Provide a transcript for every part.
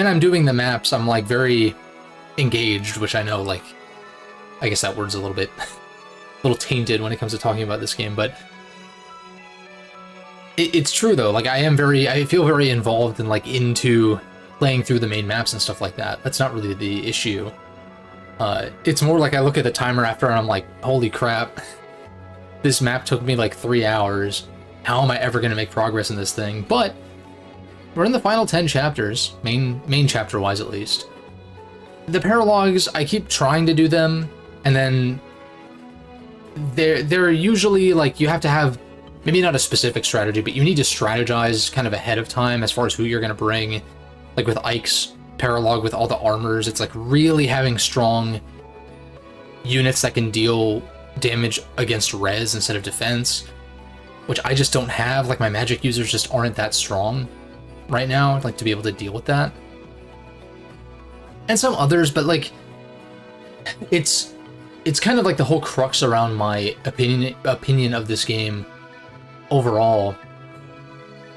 and I'm doing the maps, I'm like very engaged, which I know, like, I guess that word's a little bit, a little tainted when it comes to talking about this game, but it's true though. Like, I feel very involved and like into playing through the main maps and stuff like that. That's not really the issue. It's more like I look at the timer after and I'm like, holy crap, this map took me like 3 hours. How am I ever going to make progress in this thing? But we're in the final 10 chapters, main chapter-wise at least. The paralogs, I keep trying to do them, and then they're usually like, you have to have maybe not a specific strategy, but you need to strategize kind of ahead of time as far as who you're going to bring. Like with Ike's paralog with all the armors, it's like really having strong units that can deal damage against res instead of defense, which I just don't have. Like, my magic users just aren't that strong right now, like, to be able to deal with that. And some others, but like, it's kind of like the whole crux around my opinion of this game overall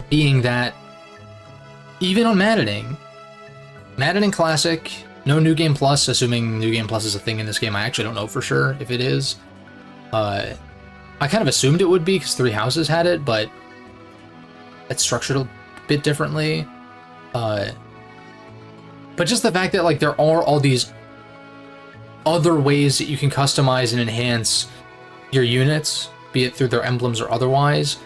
being that even on Maddening Classic, no New Game Plus, assuming New Game Plus is a thing in this game. I actually don't know for sure if it is. I kind of assumed it would be because Three Houses had it, but it's structured a bit differently. But just the fact that like there are all these other ways that you can customize and enhance your units, be it through their emblems or otherwise.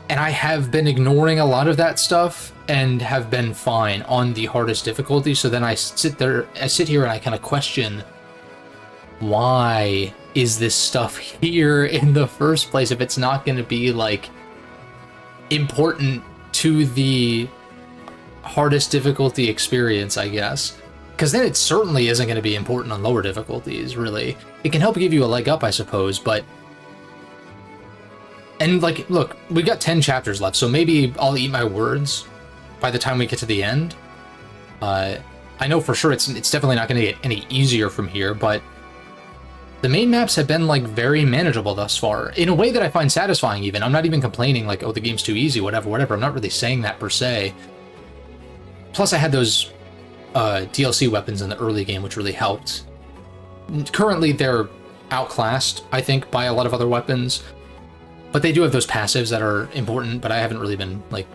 And I have been ignoring a lot of that stuff and have been fine on the hardest difficulty. So then I sit here and I kind of question, why is this stuff here in the first place if it's not going to be like important to the hardest difficulty experience, I guess? Because then it certainly isn't going to be important on lower difficulties, really. It can help give you a leg up, I suppose, but... And, like, look, we got 10 chapters left, so maybe I'll eat my words by the time we get to the end. I know for sure it's definitely not going to get any easier from here, but the main maps have been, like, very manageable thus far, in a way that I find satisfying, even. I'm not even complaining, like, oh, the game's too easy, whatever. I'm not really saying that, per se. Plus, I had those DLC weapons in the early game, which really helped. Currently, they're outclassed, I think, by a lot of other weapons. But they do have those passives that are important, but I haven't really been, like,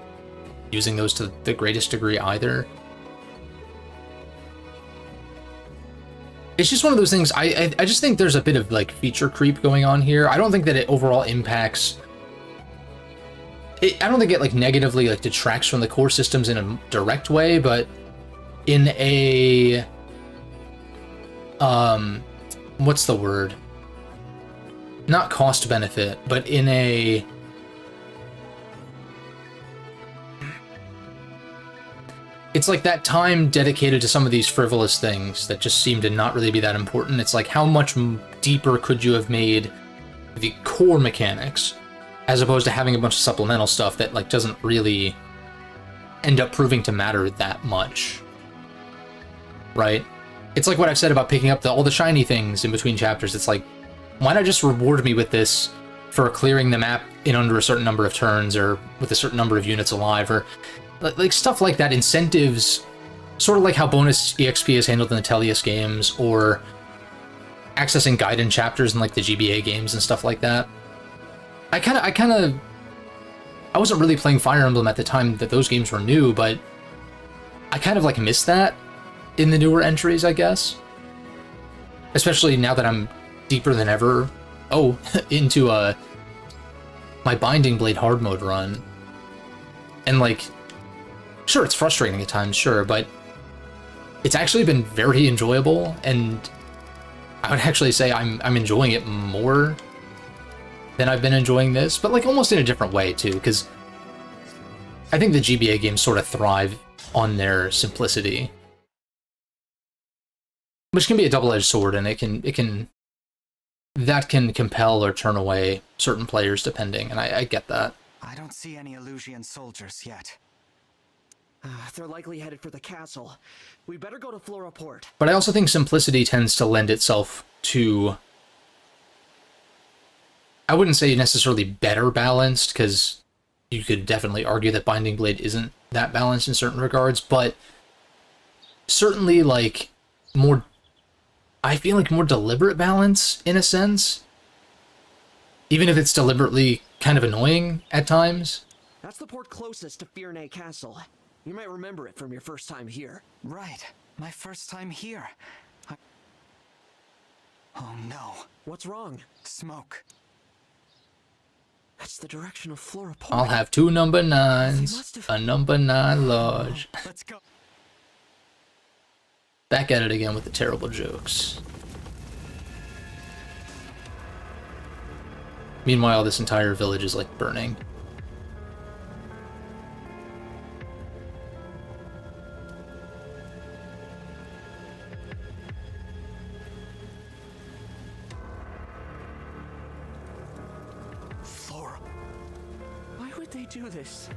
using those to the greatest degree either. It's just one of those things, I just think there's a bit of, like, feature creep going on here. I don't think that it overall impacts... I don't think it, like, negatively, like, detracts from the core systems in a direct way, but in a... what's the word? Not cost benefit, but in a... It's like that time dedicated to some of these frivolous things that just seem to not really be that important. It's like, how much deeper could you have made the core mechanics, as opposed to having a bunch of supplemental stuff that, like, doesn't really end up proving to matter that much, right? It's like what I've said about picking up all the shiny things in between chapters. It's like, why not just reward me with this for clearing the map in under a certain number of turns, or with a certain number of units alive, or like stuff like that. Incentives, sort of like how bonus EXP is handled in the Tellius games, or accessing Gaiden chapters in like the GBA games and stuff like that. I wasn't really playing Fire Emblem at the time that those games were new, but I kind of like missed that in the newer entries, I guess. Especially now that I'm deeper than ever, into my Binding Blade hard mode run. And like, sure, it's frustrating at times, sure, but it's actually been very enjoyable, and I would actually say I'm enjoying it more than I've been enjoying this, but like almost in a different way too, because I think the GBA games sort of thrive on their simplicity, which can be a double-edged sword, and that can compel or turn away certain players depending, and I get that. I don't see any Illusian soldiers yet. They're likely headed for the castle. We better go to Floroport. But I also think simplicity tends to lend itself to, I wouldn't say necessarily better balanced, because you could definitely argue that Binding Blade isn't that balanced in certain regards, but certainly like more, I feel like more deliberate balance in a sense, even if it's deliberately kind of annoying at times. That's the port closest to Fyrnay Castle. You might remember it from your first time here. Right. My first time here. Oh no. What's wrong? Smoke. That's the direction of Flora Port. I'll have 2 number 9s, must have- a number 9 large. Let's go. Back at it again with the terrible jokes. Meanwhile, this entire village is like burning. Flora. Why would they do this?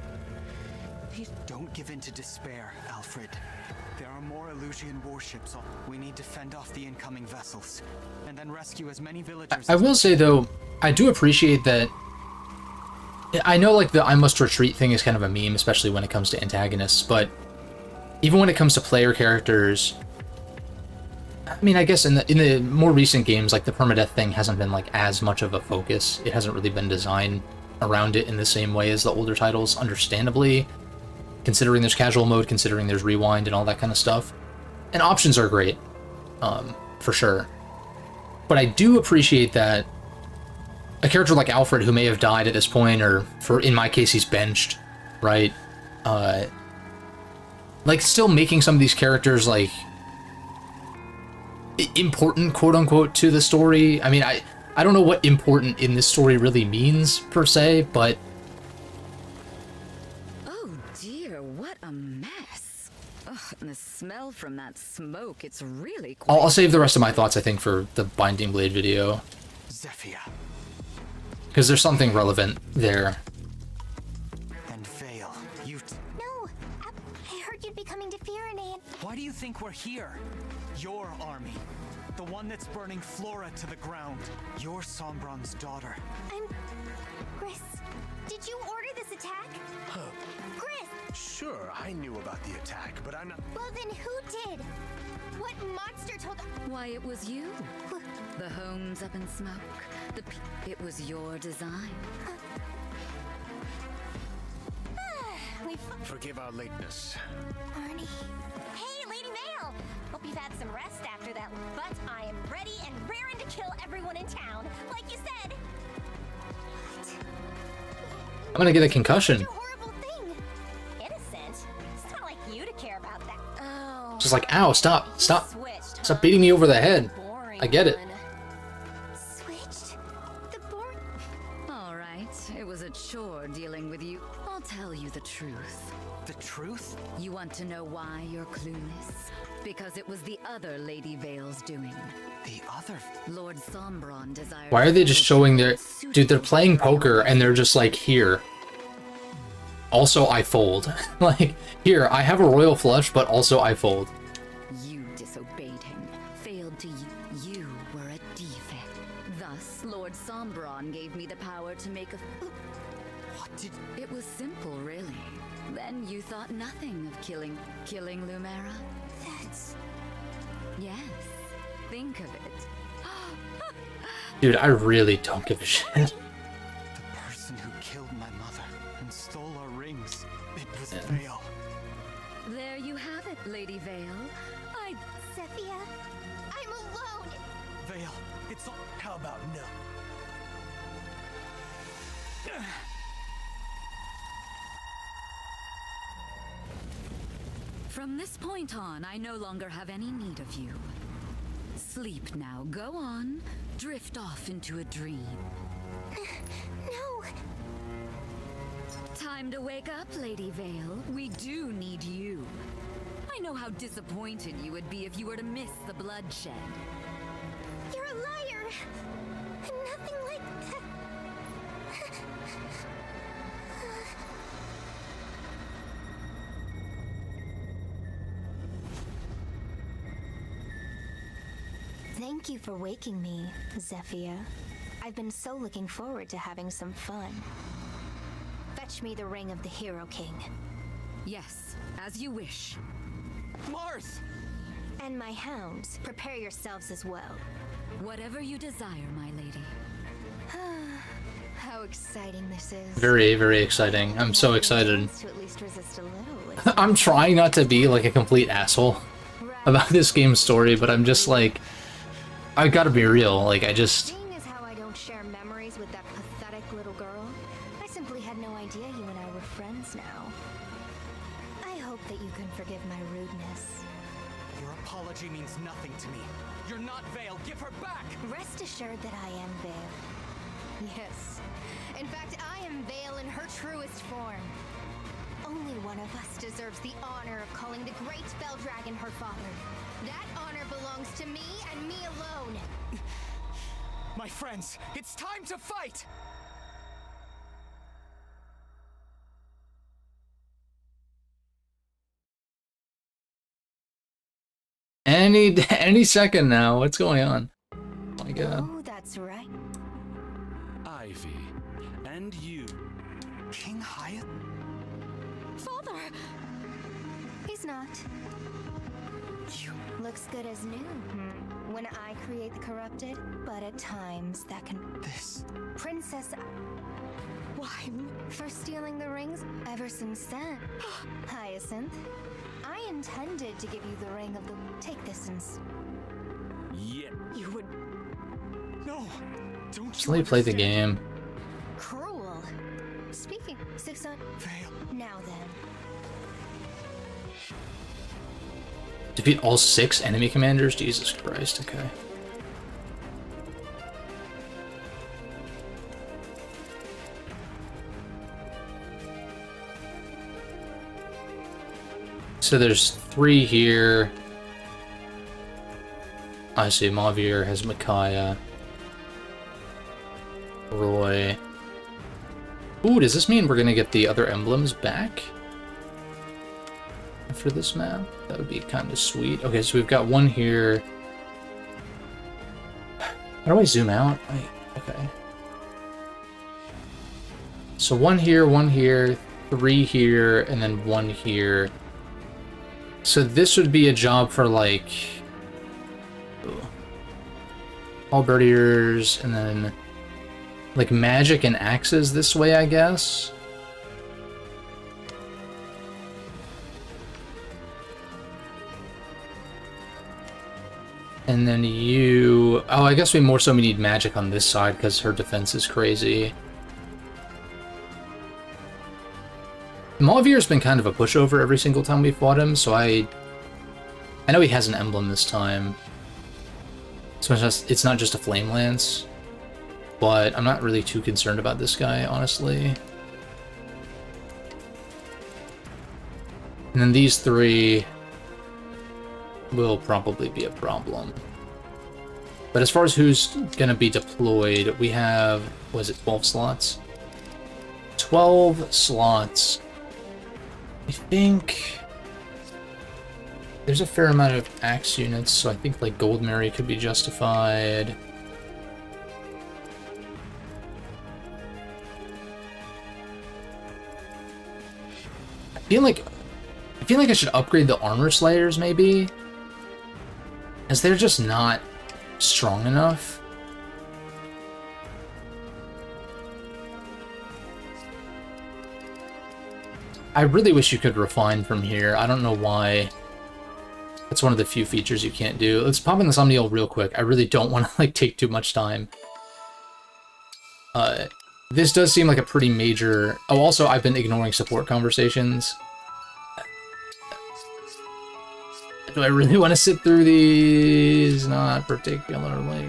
Don't give in to despair, Alfred. There are more Illusian warships. We need to fend off the incoming vessels, and then rescue as many villagers. I will say though, I do appreciate that. I know like the I must retreat thing is kind of a meme, especially when it comes to antagonists, but even when it comes to player characters, I mean, I guess in the more recent games, like the permadeath thing hasn't been like as much of a focus. It hasn't really been designed around it in the same way as the older titles, understandably, considering there's casual mode, considering there's rewind and all that kind of stuff. And options are great, for sure. But I do appreciate that a character like Alfred, who may have died at this point, or in my case, he's benched, right? Like, still making some of these characters, like, important, quote-unquote, to the story. I mean, I don't know what important in this story really means, per se, but... Oh dear, what a mess. Ugh, and the smell from that smoke, it's really quite... I'll save the rest of my thoughts, I think, for the Binding Blade video. Zephyr. Because there's something relevant there. And Vale. No, I heard you'd be coming to Fyrnay. Why do you think we're here? Your army. The one that's burning Flora to the ground. You're Sombron's daughter. I'm... Gris, did you order this attack? Gris! Sure, I knew about the attack, but I'm not... Well then who did? What monster told... Why, it was you. The homes up in smoke. It was your design. We Forgive our lateness. Arnie. Hey, Lady Vale! Hope you've had some rest after that, but I am ready and raring to kill everyone in town, like you said. I'm gonna get a concussion. Such a horrible thing. Innocent. It's not like you to care about that. Oh. Just like, ow, stop, stop. Switched, Stop beating me over the head. Boring I get it. one. Switched? The board... All right, it was a chore dealing with you. I'll tell you the truth. The truth? You want to know why you're clueless? Because it was the other Lady Vale's doing. The other... Lord Sombron desired... Why are they just showing their... Dude, they're playing poker and they're just like, here. Also, I fold. Like, here, I have a royal flush, but also I fold. You disobeyed him, failed to you were a defect. Thus, Lord Sombron gave me the power to make a... What did... It was simple, really. Then you thought nothing of killing Lumera? That's... Yes. Think of it. Dude, I really don't give a shit. The person who killed my mother and stole our rings. It was Vale. There you have it, Lady Vale. Zephyr, I'm alone. Vale, it's all... How about no? From this point on, I no longer have any need of you. Sleep now. Go on. Drift off into a dream. No. Time to wake up, Lady Vale. We do need you. I know how disappointed you would be if you were to miss the bloodshed. You're a liar. Nothing like that. Thank you for waking me, Zephyr. I've been so looking forward to having some fun. Fetch me the ring of the Hero King. Yes, as you wish. Mars! And my hounds, prepare yourselves as well. Whatever you desire, my lady. How exciting this is. Very, very exciting. I'm so excited. To at least resist a little. I'm trying not to be like a complete asshole about this game's story, but I'm just like, I gotta be real. Like, I just... Seeing as how I don't share memories with that pathetic little girl, I simply had no idea you and I were friends now. I hope that you can forgive my rudeness. Your apology means nothing to me. You're not Vale. Give her back! Rest assured that I am Vale. Yes. In fact, I am Vale in her truest form. Only one of us deserves the honor of calling the great Bell Dragon her father. That honor belongs to me and me alone. My friends, it's time to fight! Any second now. What's going on? Oh my god. Oh, that's right. Ivy. And you. King Hyatt? Father! He's not. You... Looks good as new. When I create the corrupted, but at times that can... This... Princess... Why? For stealing the rings? Ever since then. Hyacinth, I intended to give you the ring of the... Take this and... Yeah. You would... No! Don't Just you let me play the understand? game. Cruel. Speaking... 600... Vale. Now then. Defeat all 6 enemy commanders? Jesus Christ, okay. So there's 3 here. I see Mavir has Micaiah. Roy. Ooh, does this mean we're gonna get the other emblems back? For this map? That would be kind of sweet. Okay, so we've got 1 here. How do I zoom out? Okay. So 1 here, 3 here, and then 1 here. So this would be a job for, like... halberdiers, and then... like, magic and axes this way, I guess? And then you... oh, I guess we more so need magic on this side because her defense is crazy. Mauvir's been kind of a pushover every single time we fought him, so I know he has an emblem this time. So it's not just a flame lance, but I'm not really too concerned about this guy, honestly. And then these 3... will probably be a problem. But as far as who's gonna be deployed, we have, was it 12 slots? 12 slots. I think there's a fair amount of axe units, so I think like Gold Mary could be justified. I feel like I should upgrade the armor slayers, maybe? As they're just not strong enough. I really wish you could refine from here. I don't know why. That's one of the few features you can't do. Let's pop in the Somniel real quick. I really don't want to like take too much time. This does seem like a pretty major... oh, also, I've been ignoring support conversations. Do I really want to sit through these? Not particularly.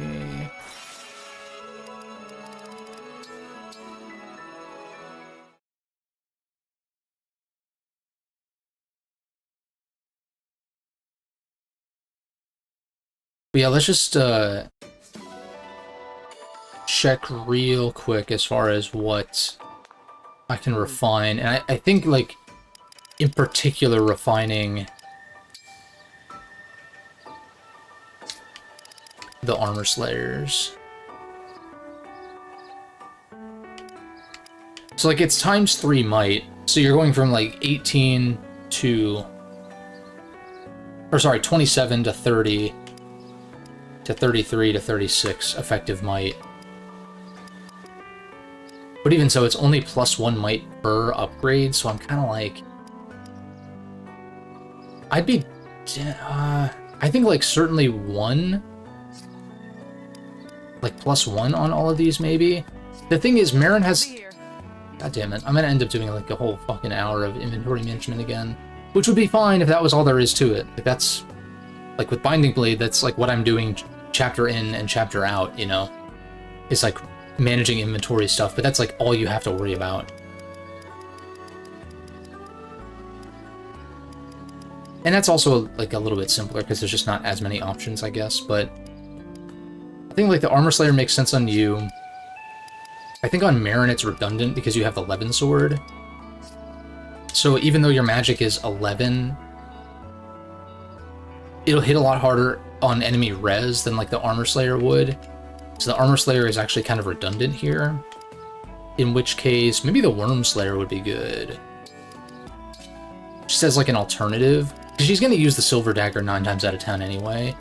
But yeah, let's just check real quick as far as what I can refine. And I think, like, in particular, refining the armor slayers. So like it's ×3 might, so you're going from like 18 to or sorry, 27 to 30 to 33 to 36 effective might. But even so, it's only +1 might per upgrade, so I'm kind of like... I'd be... I think, like, certainly 1. Like, +1 on all of these, maybe? The thing is, Marin has... God damn it. I'm gonna end up doing, like, a whole fucking hour of inventory management again. Which would be fine if that was all there is to it. Like, that's... Like, with Binding Blade, that's, like, what I'm doing chapter in and chapter out, you know? It's, like, managing inventory stuff, but that's, like, all you have to worry about. And that's also, like, a little bit simpler, because there's just not as many options, I guess, but... I think, like, the Armor Slayer makes sense on you. I think on Marin it's redundant, because you have the Levin Sword. So even though your magic is 11, it'll hit a lot harder on enemy res than, like, the Armor Slayer would. So the Armor Slayer is actually kind of redundant here. In which case, maybe the Worm Slayer would be good. Just as, like, an alternative. Because she's going to use the Silver Dagger 9 times out of 10 anyway.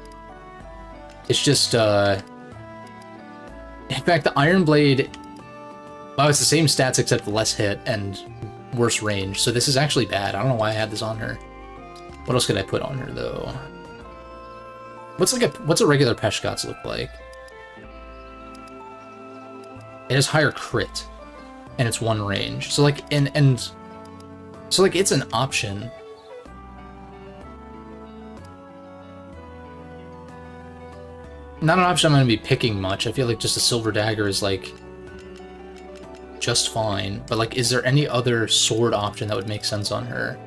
It's just, In fact, the Iron Blade... Wow, it's the same stats except less hit and worse range. So this is actually bad. I don't know why I had this on her. What else could I put on her, though? What's a regular Peshkatz look like? It has higher crit, and it's 1 range. So like, so like, it's an option. Not an option I'm going to be picking much. I feel like just a Silver Dagger is like just fine. But like, is there any other sword option that would make sense on her?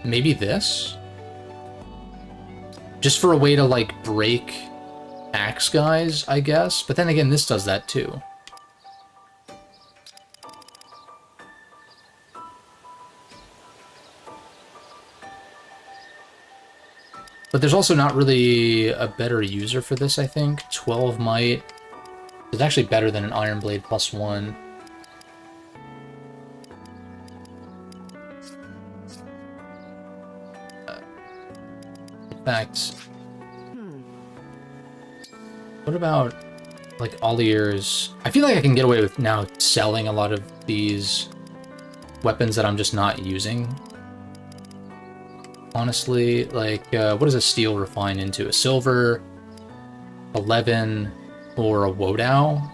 Maybe this? Just for a way to like break axe guys, I guess. But then again, this does that too. But there's also not really a better user for this, I think. 12 might. It's actually better than an Iron Blade +1. In fact... What about, like, Olier's... I feel like I can get away with now selling a lot of these weapons that I'm just not using. Honestly, like, what does a steel refine into? A silver, 11, or a Wodao?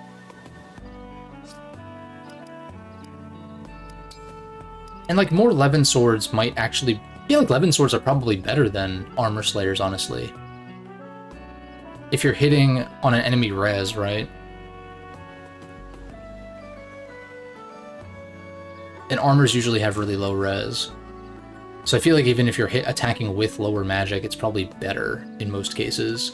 And, like, more Levin swords might actually... I feel like Levin swords are probably better than Armor Slayers, honestly. If you're hitting on an enemy res, right? And armors usually have really low res. So I feel like even if you're attacking with lower magic, it's probably better in most cases.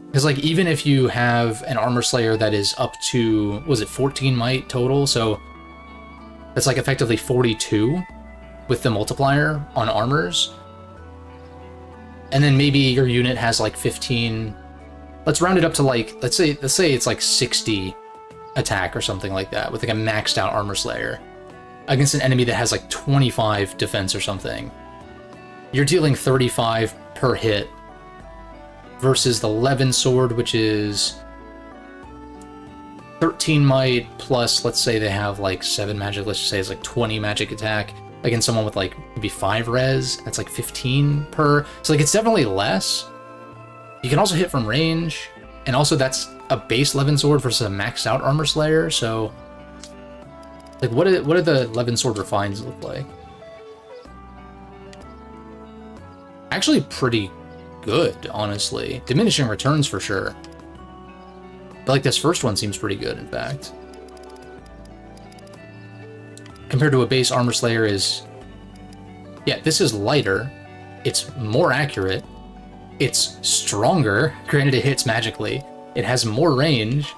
Because, like, even if you have an Armor Slayer that is up to, was it 14 might total? So that's, like, effectively 42 with the multiplier on armors. And then maybe your unit has, like, 15... Let's round it up to, like, let's say it's, like, 60 attack or something like that, with, like, a maxed out Armor Slayer against an enemy that has, like, 25 defense or something. You're dealing 35 per hit versus the Levin Sword, which is 13 might plus, let's say they have, like, 7 magic, let's just say it's, like, 20 magic attack against someone with, like, maybe 5 res. That's, like, 15 per. So, like, it's definitely less. You can also hit from range, and also that's a base Levin Sword versus a maxed out Armor Slayer, so... Like, what do the Levin Sword Refines look like? Actually pretty good, honestly. Diminishing returns for sure. But, like, this first one seems pretty good, in fact. Compared to a base Armor Slayer is... Yeah, this is lighter. It's more accurate. It's stronger. Granted, it hits magically. It has more range.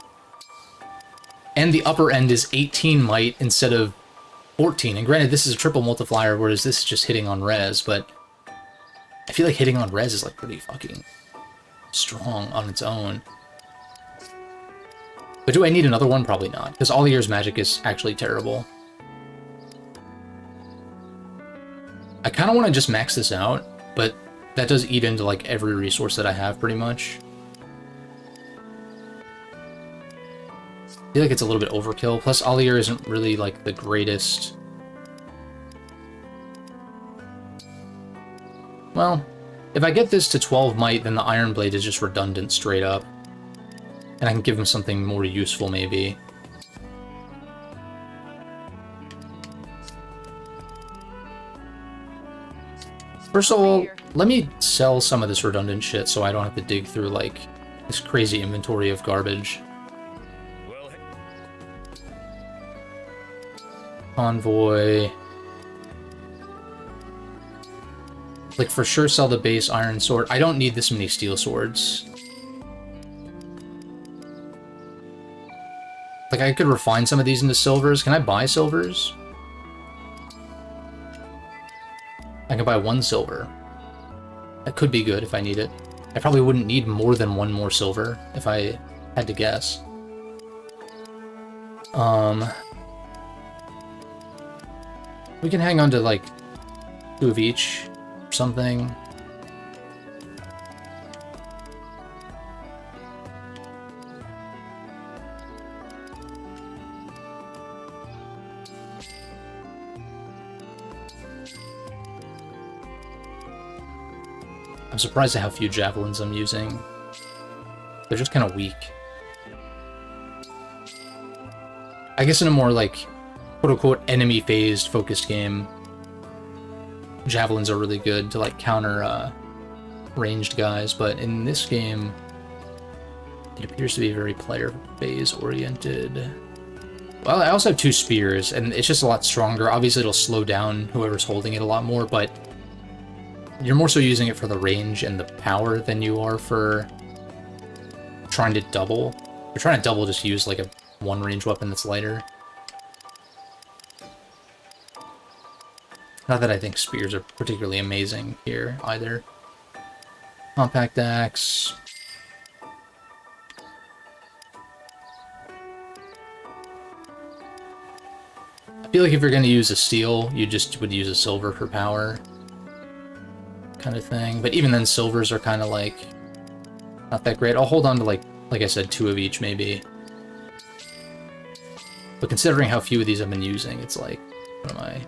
And the upper end is 18 might instead of 14. And granted, this is a triple multiplier, whereas this is just hitting on res, but I feel like hitting on res is, like, pretty fucking strong on its own. But do I need another one? Probably not, because Olier's magic is actually terrible. I kind of want to just max this out, but that does eat into like every resource that I have pretty much. I feel like it's a little bit overkill. Plus, Allier isn't really like the greatest. Well, if I get this to 12 might, then the Iron Blade is just redundant straight up. And I can give him something more useful, maybe. First of all, let me sell some of this redundant shit so I don't have to dig through, like, this crazy inventory of garbage. Convoy. Like, for sure sell the base iron sword. I don't need this many steel swords. Like, I could refine some of these into silvers. Can I buy silvers? I can buy 1 silver. That could be good if I need it. I probably wouldn't need more than 1 more silver if I had to guess. We can hang on to, like, 2 of each or something. I'm surprised at how few javelins I'm using. They're just kind of weak. I guess in a more, like, quote-unquote enemy-phased focused game, javelins are really good to, like, counter ranged guys, but in this game, it appears to be very player-phase oriented. Well, I also have 2 spears, and it's just a lot stronger. Obviously, it'll slow down whoever's holding it a lot more, but you're more so using it for the range and the power than you are for trying to double. If you're trying to double, just use, like, a 1 range weapon that's lighter. Not that I think spears are particularly amazing here, either. Compact axe. I feel like if you're going to use a steel, you just would use a silver for power. Kind of thing. But even then, silvers are kind of, like, not that great. I'll hold on to, like I said, 2 of each, maybe. But considering how few of these I've been using, it's like, what am I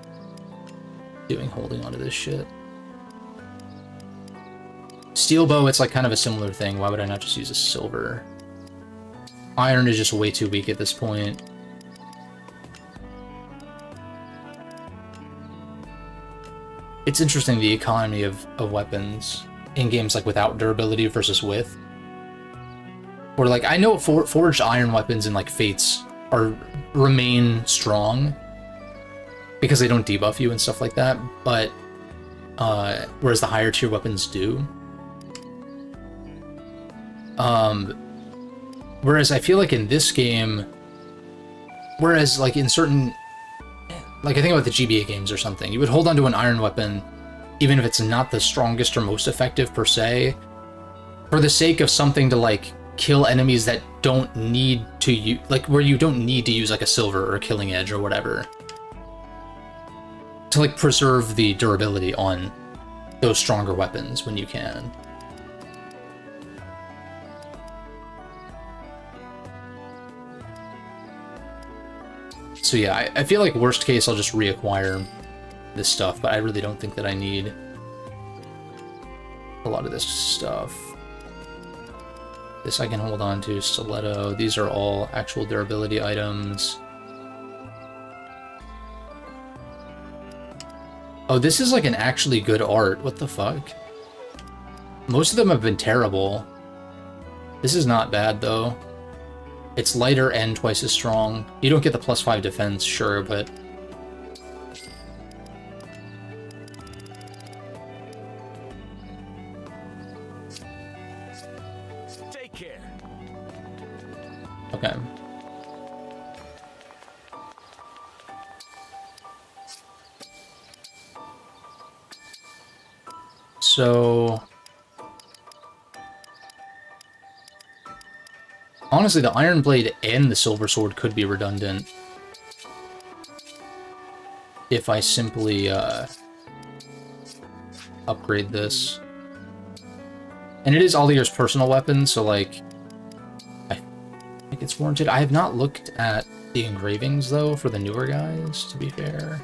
doing holding onto this shit? Steel bow, it's like kind of a similar thing. Why would I not just use a silver? Iron is just way too weak at this point. It's interesting, the economy of weapons in games like without durability versus with. Or like, I know forged iron weapons in like Fates remain strong because they don't debuff you and stuff like that, but whereas the higher tier weapons do. Whereas I feel like in this game, whereas like in certain, like I think about the GBA games or something, you would hold onto an iron weapon even if it's not the strongest or most effective per se, for the sake of something to like kill enemies that don't need to use, like where you don't need to use like a silver or a killing edge or whatever, to like preserve the durability on those stronger weapons when you can. So yeah, I feel like worst case I'll just reacquire this stuff, but I really don't think that I need a lot of this stuff. This I can hold on to, stiletto. These are all actual durability items. Oh, this is like an actually good art. What the fuck? Most of them have been terrible. This is not bad though. It's lighter and twice as strong. You don't get the +5 defense, sure, but Take care. okay. So honestly, the Iron Blade and the Silver Sword could be redundant if I simply upgrade this. And it is Aldir's personal weapon, so like, I think it's warranted. I have not looked at the engravings though for the newer guys, to be fair.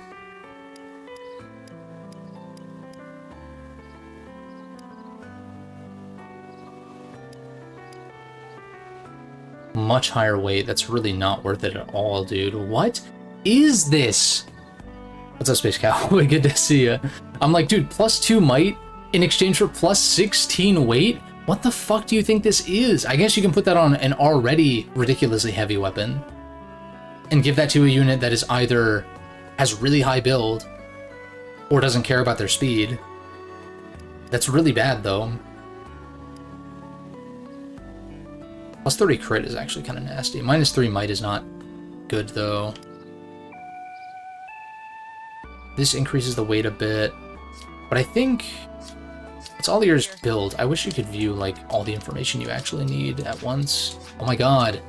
Much higher weight. That's really not worth it at all, dude. What is this? What's up, Space Cowboy? Good to see ya. I'm like, dude, +2 might in exchange for +16 weight? What the fuck do you think this is? I guess you can put that on an already ridiculously heavy weapon and give that to a unit that is either has really high build or doesn't care about their speed. That's really bad, though. +30 crit is actually kind of nasty. -3 might is not good, though. This increases the weight a bit, but I think it's all yours build. I wish you could view like all the information you actually need at once. Oh my god.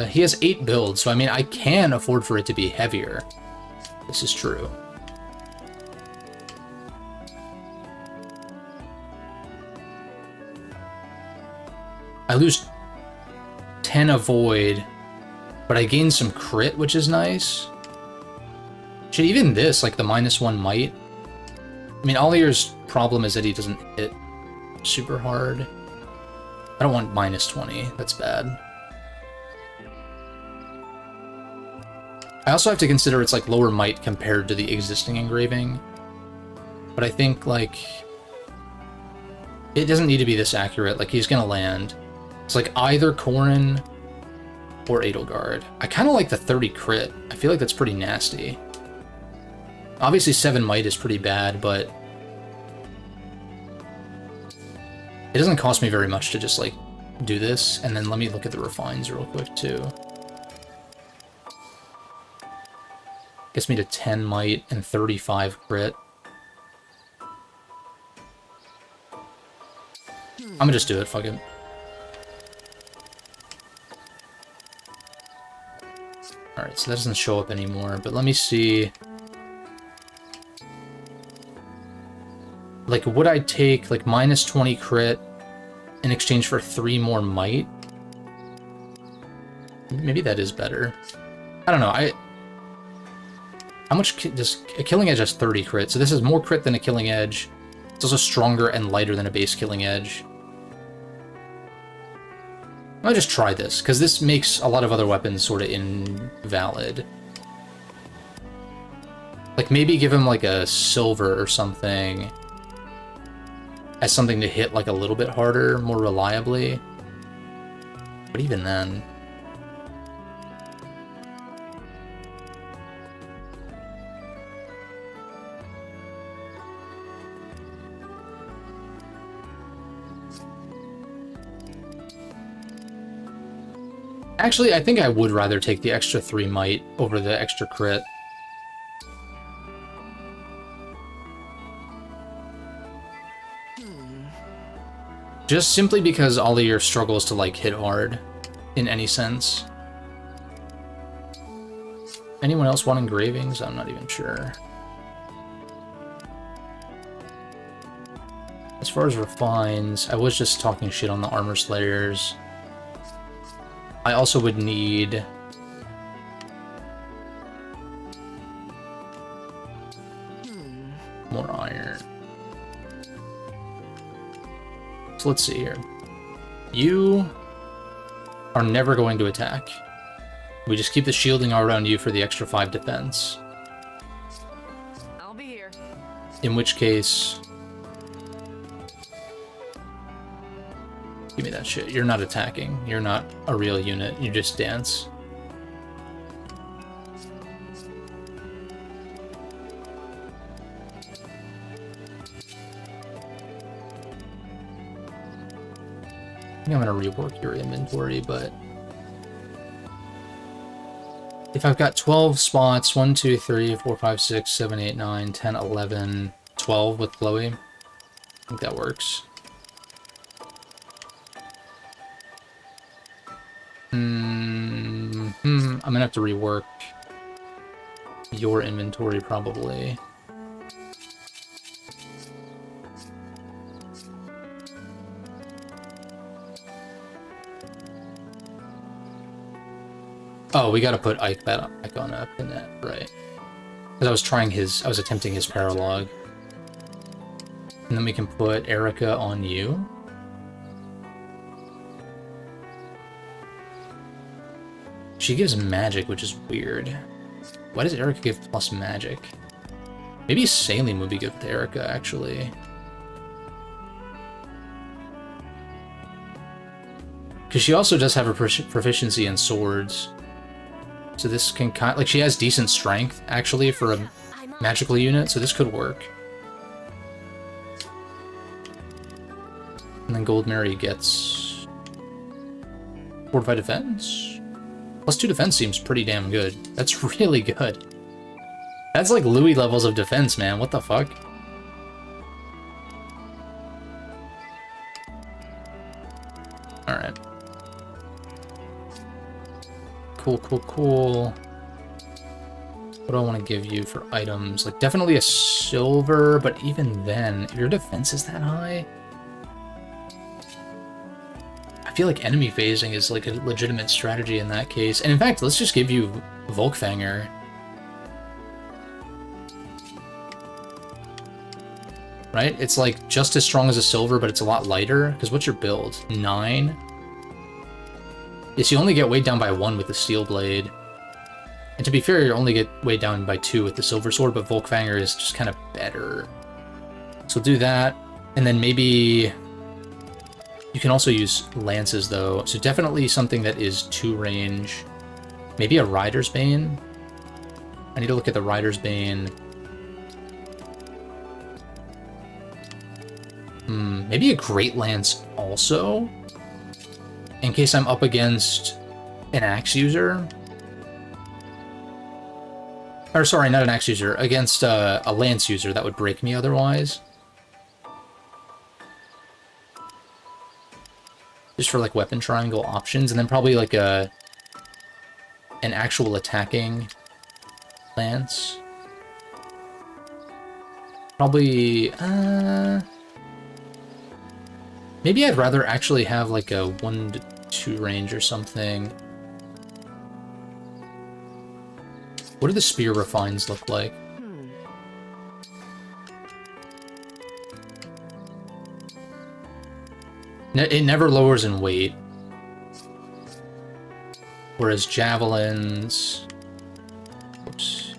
He has 8 builds, so I mean I can afford for it to be heavier. This is true. I lose 10 avoid, but I gain some crit, which is nice. Shit, even this, like the -1 might. I mean, Aldir's problem is that he doesn't hit super hard. I don't want -20, that's bad. I also have to consider it's like lower might compared to the existing engraving. But I think like, it doesn't need to be this accurate, like he's gonna land. It's like either Corrin or Edelgard. I kind of like the 30 crit. I feel like that's pretty nasty. Obviously 7 might is pretty bad, but it doesn't cost me very much to just like do this. And then let me look at the refines real quick too. Gets me to 10 might and 35 crit. I'm gonna just do it, fuck it. Alright, so that doesn't show up anymore, but let me see. Like, would I take, like, -20 crit in exchange for 3 more might? Maybe that is better. I don't know, how much does... A Killing Edge has 30 crit, so this is more crit than a Killing Edge. It's also stronger and lighter than a base Killing Edge. I'll just try this, because this makes a lot of other weapons sort of invalid. Like, maybe give him, like, a silver or something as something to hit, like, a little bit harder, more reliably. But even then... Actually, I think I would rather take the extra 3 might over the extra crit. Just simply because Aldir struggles to, like, hit hard, in any sense. Anyone else want engravings? I'm not even sure. As far as refines, I was just talking shit on the armor slayers. I also would need... more iron. So let's see here. You are never going to attack. We just keep the shielding around you for the extra 5 defense. I'll be here. In which case... Give me that shit. You're not attacking. You're not a real unit. You just dance. I think I'm gonna rework your inventory, but... If I've got 12 spots, 1, 2, 3, 4, 5, 6, 7, 8, 9, 10, 11, 12 with Chloe, I think that works. I'm gonna have to rework your inventory probably. Oh, we gotta put Ike back on a Pinette, right? Because I was attempting his paralog. And then we can put Erica on you. She gives magic, which is weird. Why does Erica give plus magic? Maybe Saline would be good with Erica, actually. Because she also does have a proficiency in swords. So this can kind of, like, she has decent strength, actually, for a magical unit, so this could work. And then Gold Mary gets Fortified Defense. +2 defense seems pretty damn good. That's really good. That's like Louis levels of defense, man. What the fuck? Alright. Cool. What do I want to give you for items? Like, definitely a silver, but even then, if your defense is that high... I feel like enemy phasing is like a legitimate strategy in that case. And in fact, let's just give you Volkfanger. Right? It's like just as strong as a silver, but it's a lot lighter. Because what's your build? 9? Yes, you only get weighed down by 1 with the Steel Blade. And to be fair, you only get weighed down by 2 with the Silver Sword, but Volkfanger is just kind of better. So do that. And then maybe... You can also use lances, though. So definitely something that is 2 range. Maybe a Rider's Bane? I need to look at the Rider's Bane. Maybe a Great Lance also? In case I'm up against an Axe user? Or sorry, not an Axe user. Against a Lance user that would break me otherwise. Just for like weapon triangle options, and then probably like an actual attacking lance. Probably maybe I'd rather actually have like a 1 to 2 range or something. What do the spear refines look like? It never lowers in weight. Whereas javelins... Oops.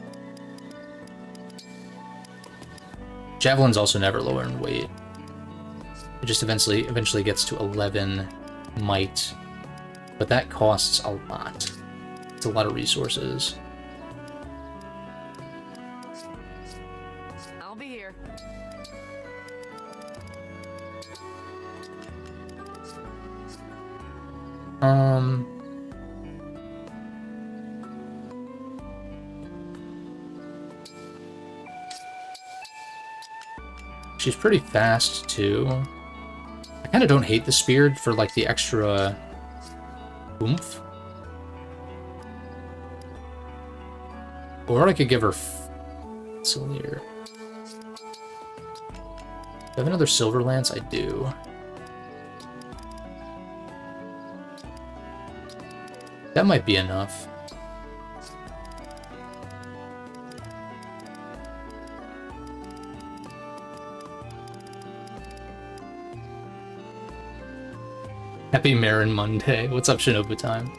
Javelins also never lower in weight. It just eventually gets to 11 might. But that costs a lot. It's a lot of resources. I'll be here. She's pretty fast, too. I kind of don't hate the spear for, like, the extra oomph. Or I could give her Silver. Do I have another Silver Lance? I do. That might be enough. Happy Marin Monday. What's up, Shinobu Time?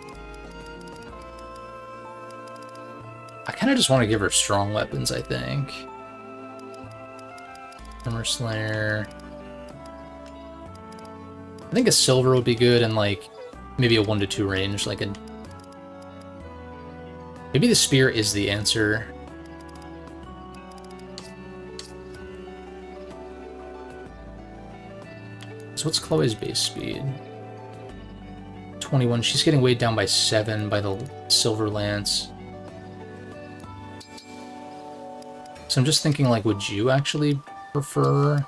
I kind of just want to give her strong weapons, I think. Hammer Slayer. I think a silver would be good, and like maybe a 1 to 2 range, like a... Maybe the spear is the answer. So what's Chloe's base speed? 21. She's getting weighed down by 7 by the Silver Lance. So I'm just thinking, like, would you actually prefer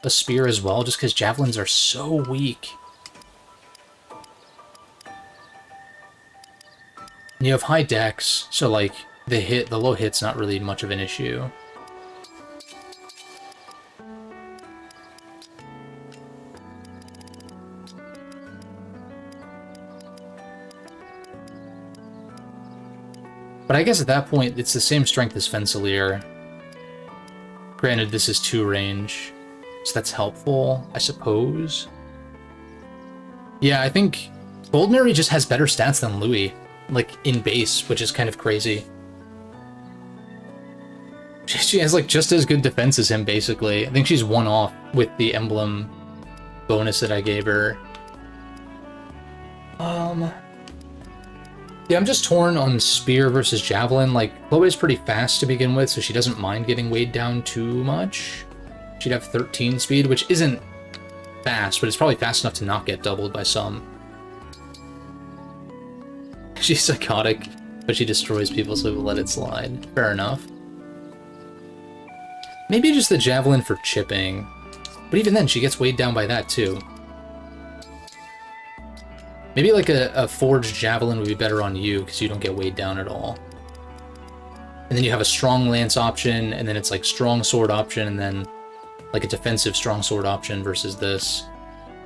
a spear as well? Just because javelins are so weak. And you have high dex, so like the low hit's not really much of an issue. But I guess at that point, it's the same strength as Fensalir. Granted, this is 2 range, so that's helpful, I suppose. Yeah, I think Goldenary just has better stats than Louis, like, in base, which is kind of crazy. She has, like, just as good defense as him, basically. I think she's 1 off with the emblem bonus that I gave her. Yeah, I'm just torn on Spear versus Javelin. Like, Chloe's pretty fast to begin with, so she doesn't mind getting weighed down too much. She'd have 13 speed, which isn't fast, but it's probably fast enough to not get doubled by some. She's psychotic, but she destroys people, so we'll let it slide. Fair enough. Maybe just the Javelin for chipping. But even then, she gets weighed down by that, too. Maybe like a forged Javelin would be better on you, because you don't get weighed down at all. And then you have a strong lance option, and then it's like strong sword option, and then like a defensive strong sword option versus this.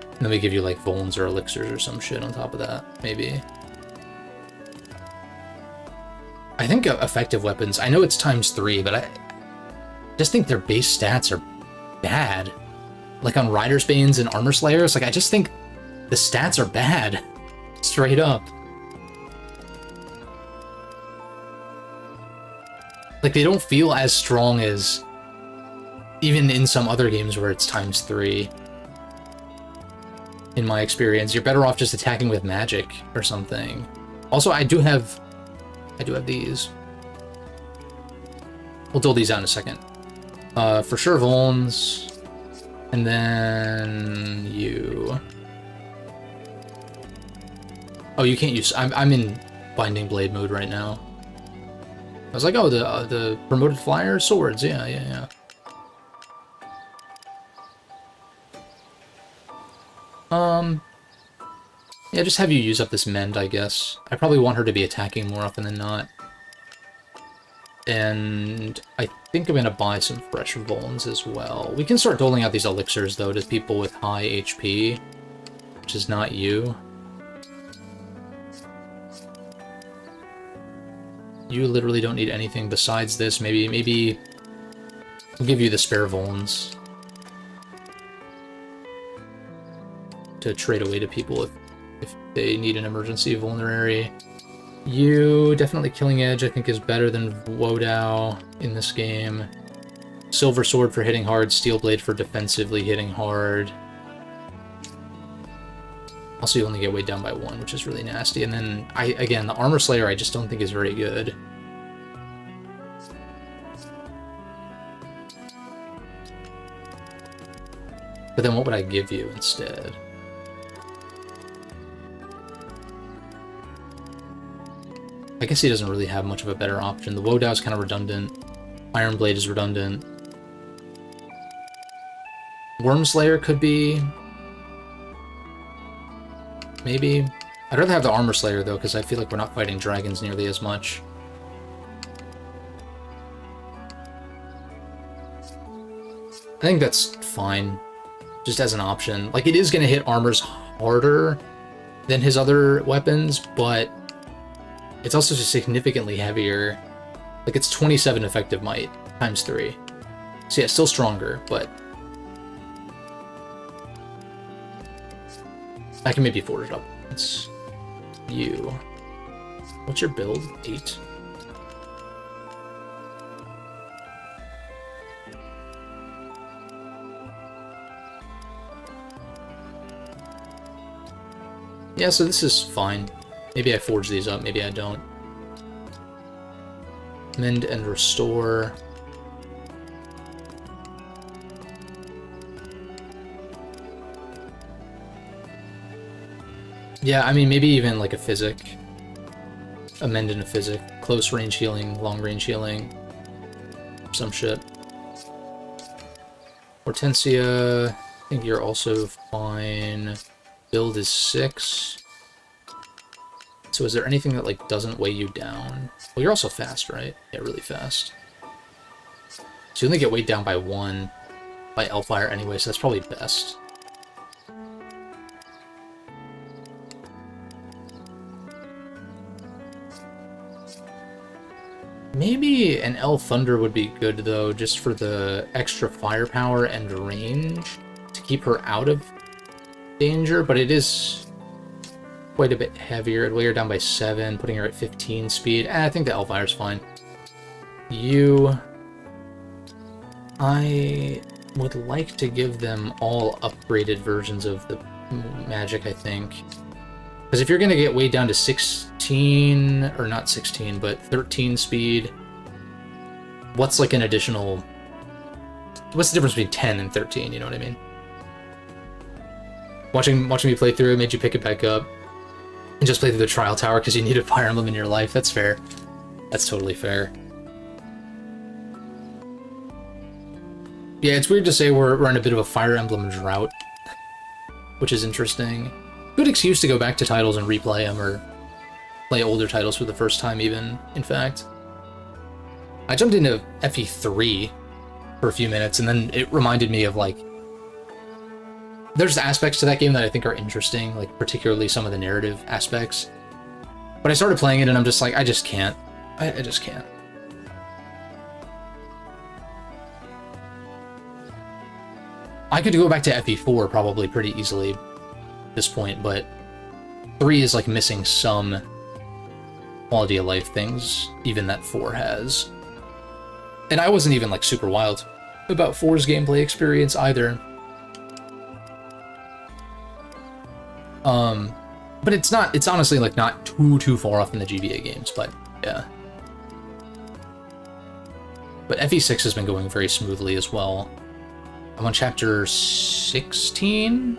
And then we give you like Volans or Elixirs or some shit on top of that, maybe. I think effective weapons, I know it's ×3, but I just think their base stats are bad. Like on Rider's Banes and Armor Slayers, like I just think the stats are bad. Straight up. Like, they don't feel as strong as even in some other games where it's ×3. In my experience, you're better off just attacking with magic or something. Also, I do have these. We'll dole these out in a second. For sure, Volans. And then you. Oh, you can't use... I'm in Binding Blade mode right now. I was like, oh, the promoted flyer swords. Yeah. Yeah, just have you use up this Mend, I guess. I probably want her to be attacking more often than not. And I think I'm going to buy some fresh Volans as well. We can start doling out these elixirs, though, to people with high HP, which is not you. You literally don't need anything besides this. Maybe we'll give you the spare Volans to trade away to people if they need an emergency vulnerary. You, definitely Killing Edge, I think is better than Wodao in this game. Silver Sword for hitting hard, Steel Blade for defensively hitting hard. Also, you only get weighed down by 1, which is really nasty. And then, again, the Armor Slayer I just don't think is very good. But then what would I give you instead? I guess he doesn't really have much of a better option. The Wodao is kind of redundant. Iron Blade is redundant. Wormslayer could be... maybe. I'd rather have the Armor Slayer, though, because I feel like we're not fighting dragons nearly as much. I think that's fine, just as an option. Like, it is going to hit armors harder than his other weapons, but it's also just significantly heavier. Like, it's 27 effective might, ×3. So yeah, still stronger, but... I can maybe forge it up. It's you. What's your build? 8? Yeah, so this is fine. Maybe I forge these up, maybe I don't. Mend and Restore. Yeah, I mean, maybe even like a Physic. A Mend and a Physic. Close range healing, long range healing. Some shit. Hortensia, I think you're also fine. Build is 6. So is there anything that, like, doesn't weigh you down? Well, you're also fast, right? Yeah, really fast. So you only get weighed down by 1 by Hellfire anyway, so that's probably best. Maybe an L Thunder would be good, though, just for the extra firepower and range to keep her out of danger, but it is quite a bit heavier. It'd weigh her down by 7, putting her at 15 speed. I think the Elfire's fine. I would like to give them all upgraded versions of the magic, I think. Because if you're going to get weighed down to 16, or not 16, but 13 speed, what's like an additional... What's the difference between 10 and 13, you know what I mean? Watching me play through it made you pick it back up and just play through the Trial Tower because you needed Fire Emblem in your life. That's fair. That's totally fair. Yeah, it's weird to say we're in a bit of a Fire Emblem drought, which is interesting. Good excuse to go back to titles and replay them, or play older titles for the first time even, in fact. I jumped into FE3 for a few minutes, and then it reminded me of, like, there's aspects to that game that I think are interesting, like particularly some of the narrative aspects. But I started playing it and I'm just like, I just can't. I just can't. I could go back to FE4 probably pretty easily at this point, but 3 is like missing some quality of life things, even that 4 has. And I wasn't even like super wild about 4's gameplay experience either. But it's honestly like not too far off in the GBA games, but yeah. But FE6 has been going very smoothly as well. I'm on chapter 16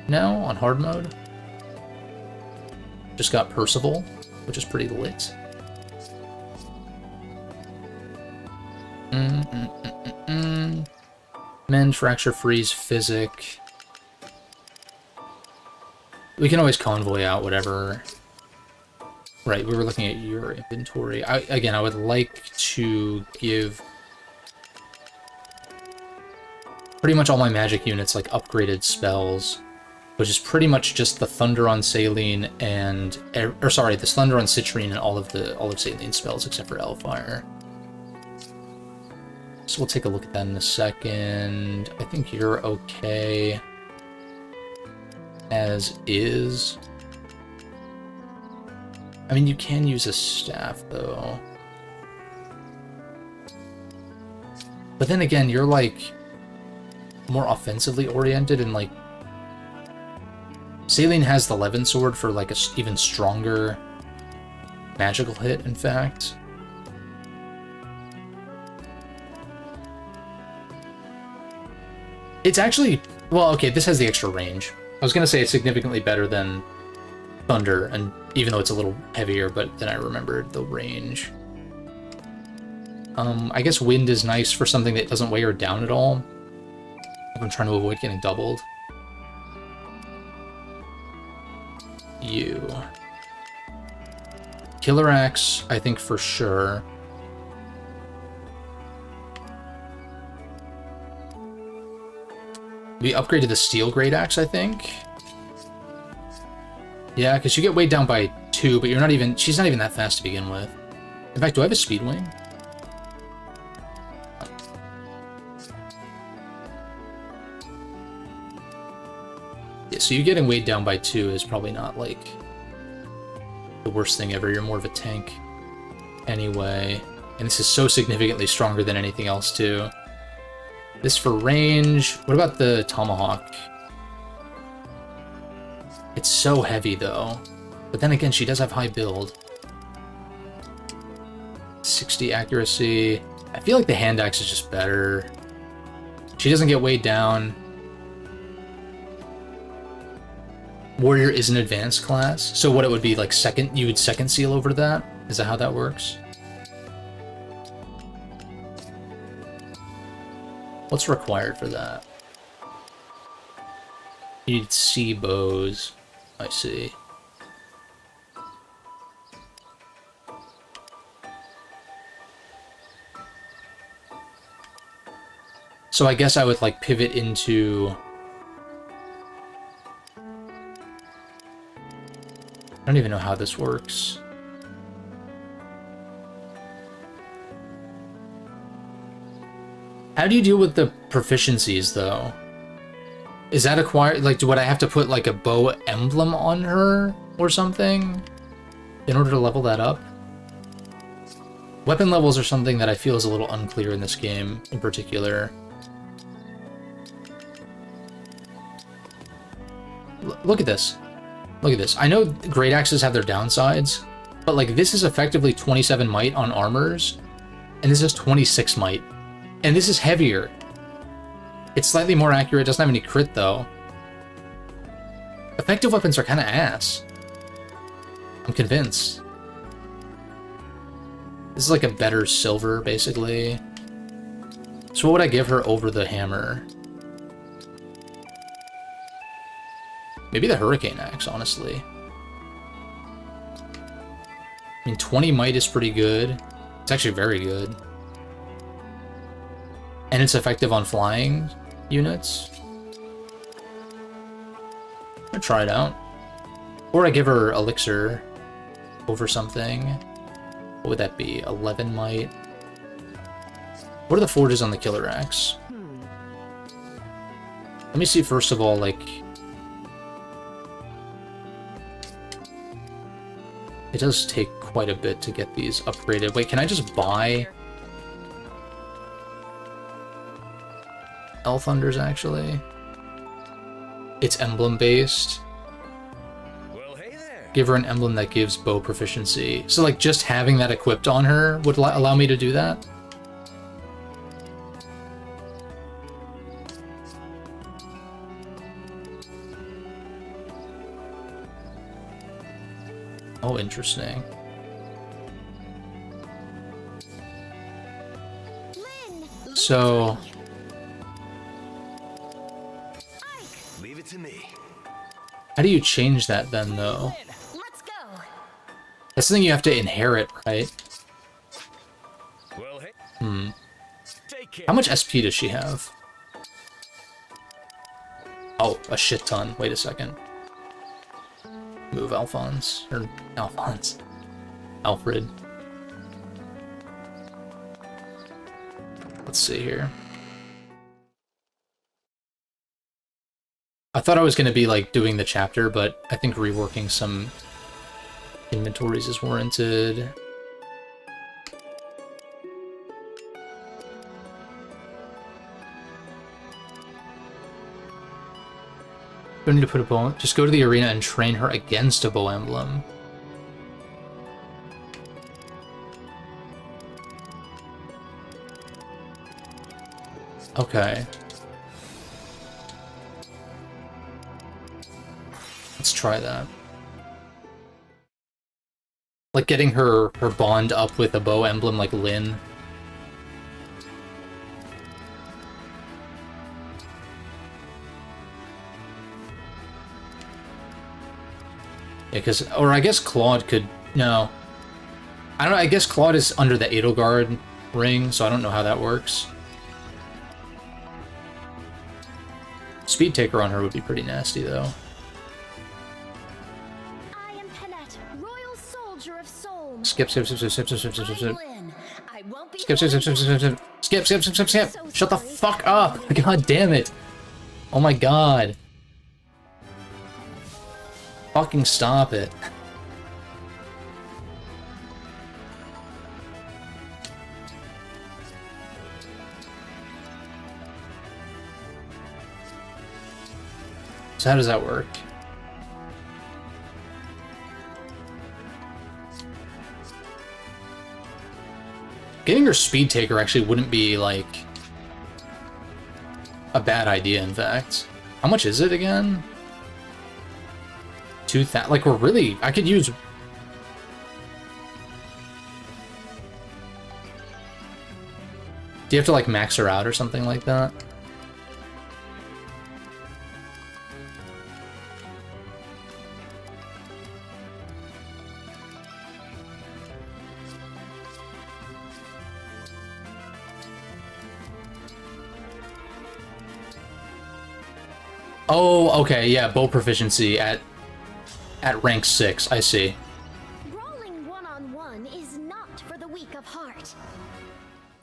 now on hard mode. Just got Percival, which is pretty lit. Mend, Fracture, Freeze, Physic. We can always convoy out whatever. Right, we were looking at your inventory. Again, I would like to give pretty much all my magic units like upgraded spells, which is pretty much just the Thunder on Saline and, or sorry, the Thunder on Citrine and all of Saline spells except for Elfire. So we'll take a look at that in a second. I think you're okay as is. I mean, you can use a staff, though. But then again, you're, like, more offensively oriented, and, like, Saline has the Levin Sword for, like, a even stronger magical hit, in fact. It's actually... Well, okay, this has the extra range. I was gonna say it's significantly better than Thunder, and even though it's a little heavier, but then I remembered the range. I guess Wind is nice for something that doesn't weigh her down at all. I'm trying to avoid getting doubled. You. Killer Axe, I think for sure. We upgraded the Steel Great Axe, I think. Yeah, because you get weighed down by 2, but you're not even... She's not even that fast to begin with. In fact, do I have a Speed Wing? Yeah, so you getting weighed down by 2 is probably not, like, the worst thing ever. You're more of a tank anyway. And this is so significantly stronger than anything else, too. This for range. What about the Tomahawk? It's so heavy, though. But then again, she does have high build. 60 accuracy. I feel like the hand axe is just better. She doesn't get weighed down. Warrior is an advanced class. So what it would be, like, second... You would second seal over that? Is that how that works? What's required for that? You need sea bows. I see. So I guess I would, like, pivot into... I don't even know how this works. How do you deal with the proficiencies, though? Is that acquired? Like, would I have to put, like, a bow emblem on her or something in order to level that up? Weapon levels are something that I feel is a little unclear in this game, in particular. Look at this. Look at this. I know great axes have their downsides, but, like, this is effectively 27 might on armors, and this is 26 might. And this is heavier. It's slightly more accurate, doesn't have any crit, though. Effective weapons are kind of ass. I'm convinced. This is like a better silver, basically. So what would I give her over the hammer? Maybe the Hurricane Axe, honestly. I mean, 20 might is pretty good. It's actually very good. And it's effective on flying units. I'll try it out. Or I give her Elixir over something. What would that be? 11 might? What are the forges on the Killer Axe? Let me see, first of all, like... It does take quite a bit to get these upgraded. Wait, can I just buy... Elthunders, actually? It's emblem-based. Well, hey there. Give her an emblem that gives bow proficiency. So, like, just having that equipped on her would allow me to do that? Oh, interesting. So... Leave it to me. How do you change that then, though? Let's go. That's something you have to inherit, right? Well, hey. Take care. How much SP does she have? Oh, a shit ton. Wait a second. Move Alphonse. Or Alphonse. Alfred. Let's see here. I thought I was going to be, like, doing the chapter, but I think reworking some inventories is warranted. Don't need to put a bow. Just go to the arena and train her against a bow emblem. Okay. Let's try that. Like getting her bond up with a bow emblem like Lyn. Yeah, because, or I guess Claude could, no. I don't know, I guess Claude is under the Edelgard ring, so I don't know how that works. Speed taker on her would be pretty nasty, though. I am Penette, royal soldier of Solm. Skip, skip, skip, skip, skip, skip, skip, skip, skip. I won't be Skip, skip, skip, skip, skip, skip, skip, skip, skip, skip, skip. Shut the fuck up! God damn it! Oh my god. Fucking stop it. So how does that work? Getting her speed taker actually wouldn't be, like, a bad idea, in fact. How much is it again? 2,000. Like, we're really... I could use... Do you have to, like, max her out or something like that? Oh, okay, yeah, bow proficiency at rank 6, I see. Brawling one-on-one is not for the weak of heart.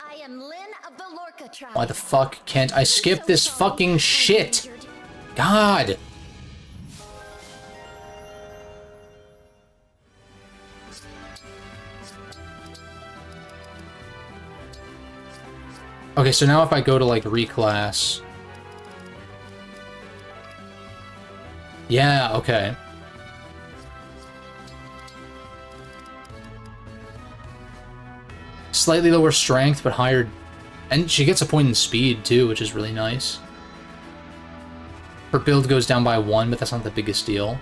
I am Lynn of the Lorca tribe. Why the fuck can't I skip this fucking shit? God! Okay, so now if I go to, like, reclass... Yeah, okay. Slightly lower strength, but higher... And she gets a point in speed, too, which is really nice. Her build goes down by 1, but that's not the biggest deal.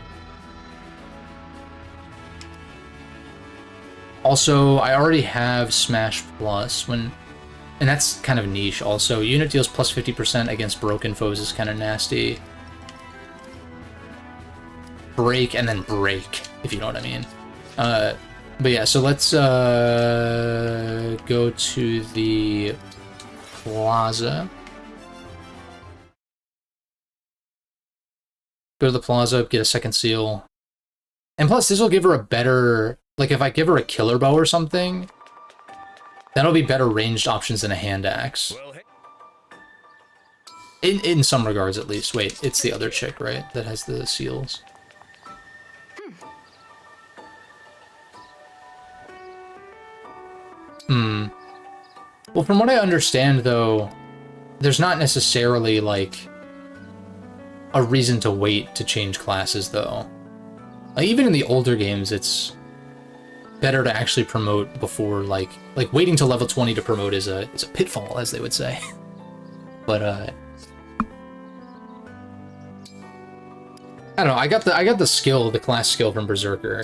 Also, I already have Smash Plus, when... And that's kind of niche, also. Unit deals plus 50% against broken foes is kind of nasty. Break, and then break, if you know what I mean. But yeah, so let's go to the plaza. Go to the plaza, get a second seal. And plus, this will give her a better... Like, if I give her a killer bow or something, that'll be better ranged options than a hand axe. In some regards, at least. Wait, it's the other chick, right? That has the seals. Well, from what I understand, though, there's not necessarily, like, a reason to wait to change classes, though. Like, even in the older games, it's better to actually promote before, like waiting till level 20 to promote is a pitfall, as they would say. But, I don't know, I got the skill, the class skill from Berserker.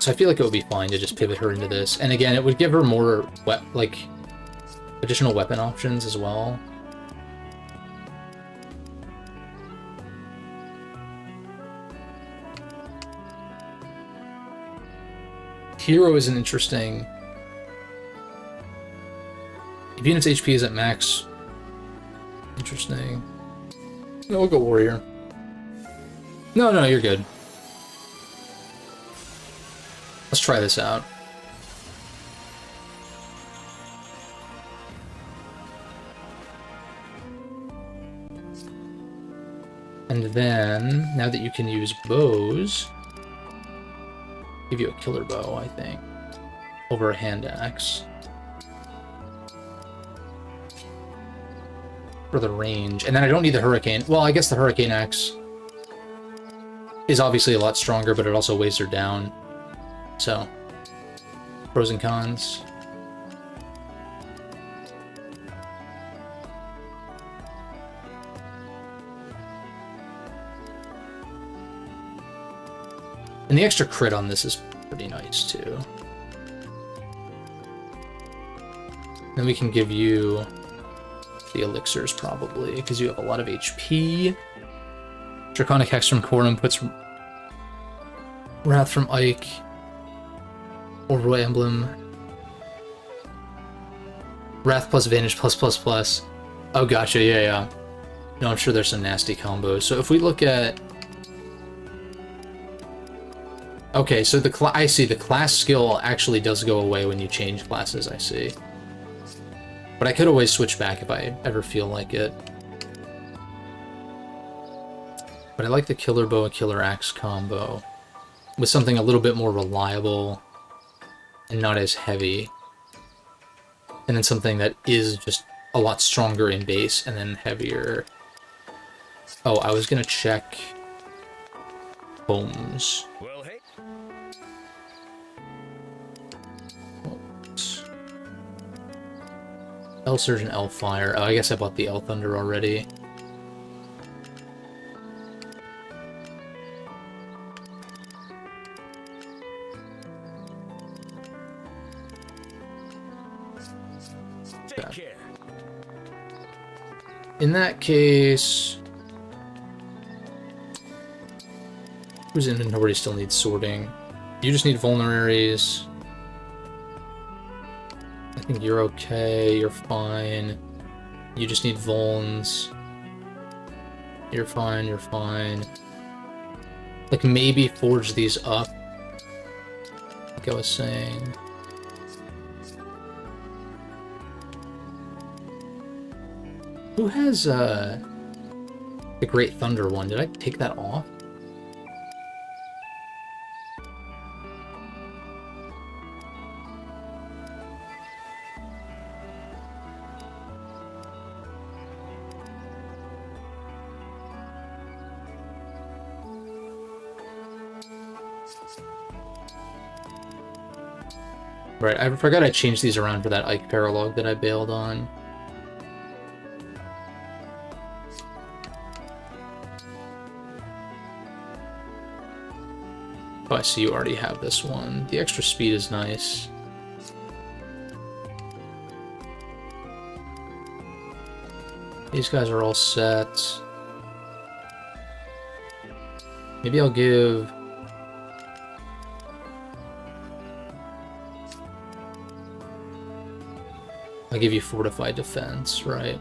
So I feel like it would be fine to just pivot her into this. And again, it would give her more, additional weapon options as well. Hero is an interesting... If unit's HP is at max... Interesting. No, we'll go Warrior. No, you're good. Let's try this out. And then, now that you can use bows, give you a killer bow, I think, over a hand axe. For the range. And then I don't need the hurricane. Well, I guess the hurricane axe is obviously a lot stronger, but it also weighs her down. So, pros and cons. And the extra crit on this is pretty nice, too. Then we can give you the elixirs, probably, because you have a lot of HP. Draconic Hex from Corum puts Wrath from Ike. Or Fire Emblem. Wrath plus Vantage plus. Oh, gotcha, yeah. No, I'm sure there's some nasty combos. So if we look at... Okay, so I see the class skill actually does go away when you change classes, I see. But I could always switch back if I ever feel like it. But I like the Killer Bow and Killer Axe combo. With something a little bit more reliable and not as heavy. And then something that is just a lot stronger in base and then heavier. Oh, I was gonna check homes. Well, hey. L Surge and L Fire. Oh, I guess I bought the L Thunder already. Take care. In that case... Whose inventory still needs sorting? You just need vulneraries. I think you're okay, you're fine. You just need vulns. You're fine. Like, maybe forge these up. Like I was saying. Who has the Great Thunder one? Did I take that off? Right, I forgot I changed these around for that Ike paralog that I bailed on. Oh, I see you already have this one. The extra speed is nice. These guys are all set. Maybe I'll give... I'll give you Fortified Defense, right?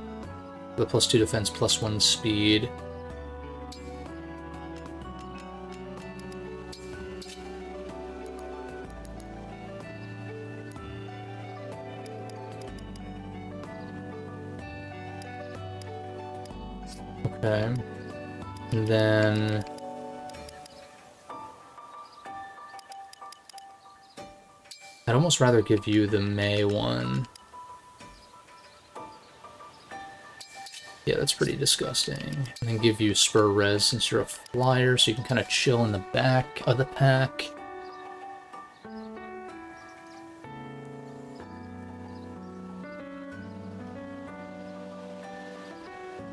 The +2 defense, +1 speed. Okay. And then... I'd almost rather give you the May one. Yeah, that's pretty disgusting. And then give you Spur Res since you're a flyer, so you can kind of chill in the back of the pack.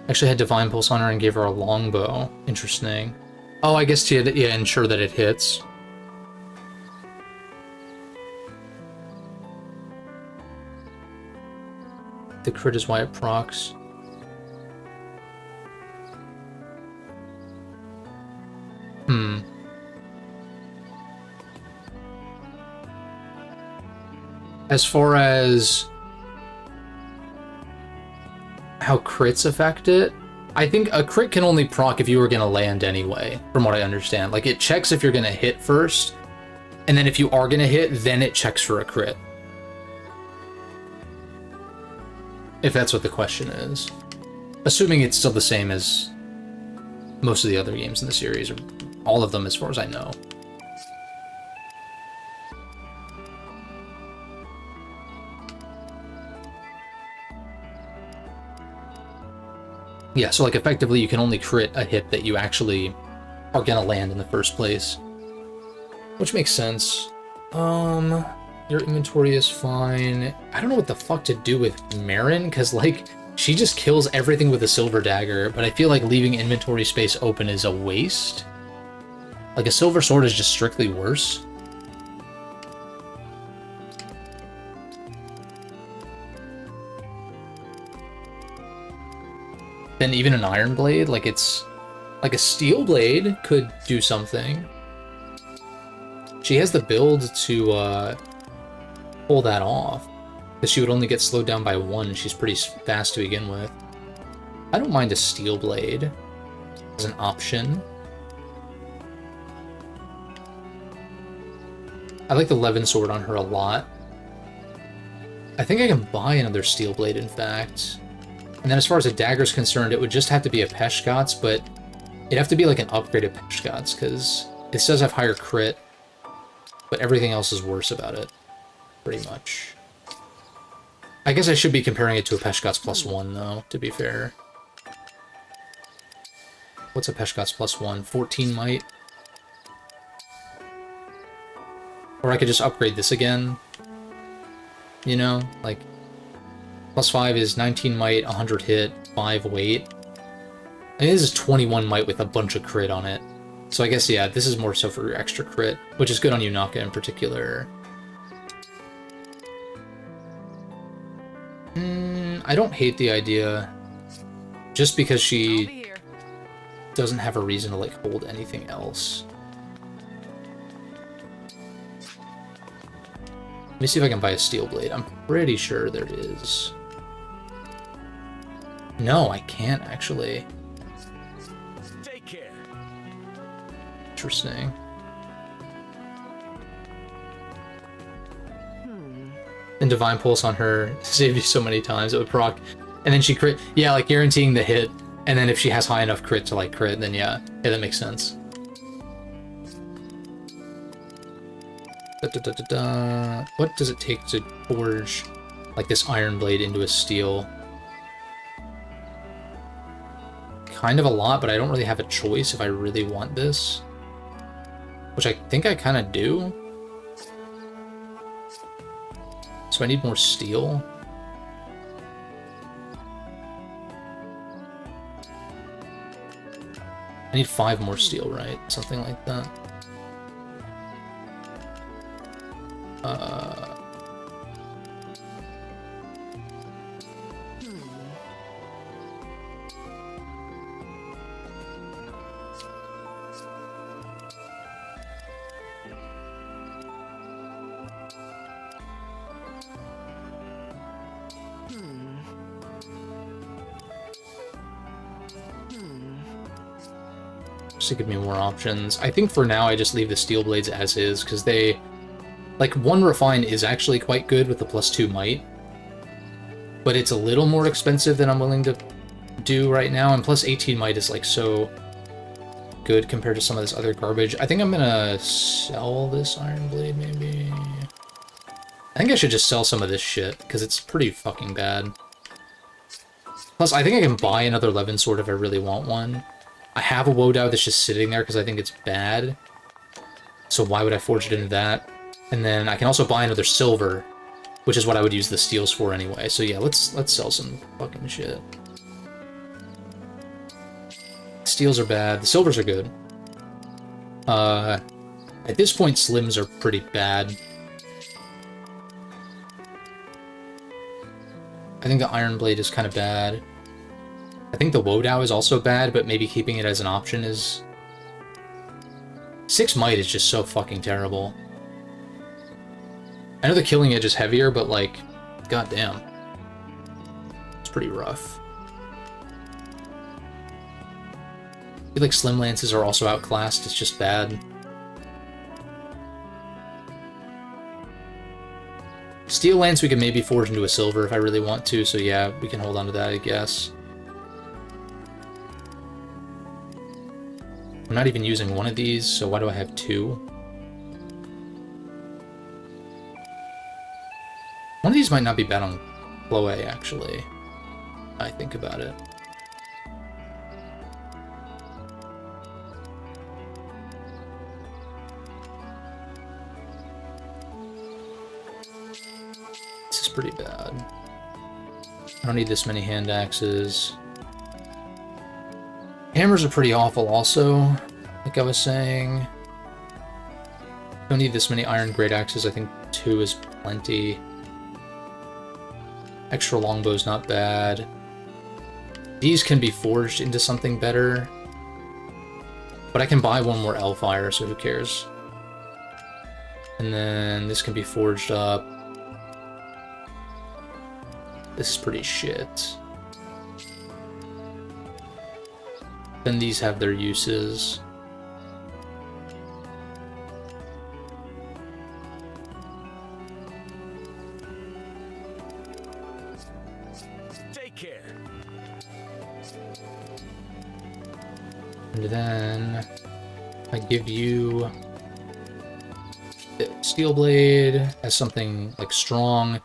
Actually had Divine Pulse on her and gave her a longbow. Interesting. Oh, I guess to ensure that it hits. The crit is why it procs. As far as how crits affect it, I think a crit can only proc if you were going to land anyway, from what I understand. Like, it checks if you're going to hit first, and then if you are going to hit, then it checks for a crit. If that's what the question is. Assuming it's still the same as most of the other games in the series, or all of them as far as I know. Yeah, so like effectively you can only crit a hit that you actually are gonna land in the first place. Which makes sense. Your inventory is fine. I don't know what the fuck to do with Marin, because like, she just kills everything with a silver dagger, but I feel like leaving inventory space open is a waste. Like, a silver sword is just strictly worse. Than even an iron blade. Like, it's like a steel blade could do something. She has the build to pull that off, because she would only get slowed down by 1 and she's pretty fast to begin with. I don't mind a steel blade as an option. I like the Levin sword on her a lot. I think I can buy another steel blade, in fact. And then as far as a dagger is concerned, it would just have to be a Peshkatz, but it'd have to be like an upgraded Peshkatz, because it does have higher crit, but everything else is worse about it, pretty much. I guess I should be comparing it to a Peshkatz +1, though, to be fair. What's a Peshkatz +1? 14 might? Or I could just upgrade this again. You know, like, +5 is 19 might, 100 hit, 5 weight. And this is 21 might with a bunch of crit on it. So I guess, yeah, this is more so for extra crit, which is good on Yunaka in particular. I don't hate the idea, just because she doesn't have a reason to, like, hold anything else. Let me see if I can buy a steel blade. I'm pretty sure there is. No, I can't, actually. Take care. Interesting. And Divine Pulse on her saved you so many times. It would proc And then she crit. Yeah, like guaranteeing the hit. And then if she has high enough crit to like crit, then yeah. Yeah, that makes sense. What does it take to forge like this iron blade into a steel? Kind of a lot, but I don't really have a choice if I really want this. Which I think I kind of do. So I need more steel. I need 5 more steel, right? Something like that. Just to give me more options. I think for now I just leave the steel blades as is, because they... Like, 1 refine is actually quite good with the +2 might. But it's a little more expensive than I'm willing to do right now, and plus 18 might is like so good compared to some of this other garbage. I think I'm gonna sell this iron blade, maybe. I think I should just sell some of this shit, because it's pretty fucking bad. Plus, I think I can buy another Levin sword if I really want one. I have a Wodow that's just sitting there because I think it's bad. So why would I forge it into that? And then I can also buy another silver, which is what I would use the steels for anyway. So yeah, let's sell some fucking shit. Steels are bad. The silvers are good. At this point, slims are pretty bad. I think the iron blade is kind of bad. I think the Wodow is also bad, but maybe keeping it as an option is... 6 might is just so fucking terrible. I know the killing edge is heavier, but like, goddamn. It's pretty rough. I feel like slim lances are also outclassed, it's just bad. Steel lance we can maybe forge into a silver if I really want to, so yeah, we can hold on to that, I guess. I'm not even using one of these, so why do I have 2? One of these might not be bad on Chloe, actually. I think about it. This is pretty bad. I don't need this many hand axes. Hammers are pretty awful also, like I was saying. Don't need this many iron great axes, I think 2 is plenty. Extra longbow's not bad. These can be forged into something better. But I can buy 1 more Hellfire, so who cares? And then this can be forged up. This is pretty shit. Then these have their uses. Take care. And then I give you the steel blade as something like strong.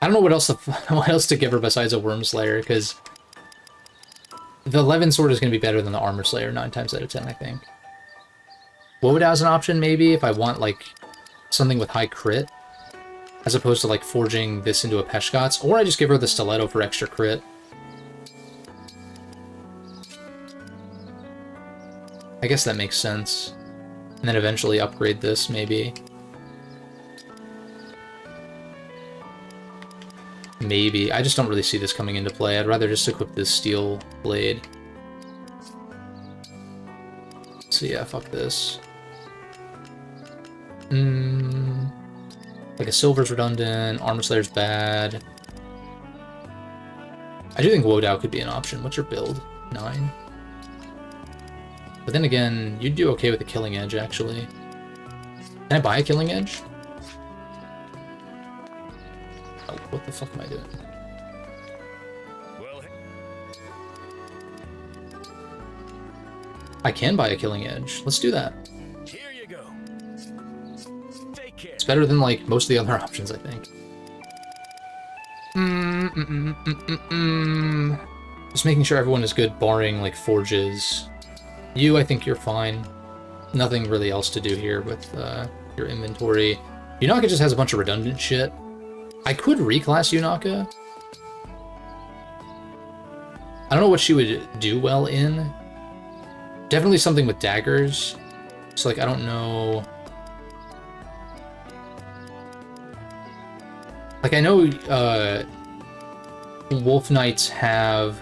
I don't know what else to give her besides a Worm Slayer, because the Levin sword is going to be better than the Armor Slayer 9 times out of 10, I think. Wodow's an option, maybe, if I want, like, something with high crit, as opposed to, like, forging this into a Peshkatz, or I just give her the Stiletto for extra crit. I guess that makes sense. And then eventually upgrade this, maybe. Maybe. I just don't really see this coming into play. I'd rather just equip this steel blade. So yeah, fuck this. Like a silver's redundant, Armor Slayer's bad. I do think Wodow could be an option. What's your build? 9? But then again, you'd do okay with the Killing Edge, actually. Can I buy a Killing Edge? Oh, what the fuck am I doing? Well, I can buy a Killing Edge. Let's do that. Here you go. Take care. It's better than, like, most of the other options, I think. Just making sure everyone is good, barring, like, forges. You, I think you're fine. Nothing really else to do here with your inventory. Yunaka just has a bunch of redundant shit. I could reclass Yunaka. I don't know what she would do well in. Definitely something with daggers. So, like, I don't know... Like, I know, Wolf Knights have...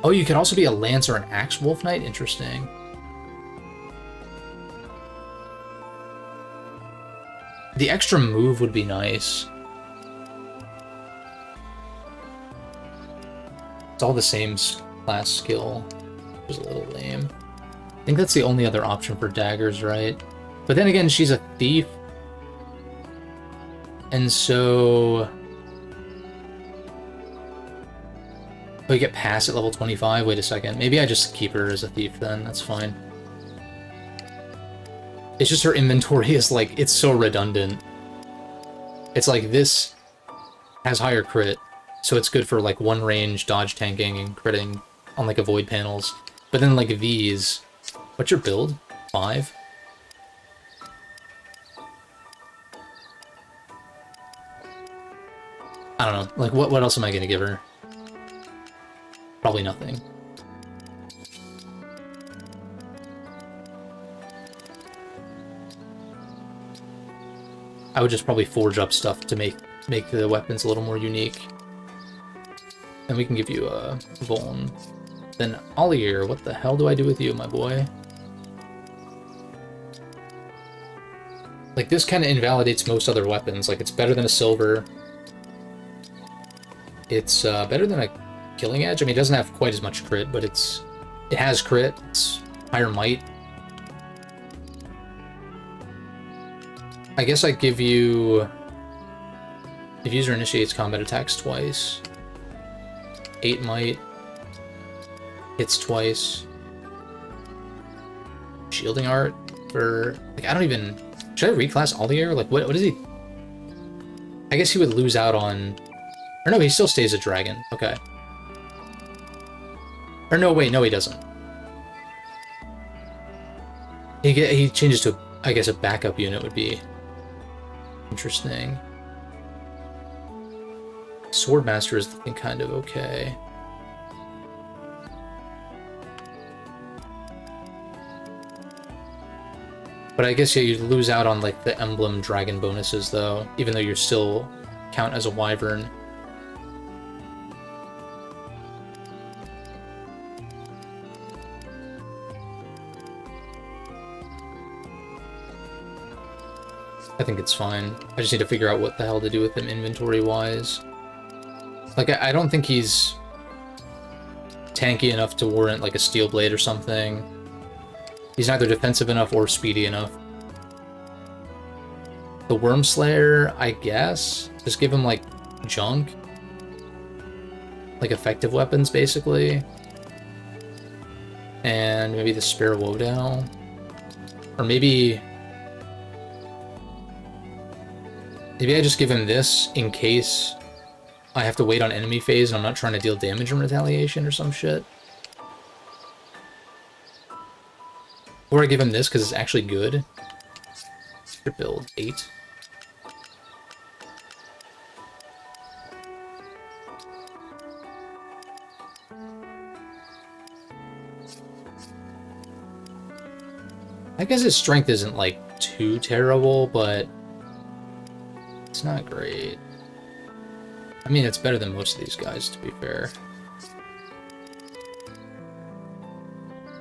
Oh, you could also be a Lance or an Axe Wolf Knight? Interesting. The extra move would be nice. It's all the same class skill. It was a little lame. I think that's the only other option for daggers, right? But then again, she's a thief. And so... Oh, you get past at level 25? Wait a second. Maybe I just keep her as a thief then. That's fine. It's just her inventory is like, it's so redundant. It's like this has higher crit, so it's good for like one range, dodge tanking, and critting on like avoid panels. But then like these, what's your build? 5? I don't know. Like what else am I gonna give her? Probably nothing. I would just probably forge up stuff to make the weapons a little more unique. And we can give you a Vuln. Then Ollier, what the hell do I do with you, my boy? Like, this kind of invalidates most other weapons. Like, it's better than a silver. It's better than a Killing Edge. I mean, it doesn't have quite as much crit, but it has crit. It's higher might. I guess I give you... If user initiates combat attacks twice. 8 might. Hits twice. Shielding art for... Like, I don't even... Should I reclass Ollier? Like, what is he... I guess he would lose out on... Or no, he still stays a dragon. Okay. Or no, wait, no he doesn't. He changes to, I guess, a backup unit would be... Interesting. Swordmaster is looking kind of okay. But I guess, yeah, you'd lose out on, like, the emblem dragon bonuses, though, even though you're still count as a wyvern. I think it's fine. I just need to figure out what the hell to do with him inventory-wise. Like, I don't think he's tanky enough to warrant, like, a steel blade or something. He's neither defensive enough or speedy enough. The Wormslayer, I guess? Just give him, like, junk? Like, effective weapons, basically. And maybe the Spare Wodow? Or maybe... Maybe I just give him this in case I have to wait on enemy phase and I'm not trying to deal damage in retaliation or some shit. Or I give him this because it's actually good. Your build, 8. I guess his strength isn't, like, too terrible, but it's not great. I mean, it's better than most of these guys, to be fair.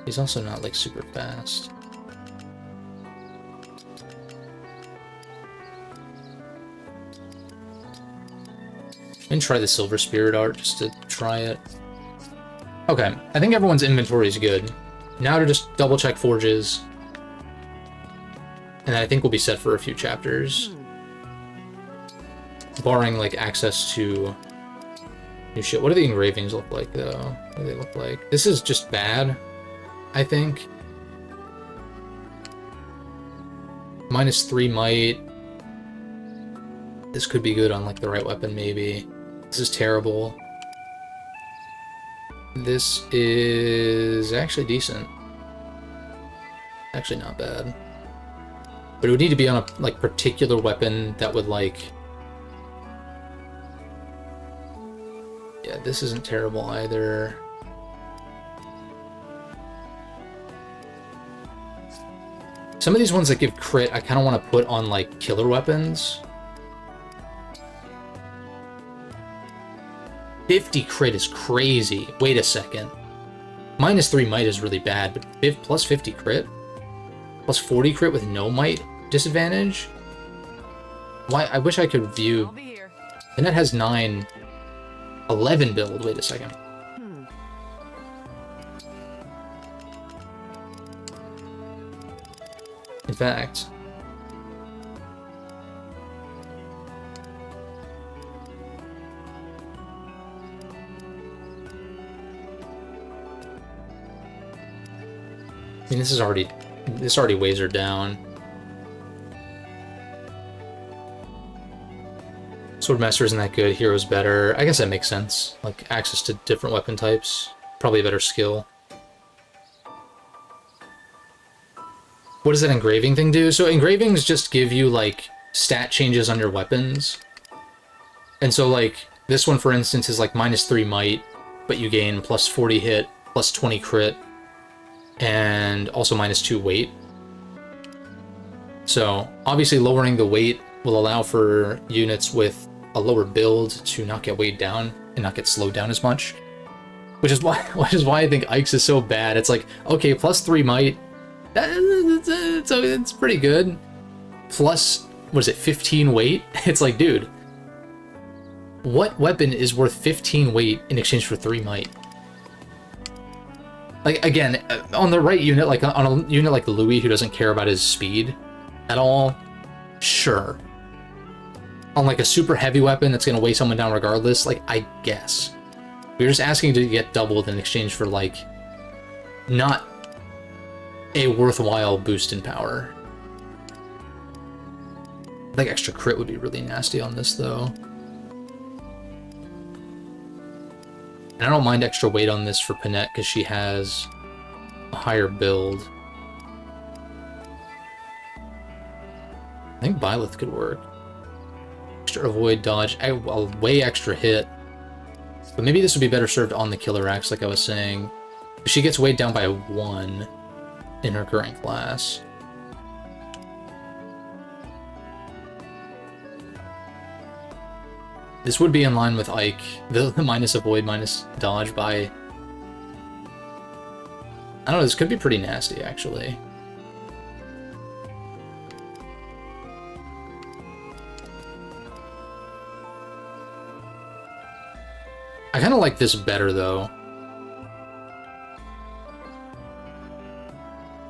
He's also not, like, super fast. I'm gonna try the Silver Spirit art just to try it. Okay, I think everyone's inventory is good. Now to just double check forges. And I think we'll be set for a few chapters. Barring, like, access to new shit. What do the engravings look like, though? What do they look like? This is just bad. I think. -3 might. This could be good on like the right weapon, maybe. This is terrible. This is actually decent. Actually not bad. But it would need to be on a like particular weapon that would like... Yeah, this isn't terrible either. Some of these ones that give crit, I kind of want to put on like killer weapons. 50 crit is crazy. Wait a second. -3 might is really bad, but plus 50 crit? Plus 40 crit with no might disadvantage? Why? I wish I could view... I'll be here. The net has 9... 11 build. Wait a second. In fact... I mean, this already weighs her down. Swordmaster isn't that good, Hero's better. I guess that makes sense. Like, access to different weapon types. Probably a better skill. What does that engraving thing do? So engravings just give you, like, stat changes on your weapons. And so, like, this one, for instance, is, like, -3 might, but you gain plus 40 hit, plus 20 crit, and also -2 weight. So, obviously lowering the weight will allow for units with a lower build to not get weighed down and not get slowed down as much. Which is why I think Ike's is so bad. It's like, okay, plus 3 might, it's pretty good. Plus, what is it, 15 weight? It's like, dude, what weapon is worth 15 weight in exchange for 3 might? Like, again, on the right unit, like on a unit like Louis who doesn't care about his speed at all, sure. On like a super heavy weapon that's gonna weigh someone down regardless, like, I guess. We're just asking to get doubled in exchange for, like, not a worthwhile boost in power. I think extra crit would be really nasty on this, though. And I don't mind extra weight on this for Panette because she has a higher build. I think Byleth could work. Extra avoid, dodge, a way extra hit. But maybe this would be better served on the Killer Axe, like I was saying. She gets weighed down by 1 in her current class. This would be in line with Ike, the minus avoid, minus dodge by... I don't know, this could be pretty nasty, actually. I kind of like this better, though.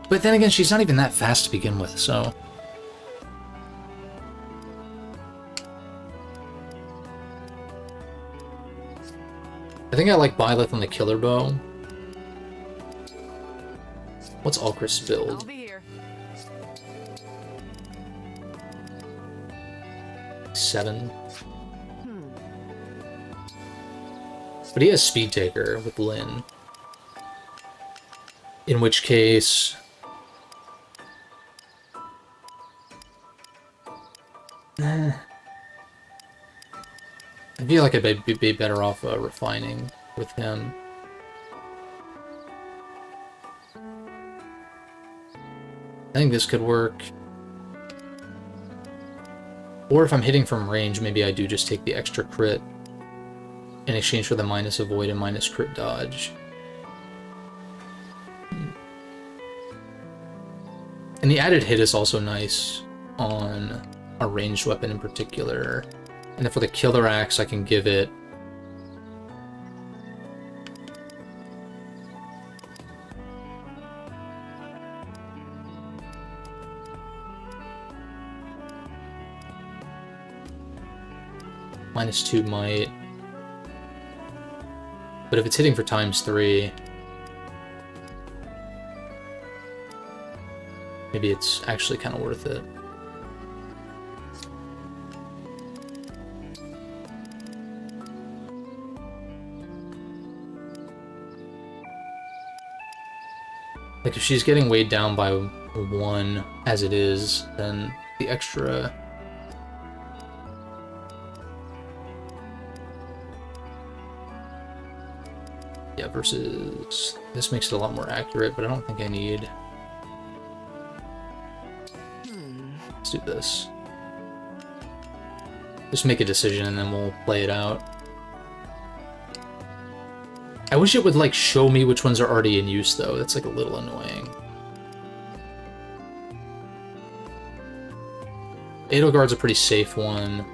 But then again, she's not even that fast to begin with, so... I think I like Byleth on the Killer Bow. What's Ulchrist's build? I'll be here. 7. But he has Speed Taker with Lyn. In which case... I feel like I'd be better off refining with him. I think this could work. Or if I'm hitting from range, maybe I do just take the extra crit in exchange for the minus avoid and minus crit dodge. And the added hit is also nice on a ranged weapon in particular. And then for the Killer Axe, I can give it... -2 might. But if it's hitting for ×3... maybe it's actually kind of worth it. Like, if she's getting weighed down by 1 as it is, then the extra... Yeah, versus... This makes it a lot more accurate, but I don't think I need... Let's do this. Just make a decision and then we'll play it out. I wish it would, like, show me which ones are already in use, though. That's, like, a little annoying. Edelgard's a pretty safe one.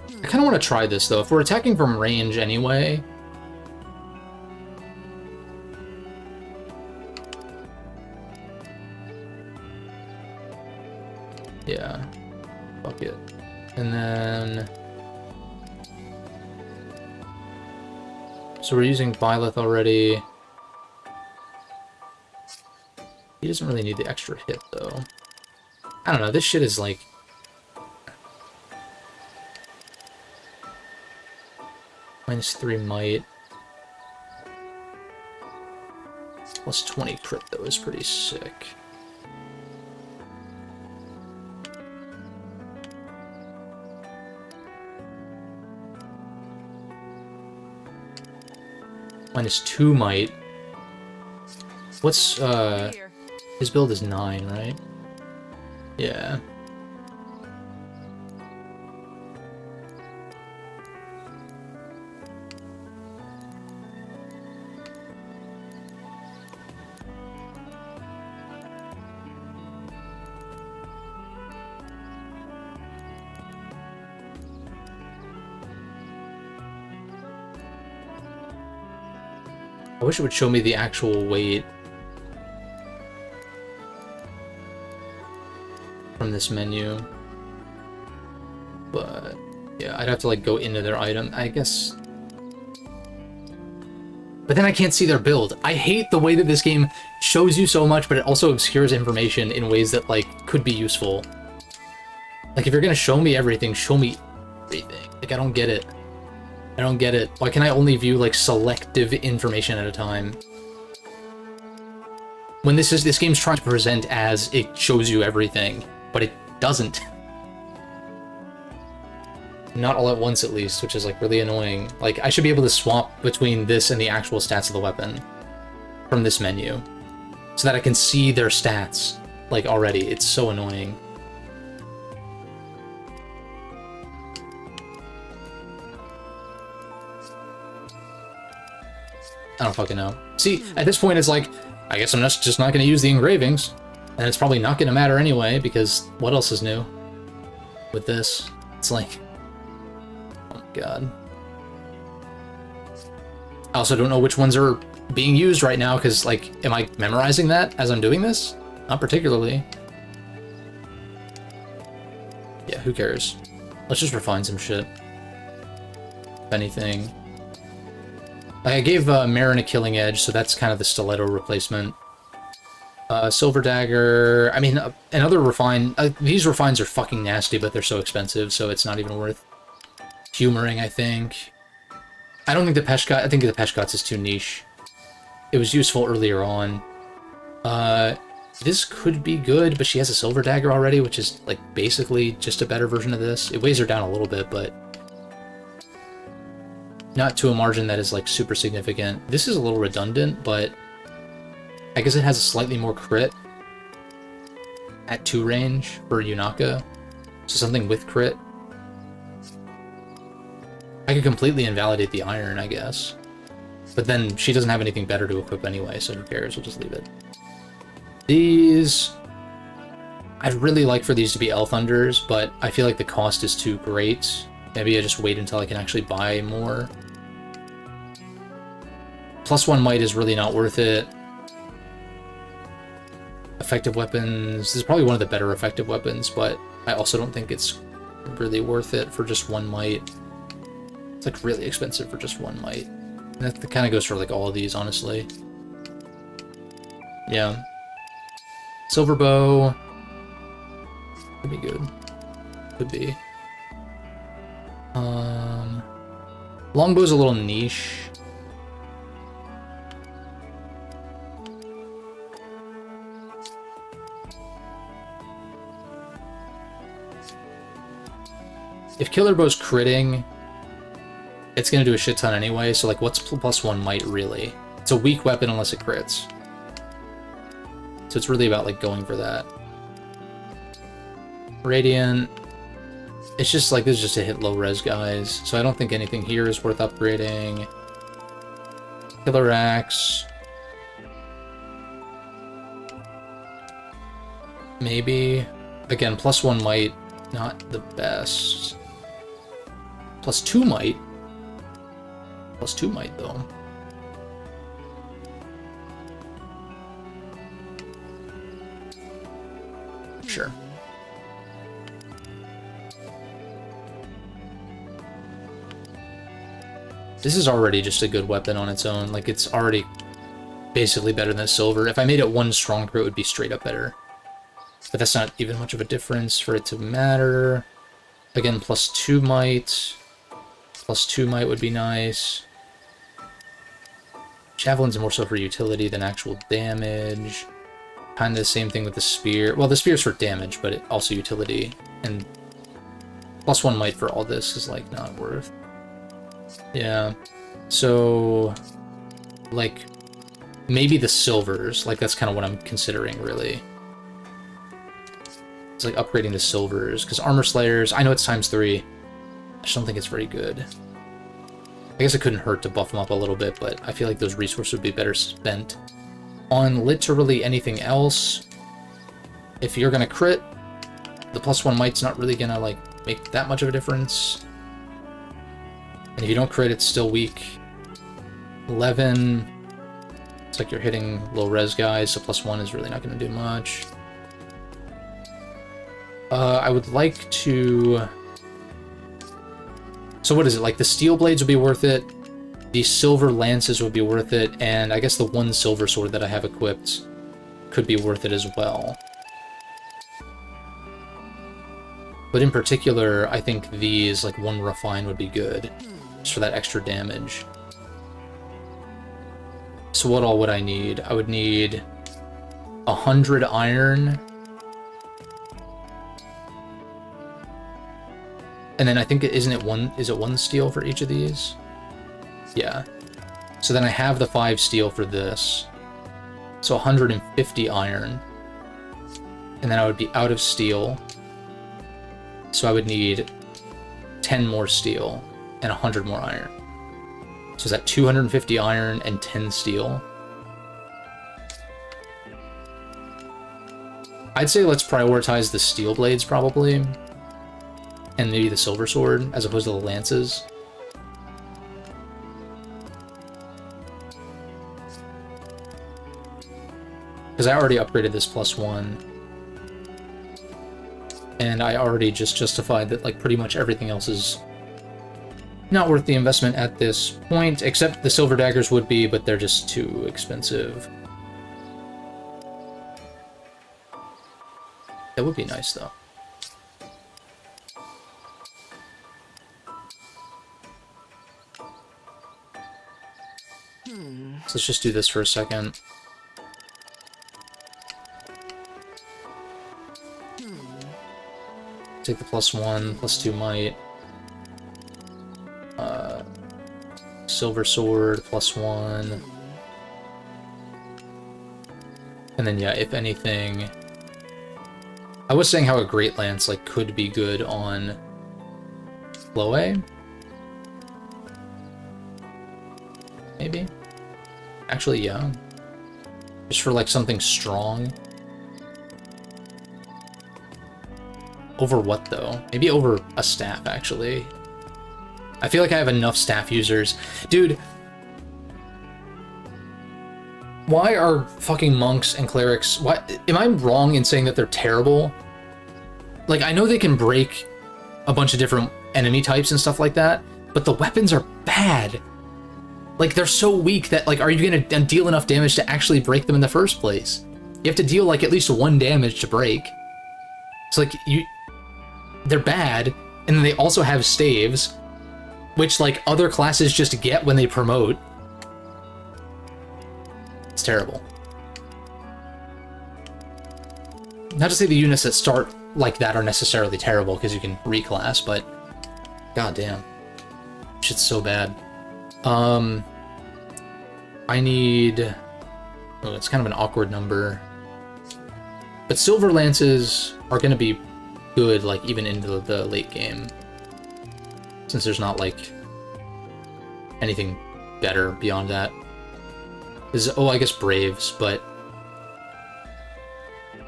I kind of want to try this, though. If we're attacking from range anyway... Yeah. Fuck it. And then... So we're using Byleth already. He doesn't really need the extra hit, though. I don't know, this shit is like... -3 might. Plus 20 crit, though, is pretty sick. -2 might. What's, his build is 9, right? Yeah. I wish it would show me the actual weight from this menu. But yeah, I'd have to like go into their item, I guess. But then I can't see their build. I hate the way that this game shows you so much, but it also obscures information in ways that like could be useful. Like if you're gonna show me everything, show me everything. Like I don't get it. I don't get it. Why can I only view, like, selective information at a time? When this game's trying to present as it shows you everything, but it doesn't. Not all at once, at least, which is, like, really annoying. Like, I should be able to swap between this and the actual stats of the weapon from this menu, so that I can see their stats, like, already. It's so annoying. I don't fucking know. See, at this point it's like, I guess I'm just not going to use the engravings. And it's probably not going to matter anyway, because what else is new with this? It's like, oh my god. I also don't know which ones are being used right now, because, like, am I memorizing that as I'm doing this? Not particularly. Yeah, who cares? Let's just refine some shit. If anything. I gave Marin a killing edge, so that's kind of the stiletto replacement. Silver dagger. I mean, another refine. These refines are fucking nasty, but they're so expensive, so it's not even worth humoring, I think. I don't think the Peshkat. I think the Peshkats is too niche. It was useful earlier on. This could be good, but she has a silver dagger already, which is like basically just a better version of this. It weighs her down a little bit, but not to a margin that is, like, super significant. This is a little redundant, but I guess it has a slightly more crit at 2 range for Yunaka. So something with crit. I could completely invalidate the iron, I guess. But then she doesn't have anything better to equip anyway, so who cares? We'll just leave it. These... I'd really like for these to be Elthunders, but I feel like the cost is too great. Maybe I just wait until I can actually buy more. +1 might is really not worth it. Effective weapons. This is probably one of the better effective weapons, but I also don't think it's really worth it for just 1 might. It's like really expensive for just 1 might. And that kind of goes for like all of these, honestly. Yeah. Silver bow. Could be good. Could be. Longbow's a little niche. If Killer Bow's critting, it's gonna do a shit ton anyway, so like what's +1 might really? It's a weak weapon unless it crits. So it's really about like going for that. Radiant. It's just like, this is just to hit low res guys, so I don't think anything here is worth upgrading. Killer Axe. Maybe. Again, +1 might, not the best. +2 might. +2 might, though. Sure. This is already just a good weapon on its own. Like, it's already basically better than silver. If I made it 1 stronger, it would be straight up better. But that's not even much of a difference for it to matter. Again, +2 might. +2 might would be nice. Javelin's more so for utility than actual damage. Kind of the same thing with the spear. Well, the spear's for damage, but also utility. And +1 might for all this is, like, not worth. Yeah. So, like, maybe the silvers. Like, that's kind of what I'm considering, really. It's like upgrading the silvers. Because Armor Slayers, I know it's ×3. I just don't think it's very good. I guess it couldn't hurt to buff them up a little bit, but I feel like those resources would be better spent on literally anything else. If you're gonna crit, the +1 might's not really gonna like make that much of a difference. And if you don't crit, it's still weak. 11. It's like you're hitting low res guys, so +1 is really not gonna do much. I would like to... So what is it? Like the steel blades would be worth it. The silver lances would be worth it, and I guess the 1 silver sword that I have equipped could be worth it as well. But in particular, I think these, like 1 refine would be good, just for that extra damage. So what all would I need? I would need 100 iron. And then I think, is it 1 steel for each of these? Yeah. So then I have the 5 steel for this. So 150 iron. And then I would be out of steel. So I would need 10 more steel and 100 more iron. So is that 250 iron and 10 steel? I'd say let's prioritize the steel blades probably. And maybe the silver sword as opposed to the lances. Because I already upgraded this +1. And I already just justified that like pretty much everything else is not worth the investment at this point, except the silver daggers would be, but they're just too expensive. That would be nice though. So let's just do this for a second. Take the +1, +2 might. Silver sword, +1. And then yeah, if anything... I was saying how a Great Lance like could be good on Chloe. Maybe? Actually, yeah. Just for like something strong. Over what though? Maybe over a staff, actually. I feel like I have enough staff users. Dude, Why are fucking monks and clerics... Why am I wrong in saying that they're terrible? Like, I know they can break a bunch of different enemy types and stuff like that, but the weapons are bad. Like, they're so weak that, like, are you gonna deal enough damage to actually break them in the first place? You have to deal, like, at least 1 damage to break. It's like, they're bad, and then they also have staves, which, like, other classes just get when they promote. It's terrible. Not to say the units that start like that are necessarily terrible, because you can reclass, but goddamn, shit's so bad. I need... Oh, it's kind of an awkward number. But silver lances are going to be good, like, even into the late game. Since there's not, like, anything better beyond that. Oh, I guess Braves, but...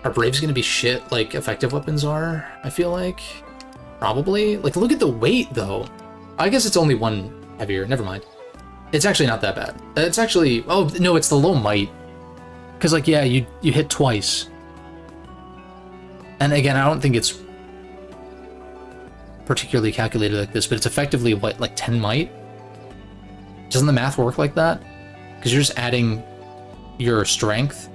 Are Braves going to be shit like effective weapons are, I feel like? Probably. Like, look at the weight, though. I guess it's only 1 heavier. Never mind. It's actually not that bad. It's actually... Oh, no, it's the low might. Because, like, yeah, you hit twice. And again, I don't think it's particularly calculated like this, but it's effectively, what, like 10 might? Doesn't the math work like that? Because you're just adding your strength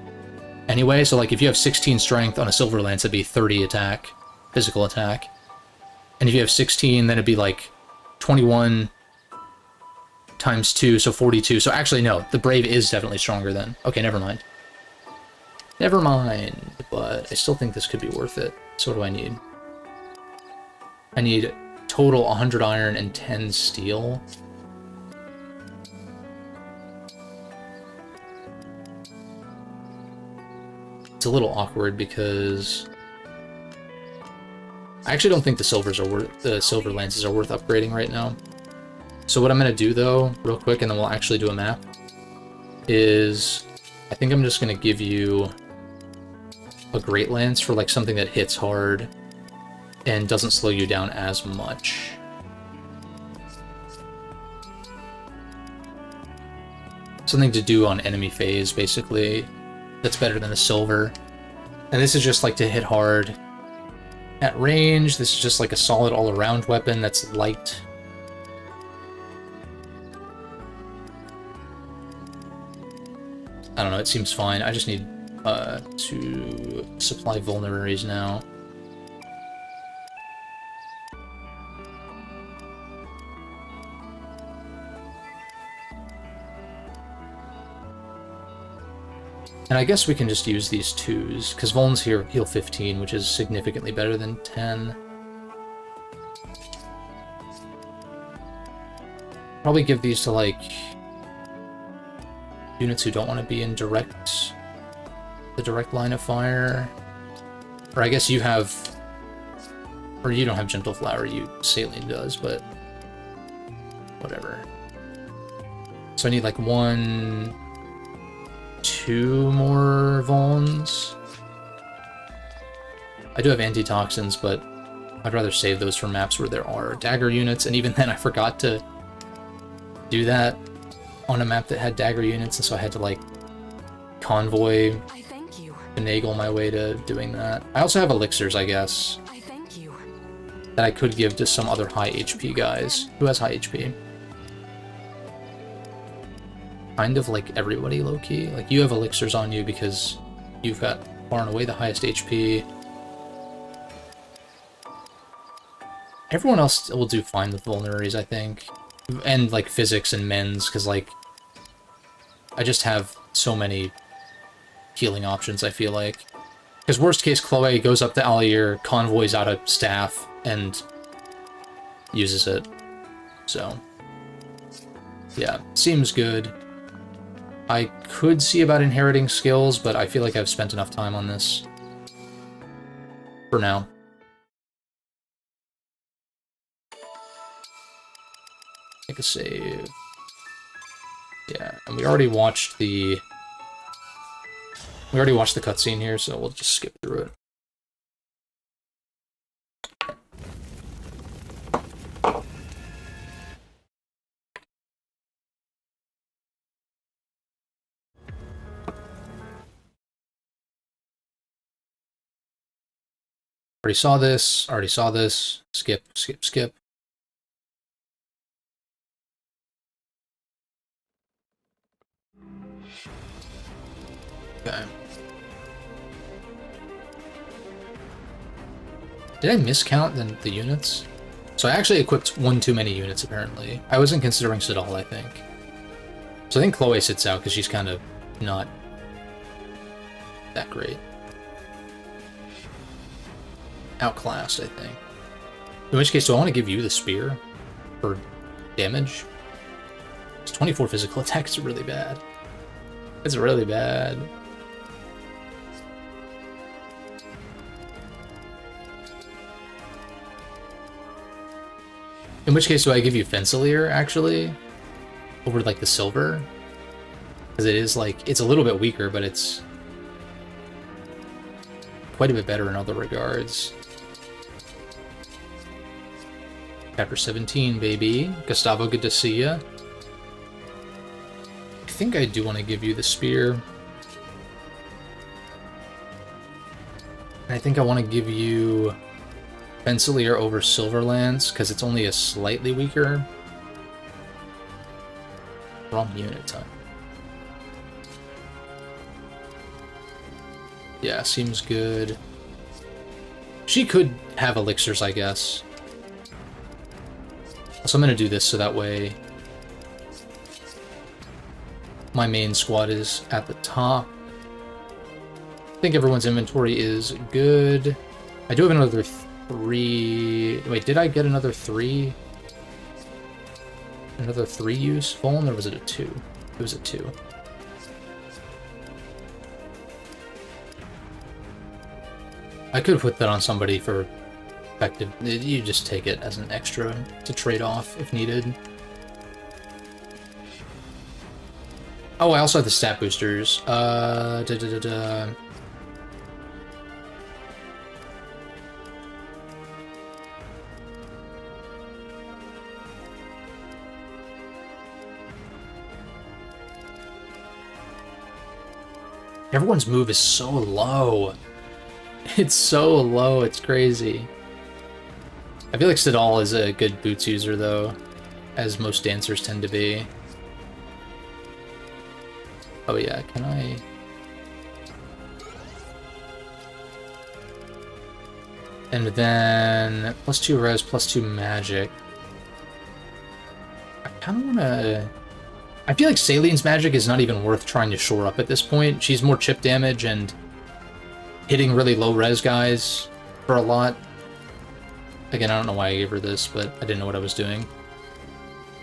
anyway. So, like, if you have 16 strength on a silver lance, it'd be 30 attack, physical attack. And if you have 16, then it'd be, like, 21 times 2, so 42. So actually, no, the Brave is definitely stronger then. Okay, never mind. Never mind, but I still think this could be worth it. So what do I need? I need total 100 iron and 10 steel. It's a little awkward because I actually don't think the silver lances are worth upgrading right now. So what I'm gonna do though, real quick, and then we'll actually do a map, is I think I'm just gonna give you a Great Lance for like something that hits hard and doesn't slow you down as much. Something to do on enemy phase, basically, that's better than a silver. And this is just like to hit hard at range. This is just like a solid all-around weapon that's light. I don't know, it seems fine. I just need to supply vulneraries now. And I guess we can just use these 2s, because Vulns here heal 15, which is significantly better than 10. Probably give these to, like, units who don't want to be in the direct line of fire. Or I guess you have... Or you don't have Gentle Flower, Saline does, but... Whatever. So I need, like, 1... 2 more Vulns. I do have antitoxins, but I'd rather save those for maps where there are dagger units, and even then I forgot to do that on a map that had dagger units, and so I had to, like, convoy, finagle my way to doing that. I also have elixirs, I guess, that I could give to some other high HP guys. Who has high HP? Kind of like everybody, low-key. Like, you have elixirs on you because you've got far and away the highest HP. Everyone else will do fine with vulneraries, I think. And, like, physics and mens, because, like, I just have so many healing options, I feel like. Because worst case, Chloe goes up to Al'Air, convoys out a staff, and uses it. So, yeah, seems good. I could see about inheriting skills, but I feel like I've spent enough time on this for now. Make a save. Yeah, and we already watched the cutscene here, so we'll just skip through it. Already saw this. Already saw this. Skip, skip, skip. Okay. Did I miscount the units? So I actually equipped one too many units, apparently. I wasn't considering Sidal, I think. So I think Chloe sits out because she's kind of not that great. Outclassed, I think. In which case, do I want to give you the spear for damage? It's 24 physical attack is really bad. It's really bad. In which case, do I give you Fencelir, actually? Over, like, the silver? Because it is, like, it's a little bit weaker, but it's quite a bit better in other regards. Chapter 17, baby. Gustavo, good to see ya. I think I do want to give you the spear. And I think I want to give you Fencelir over Silverlance, because it's only a slightly weaker. Wrong unit type. Yeah, seems good. She could have elixirs, I guess. So I'm gonna do this so that way my main squad is at the top. I think everyone's inventory is good. I do have another 3... Wait, did I get another 3? Another 3 useful, or was it a 2? It was a 2. I could put that on somebody for effective. You just take it as an extra to trade off if needed. Oh, I also have the stat boosters. Everyone's move is so low. It's so low, it's crazy. I feel like Sidal is a good boots user, though, as most dancers tend to be. Oh yeah, can I... And then +2 res, +2 magic. I kind of want to... I feel like Saline's magic is not even worth trying to shore up at this point. She's more chip damage and hitting really low res guys for a lot. Again, I don't know why I gave her this, but I didn't know what I was doing.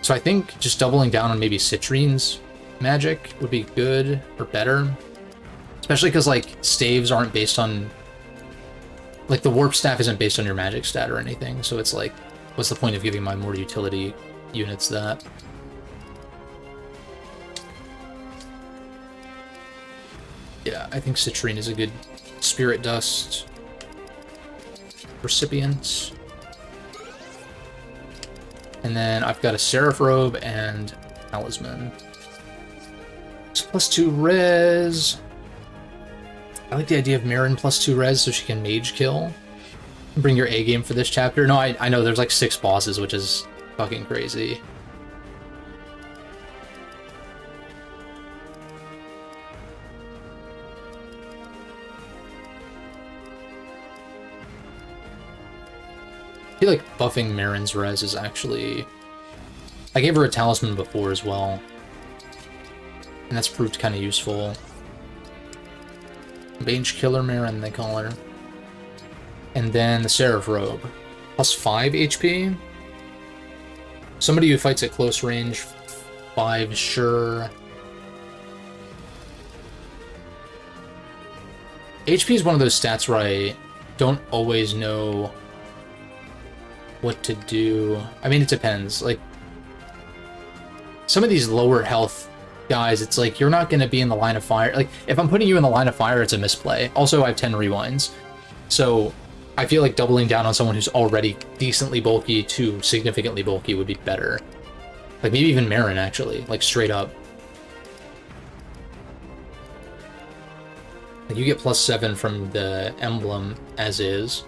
So I think just doubling down on maybe Citrine's magic would be good or better. Especially because, like, staves aren't based on... Like, the warp staff isn't based on your magic stat or anything, so it's like, what's the point of giving my more utility units that? Yeah, I think Citrine is a good Spirit Dust recipient. And then I've got a Seraph Robe and Talisman. It's +2 res. I like the idea of Marin +2 res so she can mage kill. Bring your A game for this chapter. No, I know there's like 6 bosses, which is fucking crazy. I feel like buffing Marin's res is actually... I gave her a talisman before as well. And that's proved kind of useful. Mage Killer Marin, they call her. And then the Seraph Robe. +5 HP. Somebody who fights at close range, 5, sure. HP is one of those stats where I don't always know what to do. I mean, it depends. Like, some of these lower health guys, it's like, you're not going to be in the line of fire. Like, if I'm putting you in the line of fire, it's a misplay. Also, I have 10 rewinds. So, I feel like doubling down on someone who's already decently bulky to significantly bulky would be better. Like, maybe even Marin, actually. Like, straight up. Like, you get +7 from the emblem, as is.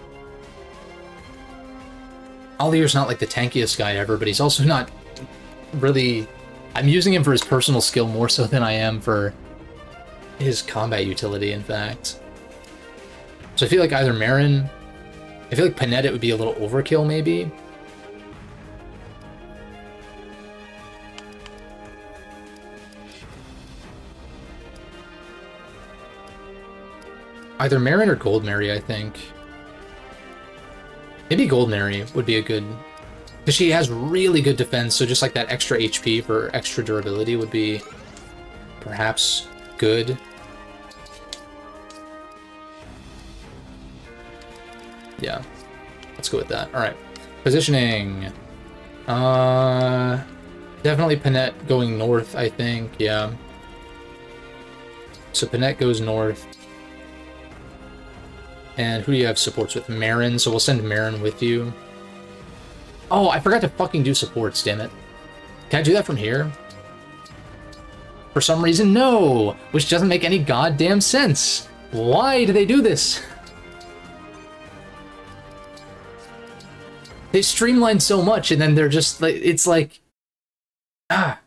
Alier's not like the tankiest guy ever, but he's also not really... I'm using him for his personal skill more so than I am for his combat utility, in fact. So I feel like either Marin... I feel like Panette would be a little overkill, maybe. Either Marin or Goldmary, I think. Maybe Goldmary would be a good... Because she has really good defense, so just like that extra HP for extra durability would be perhaps good. Yeah, let's go with that. Alright, positioning. Definitely Panette going north, I think, yeah. So Panette goes north. And who do you have supports with? Marin, so we'll send Marin with you. Oh, I forgot to fucking do supports, damn it. Can I do that from here? For some reason, no! Which doesn't make any goddamn sense. Why do they do this? They streamline so much, and then they're just like, it's like... Ah.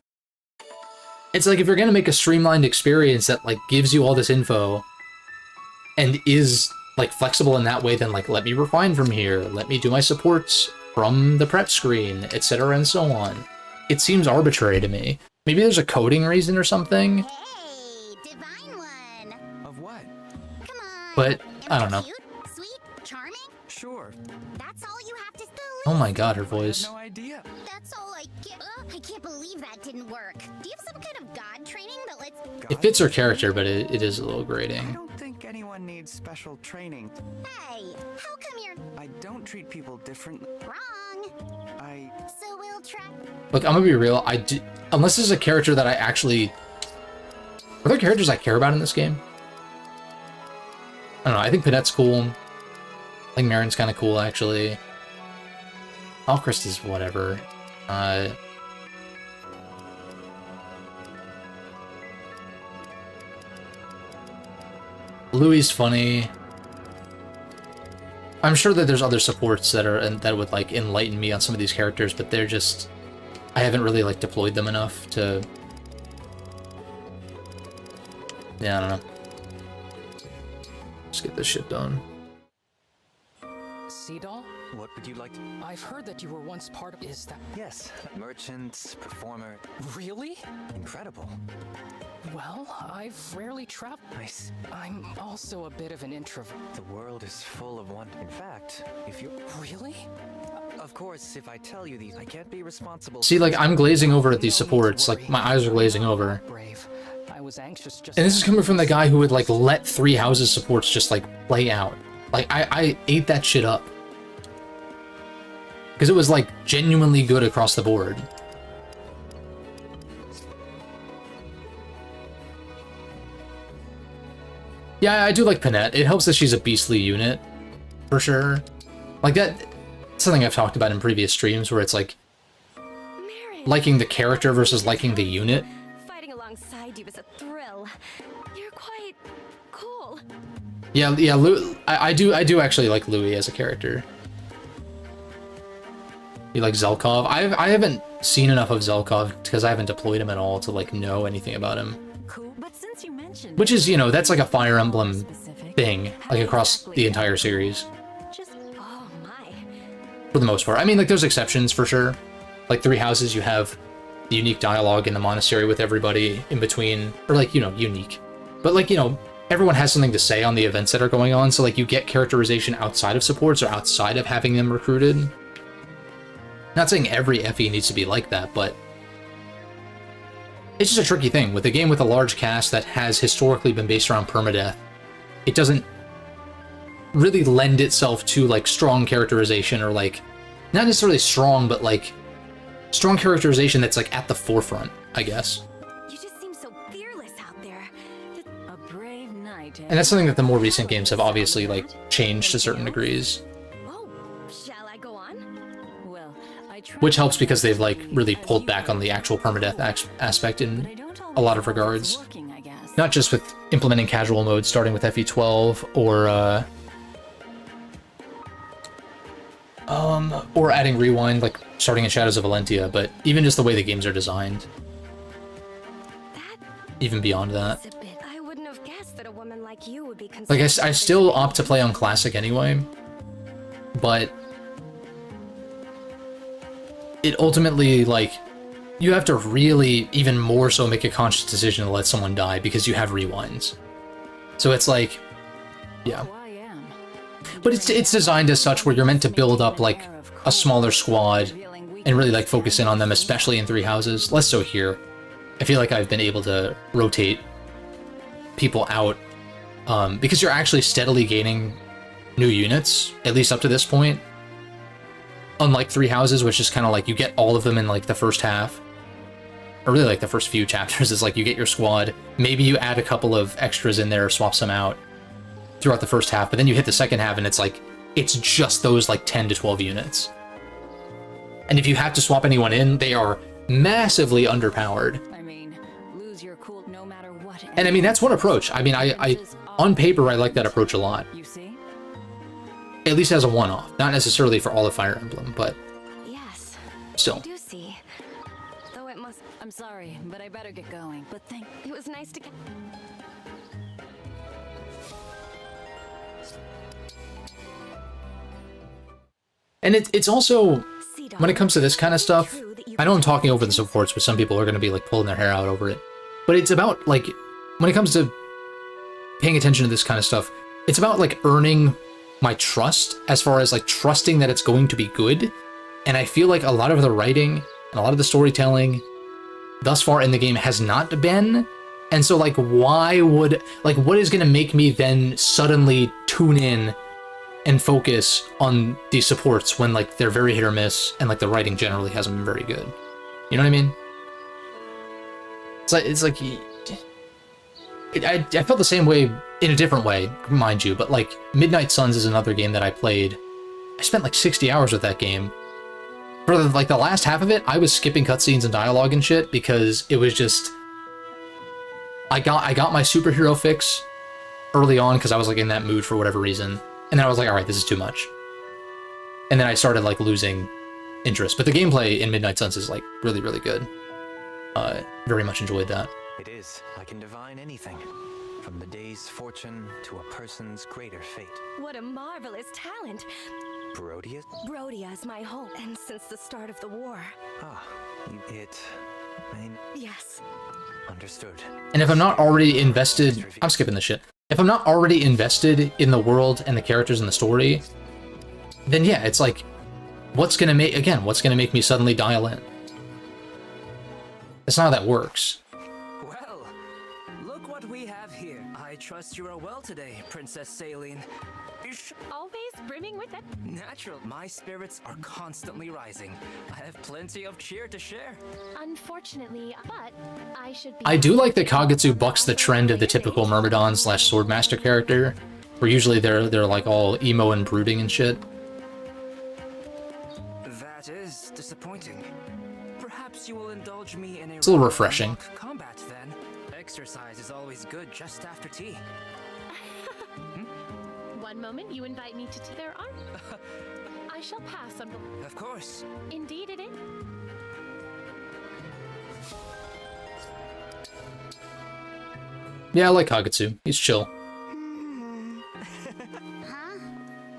It's like if you're gonna make a streamlined experience that, like, gives you all this info, and is... like flexible in that way, then like let me refine from here, let me do my supports from the prep screen, etc. and so on. It seems arbitrary to me. Maybe there's a coding reason or something. Hey, divine one. Of what? Come on. But I don't know. Cute, sweet, charming. Sure. That's all you have to say. Oh my god, her I voice. had no idea. That's all I get. I can't believe that didn't work. Do you have some kind of god training that lets... It fits her character, but it is a little I grating. don't think anyone needs special training. Hey, how come you're I don't treat people differently. wrong? So we'll try... Look, I'm gonna be real, unless this is a character that I actually... Are there characters I care about in this game? I don't know, I think Panette's cool. I think Marin's kinda cool, actually. Alchrist is whatever. Louis funny. I'm sure that there's other supports that would like enlighten me on some of these characters, but they're just... I haven't really like deployed them enough to... Yeah, I don't know. Let's get this shit done. Seadoll? What would you like to... I've heard that you were once part of... Is that... Yes, merchant, performer. Really? Incredible. Well, I've rarely traveled. Nice. I'm also a bit of an introvert. The world is full of wonder. In fact, if you... Really? Of course, if I tell you these, I can't be responsible. See, like, I'm glazing over at these supports. Like, my eyes are glazing over. Brave. I was anxious just... And this is coming from the guy who would, like, let Three Houses supports just, like, play out. Like, I ate that shit up. Because it was, like, genuinely good across the board. Yeah, I do like Panette. It helps that she's a beastly unit, for sure. Like, that's something I've talked about in previous streams, where it's like, liking the character versus liking the unit. Fighting alongside you is a thrill. You're quite cool. Yeah, I do actually like Louis as a character. You like Zelkov? I haven't seen enough of Zelkov because I haven't deployed him at all to like know anything about him. Cool, but since you mentioned Which is, you know, that's like a Fire Emblem specific, thing, like across the entire series, just oh my. for the most part. I mean, like, there's exceptions for sure. Like Three Houses, you have the unique dialogue in the monastery with everybody in between, or like, you know, unique. But like, you know, everyone has something to say on the events that are going on, so like you get characterization outside of supports or outside of having them recruited. Not saying every FE needs to be like that, but it's just a tricky thing. With a game with a large cast that has historically been based around permadeath, it doesn't really lend itself to like strong characterization, or like, not necessarily strong, but like strong characterization that's like at the forefront, I guess. You just seem so fearless out there. A brave knight. And that's something that the more recent games have obviously like changed to certain degrees, Whoa, shall I go on? Well, I tried which helps because they've like really pulled back on the actual permadeath aspect in a lot of regards. working, I guess. Not just with implementing casual mode starting with FE12 or Or adding rewind, like starting in Shadows of Valentia, but even just the way the games are designed. Even beyond that. I wouldn't have guessed that a woman like you would be Like, I still opt to play on Classic anyway, but it ultimately, like, you have to really even more so make a conscious decision to let someone die because you have rewinds. So it's like, yeah. But it's designed as such where you're meant to build up, like, a smaller squad and really, like, focus in on them, especially in Three Houses. Less so here. I feel like I've been able to rotate people out because you're actually steadily gaining new units, at least up to this point. Unlike Three Houses, which is kind of like you get all of them in, like, the first half. Or really, like, the first few chapters is, like, you get your squad. Maybe you add a couple of extras in there, swap some out throughout the first half, but then you hit the second half and it's like, it's just those like 10 to 12 units. And if you have to swap anyone in, they are massively underpowered. I mean, lose your cool no matter what. And I mean, that's one approach. I mean, I on paper, I like that approach a lot. You see? At least as a one-off. Not necessarily for all of Fire Emblem, but Yes. still. I do see. Though it must. I'm sorry, but I better get going. But thank. It was nice to get. And it's also, when it comes to this kind of stuff, I know I'm talking over the supports, but some people are going to be like pulling their hair out over it. But it's about, like, when it comes to paying attention to this kind of stuff, it's about, like, earning my trust as far as, like, trusting that it's going to be good. And I feel like a lot of the writing and a lot of the storytelling thus far in the game has not been. And so, like, why would, like, what is going to make me then suddenly tune in and focus on these supports when, like, they're very hit or miss and, like, the writing generally hasn't been very good? You know what I mean? It's like I felt the same way in a different way, mind you, but, like, Midnight Suns is another game that I played. I spent like 60 hours with that game. For like the last half of it, I was skipping cutscenes and dialogue and shit because it was just, I got my superhero fix early on because I was, like, in that mood for whatever reason. And then I was like, all right, this is too much. And then I started, like, losing interest. But the gameplay in Midnight Suns is, like, really, really good. Very much enjoyed that. It is. I can divine anything, from the day's fortune to a person's greater fate. What a marvelous talent. Brodia? Brodia is my home, and since the start of the war. Ah, Yes. Understood. And if I'm not already invested, I'm skipping the shit. If I'm not already invested in the world and the characters and the story, then yeah, it's like, what's gonna make me suddenly dial in? That's not how that works. Well, look what we have here. I trust you are well today, Princess Saline. Always brimming with it. Natural. My spirits are constantly rising. I have plenty of cheer to share. Unfortunately, but I should be. I do like that Kagetsu bucks the trend of the typical Myrmidon / Swordmaster character, where usually they're like all emo and brooding and shit. That is disappointing. Perhaps you will indulge me in It's a little refreshing. combat then. Exercise is always good just after tea. One moment you invite me to there are. I shall pass on. Of course. Indeed it is. Yeah, I like Kagetsu. He's chill.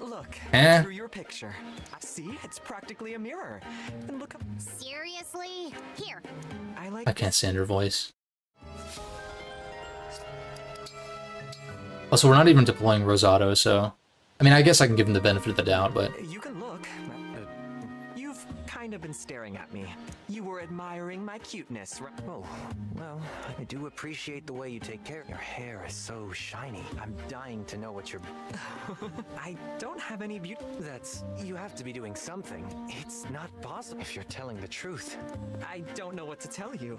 Look, Eh? through your picture. See, it's practically a mirror. And look up. Seriously? Here. I like. I can't stand her voice. Also, we're not even deploying Rosado, so... I mean, I guess I can give him the benefit of the doubt, but... You can look. You've kind of been staring at me. You were admiring my cuteness, right? Oh, well, I do appreciate the way you take care. Your hair is so shiny. I'm dying to know what you're... I don't have any beauty. You have to be doing something. It's not possible if you're telling the truth. I don't know what to tell you.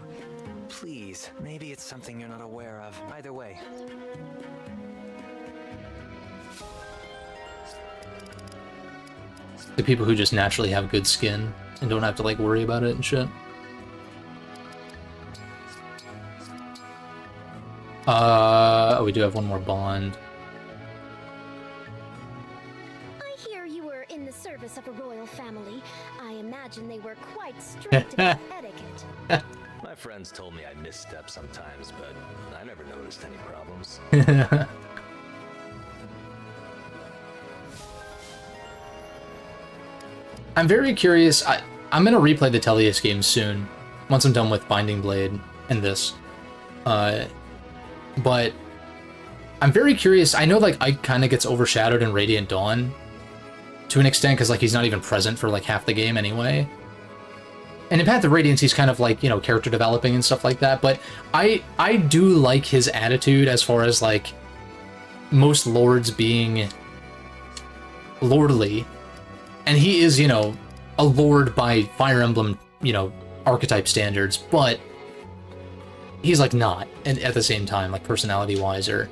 Please, maybe it's something you're not aware of. Either way. The people who just naturally have good skin and don't have to, like, worry about it and shit. We do have one more bond. I hear you were in the service of a royal family, I imagine they were quite strict about etiquette. My friends told me I misstep sometimes, but I never noticed any problems. I'm very curious. I'm gonna replay the Tellius game soon, once I'm done with Binding Blade and this. But I'm very curious. I know like Ike kind of gets overshadowed in Radiant Dawn to an extent because like he's not even present for like half the game anyway. And in Path of Radiance, he's kind of like, you know, character developing and stuff like that. But I do like his attitude as far as like most lords being lordly. And he is, you know, a lord by Fire Emblem, you know, archetype standards, but he's like not, and at the same time, like personality-wise or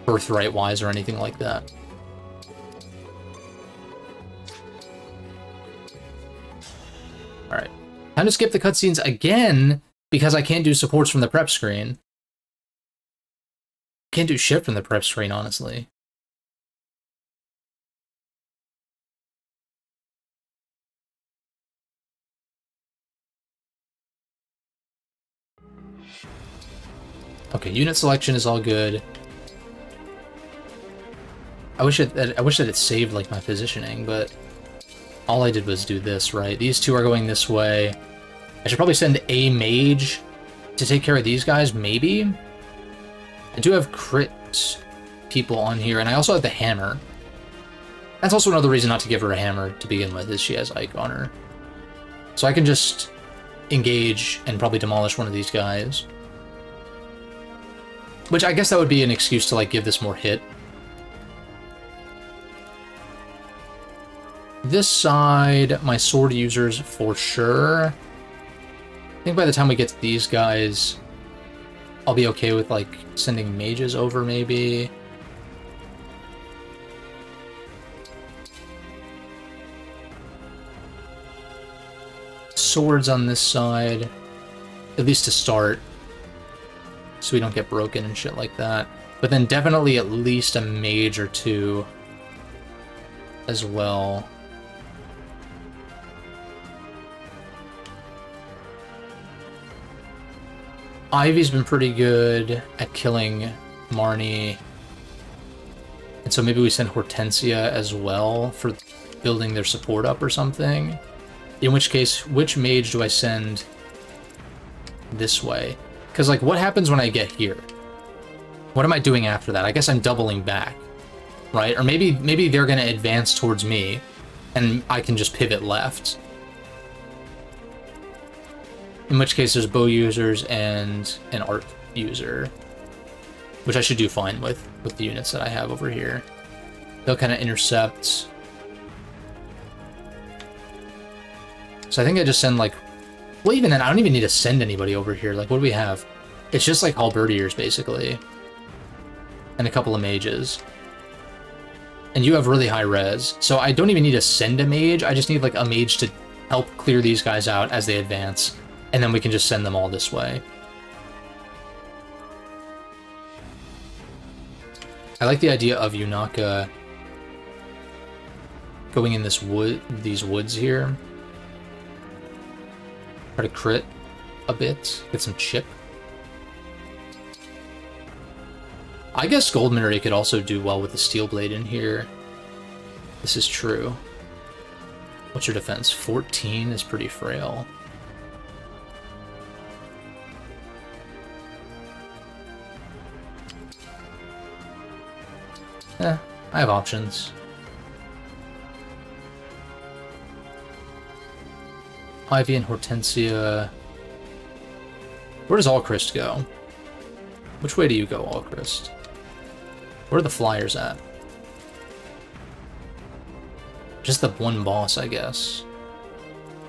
birthright-wise or anything like that. Alright. Time to skip the cutscenes again, because I can't do supports from the prep screen. Can't do shit from the prep screen, honestly. Okay, unit selection is all good. I wish that it saved like my positioning, but all I did was do this, right? These two are going this way. I should probably send a mage to take care of these guys, maybe? I do have crit people on here, and I also have the hammer. That's also another reason not to give her a hammer to begin with, is she has Ike on her. So I can just engage and probably demolish one of these guys. Which I guess that would be an excuse to like give this more hit. This side, my sword users for sure. I think by the time we get to these guys, I'll be okay with like sending mages over maybe. Swords on this side, at least to start, so we don't get broken and shit like that. But then definitely at least a mage or two as well. Ivy's been pretty good at killing Marnie. And so maybe we send Hortensia as well for building their support up or something. In which case, which mage do I send this way? Because, like, what happens when I get here? What am I doing after that? I guess I'm doubling back, right? Or maybe they're going to advance towards me, and I can just pivot left. In which case, there's bow users and an art user, which I should do fine with the units that I have over here. They'll kind of intercept. So I think I just send, like, well, even then, I don't even need to send anybody over here. Like, what do we have? It's just like halberdiers, basically. And a couple of mages. And you have really high res. So I don't even need to send a mage. I just need, like, a mage to help clear these guys out as they advance. And then we can just send them all this way. I like the idea of Yunaka going in this these woods here. Try to crit a bit, get some chip. I guess Goldminnery could also do well with the Steel Blade in here. This is true. What's your defense? 14 is pretty frail. I have options. Ivy and Hortensia. Where does Alchrist go? Which way do you go, Alchrist? Where are the flyers at? Just the one boss, I guess,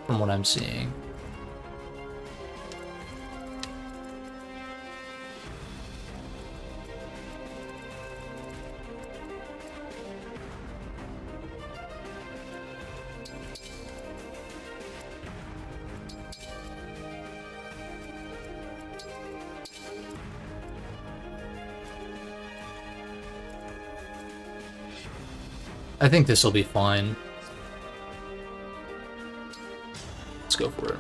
from what I'm seeing. I think this will be fine. go for it.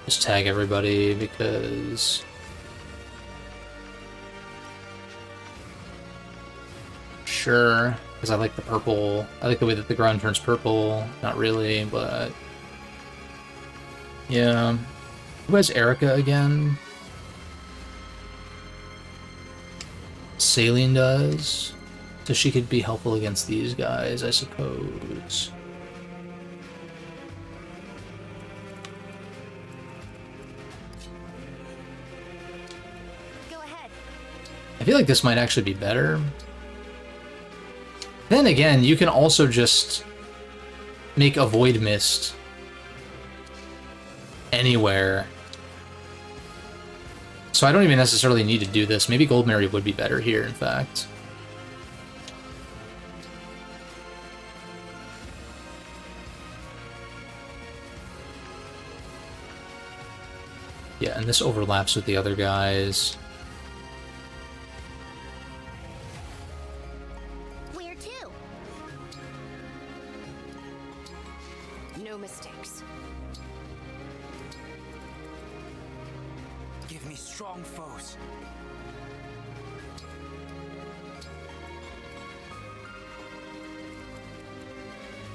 Just tag everybody because... Sure, because I like the purple. I like the way that the ground turns purple. Not really, but... Yeah. Who has Erica again? Saline does. So she could be helpful against these guys, I suppose. Go ahead. I feel like this might actually be better. Then again, you can also just make a Void Mist anywhere. So I don't even necessarily need to do this. Maybe Gold Mary would be better here, in fact. Yeah, and this overlaps with the other guys. Where to? No mistakes. Give me strong foes.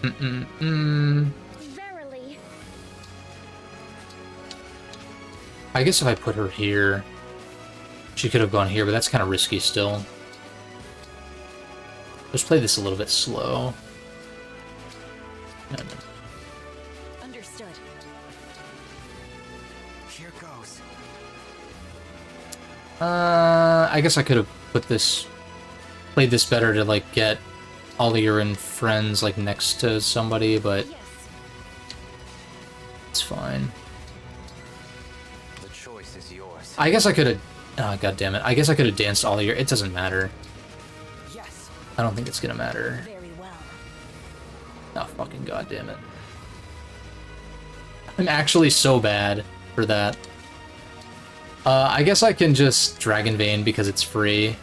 Verily. I guess if I put her here, she could have gone here, but that's kind of risky still. Let's play this a little bit slow. No. Understood. Here goes. I guess I could have played this better to like get Ollier and friends like next to somebody, but Yes. it's fine. The choice is yours. I guess I could have. Oh, God damn it! I guess I could have danced Ollier. It doesn't matter. Yes. I don't think it's gonna matter. Very well. Oh fucking God damn it! I'm actually so bad for that. I guess I can just Dragon Vein because it's free.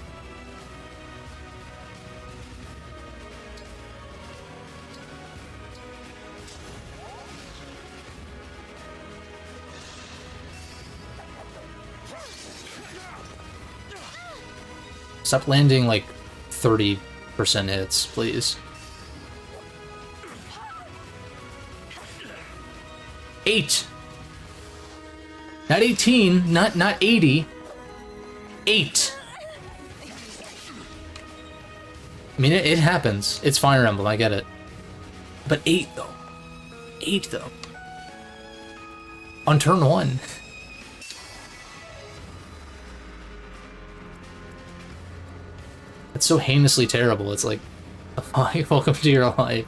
Stop landing like 30% hits, please. 8. Not 18, not 80. 8. I mean, it happens. It's Fire Emblem, I get it. But 8 though. 8 though. On turn 1. It's so heinously terrible. It's like, welcome to your life.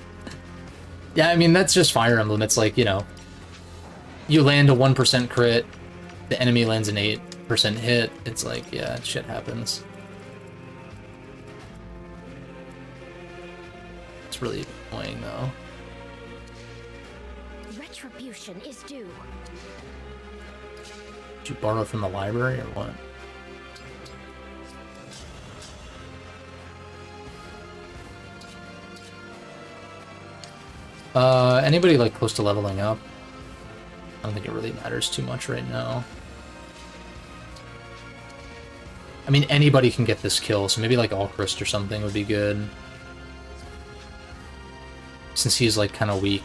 Yeah, I mean, that's just Fire Emblem. It's like, you know, you land a 1% crit, the enemy lands an 8% hit. It's like, yeah, shit happens. It's really annoying, though. Retribution is due. Did you borrow from the library or what? Anybody like close to leveling up? I don't think it really matters too much right now. I mean, anybody can get this kill, so maybe like Alchrist or something would be good. Since he's like kind of weak.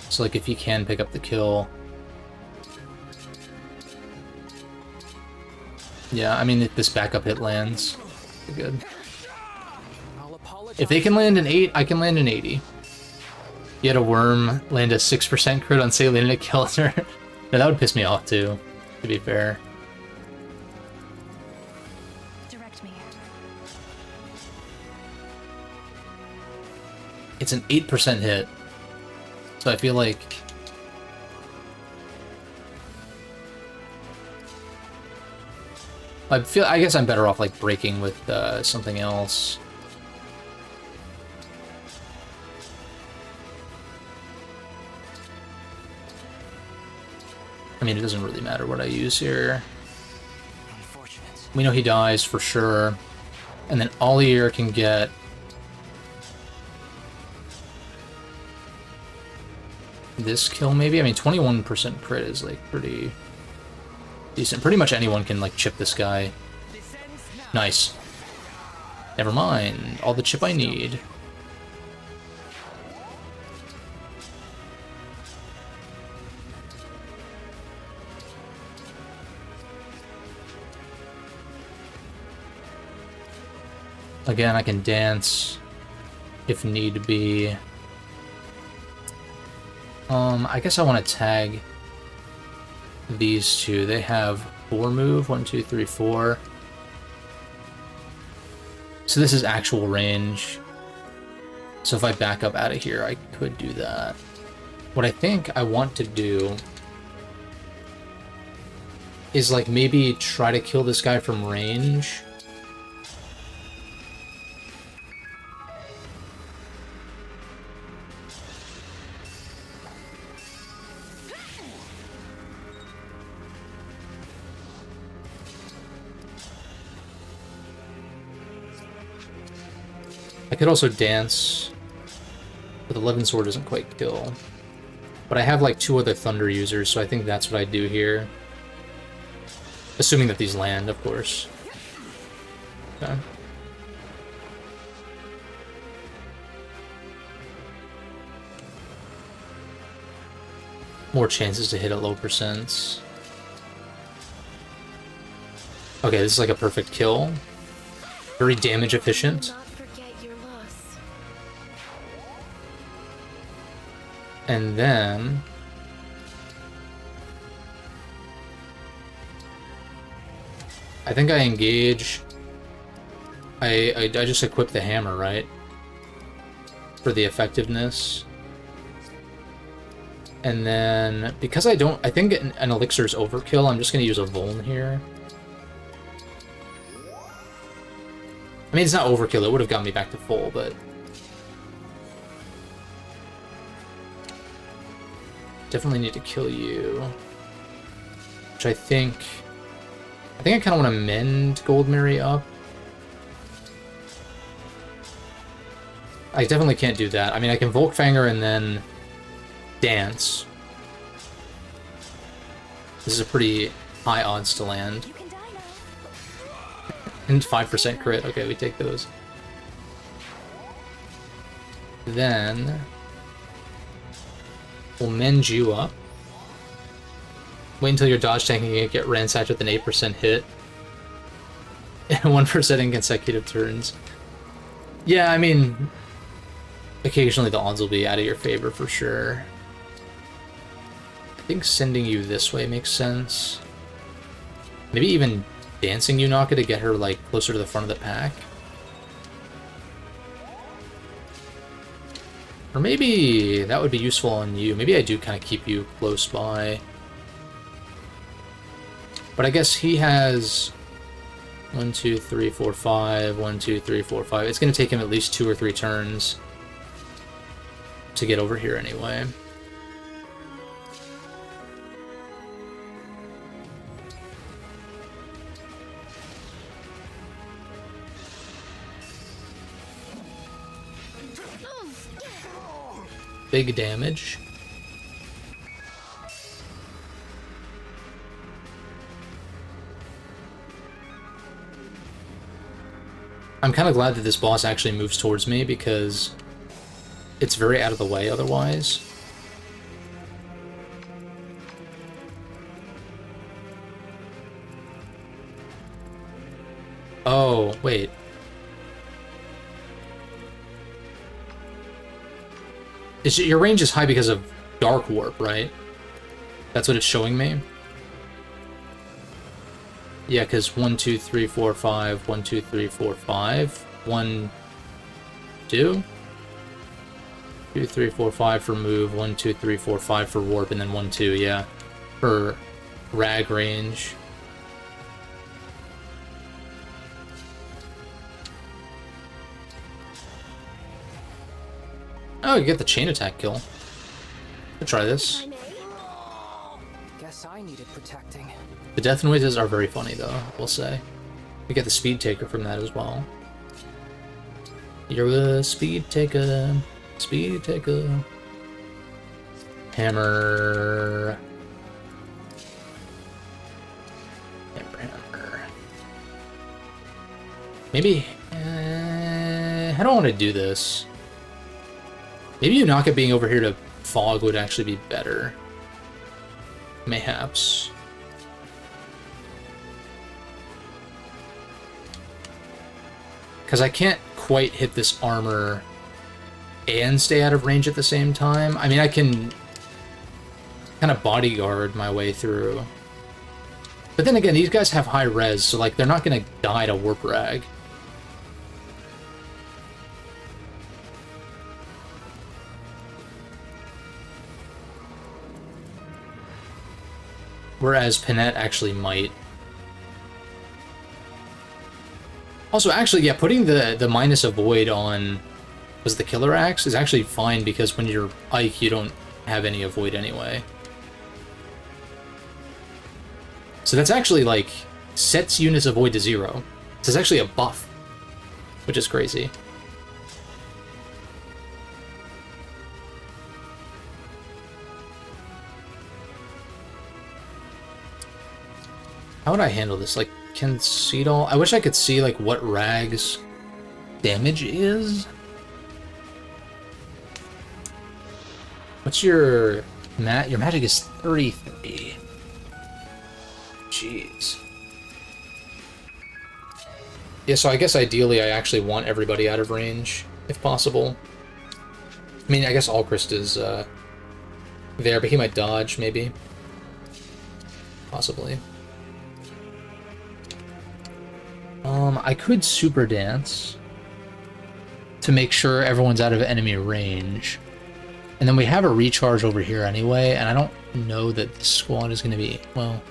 So like if he can pick up the kill. Yeah, I mean if this backup hit lands, good. If they can land an 8, I can land an 80. You had a worm land a 6% crit on Saline and it kills her. No, that would piss me off too, to be fair. Direct me. It's an 8% hit. So I feel like... I guess I'm better off like breaking with something else. I mean, it doesn't really matter what I use here. We know he dies for sure. And then Ollier can get... this kill, maybe? I mean, 21% crit is, like, pretty decent. Pretty much anyone can, like, chip this guy. Nice. Never mind. All the chip I need. Again, I can dance if need be. I guess I want to tag these two. They have 4 move. 1, 2, 3, 4. So this is actual range. So if I back up out of here, I could do that. What I think I want to do is like maybe try to kill this guy from range. I could also dance, but 11 sword doesn't quite kill. But I have like 2 other thunder users, so I think that's what I do here. Assuming that these land, of course. Okay. More chances to hit at low percents. Okay, this is like a perfect kill. Very damage efficient. And then I think I engage. I just equip the hammer, right? For the effectiveness. And then because I think an elixir is overkill, I'm just gonna use a Vuln here. I mean, it's not overkill, it would have gotten me back to full, but definitely need to kill you. Which I think I kind of want to mend Goldberry up. I definitely can't do that. I mean, I can Volkfanger and then dance. This is a pretty high odds to land. And 5% crit. Okay, we take those. Then we'll mend you up. Wait until your dodge tank can get ransacked with an 8% hit. And 1% in consecutive turns. Yeah, I mean, occasionally the odds will be out of your favor for sure. I think sending you this way makes sense. Maybe even dancing Yunaka to get her like closer to the front of the pack. Or maybe that would be useful on you. Maybe I do kind of keep you close by. But I guess he has 1, 2, 3, 4, 5. 1, 2, 3, 4, 5. It's going to take him at least 2 or 3 turns to get over here anyway. Big damage. I'm kind of glad that this boss actually moves towards me because it's very out of the way otherwise. Oh, wait. Your range is high because of Dark Warp, right? That's what it's showing me? Yeah, because 1, 2, 3, 4, 5. 1, 2, 3, 4, 5. 1, 2? 2, 3, 4, 5 for move. 1, 2, 3, 4, 5 for warp, and then 1, 2, yeah. For rag range. Oh, you get the chain attack kill. I'll try this. Guess guess I needed protecting. The death noises are very funny, though, we'll say. We get the speed taker from that as well. You're a speed taker. Speed taker. Hammer. Hammer. Maybe. I don't want to do this. Maybe Unaka being over here to fog would actually be better. Mayhaps. Because I can't quite hit this armor and stay out of range at the same time. I mean, I can kind of bodyguard my way through. But then again, these guys have high res, so like they're not going to die to warp rag. Whereas Panette actually might. Also, actually, yeah, putting the minus a void on was the killer axe is actually fine because when you're Ike, you don't have any avoid anyway. So that's actually like sets units avoid to 0. This is actually a buff, which is crazy. How would I handle this? Like, concede all? I wish I could see, like, what Rag's damage is. What's your... Your magic is 33. Jeez. Yeah, so I guess ideally I actually want everybody out of range, if possible. I mean, I guess Alchrist is there, but he might dodge, maybe. Possibly. I could super dance to make sure everyone's out of enemy range. And then we have a recharge over here anyway, and I don't know that this squad is going to be, well...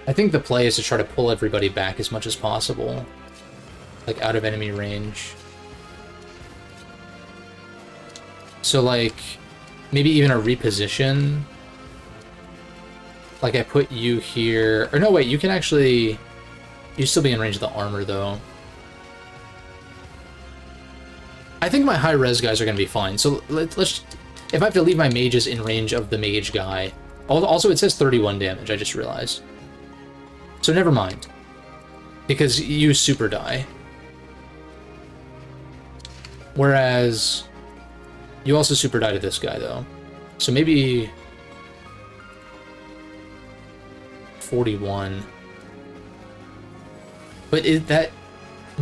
I think the play is to try to pull everybody back as much as possible. Like, out of enemy range. So, like, maybe even a reposition. Like, I put you here... Or no, wait, you can actually... You still be in range of the armor, though. I think my high-res guys are going to be fine. So, let's... If I have to leave my mages in range of the mage guy... Also, it says 31 damage, I just realized. So, never mind. Because you super die. Whereas... You also super die to this guy, though. So, maybe... 41. But is that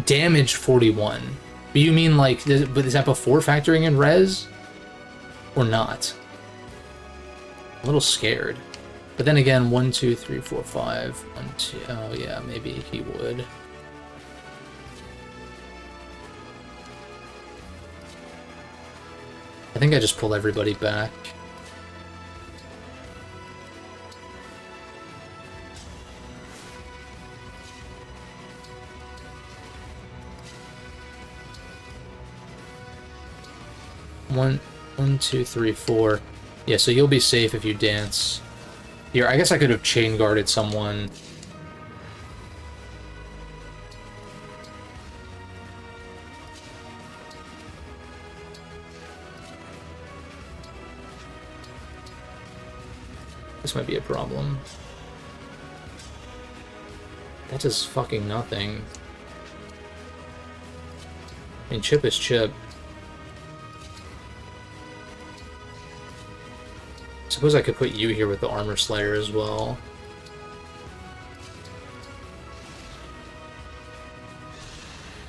damage 41? But you mean like, but is that before factoring in res? Or not? I'm a little scared. But then again, 1, 2, 3, 4, 5. 1, 2. Oh yeah, maybe he would. I think I just pull everybody back. One, 2, 3, 4. Yeah, so you'll be safe if you dance. Here, I guess I could have chain guarded someone. This might be a problem. That does fucking nothing. I mean, chip is chip. Suppose I could put you here with the armor slayer as well.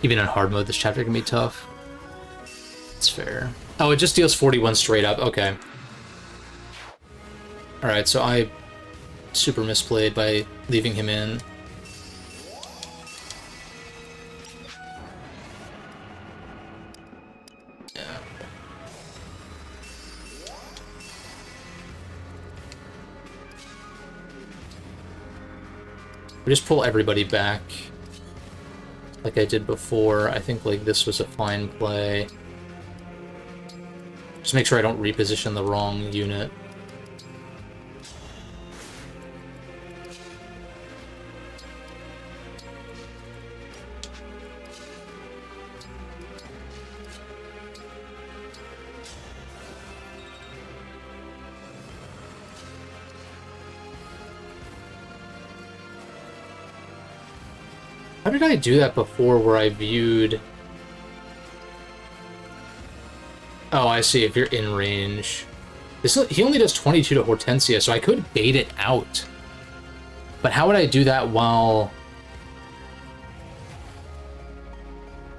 Even in hard mode, this chapter can be tough. It's fair. Oh, it just deals 41 straight up. Okay. Alright, so I super misplayed by leaving him in. We just pull everybody back like I did before. I think like this was a fine play. Just make sure I don't reposition the wrong unit. How did I do that before where I viewed... Oh, I see, if you're in range. He only does 22 to Hortensia, so I could bait it out. But how would I do that while...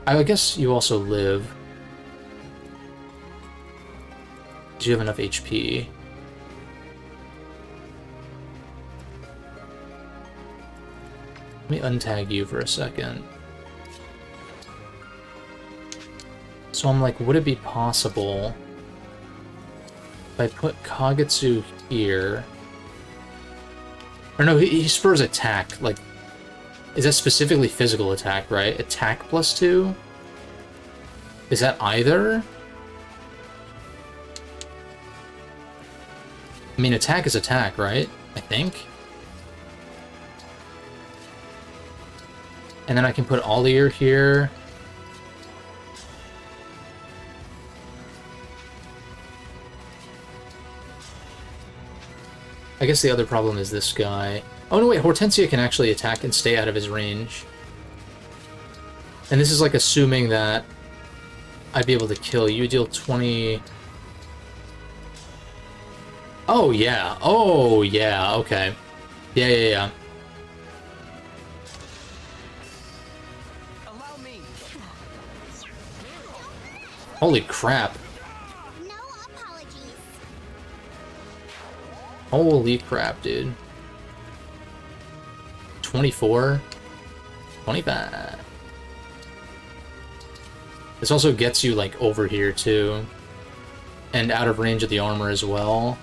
I guess you also live. Do you have enough HP? Let me untag you for a second. So I'm like, would it be possible if I put Kagetsu here? Or no, he spurs attack. Like, is that specifically physical attack, right? Attack +2? Is that either? I mean, attack is attack, right? I think. And then I can put Allier here. I guess the other problem is this guy. Oh no, wait, Hortensia can actually attack and stay out of his range. And this is like assuming that I'd be able to kill you. Deal 20... Oh yeah, okay. Yeah. Allow me. Holy crap. No apologies. Holy crap, dude. 24? 25. This also gets you, like, over here, too. And out of range of the armor as well.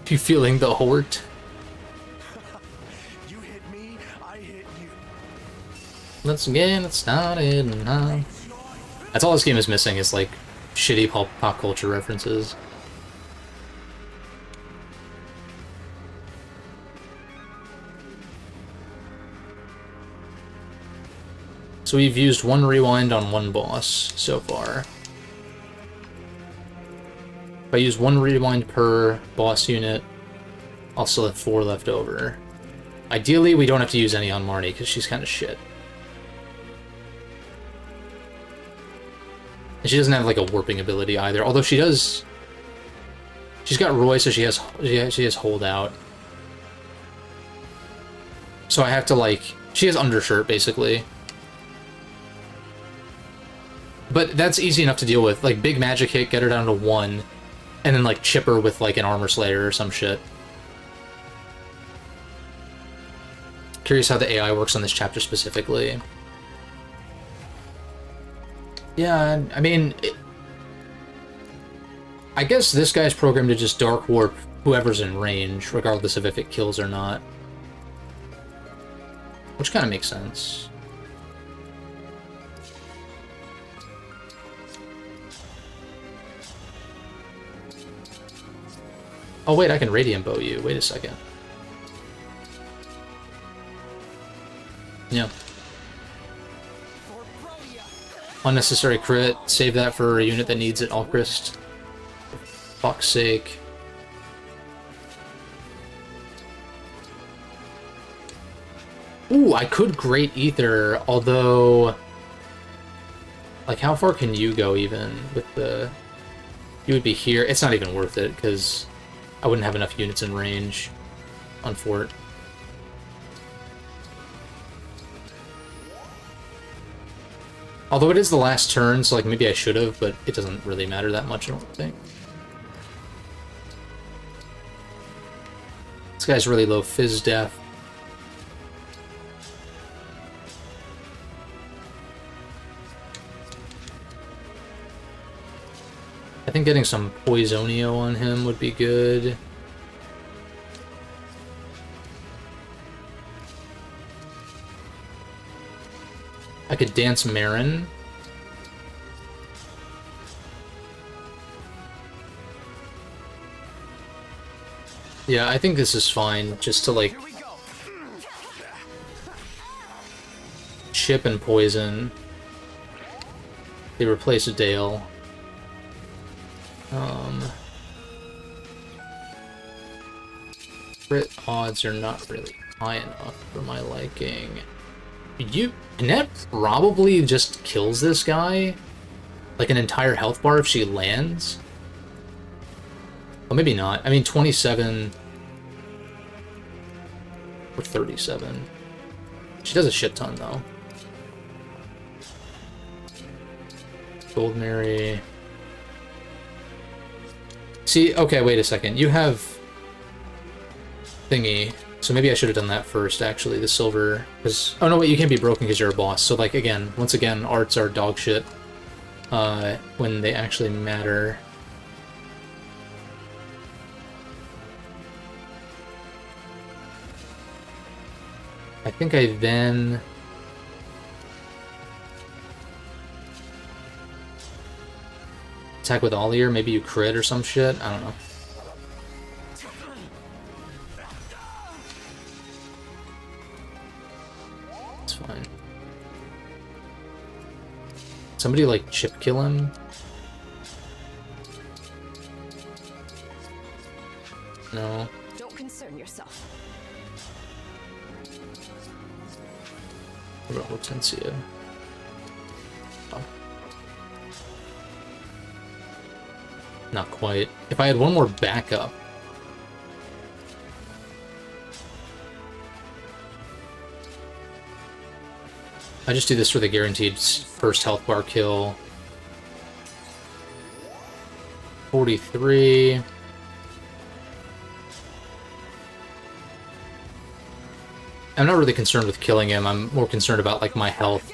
You feeling the hort? You hit me, I hit you. Let's get it started now. That's all this game is missing, is, like, shitty pop culture references. So we've used one rewind on one boss so far. If I use one rewind per boss unit, I'll still have 4 left over. Ideally, we don't have to use any on Marnie, because she's kind of shit. And she doesn't have, like, a warping ability either, although she does... She's got Roy, so she has holdout. So I have to, like... She has undershirt, basically. But that's easy enough to deal with. Like, big magic hit, get her down to 1, and then, like, chip her with, like, an armor slayer or some shit. Curious how the AI works on this chapter specifically. Yeah, I mean... I guess this guy's programmed to just Dark Warp whoever's in range, regardless of if it kills or not. Which kind of makes sense. Oh wait, I can Radiant Bow you. Wait a second. Yeah. Unnecessary crit. Save that for a unit that needs it, Alchrist. For fuck's sake. Ooh, I could Great Ether, although... Like, how far can you go, even, with the... You would be here. It's not even worth it, because I wouldn't have enough units in range on Fort. Although it is the last turn, so, like, maybe I should have, but it doesn't really matter that much, I don't think. This guy's really low Fizz Def. I think getting some Poisonio on him would be good. I could dance Marin. Yeah, I think this is fine, just to, like, chip and poison. They replace Dale. Crit odds are not really high enough for my liking. And that probably just kills this guy. Like an entire health bar if she lands. Well, maybe not. I mean, 27 or 37. She does a shit ton, though. Gold Mary. See, okay, wait a second. You have thingy. So maybe I should have done that first, actually, the silver. Because, oh no, wait, you can't be broken because you're a boss. So, like, again, once again, arts are dog shit when they actually matter. I think I then... attack with Ollier, maybe you crit or some shit? I don't know. It's fine. Somebody, like, chip kill him? No. Don't concern yourself. What about Hortensia? Oh. Not quite. If I had one more backup. I just do this for the guaranteed first health bar kill. 43. I'm not really concerned with killing him. I'm more concerned about, like, my health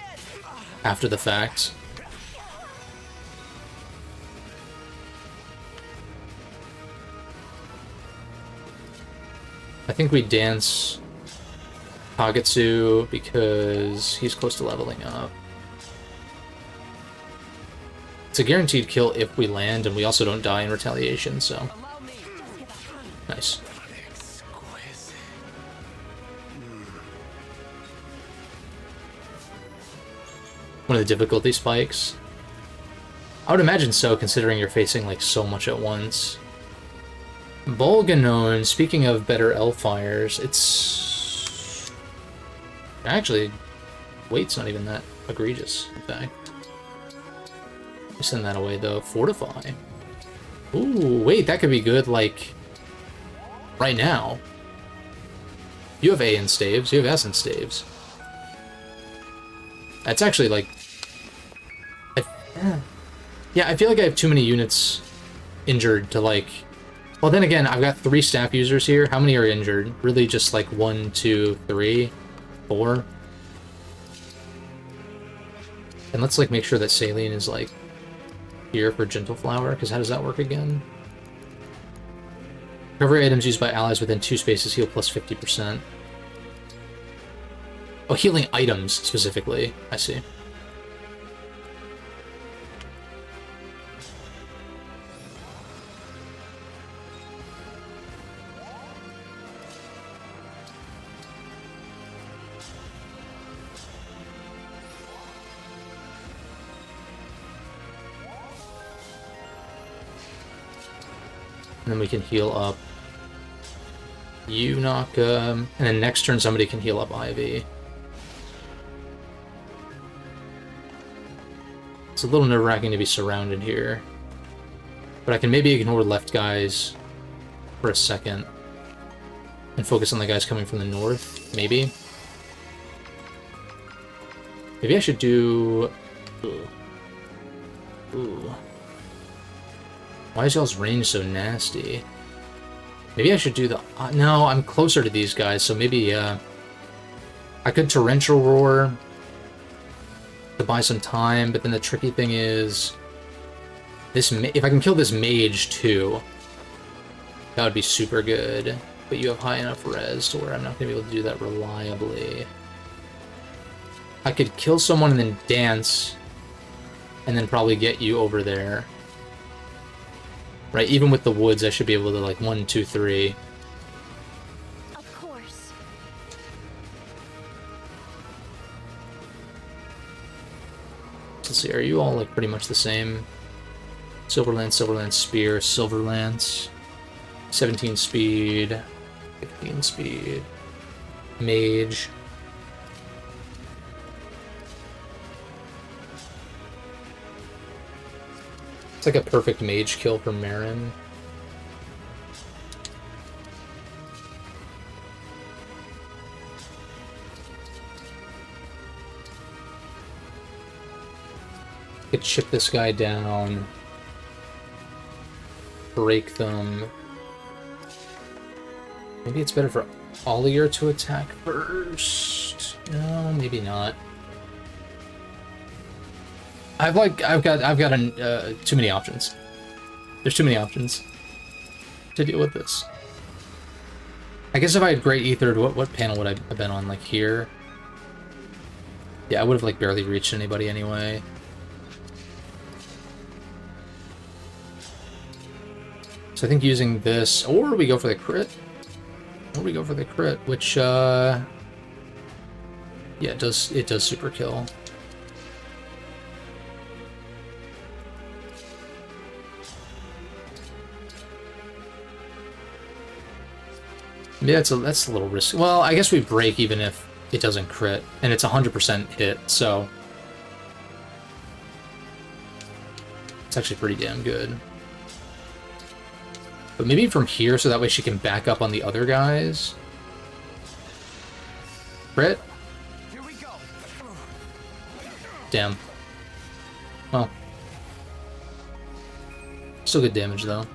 after the fact. I think we dance Kagetsu because he's close to leveling up. It's a guaranteed kill if we land, and we also don't die in retaliation, so... Nice. One of the difficulty spikes? I would imagine so, considering you're facing, like, so much at once. Bolganone, speaking of better Elfires, it's... Actually, weight's not even that egregious, in fact. Send that away, though. Fortify. Ooh, wait, that could be good, like, right now. You have A in staves, you have S in staves. That's actually, like... Yeah, I feel like I have too many units injured to, like... Well, then again, I've got 3 staff users here. How many are injured? Really just, like, 1, 2, 3, 4? And let's, like, make sure that Saline is, like, here for Gentle Flower, because how does that work again? Recovery items used by allies within 2 spaces heal plus 50%. Oh, healing items, specifically. I see. And then we can heal up you, Naka, and then next turn somebody can heal up Ivy. It's a little nerve-wracking to be surrounded here. But I can maybe ignore left guys for a second and focus on the guys coming from the north, maybe. Maybe I should do... Ooh. Why is y'all's range so nasty? Maybe I should do the... no, I'm closer to these guys, so maybe, I could Torrential Roar to buy some time, but then the tricky thing is... this if I can kill this mage, too, that would be super good. But you have high enough res to where I'm not going to be able to do that reliably. I could kill someone and then dance, and then probably get you over there. Right, even with the woods, I should be able to, like, 1, 2, 3. Of course. Let's see, are you all, like, pretty much the same? Silverlance, Silverlance, Spear, Silverlance. 17 speed. 15 speed. Mage. It's like a perfect mage kill for Marin. Could chip this guy down. Break them. Maybe it's better for Ollier to attack first. No, maybe not. I've got too many options. There's too many options to deal with this. I guess if I had Great Ethered, what panel would I have been on? Like here? Yeah, I would have like barely reached anybody anyway. So I think using this, or we go for the crit. Or we go for the crit, which yeah, it does super kill. Yeah, that's a little risky. Well, I guess we break even if it doesn't crit, and it's 100% hit, so it's actually pretty damn good. But maybe from here, so that way she can back up on the other guys. Crit? Here we go. Damn. Well. Still good damage, though.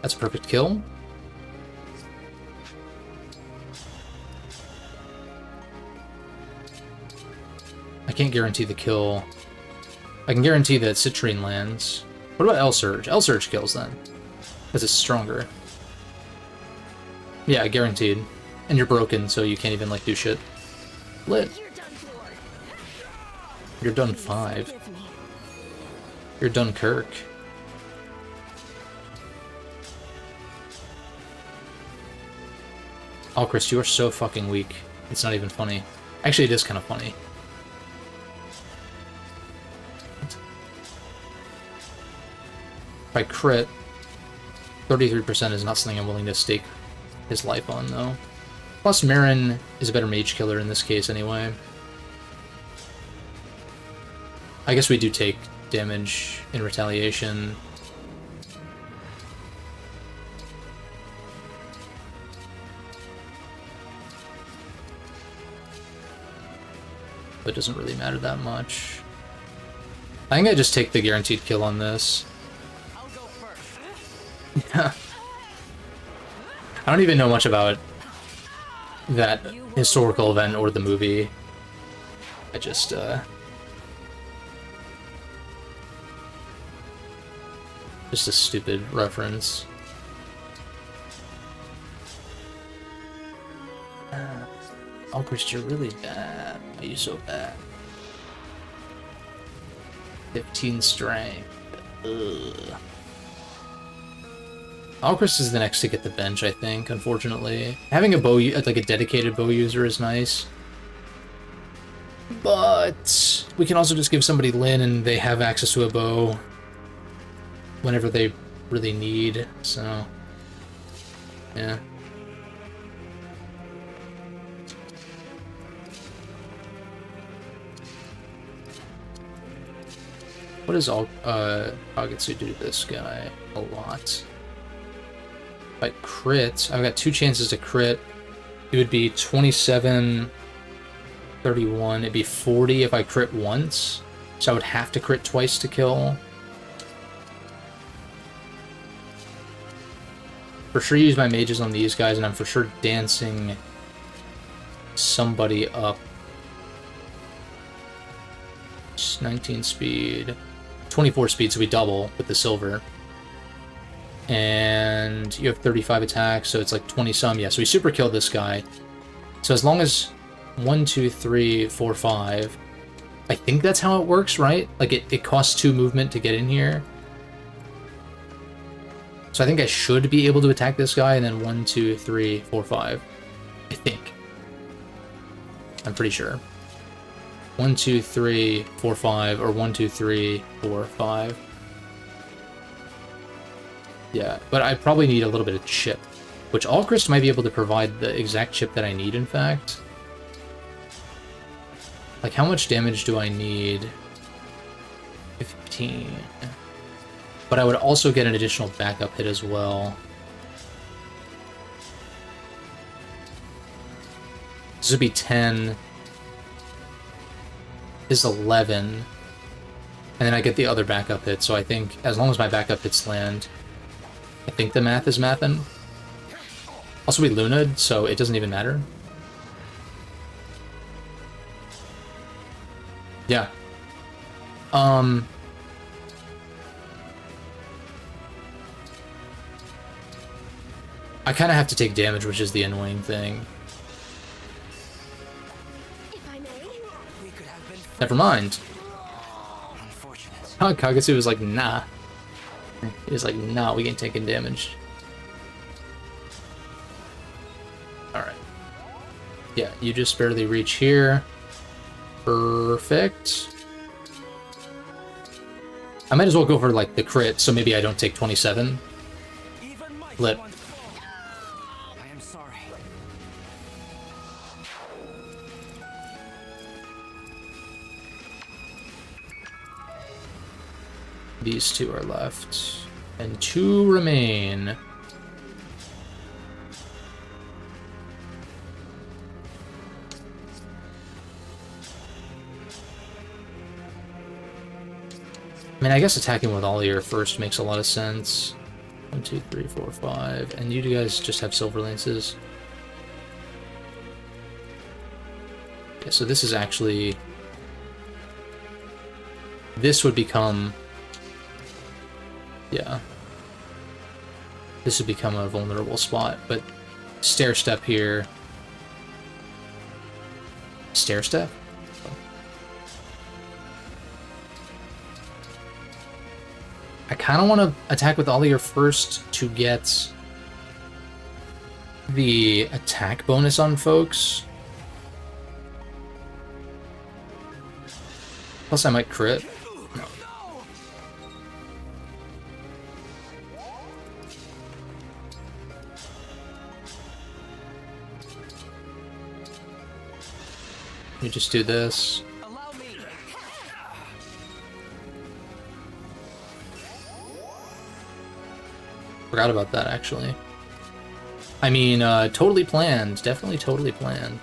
That's a perfect kill. I can't guarantee the kill. I can guarantee that Citrine lands. What about L-Surge? L-Surge kills then. Because it's stronger. Yeah, guaranteed. And you're broken, so you can't even, like, do shit. Lit. You're done 5. You're done Kirk. Oh, Chris, you are so fucking weak. It's not even funny. Actually, it is kind of funny. If I crit, 33% is not something I'm willing to stake his life on, though. Plus, Marin is a better mage killer in this case, anyway. I guess we do take damage in retaliation. But it doesn't really matter that much. I think I just take the guaranteed kill on this. I'll go first. Yeah. I don't even know much about that historical event or the movie. I just, just a stupid reference. Oh, Chris, you're really bad. Why are you so bad? 15 strength. Ugh. Alcris is the next to get the bench, I think, unfortunately. Having a bow, like a dedicated bow user is nice. But we can also just give somebody Lyn and they have access to a bow whenever they really need, so yeah. What does Kagetsu do to this guy? A lot. If I crit, I've got 2 chances to crit. It would be 27, 31. It'd be 40 if I crit once. So I would have to crit twice to kill. For sure use my mages on these guys, and I'm for sure dancing somebody up. It's 19 speed. 24 speed, so we double with the silver. And you have 35 attacks, so it's like 20 some. Yeah, so we super killed this guy. So as long as 1, 2, 3, 4, 5, I think that's how it works, right? Like it costs 2 movement to get in here. So I think I should be able to attack this guy, and then 1, 2, 3, 4, 5. I think. I'm pretty sure. 1, 2, 3, 4, 5, or 1, 2, 3, 4, 5. Yeah, but I probably need a little bit of chip, which Alchrist might be able to provide the exact chip that I need, in fact. Like, how much damage do I need? 15. But I would also get an additional backup hit as well. This would be 10. This is 11. And then I get the other backup hit, so I think as long as my backup hits land, I think the math is mathin'. Also, we Luna'd, so it doesn't even matter. Yeah. I kind of have to take damage, which is the annoying thing. Never mind. Huh, Kagetsu was like, nah. He was like, nah, we ain't taking damage. Alright. Yeah, you just barely reach here. Perfect. I might as well go for, like, the crit, so maybe I don't take 27. Lit. I am sorry. These two are left. And 2 remain. I mean, I guess attacking with all your first makes a lot of sense. 1, 2, 3, 4, 5. And you guys just have silver lances. Okay, so this is actually... This would become... Yeah. This would become a vulnerable spot, but stair step here. Stair step? I kind of want to attack with all of your first to get the attack bonus on folks. Plus I might crit. No. You just do this. Forgot about that, actually. I mean, totally planned. Definitely totally planned.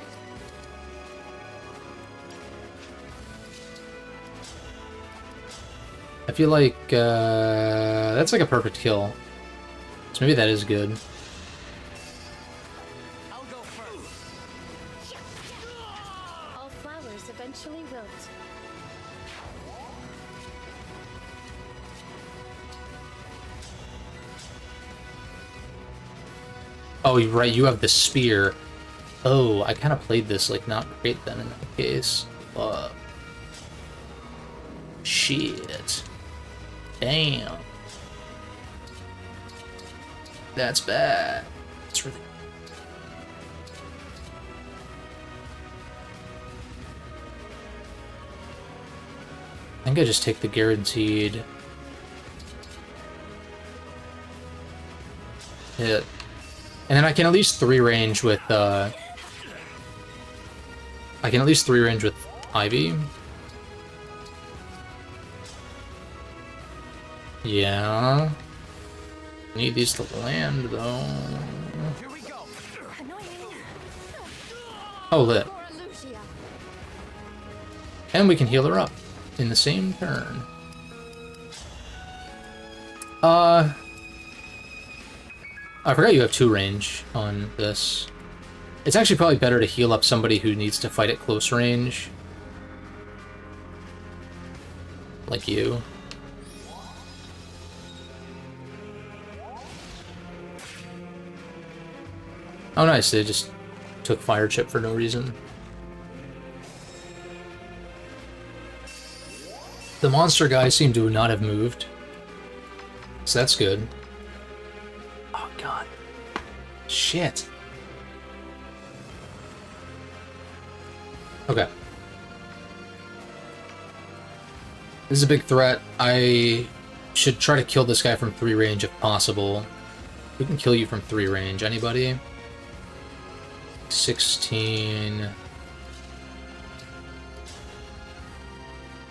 I feel like, that's like a perfect kill. So maybe that is good. I'll go first. All flowers eventually wilt. Oh, you're right, you have the spear. Oh, I kind of played this, like, not great then in that case. Shit. Damn. That's bad. It's really... I think I just take the guaranteed hit. And then I can at least 3 range with, I can at least 3 range with Ivy. Yeah. Need these to land, though. Here we go. Oh, lit. And we can heal her up in the same turn. I forgot you have 2 range on this. It's actually probably better to heal up somebody who needs to fight at close range. Like you. Oh nice, they just took fire chip for no reason. The monster guys seem to not have moved. So that's good. Oh god. Shit. Okay. This is a big threat. I should try to kill this guy from 3 range if possible. Who can kill you from 3 range? Anybody? 16.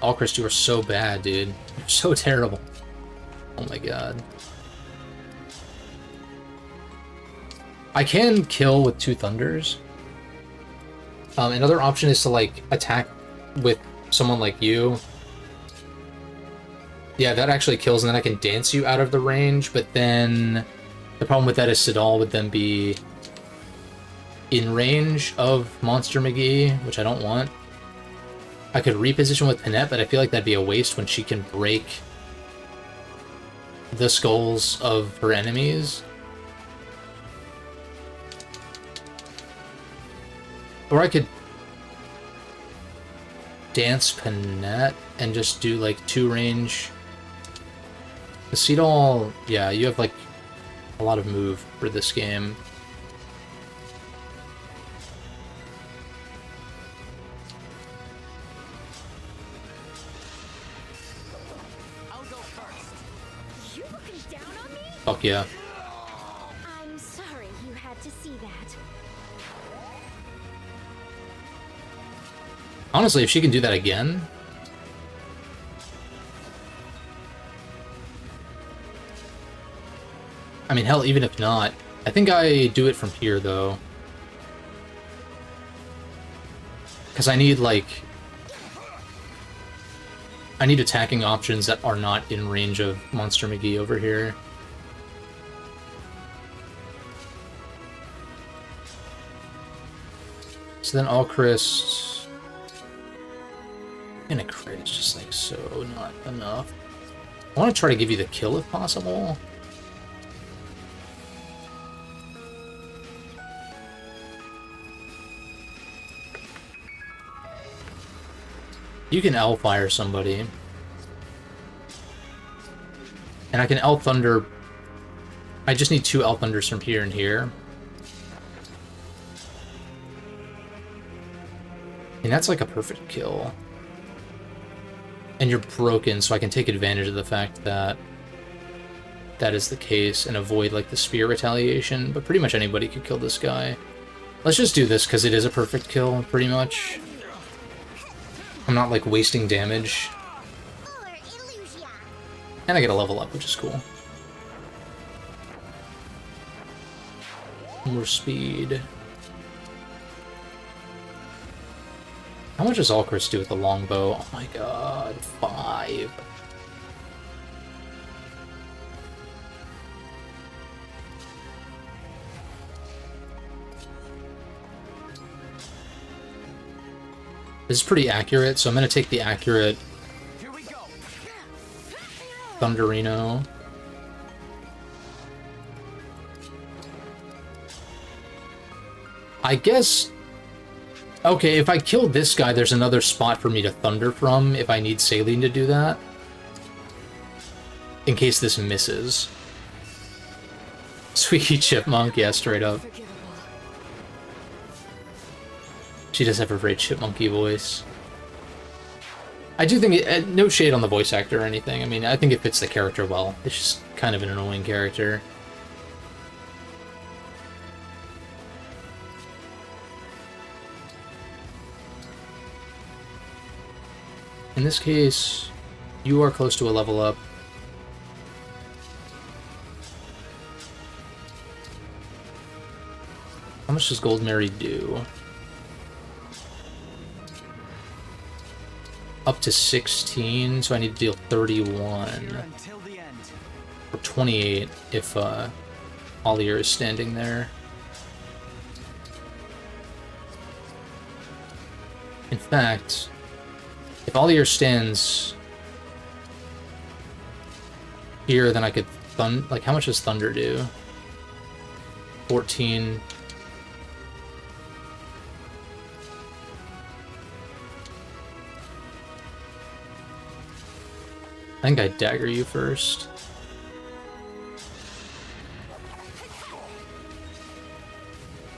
Alchrist, you are so bad, dude. You're so terrible. Oh my god. I can kill with 2 thunders. Another option is to, like, attack with someone like you. Yeah, that actually kills, and then I can dance you out of the range, but then the problem with that is Sidal would then be in range of Monster McGee, which I don't want. I could reposition with Panette, but I feel like that'd be a waste when she can break the skulls of her enemies. Or I could dance Panette and just do like 2 range. The Sidal, yeah, you have like a lot of move for this game. You looking down on me? Fuck yeah. I'm sorry you had to see that. Honestly, if she can do that again... I mean, hell, even if not, I think I do it from here, though. Because I need, like... I need attacking options that are not in range of Monster McGee over here. So then Alchrist... And a crit is just, like, so not enough. I want to try to give you the kill if possible. You can L fire somebody. And I can L Thunder. I just need 2 L Thunders from here and here. And that's like a perfect kill. And you're broken, so I can take advantage of the fact that that is the case and avoid like the spear retaliation, but pretty much anybody could kill this guy. Let's just do this because it is a perfect kill, pretty much. I'm not like wasting damage. And I get a level up, which is cool. More speed. How much does Alchrist do with the longbow? Oh my god, 5. This is pretty accurate, so I'm going to take the accurate Thunderino. I guess... Okay, if I kill this guy, there's another spot for me to Thunder from if I need Saline to do that. In case this misses. Squeaky Chipmunk, yeah, straight up. She does have a very chipmunky voice. I do think it, no shade on the voice actor or anything. I mean, I think it fits the character well. It's just kind of an annoying character. In this case, you are close to a level up. How much does Gold Mary do? Up to 16, so I need to deal 31. Or 28 if Ollier is standing there. In fact, if Ollier stands here, then I could like, how much does Thunder do? 14. I think I dagger you first.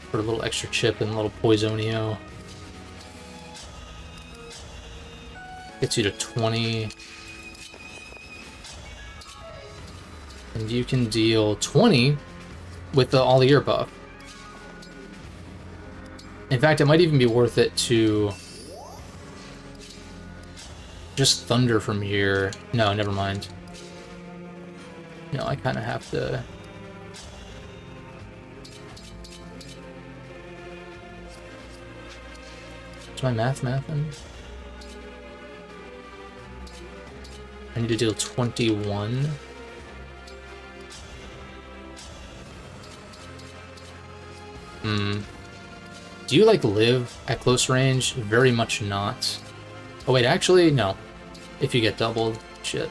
For a little extra chip and a little Poisonio. Gets you to 20. And you can deal 20 with the all ear buff. In fact, it might even be worth it to just thunder from here. No, never mind. No, I kind of have to... Is my mathin'? I need to deal 21. Do you, like, live at close range? Very much not. Oh, wait, actually, no. If you get doubled. Shit.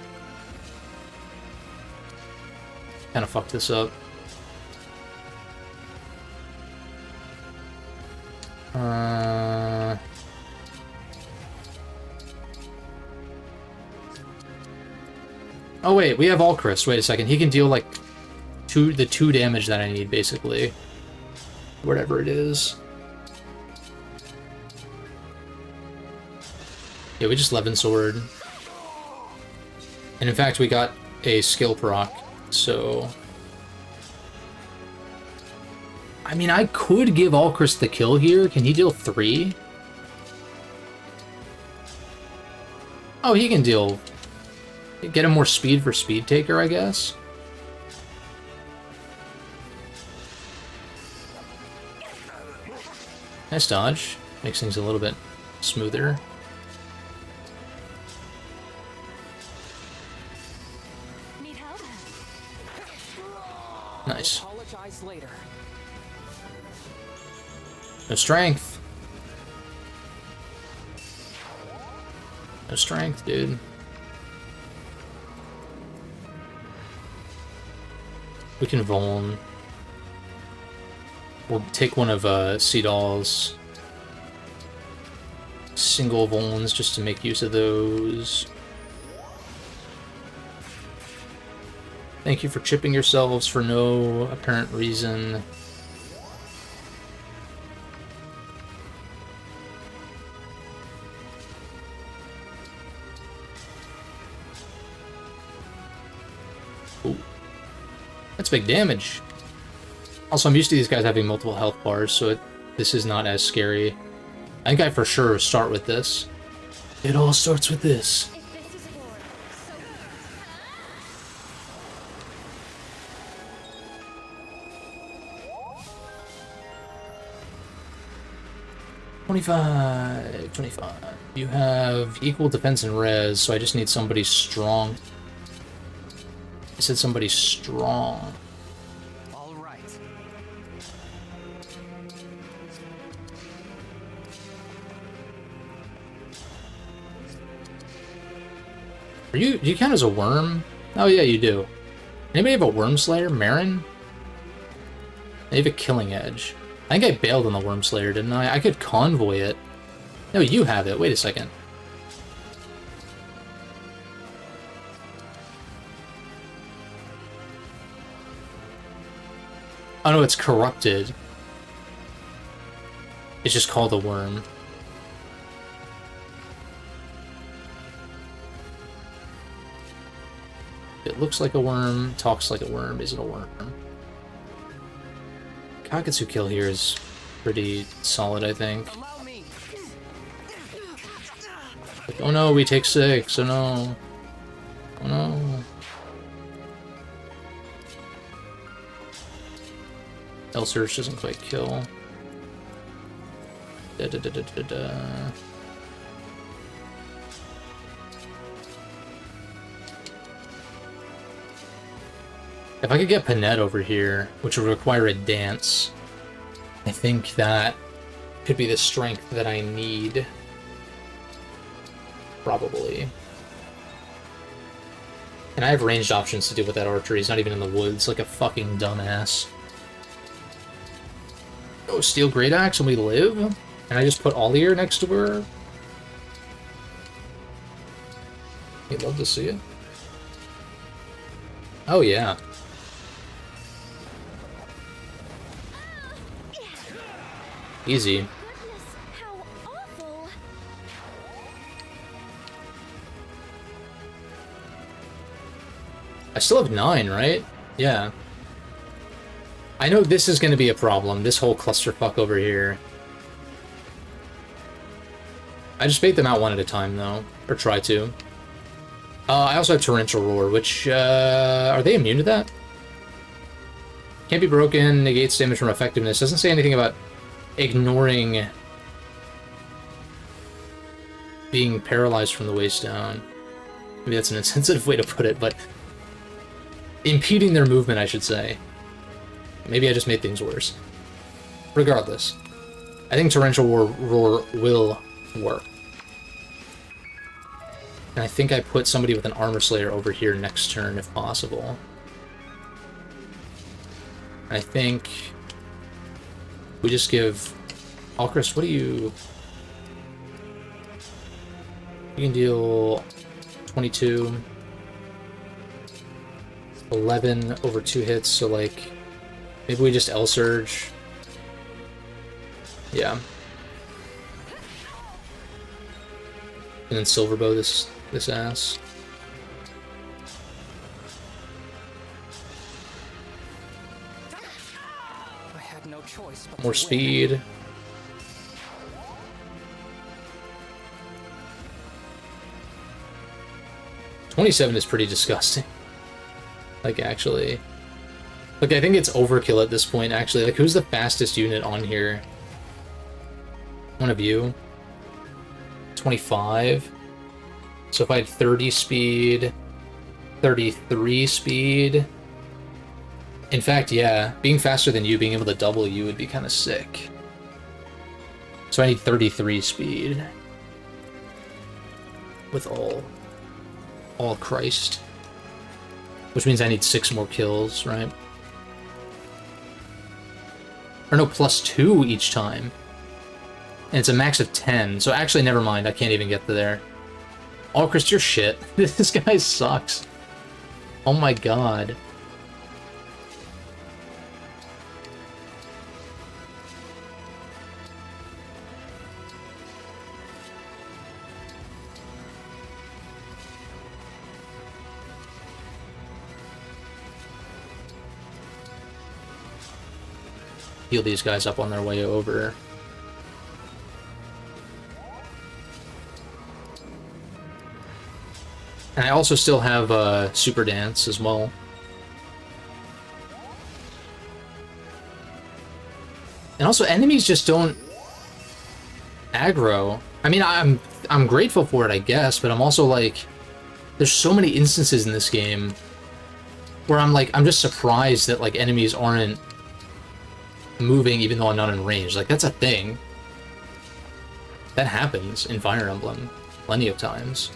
Kinda fucked this up. Oh, wait, we have all Chris. Wait a second. He can deal, like, the 2 damage that I need, basically. Whatever it is. Yeah, we just Levin Sword. And in fact, we got a skill proc, so... I mean, I could give Alchris the kill here. Can he deal 3? Oh, he can deal... Get him more speed for Speed Taker, I guess? Nice dodge. Makes things a little bit smoother. Nice. No strength. No strength, dude. We can Vuln. We'll take one of Seedal's single Vulns just to make use of those. Thank you for chipping yourselves for no apparent reason. Ooh. That's big damage. Also, I'm used to these guys having multiple health bars, so this is not as scary. I think I for sure start with this. It all starts with this. 25. You have equal defense and res, so I just need somebody strong. I said somebody strong. All right. Do you count as a worm? Oh yeah, you do. Anybody have a Worm Slayer? Marin? They have a Killing Edge. I think I bailed on the Worm Slayer, didn't I? I could convoy it. No, you have it. Wait a second. Oh no, it's corrupted. It's just called a worm. It looks like a worm, talks like a worm, isn't a worm. Kakatsu kill here is pretty solid, I think. Like, oh no, we take 6, oh no. Oh no. Elsurge doesn't quite kill. Da da da da da da. If I could get Panette over here, which would require a dance, I think that could be the strength that I need. Probably. And I have ranged options to deal with that archery. He's not even in the woods, like a fucking dumbass. Oh, Steel Great Axe and we live? And I just put Ollier next to her? You'd love to see it. Oh yeah. Easy. I still have 9, right? Yeah. I know this is going to be a problem, this whole clusterfuck over here. I just bait them out one at a time, though. Or try to. I also have Torrential Roar, which, are they immune to that? Can't be broken, negates damage from effectiveness. Doesn't say anything about ignoring being paralyzed from the waist down. Maybe that's an insensitive way to put it, but impeding their movement, I should say. Maybe I just made things worse. Regardless, I think Torrential Roar will work. And I think I put somebody with an Armor Slayer over here next turn, if possible. I think we just give... Alchrist, what do you... You can deal 22, 11 over 2 hits, so like, maybe we just L-Surge. Yeah. And then Silverbow this ass. I had no choice but More to win. speed. $27 is pretty disgusting. Like, actually. Look, I think it's overkill at this point, actually. Like, who's the fastest unit on here? One of you? 25? So if I had 30 speed, 33 speed... In fact, yeah, being faster than you, being able to double you would be kind of sick. So I need 33 speed. With all Christ. Which means I need 6 more kills, right? Or no, +2 each time. And it's a max of 10, so actually never mind, I can't even get to there. Oh, Chris, you're shit. This guy sucks. Oh my god. Heal these guys up on their way over. And I also still have Super Dance as well. And also, enemies just don't aggro. I mean, I'm grateful for it, I guess, but I'm also like, there's so many instances in this game where I'm just surprised that like enemies aren't moving even though I'm not in range. Like, that's a thing. That happens in Fire Emblem plenty of times.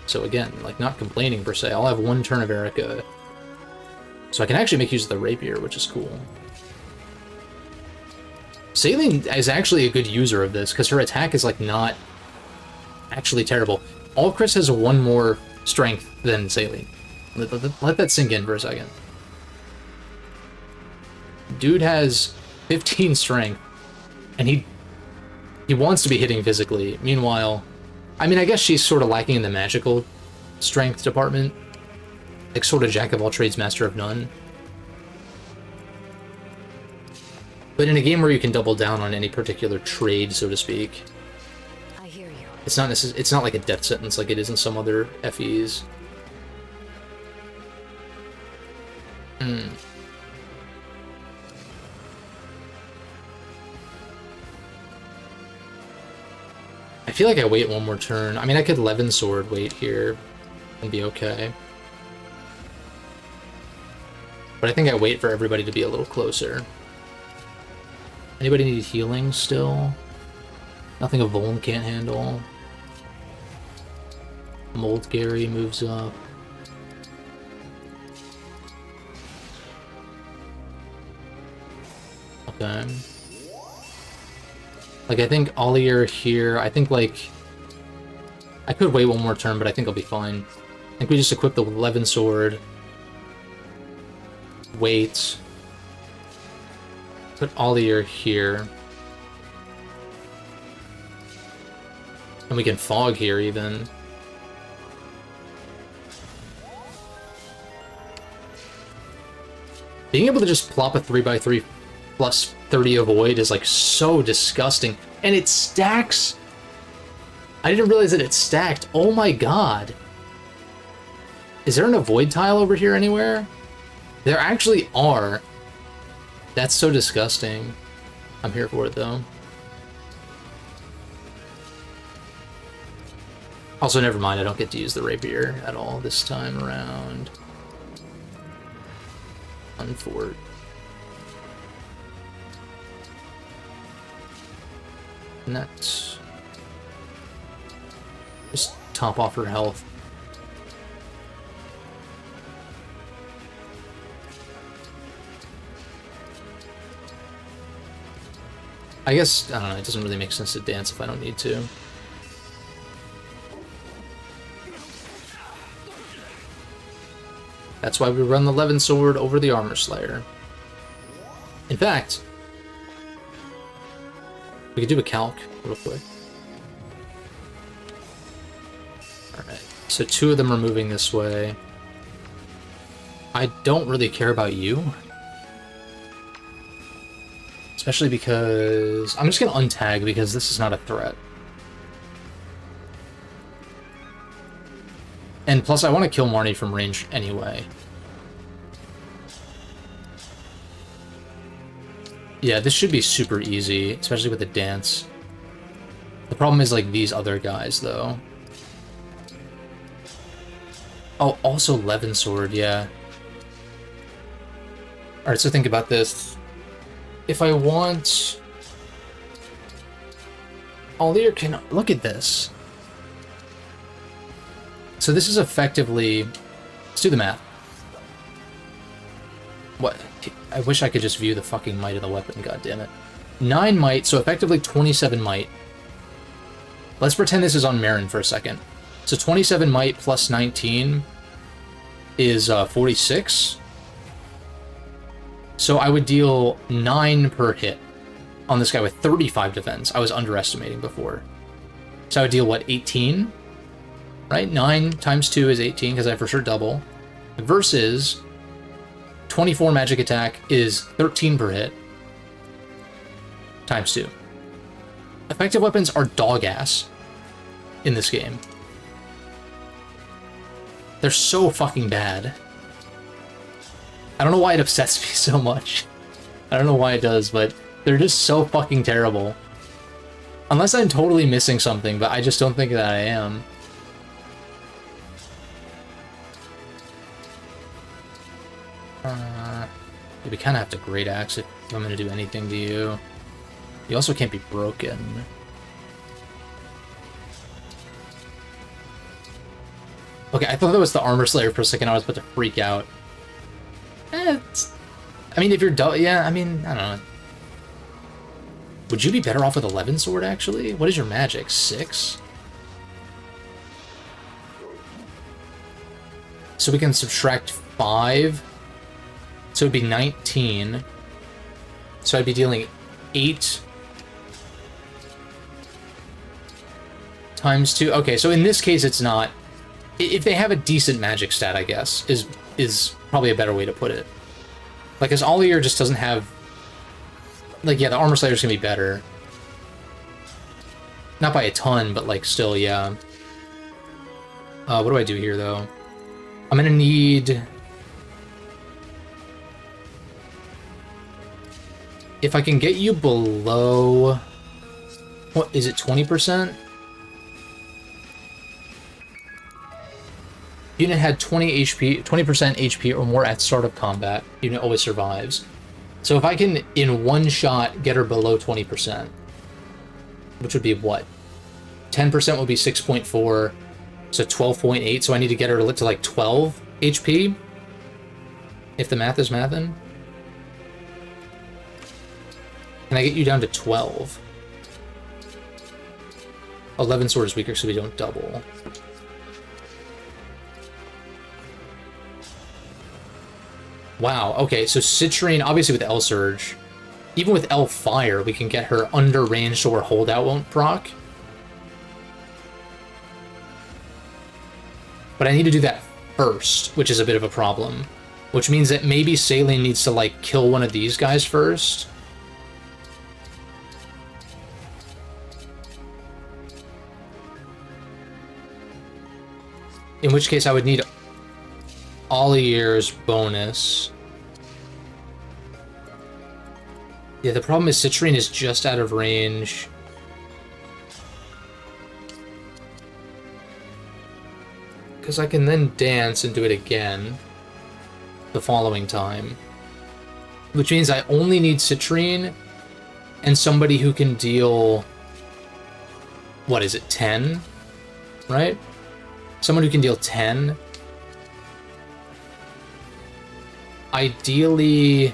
So again, like, not complaining per se. I'll have 1 turn of Erica. So I can actually make use of the Rapier, which is cool. Saline is actually a good user of this, because her attack is, like, not actually terrible. Alchrist has 1 more strength than Saline. Let that sink in for a second. Dude has 15 strength, and he wants to be hitting physically. Meanwhile, I mean, I guess she's sort of lacking in the magical strength department. Like, sort of jack of all trades, master of none. But in a game where you can double down on any particular trade, so to speak, I hear you. it's not like a death sentence like it is in some other FEs. I feel like I wait 1 more turn. I mean, I could Levin Sword wait here and be okay. But I think I wait for everybody to be a little closer. Anybody need healing still? Nothing a Voln can't handle. Mold Gary moves up. Okay. Like, I think Ollier here, I think, like, I could wait 1 more turn, but I think I'll be fine. I think we just equip the Levin Sword. Wait. Put Ollier here. And we can Fog here, even. Being able to just plop a 3x3 plus 30 avoid is like so disgusting. And it stacks. I didn't realize that it stacked. Oh my god. Is there an avoid tile over here anywhere? There actually are. That's so disgusting. I'm here for it though. Also, never mind, I don't get to use the rapier at all this time around. Unfort. Nuts. Just top off her health. I guess, I don't know, it doesn't really make sense to dance if I don't need to. That's why we run the Levin Sword over the Armor Slayer. In fact, we could do a calc real quick. Alright, so 2 of them are moving this way. I don't really care about you. Especially because... I'm just going to untag because this is not a threat. And plus, I want to kill Marnie from range anyway. Yeah, this should be super easy, especially with the dance. The problem is, like, these other guys, though. Oh, also Levin Sword, yeah. Alright, so think about this. If I want... Aldir can... Look at this. So this is effectively... Let's do the math. What? I wish I could just view the fucking might of the weapon, goddammit. 9 might, so effectively 27 might. Let's pretend this is on Marin for a second. So 27 might plus 19 is 46. So I would deal 9 per hit on this guy with 35 defense. I was underestimating before. So I would deal, what, 18? Right? 9 times 2 is 18, because I for sure double. Versus 24 magic attack is 13 per hit. Times 2. Effective weapons are dog ass in this game. They're so fucking bad. I don't know why it upsets me so much. I don't know why it does, but they're just so fucking terrible. Unless I'm totally missing something, but I just don't think that I am. We kind of have to Great Axe if I'm going to do anything to you. You also can't be broken. Okay, I thought that was the Armor Slayer for a second. I was about to freak out. I mean, if you're yeah, I mean, I don't know. Would you be better off with a Levin Sword, actually? What is your magic? 6? So we can subtract 5. So it'd be 19. So I'd be dealing 8 times 2. Okay, so in this case, it's not. If they have a decent magic stat, I guess, is probably a better way to put it. Like, as Aldir just doesn't have... Like, yeah, the Armor Slayer's gonna be better. Not by a ton, but, like, still, yeah. What do I do here, though? I'm gonna need... If I can get you below... What, is it 20%? Unit had 20 HP, 20% HP or more at start of combat. Unit always survives. So if I can, in one shot, get her below 20%, which would be what? 10% would be 6.4, so 12.8, so I need to get her to like 12 HP? If the math is mathin'? Can I get you down to 12? 11 sword is weaker, so we don't double. Wow, okay, so Citrine, obviously with L Surge, even with L Fire, we can get her under range so her holdout won't proc. But I need to do that first, which is a bit of a problem. Which means that maybe Saline needs to, like, kill one of these guys first. In which case I would need Olier's bonus. Yeah, the problem is Citrine is just out of range. Because I can then dance and do it again the following time. Which means I only need Citrine and somebody who can deal... What is it, 10? Right? Someone who can deal 10. Ideally...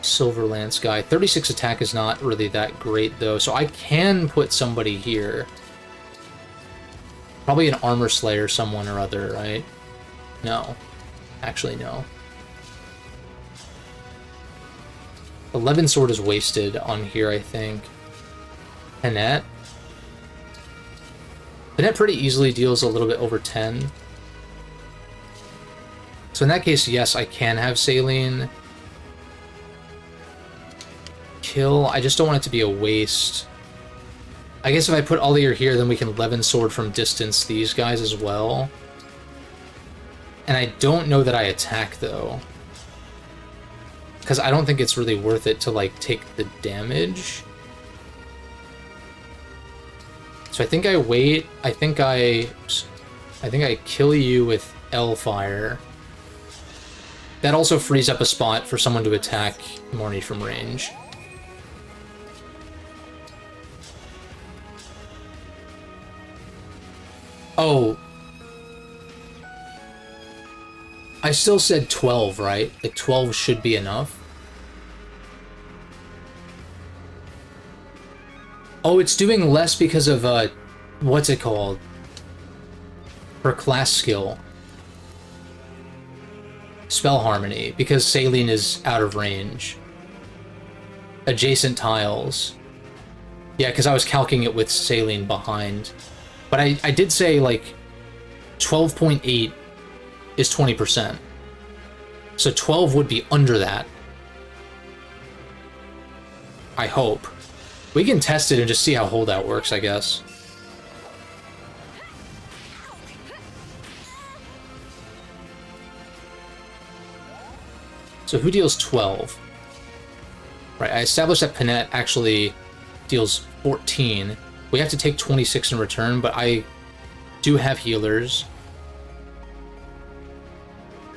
Silver Lance guy. 36 attack is not really that great, though, so I can put somebody here. Probably an Armor Slayer someone or other, right? No. Actually, no. 11 Sword is wasted on here, I think. Panette. Panette pretty easily deals a little bit over 10. So in that case, yes, I can have Saline kill. I just don't want it to be a waste. I guess if I put Ollier here, then we can Levin Sword from distance these guys as well. And I don't know that I attack, though. Because I don't think it's really worth it to, like, take the damage. So I think I wait. I think I kill you with L-Fire. That also frees up a spot for someone to attack Morny from range. Oh. I still said 12, right? Like 12 should be enough. Oh, it's doing less because of, what's it called? Her class skill. Spell Harmony, because Saline is out of range. Adjacent tiles. Yeah, because I was calcing it with Saline behind. But I did say, like, 12.8 is 20%. So 12 would be under that. I hope. We can test it and just see how holdout works, I guess. So who deals 12? Right, I established that Panette actually deals 14. We have to take 26 in return, but I do have healers.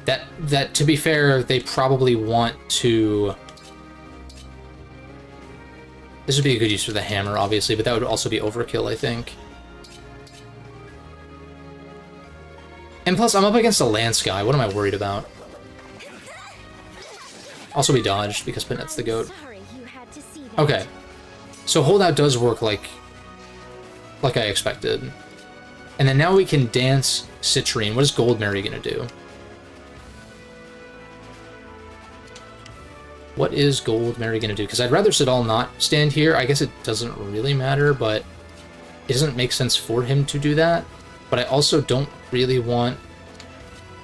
That to be fair, they probably want to... This would be a good use for the hammer, obviously, but that would also be overkill, I think. And plus, I'm up against a Lance guy. What am I worried about? Also, we dodged because Panette's the goat. Okay. So holdout does work like I expected. And then now we can dance Citrine. What is Gold Mary gonna do? What is Gold Mary gonna do? Because I'd rather Sidal not stand here. I guess it doesn't really matter, but it doesn't make sense for him to do that. But I also don't really want...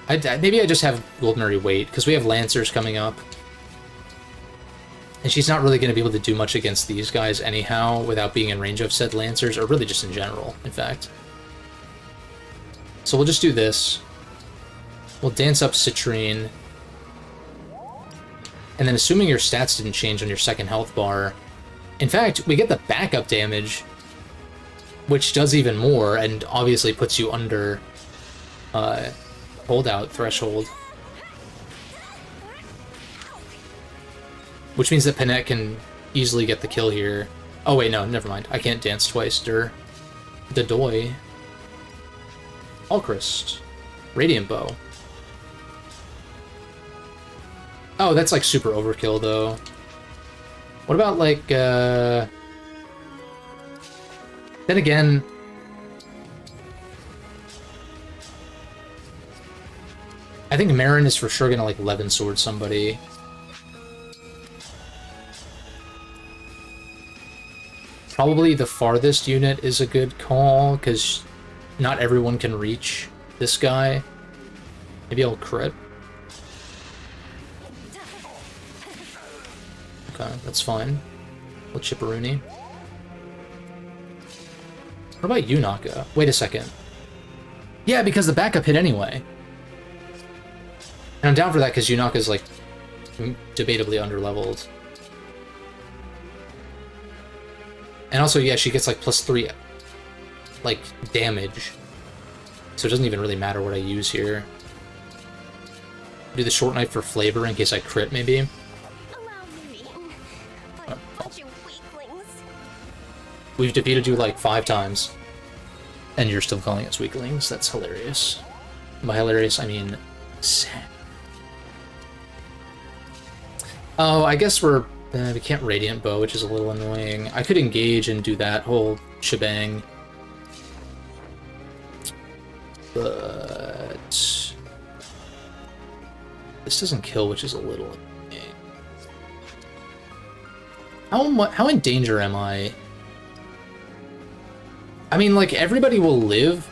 maybe I just have Gold Mary wait, because we have Lancers coming up. And she's not really going to be able to do much against these guys anyhow without being in range of said Lancers, or really just in general, in fact. So we'll just do this. We'll dance up Citrine. And then assuming your stats didn't change on your second health bar, in fact, we get the backup damage, which does even more, and obviously puts you under holdout threshold. Which means that Panette can easily get the kill here. Oh wait, no, never mind. I can't dance twice. Der. Dodoy. Alchrist. Radiant Bow. Oh, that's like super overkill though. What about like, Then again... I think Marin is for sure gonna like Levin Sword somebody. Probably the farthest unit is a good call, because not everyone can reach this guy. Maybe I'll crit. Okay, that's fine. Little chipperoonie. What about Yunaka? Wait a second. Yeah, because the backup hit anyway. And I'm down for that because Yunaka's like debatably underleveled. And also, yeah, she gets like +3 like damage. So it doesn't even really matter what I use here. Do the short knife for flavor in case I crit, maybe. Allow me, but a bunch of weaklings. We've defeated you like 5 times. And you're still calling us weaklings. That's hilarious. By hilarious, I mean sad. Oh, I guess we can't Radiant Bow, which is a little annoying. I could engage and do that whole shebang. But this doesn't kill, which is a little annoying. How in danger am I? I mean, like, everybody will live,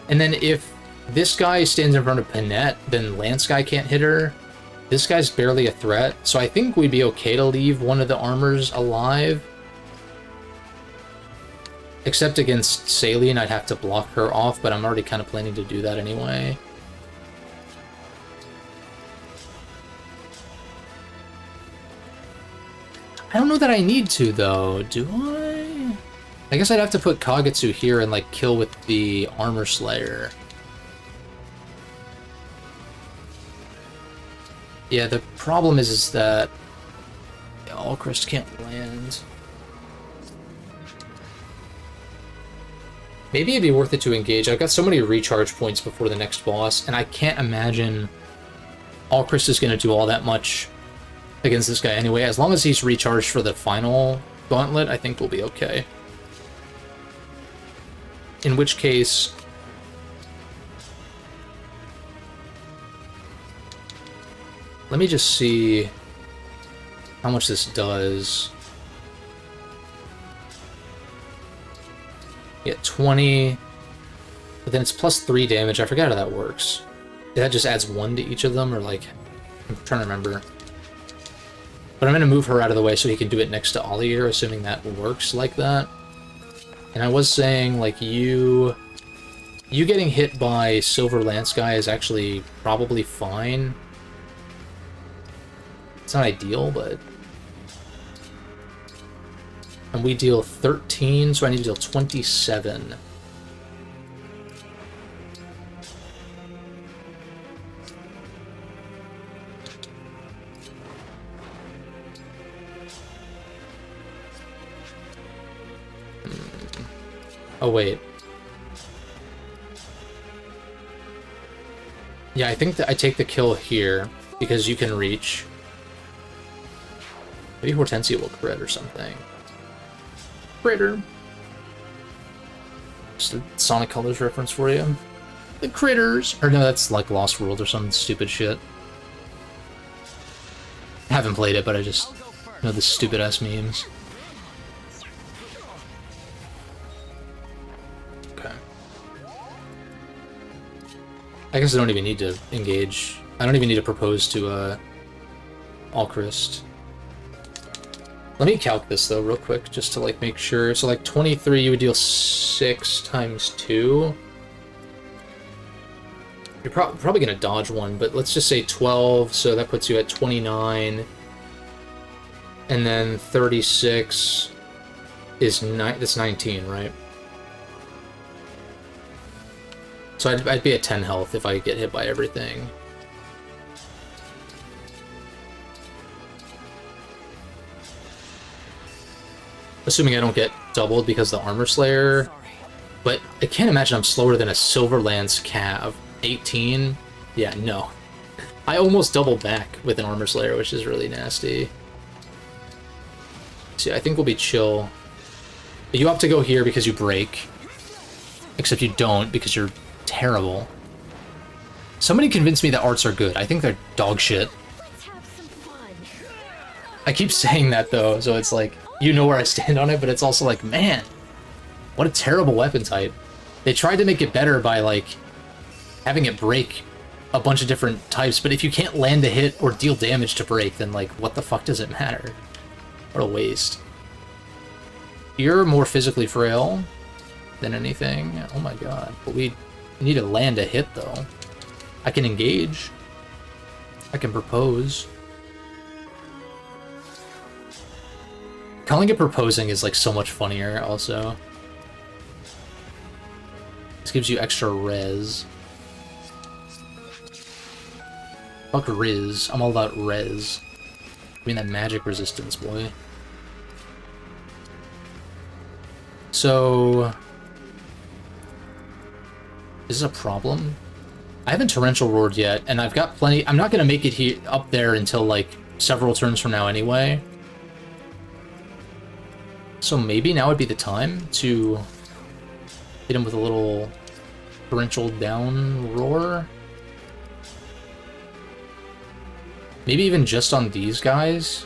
and then if this guy stands in front of Panette, then Lance guy can't hit her. This guy's barely a threat, so I think we'd be okay to leave one of the armors alive. Except against Saline, I'd have to block her off, but I'm already kind of planning to do that anyway. I don't know that I need to, though, do I? I guess I'd have to put Kagetsu here and, like, kill with the Armor Slayer. Yeah, the problem is that Alchrist can't land. Maybe it'd be worth it to engage. I've got so many recharge points before the next boss, and I can't imagine Alchrist is going to do all that much against this guy anyway. As long as he's recharged for the final gauntlet, I think we'll be okay. In which case, let me just see how much this does. Yeah, 20, but then it's +3 damage. I forgot how that works. That just adds 1 to each of them, or like, I'm trying to remember. But I'm going to move her out of the way so he can do it next to Ollier, assuming that works like that. And I was saying, like, you getting hit by Silver Lance guy is actually probably fine. It's not ideal, but... And we deal 13, so I need to deal 27. Oh, wait. Yeah, I think that I take the kill here, because you can reach. Maybe Hortensia will crit or something. Critter. Just a Sonic Colors reference for you. The critters! Or no, that's like Lost World or some stupid shit. I haven't played it, but I just know the stupid-ass memes. I guess I don't even need to engage. I don't even need to propose to Alchrist. Let me calc this though real quick just to like make sure. So like 23 you would deal 6 times 2. You're probably gonna dodge one, but let's just say 12, so that puts you at 29. And then 36 is that's 19, right? So I'd be at 10 health if I get hit by everything. Assuming I don't get doubled because of the Armor Slayer. But I can't imagine I'm slower than a Silver Lance Cav. 18? Yeah, no. I almost doubled back with an Armor Slayer, which is really nasty. See, I think we'll be chill. You have to go here because you break. Except you don't because you're terrible. Somebody convinced me that arts are good. I think they're dog shit. I keep saying that though, so it's like, you know where I stand on it, but it's also like, man, what a terrible weapon type. They tried to make it better by like having it break a bunch of different types, but if you can't land a hit or deal damage to break, then like what the fuck does it matter? What a waste. You're more physically frail than anything. Oh my god. But we need to land a hit though. I can engage. I can propose. Calling it proposing is like so much funnier also. This gives you extra res. Fuck Riz. I'm all about res. I mean that magic resistance, boy. So... is this a problem? I haven't torrential roared yet, and I've got plenty... I'm not gonna make it here up there until, like, several turns from now anyway. So maybe now would be the time to hit him with a little torrential down roar. Maybe even just on these guys.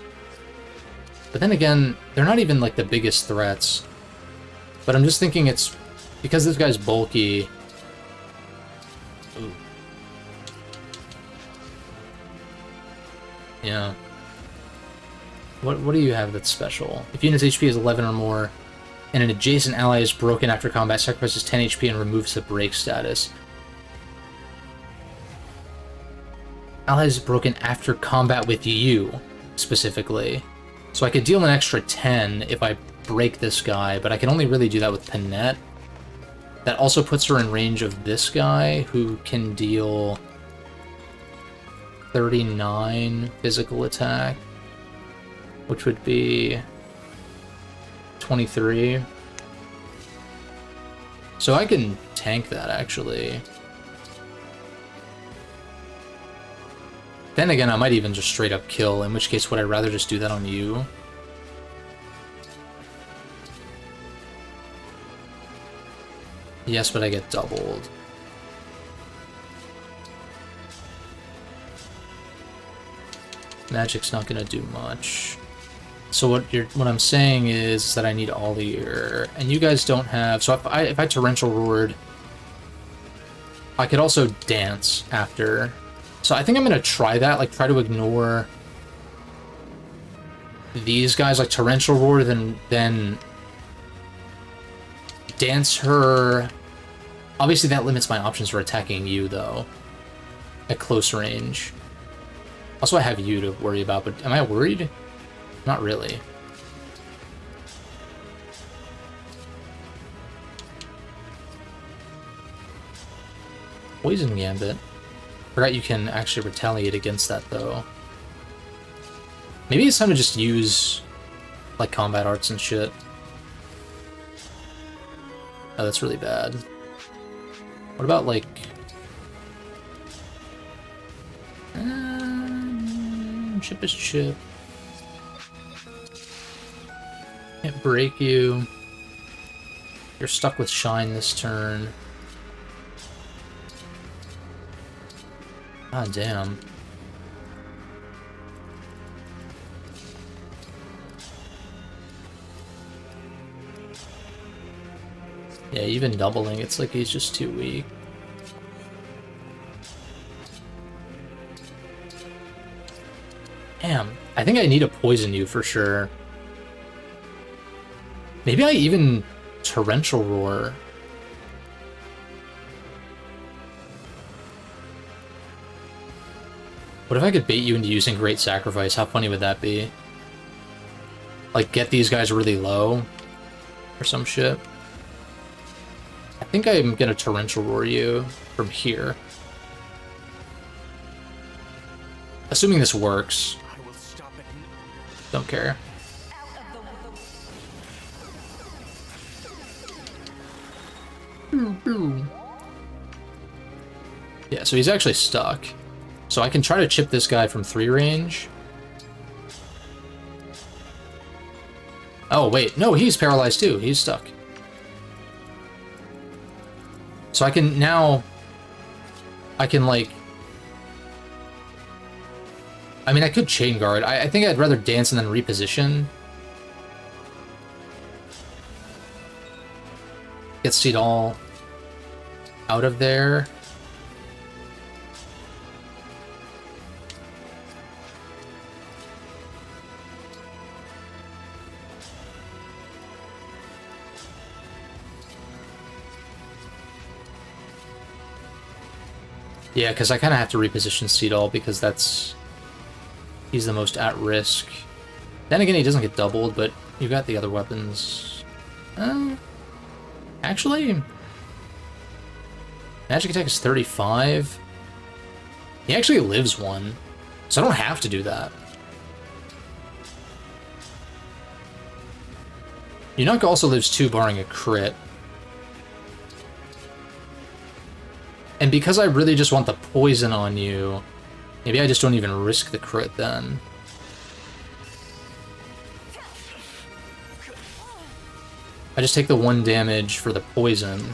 But then again, they're not even like the biggest threats. But I'm just thinking it's because this guy's bulky. Ooh. Yeah. What do you have that's special? If unit's HP is 11 or more, and an adjacent ally is broken after combat, sacrifices 10 HP and removes the break status. Ally is broken after combat with you, specifically. So I could deal an extra 10 if I break this guy, but I can only really do that with Panette. That also puts her in range of this guy, who can deal 39 physical attack, which would be 23. So I can tank that, actually. Then again, I might even just straight up kill, in which case would I rather just do that on you? Yes, but I get doubled. Magic's not gonna do much. So what I'm saying is that I need all of your, and you guys don't have. So if I torrential roared, I could also dance after. So I think I'm gonna try that, like try to ignore these guys, like torrential roar, then dance her. Obviously that limits my options for attacking you though, at close range. Also I have you to worry about, but am I worried? Not really. Poison Gambit. Forgot you can actually retaliate against that though. Maybe it's time to just use like combat arts and shit. Oh, that's really bad. What about like chip is chip. Can't break you. You're stuck with Shine this turn. Ah, damn. Yeah, even doubling, it's like he's just too weak. Damn, I think I need to poison you for sure. Maybe I even torrential roar. What if I could bait you into using Great Sacrifice? How funny would that be? Like, get these guys really low or some shit. I think I'm gonna torrential roar you from here. Assuming this works. Don't care. Yeah, so he's actually stuck. So I can try to chip this guy from 3 range. Oh, wait. No, he's paralyzed too. He's stuck. So I can now... I can, like... I mean, I could chain guard. I think I'd rather dance and then reposition. Get Seed all out of there. Yeah, because I kind of have to reposition Seedall because he's the most at risk. Then again, he doesn't get doubled, but you got the other weapons. Actually, magic attack is 35. He actually lives one, so I don't have to do that. Yunaka also lives 2, barring a crit. And because I really just want the poison on you, maybe I just don't even risk the crit then. I just take the 1 damage for the poison.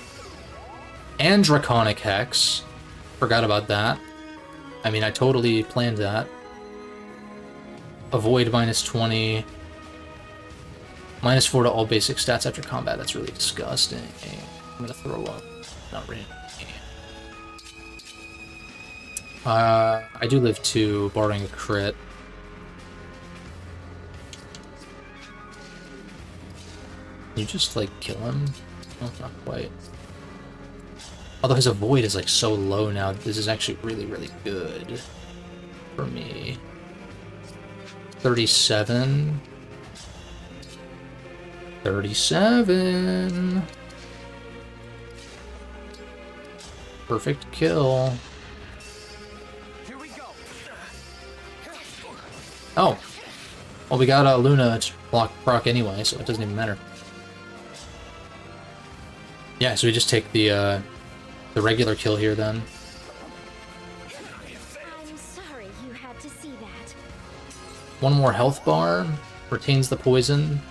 And Draconic Hex. Forgot about that. I mean, I totally planned that. Avoid -20. -4 to all basic stats after combat. That's really disgusting. I'm gonna throw up. Not really. I do live 2, barring a crit. Can you just, like, kill him? No, not quite. Although his avoid is, like, so low now, this is actually really, really good for me. 37. 37. Perfect kill. Here we go. Oh. Well, we got Luna to block proc anyway, so it doesn't even matter. Yeah, so we just take the regular kill here then. I'm sorry you had to see that. 1 more health bar. Retains the poison.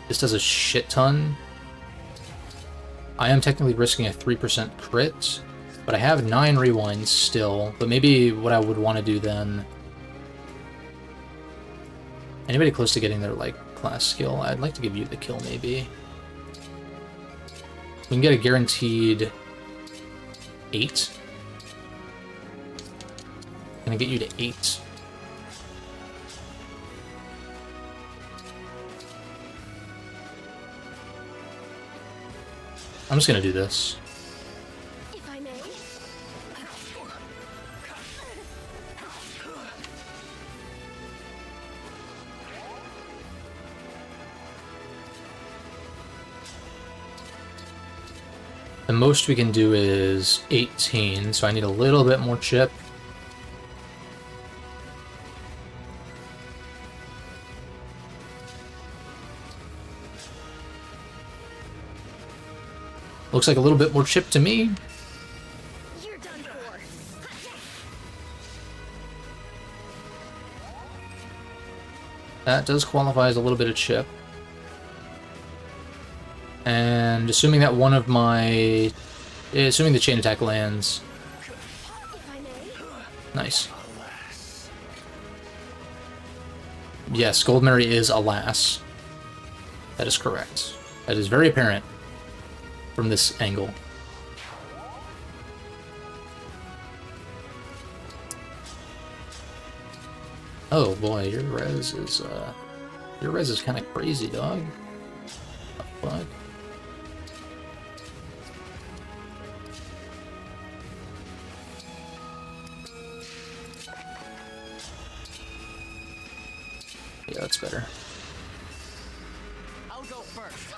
This does a shit ton. I am technically risking a 3% crit, but I have 9 rewinds still. But maybe what I would want to do then... Anybody close to getting their, like, class skill? I'd like to give you the kill, maybe. We can get a guaranteed 8. Can I get you to 8? I'm just gonna do this. If I may. The most we can do is 18, so I need a little bit more chip. Looks like a little bit more chip to me. You're done for. That does qualify as a little bit of chip. And assuming that one of my... Assuming the chain attack lands. If I may. Nice. Yes, Goldmary is alas. That is correct. That is very apparent from this angle. Oh boy, your res is kind of crazy, dog. What the fuck? Yeah, that's better. I'll go first.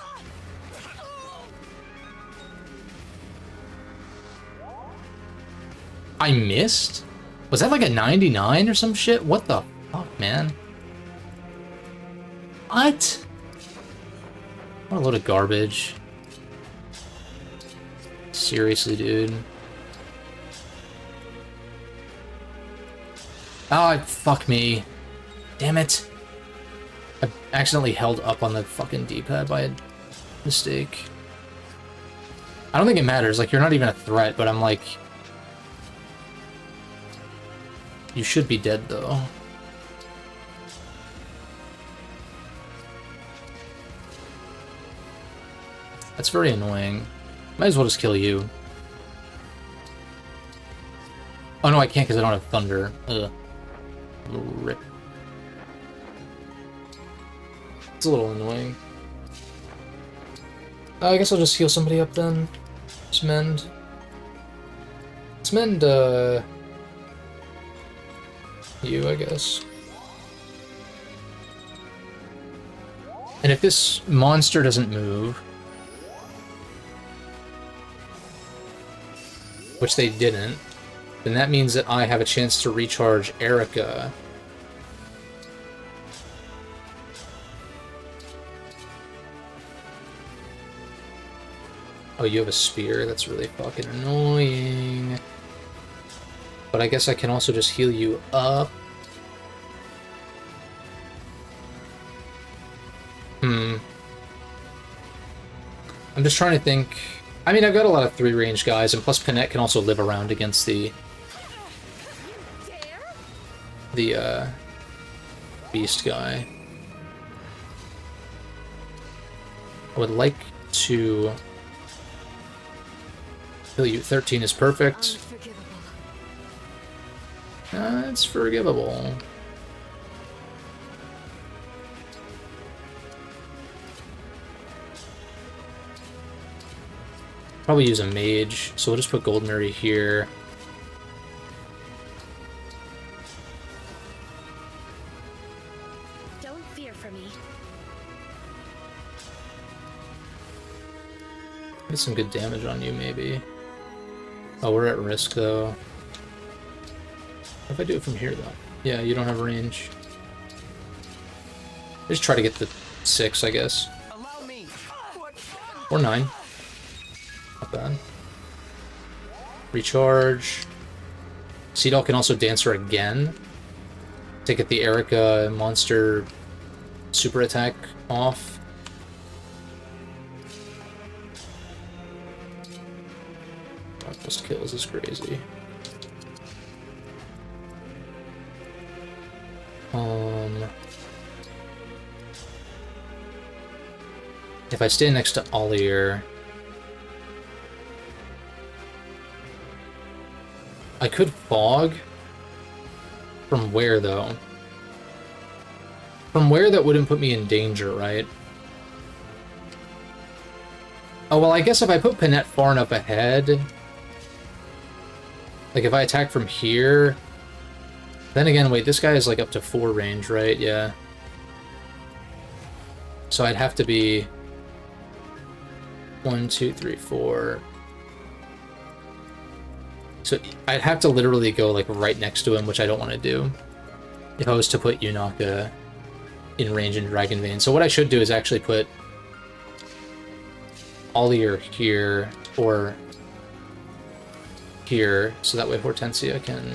I missed? Was that like a 99 or some shit? What the fuck, man? What? What a load of garbage. Seriously, dude. Oh, fuck me. Damn it. I accidentally held up on the fucking D-pad by a mistake. I don't think it matters. Like, you're not even a threat, but I'm like... You should be dead, though. That's very annoying. Might as well just kill you. Oh no, I can't because I don't have thunder. Ugh. Rip. It's a little annoying. I guess I'll just heal somebody up then. Just mend. Let's mend, you, I guess. And if this monster doesn't move, which they didn't, then that means that I have a chance to recharge Erica. Oh, you have a spear? That's really fucking annoying. But I guess I can also just heal you up. I'm just trying to think. I mean, I've got a lot of 3-range guys, and plus Panette can also live around against the beast guy. I would like to heal you. 13 is perfect. It's forgivable. Probably use a mage, so we'll just put Goldenary here. Don't fear for me. Get some good damage on you, maybe. Oh, we're at risk, though. What if I do it from here, though? Yeah, you don't have range. Just try to get the 6, I guess. Allow me. Or 9. Not bad. Recharge. Seedall can also dance her again to get the Erica monster super attack off. Plus kills is crazy. If I stay next to Ollier, I could fog. From where, though? From where that wouldn't put me in danger, right? Oh, well, I guess if I put Panette far enough ahead... Like, if I attack from here... Then again, wait, this guy is, like, up to 4 range, right? Yeah. So I'd have to be... 1, 2, 3, 4... So I'd have to literally go, like, right next to him, which I don't want to do. If I was to put Yunaka in range in Dragon Vein. So what I should do is actually put Ollier here, or here, so that way Hortensia can,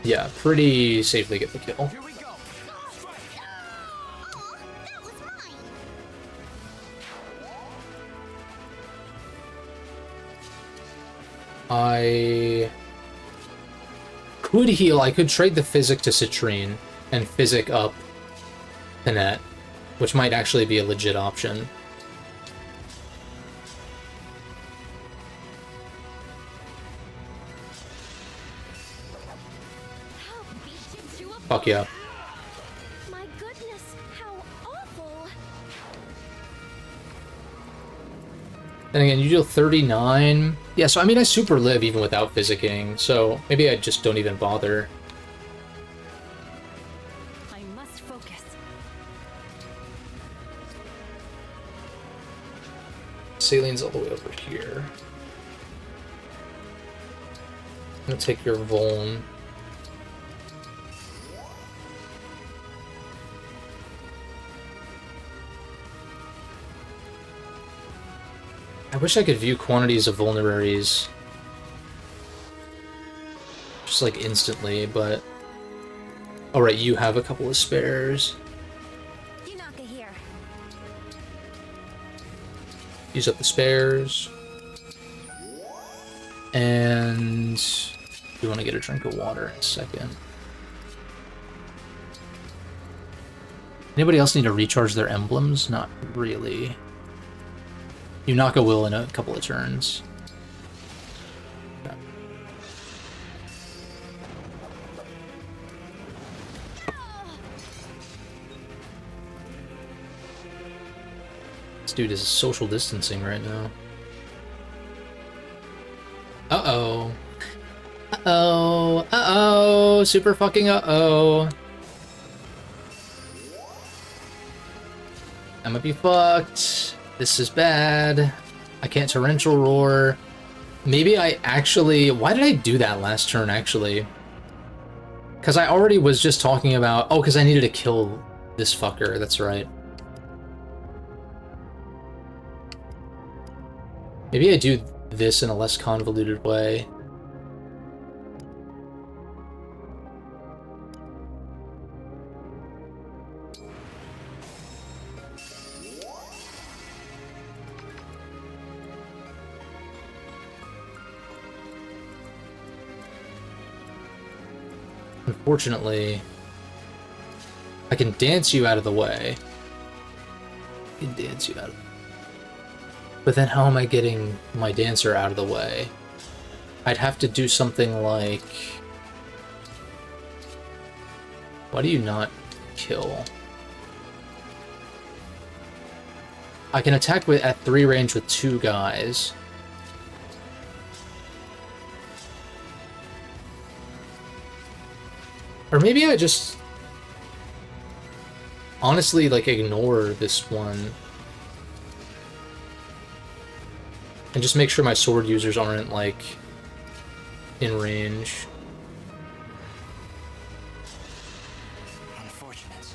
yeah, pretty safely get the kill. Here we go. I could heal. I could trade the Physic to Citrine and Physic up Panette, which might actually be a legit option. Fuck yeah. My goodness, how awful. Then again, you deal 39. Yeah, so I mean, I super live even without Physicking, so maybe I just don't even bother. I must focus. Saline's all the way over here. I'm gonna take your Vuln. I wish I could view quantities of vulneraries just like instantly, but alright, you have a couple of spares. Yunaka here. Use up the spares. And you want to get a drink of water in a second. Anybody else need to recharge their emblems? Not really. Yunaka will in a couple of turns. Okay. This dude is social distancing right now. Uh-oh. Uh-oh. Super fucking uh-oh. I'm gonna be fucked. This is bad. I can't torrential roar. Maybe I actually... Why did I do that last turn, actually? Because I already was just talking about... Oh, because I needed to kill this fucker. That's right. Maybe I do this in a less convoluted way. Unfortunately, I can dance you out of the way. I can dance you out of the way. But then how am I getting my dancer out of the way? I'd have to do something like... Why do you not kill? I can attack with at 3 range with 2 guys. Or maybe I just honestly like ignore this one and just make sure my sword users aren't like in range. Unfortunate.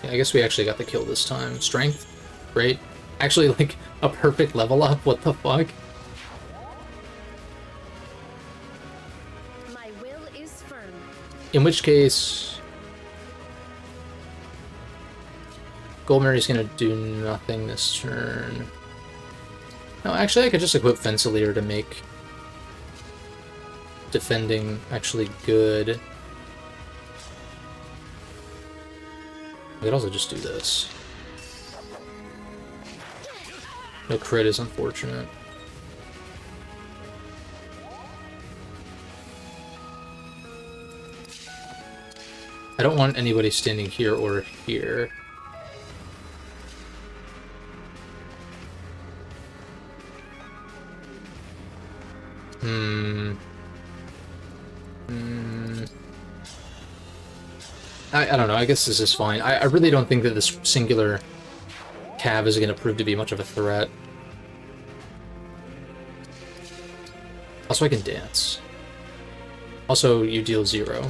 Yeah, I guess we actually got the kill this time. Strength, great. Actually, like a perfect level up. What the fuck? My will is firm. In which case, Goldmary's gonna do nothing this turn. No, actually, I could just equip Fencer to make defending actually good. I could also just do this. No crit is unfortunate. I don't want anybody standing here or here. I don't know, I guess this is fine. I really don't think that this singular cav is going to prove to be much of a threat. Also, I can dance. Also, you deal 0.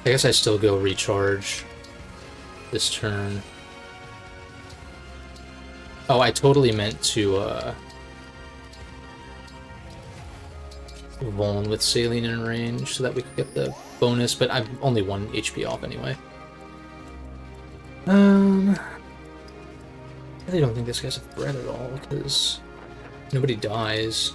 I guess I still go recharge this turn. Oh, I totally meant to, Vuln with Saline in range so that we could get the bonus, but I'm only 1 HP off anyway. I really don't think this guy's a threat at all, because nobody dies.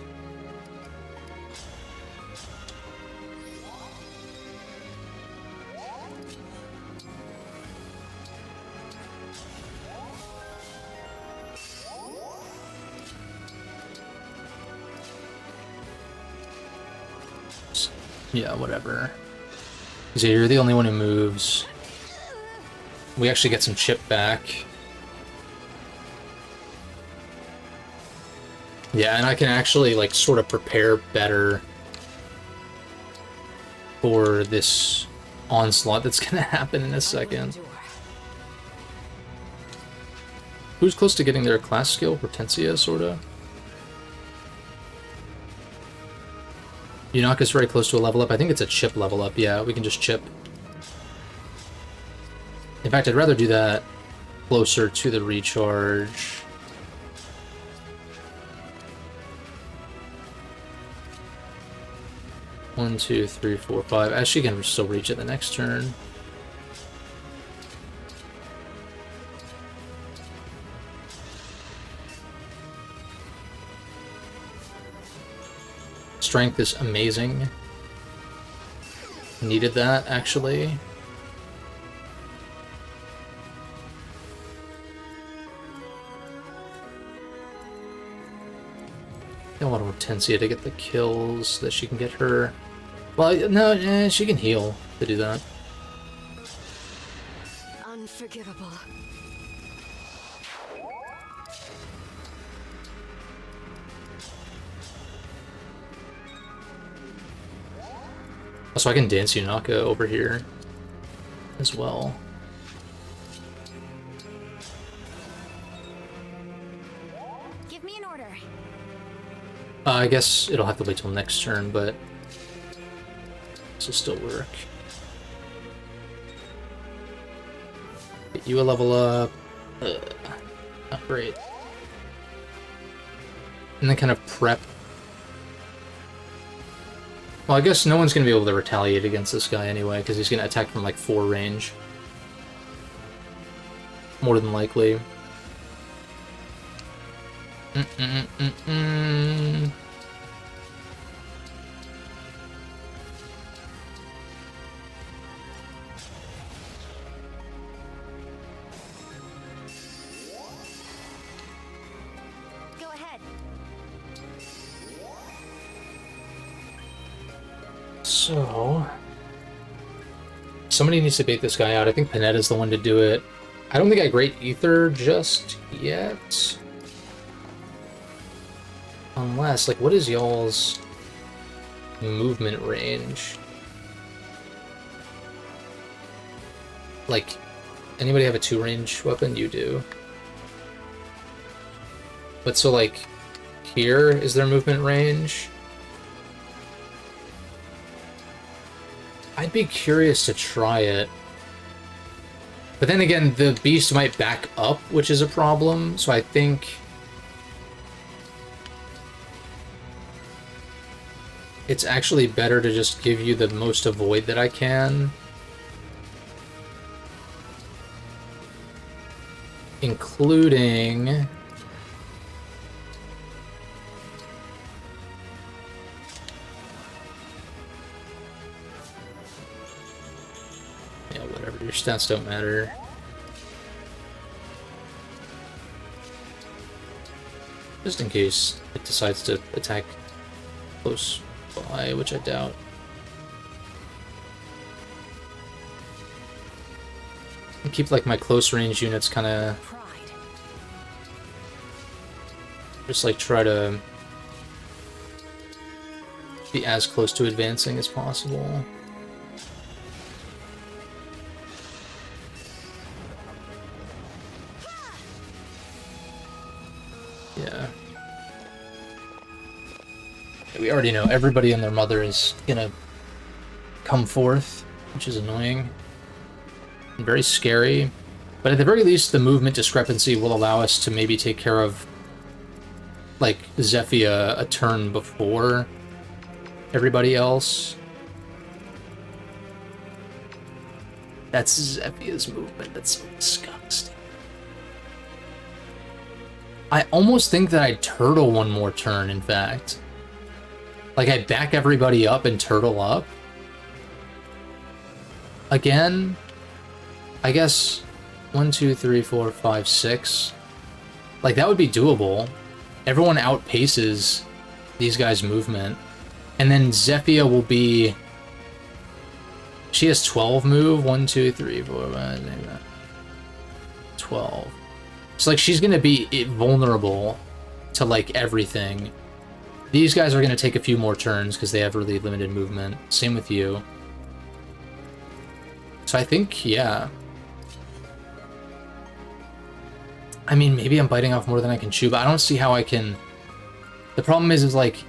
Yeah, whatever. So you're the only one who moves. We actually get some chip back. Yeah, and I can actually, like, sort of prepare better for this onslaught that's gonna happen in a second. Who's close to getting their class skill? Hortensia, sorta? Yunaka's very close to a level up. I think it's a chip level up. Yeah, we can just chip. In fact, I'd rather do that closer to the recharge. One, 2, 3, 4, 5. Actually, can still reach it the next turn. Strength is amazing. Needed that, actually. Don't want Hortensia to get the kills so that she can get her... Well, no, she can heal to do that. Unforgivable. Also, I can dance Yunaka over here as well. Give me an order. I guess it'll have to wait till next turn, but this will still work. Get you a level up. Not great. And then kind of prep. Well, I guess no one's going to be able to retaliate against this guy anyway, because he's going to attack from like 4 range. More than likely. Go ahead. So... somebody needs to bait this guy out. I think Panetta's the one to do it. I don't think I Great Ether just yet. Unless, like, what is y'all's movement range? Like, anybody have a 2-range weapon? You do. But so, like, here is their movement range. I'd be curious to try it. But then again, the beast might back up, which is a problem, so I think... it's actually better to just give you the most avoid that I can. Including... yeah, whatever, your stats don't matter. Just in case it decides to attack close by, which I doubt. And keep like my close range units kind of just like try to be as close to advancing as possible. Yeah. We already know everybody and their mother is gonna come forth, which is annoying and very scary. But at the very least, the movement discrepancy will allow us to maybe take care of, like, Zephyia a turn before everybody else. That's Zephia's movement. That's so disgusting. I almost think that I'd turtle one more turn, in fact. Like, I back everybody up and turtle up. Again, I guess 1, 2, 3, 4, 5, 6. Like, that would be doable. Everyone outpaces these guys' movement. And then Zephyia will be... she has 12 move. 1, 2, 3, 4, 5, 6, 12. So, like, she's gonna be vulnerable to, like, everything. These guys are going to take a few more turns because they have really limited movement. Same with you. So I think, yeah. I mean, maybe I'm biting off more than I can chew, but I don't see how I can... the problem is like...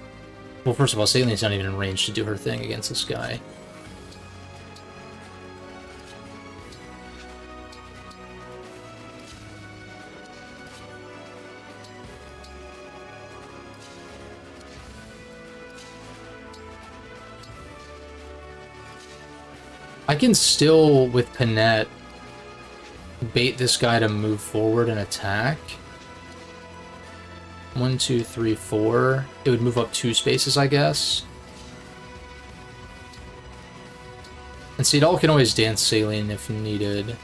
well, first of all, Saleen's not even in range to do her thing against this guy. I can still, with Panette, bait this guy to move forward and attack. 1, 2, 3, 4. It would move up 2 spaces, I guess. And Seedal can always dance Saline if needed.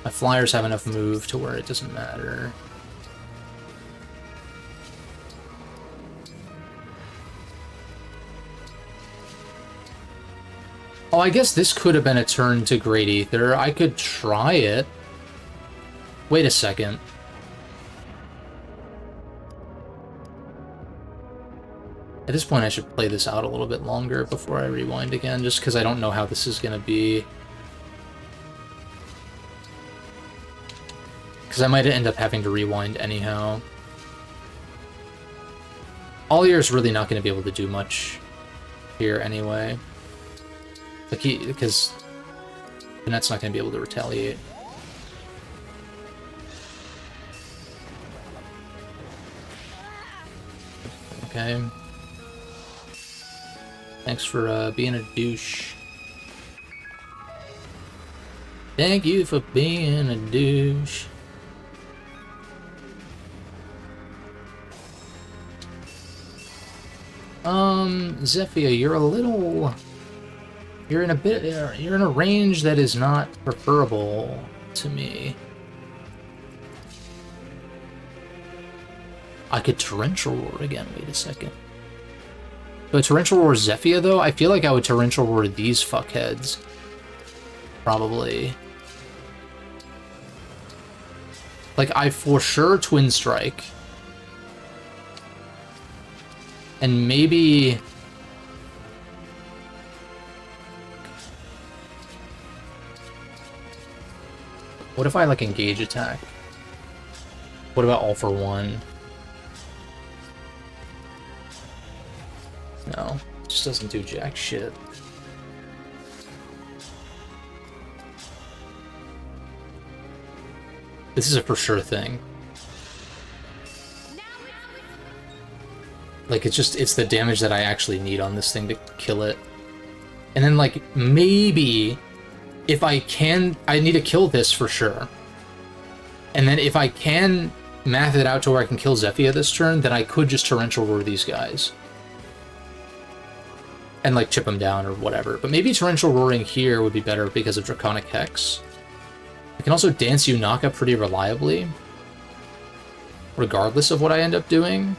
My flyers have enough move to where it doesn't matter. Oh, I guess this could have been a turn to Great Ether. I could try it. Wait a second. At this point, I should play this out a little bit longer before I rewind again, just because I don't know how this is going to be. Because I might end up having to rewind anyhow. Ollier's really not going to be able to do much here anyway. Like because Jeanette's not going to be able to retaliate. Okay. Thanks for being a douche. Thank you for being a douche. Zephyr, you're a little... You're in a range that is not preferable to me. I could Torrential Roar again, wait a second. But Torrential Roar Zephyr, though, I feel like I would Torrential Roar these fuckheads. Probably. Like, I for sure Twin Strike. And maybe... What if I, like, engage attack? What about all for one? No, just doesn't do jack shit. This is a for sure thing. Like, it's the damage that I actually need on this thing to kill it. And then, like, maybe... If I can, I need to kill this for sure. And then if I can math it out to where I can kill Zephyr this turn, then I could just Torrential Roar these guys. And like chip them down or whatever. But maybe Torrential Roaring here would be better because of Draconic Hex. I can also Dance Unaka pretty reliably. Regardless of what I end up doing.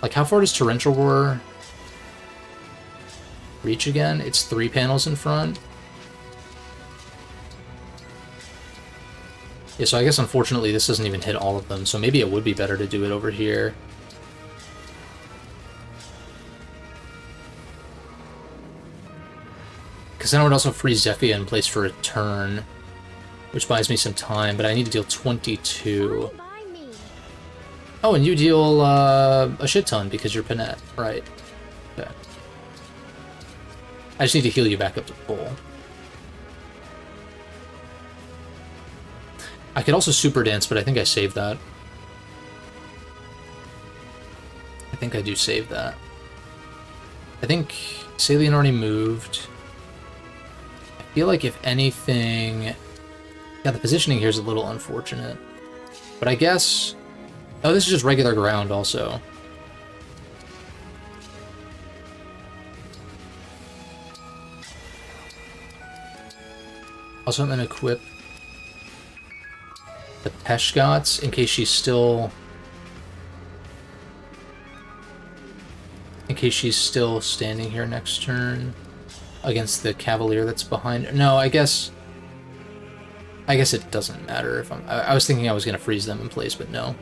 Like, how far does Torrential Roar reach again? It's 3 panels in front. Yeah, so I guess unfortunately this doesn't even hit all of them, so maybe it would be better to do it over here. Because then I would also freeze Zephyr in place for a turn, which buys me some time, but I need to deal 22. Oh, and you deal a shit ton because you're Panette, right? Okay. I just need to heal you back up to full. I could also Super Dance, but I think I saved that. I think I do save that. I think Salian already moved. I feel like if anything... Yeah, the positioning here is a little unfortunate. But I guess... Oh, this is just regular ground also. Also, I'm going to equip the Peshgots in case she's still... In case she's still standing here next turn against the Cavalier that's behind. No, I guess it doesn't matter if I'm... I was thinking I was going to freeze them in place, but no.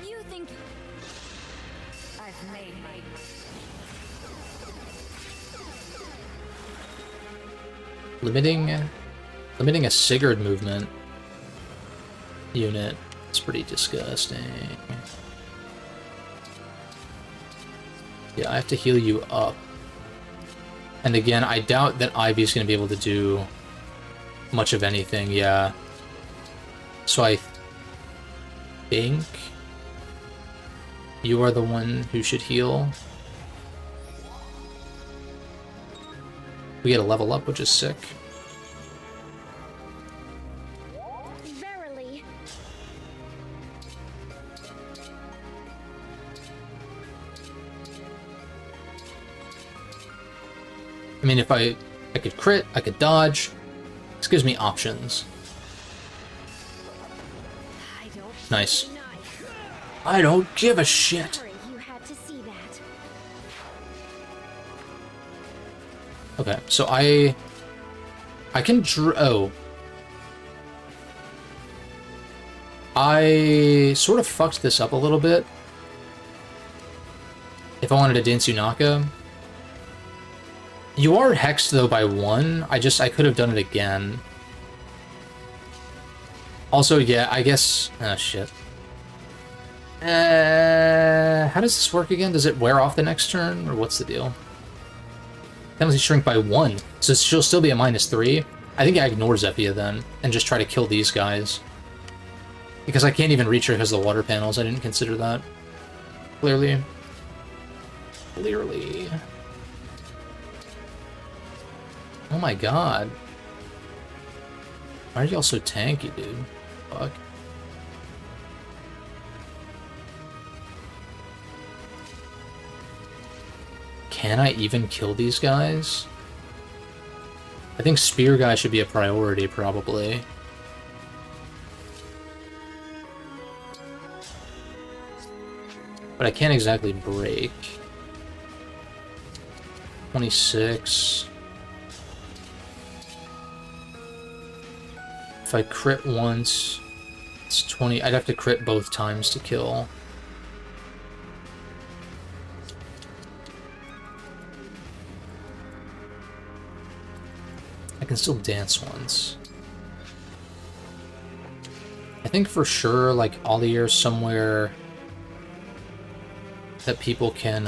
You think I've made my... Limiting a Sigurd movement unit. It's pretty disgusting. Yeah, I have to heal you up. And again, I doubt that Ivy's going to be able to do much of anything, yeah. So I think you are the one who should heal. We get a level up, which is sick. Verily. I mean, if I could crit, I could dodge. This gives me options. Nice. I don't give a shit. You Okay, so I can oh. I sort of fucked this up a little bit. If I wanted to dance Yunaka. You are hexed though by 1. I could have done it again. Also, yeah, I guess... Oh, shit. How does this work again? Does it wear off the next turn, or what's the deal? Penalty shrink by 1, so she'll still be a -3. I think I ignore Zephia then, and just try to kill these guys. Because I can't even reach her because of the water panels. I didn't consider that. Clearly. Clearly. Oh my god. Why are y'all so tanky, dude? Fuck. Can I even kill these guys? I think spear guy should be a priority, probably. But I can't exactly break. 26. If I crit once, it's 20. I'd have to crit both times to kill. I can still dance once. I think for sure, like, Ollier's somewhere that people can,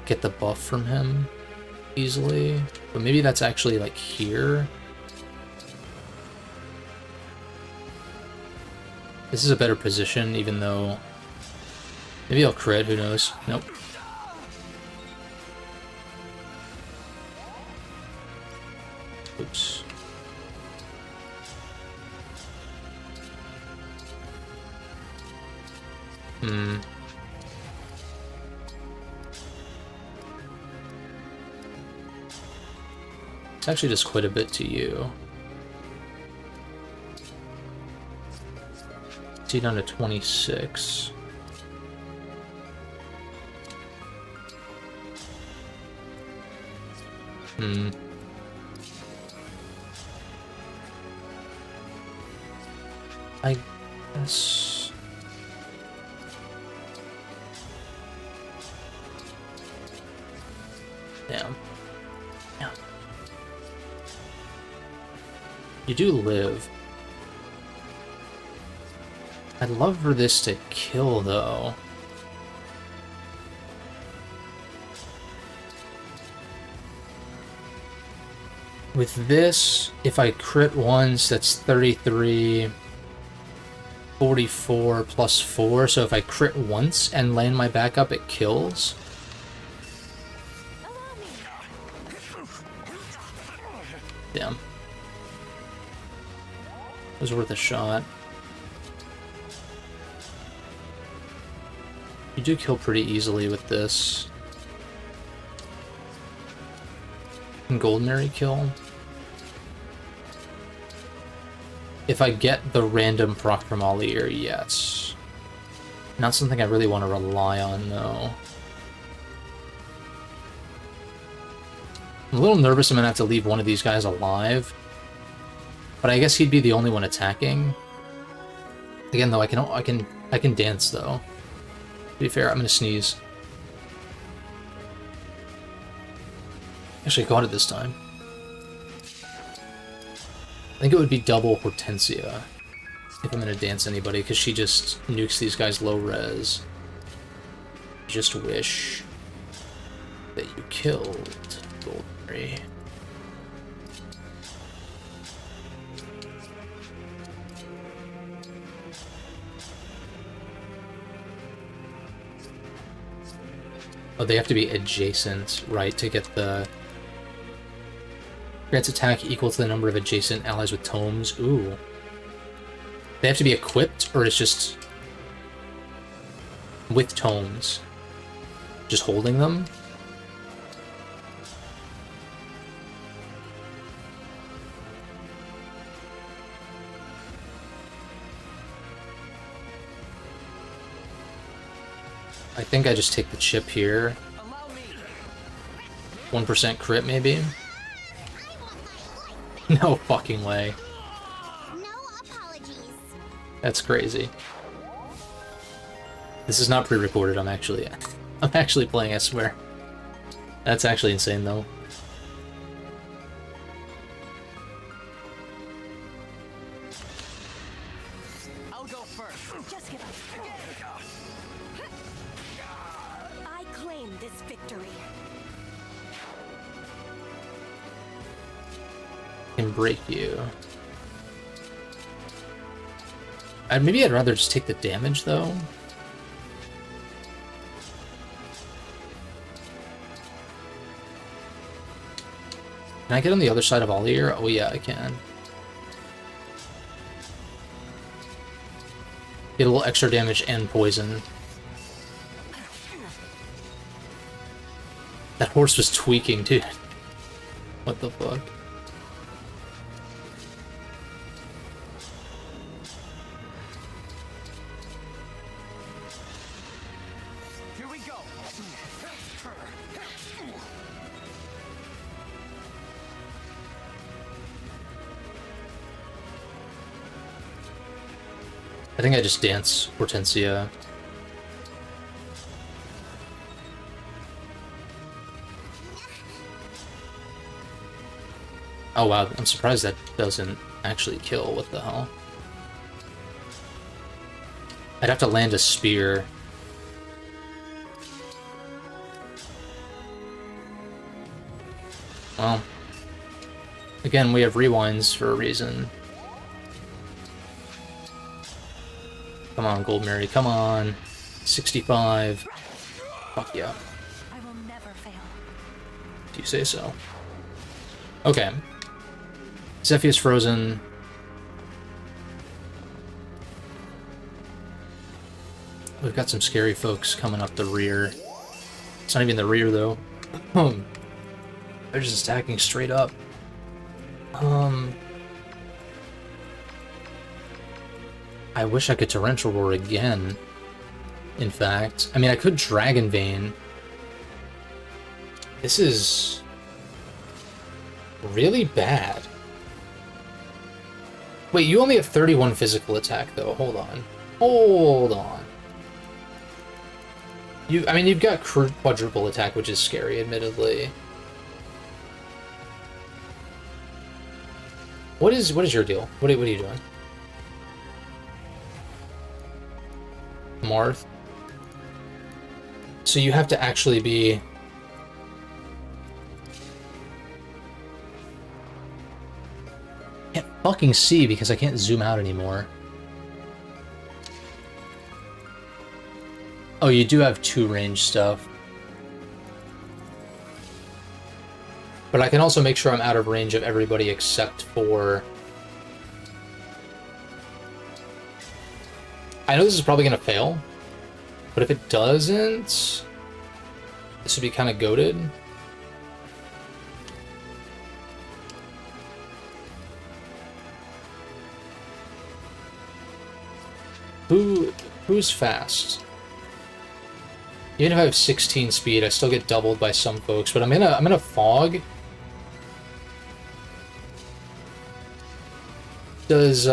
get the buff from him easily. But maybe that's actually, like, here. This is a better position, even though... Maybe I'll crit, who knows? Nope. Oops. Let's actually just quit a bit to you. See down to 26. I guess... Damn. Yeah. You do live. I'd love for this to kill, though. With this, if I crit once, that's 33, 44 plus 4, so if I crit once and land my backup, it kills. Damn. It was worth a shot. You do kill pretty easily with this. Can Golden Mary kill? If I get the random proc from Ollier, yes. Not something I really want to rely on, though. I'm a little nervous I'm gonna have to leave one of these guys alive. But I guess he'd be the only one attacking. Again, though, I can dance, though. To be fair, I'm gonna sneeze. Actually, I got it this time. I think it would be double Hortensia if I'm gonna dance anybody, because she just nukes these guys low res. Just wish that you killed Goldberry. Oh, they have to be adjacent, right, to get the... Grants attack equal to the number of adjacent allies with tomes. Ooh. They have to be equipped, or it's just... with tomes? Just holding them? I think I just take the chip here. 1% crit, maybe? No fucking way. No apologies. That's crazy. This is not pre-recorded, I'm actually playing, I swear. That's actually insane, though. I'll go first. Just give us. I claim this victory. Can break you. Maybe I'd rather just take the damage, though. Can I get on the other side of Ollier? Oh yeah, I can. Get a little extra damage and poison. That horse was tweaking, dude. What the fuck? Here we go. I think I just dance Hortensia. Oh wow, I'm surprised that doesn't actually kill. What the hell? I'd have to land a spear. Well, again, we have rewinds for a reason. Come on, Gold Mary, come on. 65. Fuck yeah. I will never fail. Do you say so? Okay. Zephy's frozen. We've got some scary folks coming up the rear. It's not even the rear, though. They're just attacking straight up. I wish I could Torrential Roar again. In fact. I mean, I could Dragon Vein. This is really bad. Wait, you only have 31 physical attack, though. Hold on. Hold on. I mean, you've got quadruple attack, which is scary, admittedly. What is your deal? What are you doing? Marth. So you have to actually be... I can't fucking see because I can't zoom out anymore. Oh, you do have 2 range stuff. But I can also make sure I'm out of range of everybody except for... I know this is probably going to fail, but if it doesn't, this would be kind of goated. Who's fast? Even if I have 16 speed, I still get doubled by some folks, but I'm in a fog. Does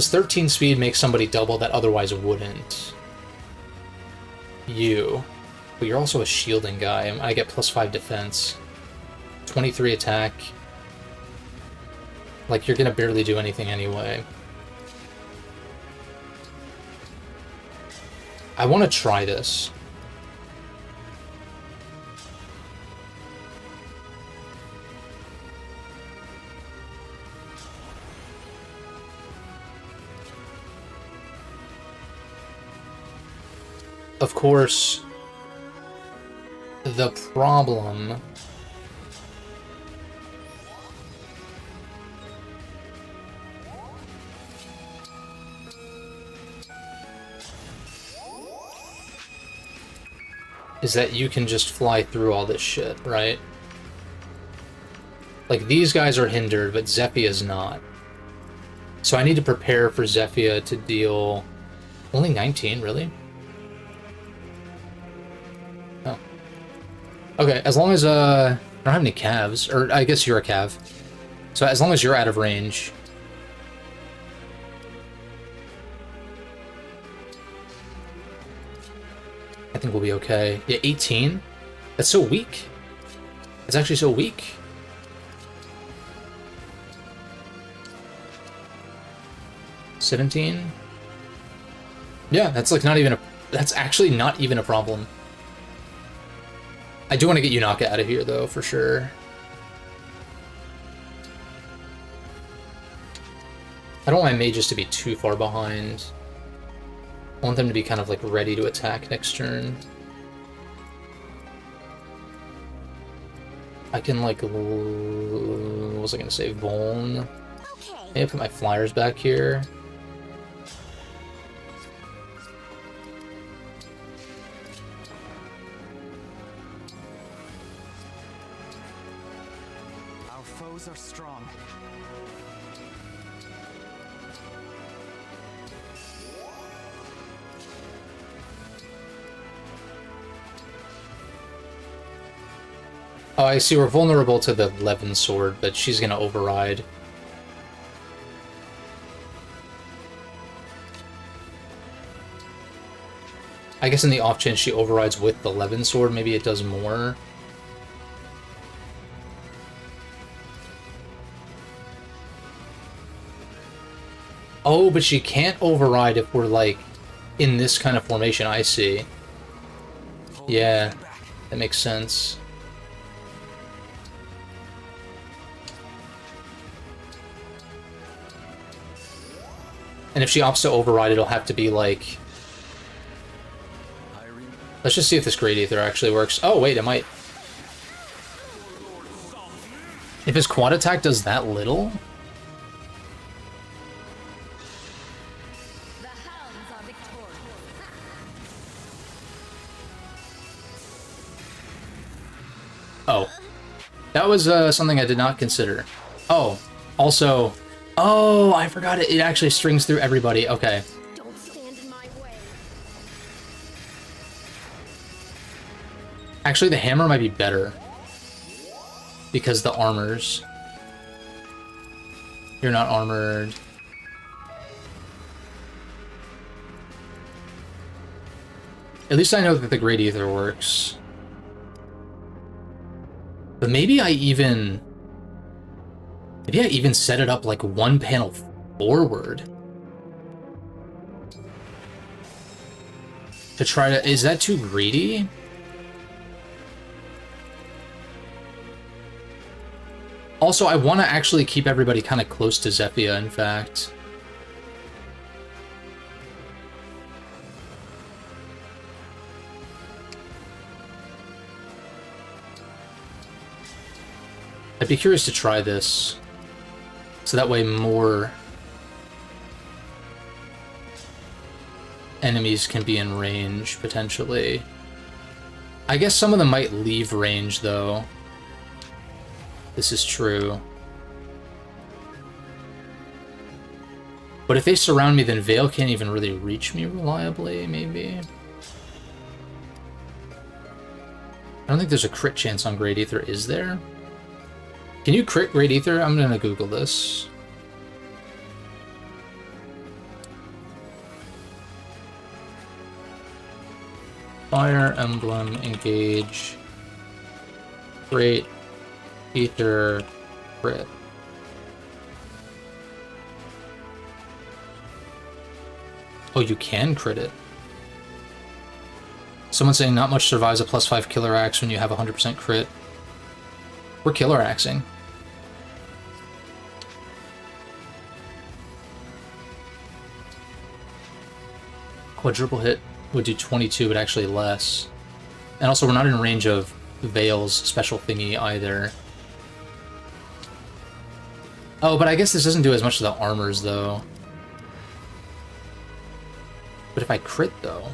Does 13 speed make somebody double that otherwise wouldn't? You. But you're also a shielding guy. I get +5 defense. 23 attack. Like, you're gonna barely do anything anyway. I want to try this. Of course, the problem is that you can just fly through all this shit, right? Like, these guys are hindered, but Zephy is not. So I need to prepare for Zephyr to deal... Only 19, really? Oh. Okay, as long as, I don't have any calves. Or, I guess you're a cav. So as long as you're out of range... I think we'll be okay. Yeah, 18? That's so weak. It's actually so weak. $17? Yeah, that's like not even a... That's actually not even a problem. I do want to get Yunaka out of here, though, for sure. I don't want my mages to be too far behind. I want them to be kind of like ready to attack next turn. I can like... What was I going to say? Vuln. Maybe I put my flyers back here. Our foes are strong. Oh, I see. We're vulnerable to the Levin sword, but she's gonna override. I guess in the off chance she overrides with the Levin sword, maybe it does more. Oh, but she can't override if we're, like, in this kind of formation, I see. Yeah, that makes sense. And if she opts to override, it'll have to be, like... Let's just see if this Great Aether actually works. Oh, wait, it might... If his quad attack does that little... Oh. That was something I did not consider. Oh, also... Oh, I forgot it. It actually strings through everybody. Okay. Don't stand in my way. Actually, the hammer might be better. Because the armors. You're not armored. At least I know that the Great Aether works. But maybe I even set it up like one panel forward. To try to... Is that too greedy? Also, I want to actually keep everybody kind of close to Zephyr, in fact. I'd be curious to try this. So that way more enemies can be in range, potentially. I guess some of them might leave range, though. This is true. But if they surround me, then Vale can't even really reach me reliably, maybe? I don't think there's a crit chance on Great Aether, is there? Can you crit Great Aether? I'm gonna Google this. Fire Emblem, engage. Great Aether, crit. Oh, you can crit it. Someone's saying not much survives a +5 killer axe when you have 100% crit. We're killer axing. Quadruple hit would do 22, but actually less. And also, we're not in range of Vale's special thingy either. Oh, but I guess this doesn't do as much to the armors, though. But if I crit, though...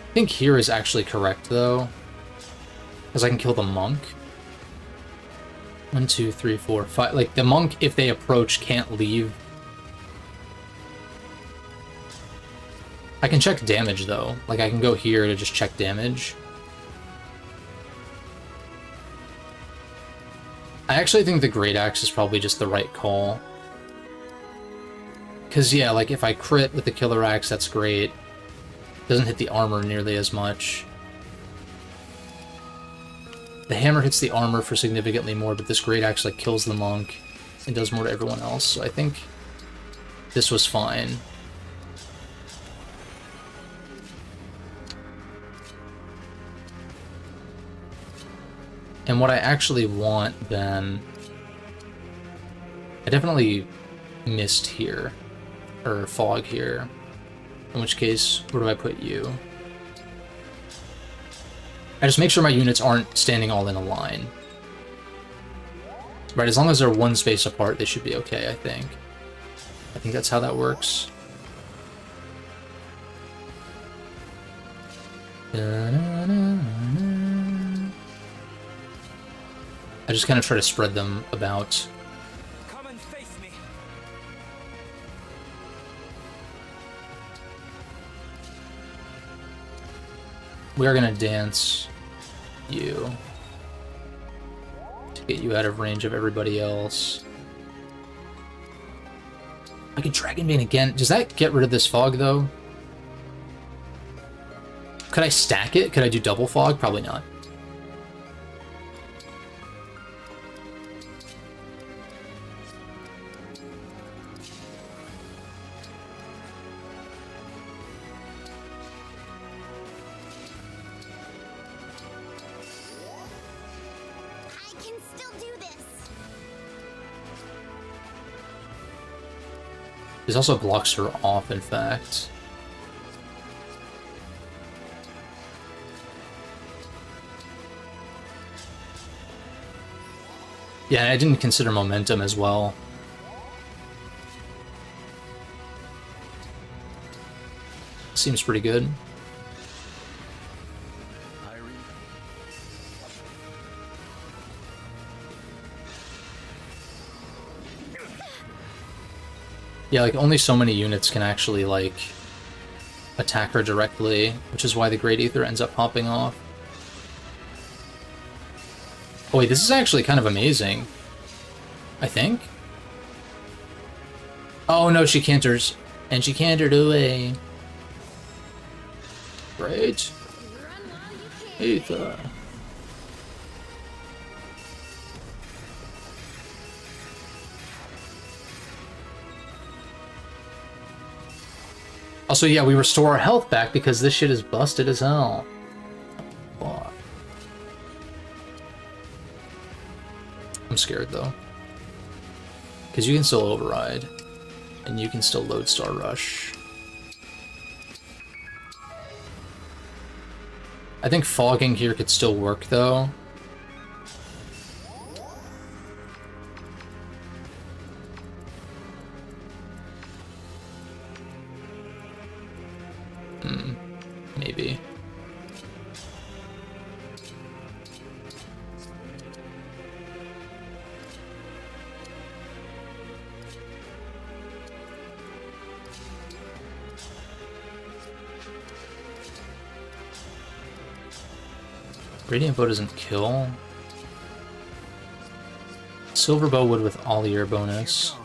I think here is actually correct, though. Because I can kill the monk. 1, 2, 3, 4, 5. Like, the monk, if they approach, can't leave. I can check damage, though. Like, I can go here to just check damage. I actually think the Great Axe is probably just the right call. Because, yeah, like, if I crit with the Killer Axe, that's great. Doesn't hit the armor nearly as much. The hammer hits the armor for significantly more, but this Great Axe, like, kills the monk and does more to everyone else. So I think this was fine. And what I actually want, then... I definitely missed here. Or fog here. In which case, where do I put you? I just make sure my units aren't standing all in a line. Right, as long as they're one space apart, they should be okay, I think. I think that's how that works. I just kind of try to spread them about. Come and face me. We are gonna dance you to get you out of range of everybody else. I could Dragon Bane again. Does that get rid of this fog though? Could I stack it? Could I do double fog? Probably not. I can still do this. This also blocks her off, in fact. Yeah, I didn't consider momentum as well. Seems pretty good. Yeah, like, only so many units can actually, like, attack her directly, which is why the Great Aether ends up popping off. Oh wait, this is actually kind of amazing. I think? Oh no, she canters. And she cantered away. Great. Aether. Also, yeah, we restore our health back because this shit is busted as hell. Fuck. I'm scared, though. Because you can still override. And you can still Lodestar Rush. I think fogging here could still work, though. Maybe. Radiant Bow doesn't kill. Silver Bow would with all year bonus.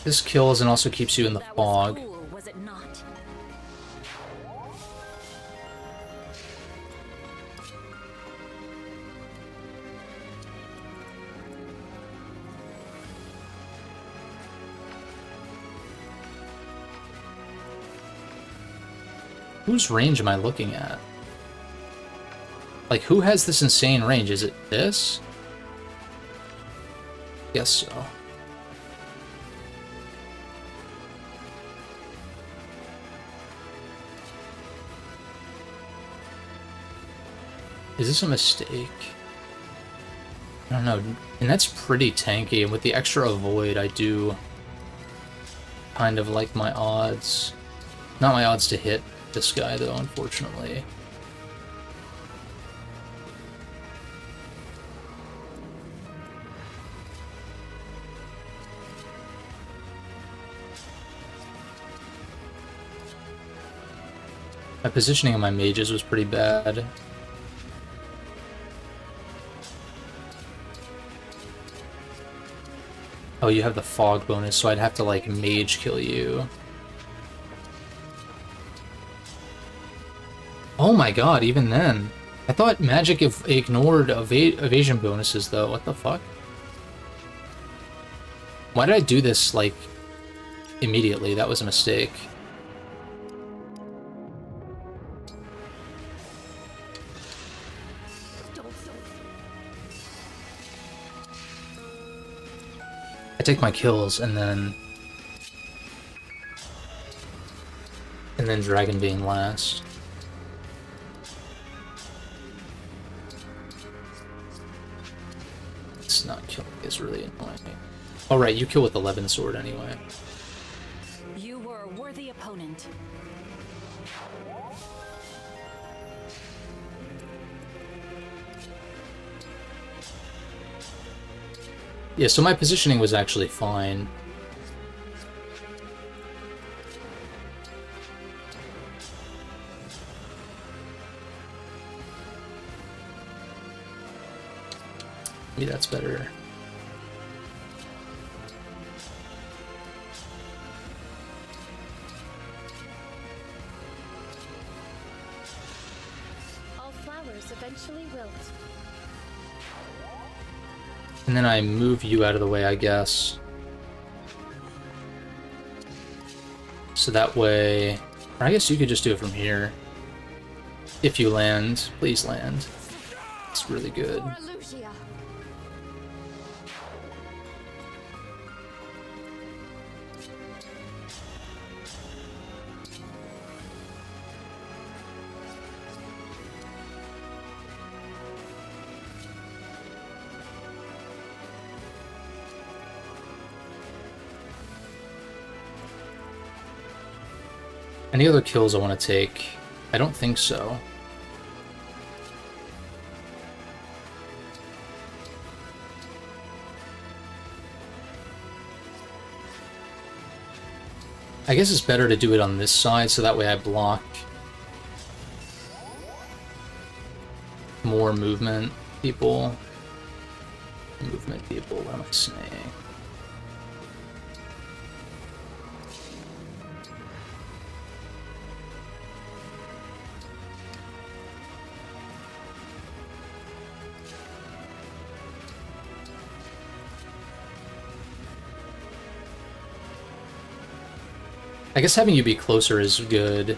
This kills and also keeps you in the fog. Cool, was it not? Whose range am I looking at? Like, who has this insane range? Is it this? Guess so. Is this a mistake? I don't know. And that's pretty tanky. And with the extra avoid, I do kind of like my odds. Not my odds to hit this guy, though, unfortunately. My positioning of my mages was pretty bad. Oh, you have the fog bonus, so I'd have to, like, mage kill you. Oh my god, even then. I thought magic ignored evasion bonuses, though. What the fuck? Why did I do this, like, immediately? That was a mistake. I take my kills and then Dragon Bane last. It's not killing is really annoying. All right, you kill with 11 sword anyway. You were a worthy opponent. Yeah, so my positioning was actually fine. Maybe that's better. All flowers eventually wilt. And then I move you out of the way, I guess. So that way... Or I guess you could just do it from here. If you land, please land. It's really good. For Illusia. Any other kills I want to take? I don't think so. I guess it's better to do it on this side, so that way I block more movement people. What am I saying? I guess having you be closer is good.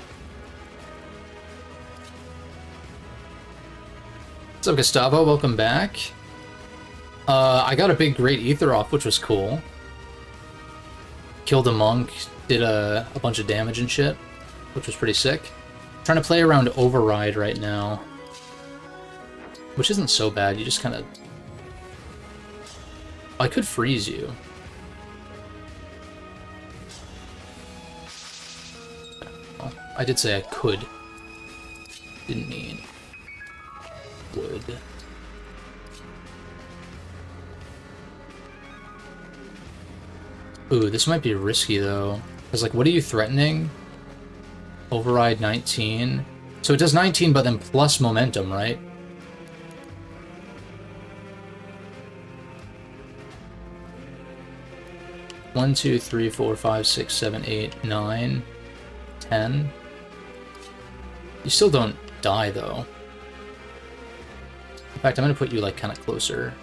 What's up, Gustavo? Welcome back. I got a big great ether off, which was cool. Killed a monk, did a bunch of damage and shit, which was pretty sick. Trying to play around override right now, which isn't so bad. You just kind of... I could freeze you. I did say I could. Didn't mean would. Ooh, this might be risky though. Because, like, what are you threatening? Override 19. So it does 19, but then plus momentum, right? One, 2, 3, 4, 5, 6, 7, 8, 9, 10. You still don't die, though. In fact, I'm gonna put you, like, kind of closer.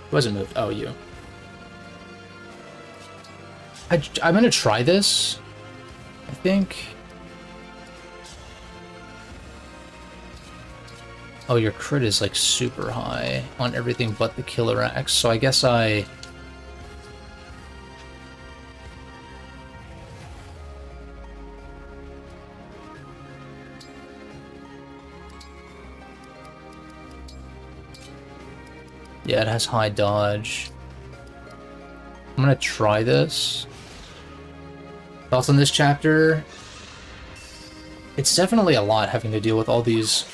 Who hasn't moved? Oh, you. I'm gonna try this, I think. Oh, your crit is, like, super high on everything but the killer axe, so I guess I... Yeah, it has high dodge. I'm gonna try this. Thoughts on this chapter? It's definitely a lot having to deal with all these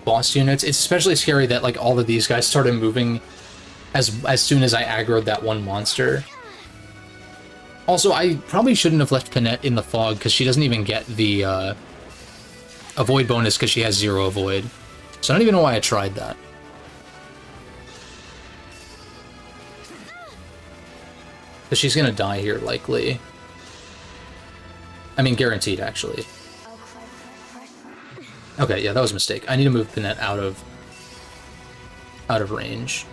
boss units. It's especially scary that like all of these guys started moving as soon as I aggroed that one monster. Also, I probably shouldn't have left Panette in the fog because she doesn't even get the avoid bonus because she has 0 avoid. So I don't even know why I tried that. Because she's gonna die here, likely. I mean, guaranteed, actually. Okay, yeah, that was a mistake. I need to move Panette out of range.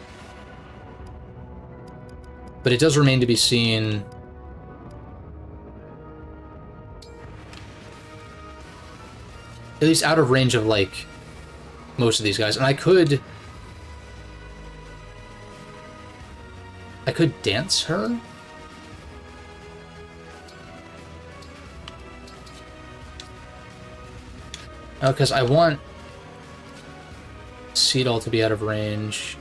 But it does remain to be seen. At least out of range of, like, most of these guys. And I could dance her? Oh, because I want Seedall to be out of range.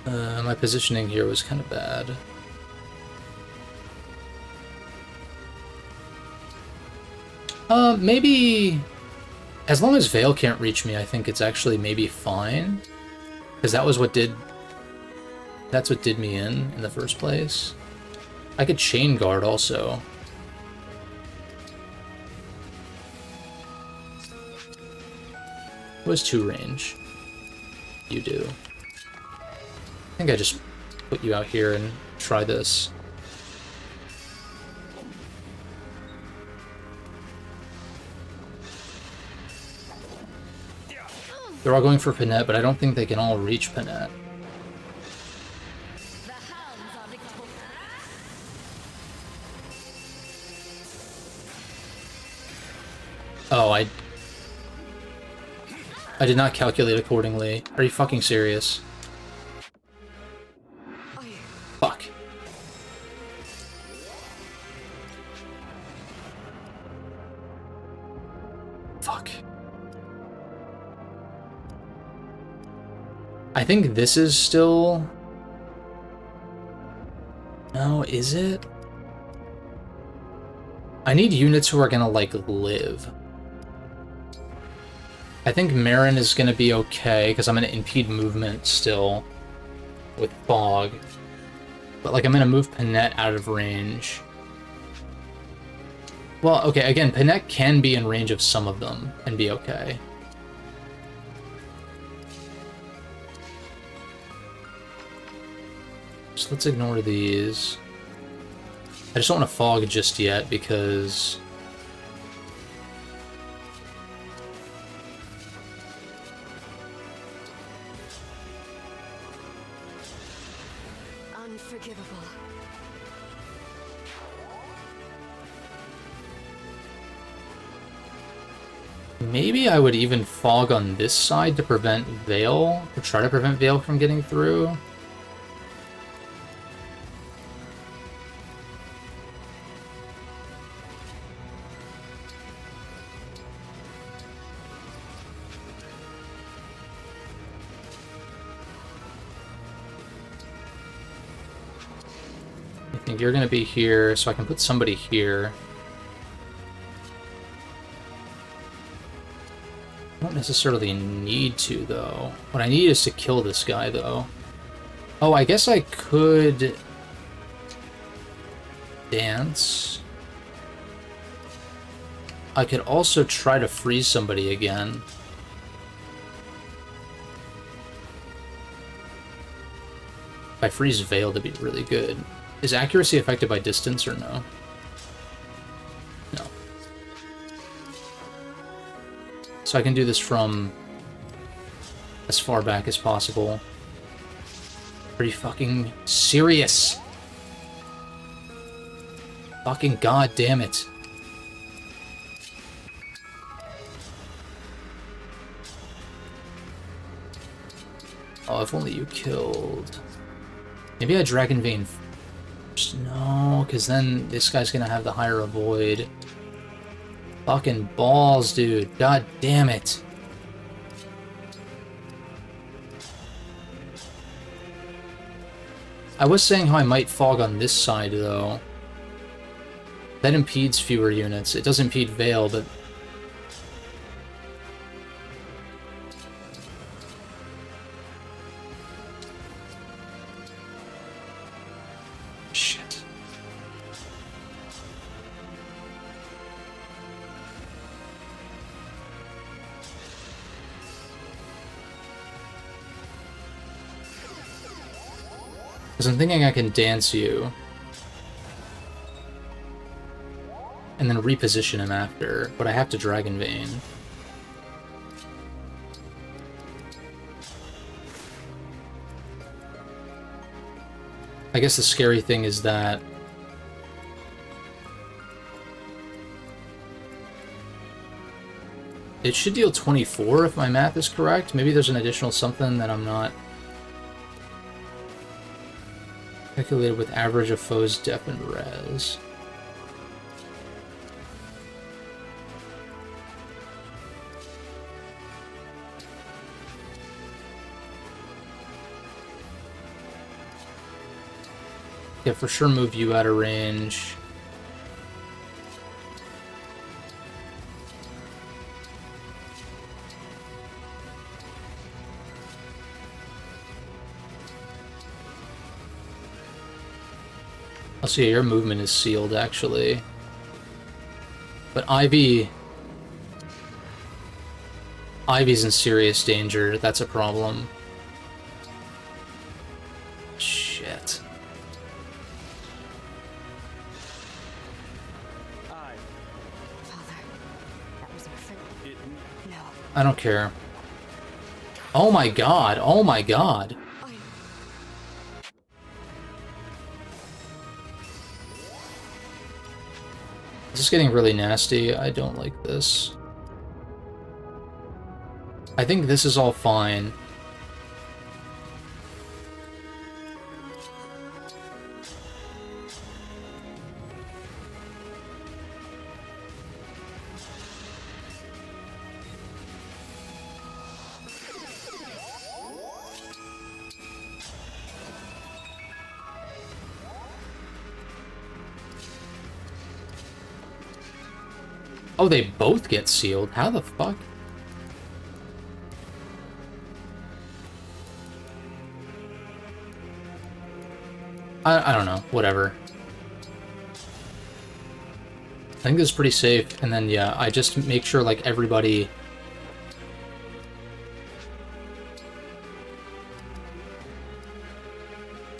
My positioning here was kind of bad. Maybe... As long as Vale can't reach me, I think it's actually maybe fine. Because that was what did... That's what did me in the first place. I could Chain Guard also. Who has 2 range? You do. I think I just put you out here and try this. They're all going for Panette, but I don't think they can all reach Panette. Oh, I did not calculate accordingly. Are you fucking serious? Fuck. Fuck. I think this is still... No, is it? I need units who are gonna, like, live. I think Marin is going to be okay, because I'm going to impede movement still with Fog. But, like, I'm going to move Panette out of range. Well, okay, again, Panette can be in range of some of them and be okay. So let's ignore these. I just don't want to Fog just yet, because... Maybe I would even Fog on this side to prevent Vale, or try to prevent Vale from getting through. I think you're going to be here, so I can put somebody here. I don't necessarily need to, though. What I need is to kill this guy, though. Oh, I guess I could... dance. I could also try to freeze somebody again. If I freeze Vale, that'd be really good. Is accuracy affected by distance or no? No. So I can do this from as far back as possible. Are you fucking serious? Fucking god damn it. Oh, if only you killed. Maybe I Dragon Vein first. No, because then this guy's gonna have the higher avoid. Fucking balls, dude. God damn it. I was saying how I might fog on this side, though. That impedes fewer units. It does impede Veil, but... Shit. Because I'm thinking I can dance you. And then reposition him after, but I have to Dragon Vein. I guess the scary thing is that it should deal 24 if my math is correct. Maybe there's an additional something that I'm not... Calculated with average of foes, def, and res. Yeah, for sure move you out of range. I'll see, your movement is sealed, actually. But Ivy's in serious danger. That's a problem. Shit. I don't care. Oh my god, oh my god. This is getting really nasty. I don't like this. I think this is all fine. Oh, they both get sealed? How the fuck? I don't know. Whatever. I think this is pretty safe. And then, yeah, I just make sure, like, everybody...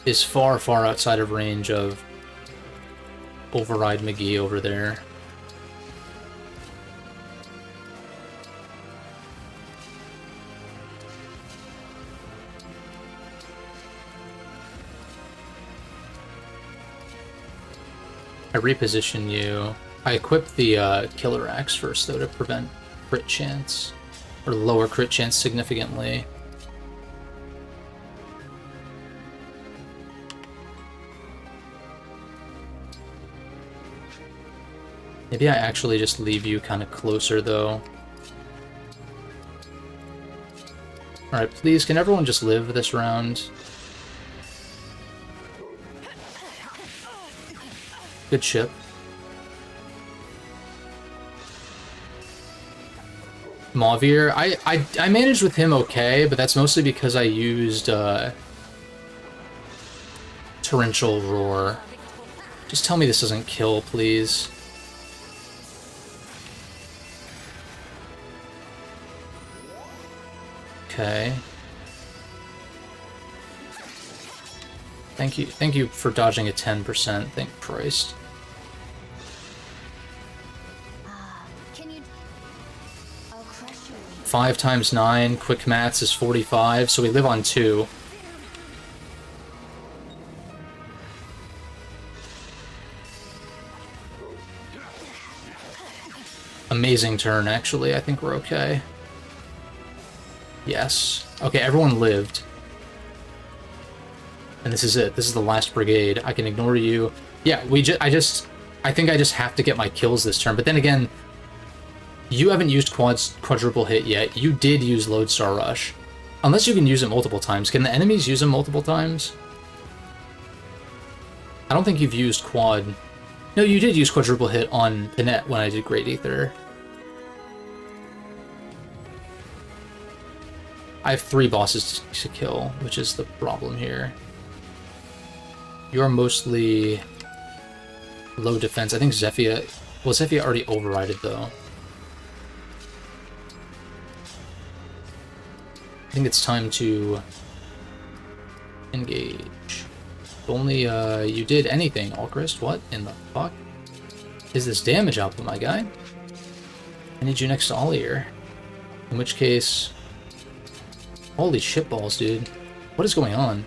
is far, far outside of range of Override McGee over there. I reposition you. I equip the Killer Axe first, though, to prevent crit chance. Or lower crit chance significantly. Maybe I actually just leave you kind of closer, though. Alright, please, can everyone just live this round? Good ship. Mauvir, I managed with him okay, but that's mostly because I used Torrential Roar. Just tell me this doesn't kill, please. Okay. Thank you for dodging a 10%, thank Christ. Can you... I'll crush you. 5 times 9, quick maths is 45, so we live on 2. Amazing turn, actually. I think we're okay. Yes. Okay, everyone lived. And this is it. This is the last brigade. I can ignore you. Yeah, I think I just have to get my kills this turn. But then again, you haven't used quadruple hit yet. You did use Lodestar Rush. Unless you can use it multiple times. Can the enemies use them multiple times? I don't think you've used quad. No, you did use quadruple hit on Pinette when I did Great Ether. I have 3 bosses to kill, which is the problem here. You're mostly low defense. I think Zephyr... Well, Zephyr already overrided, though. I think it's time to engage. If only you did anything, Alchrist. What in the fuck is this damage output, my guy? I need you next to Ollier. In which case... Holy shitballs, dude. What is going on?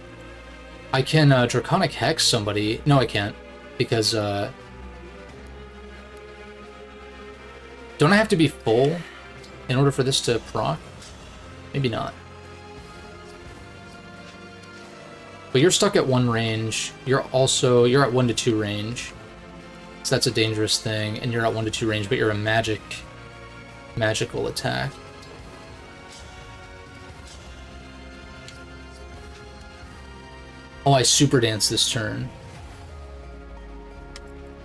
I can Draconic Hex somebody. No, I can't. Because, don't I have to be full in order for this to proc? Maybe not. But you're stuck at 1 range. You're at 1 to 2 range. So that's a dangerous thing. And you're at 1 to 2 range, but you're a magical attack. Oh, I super dance this turn.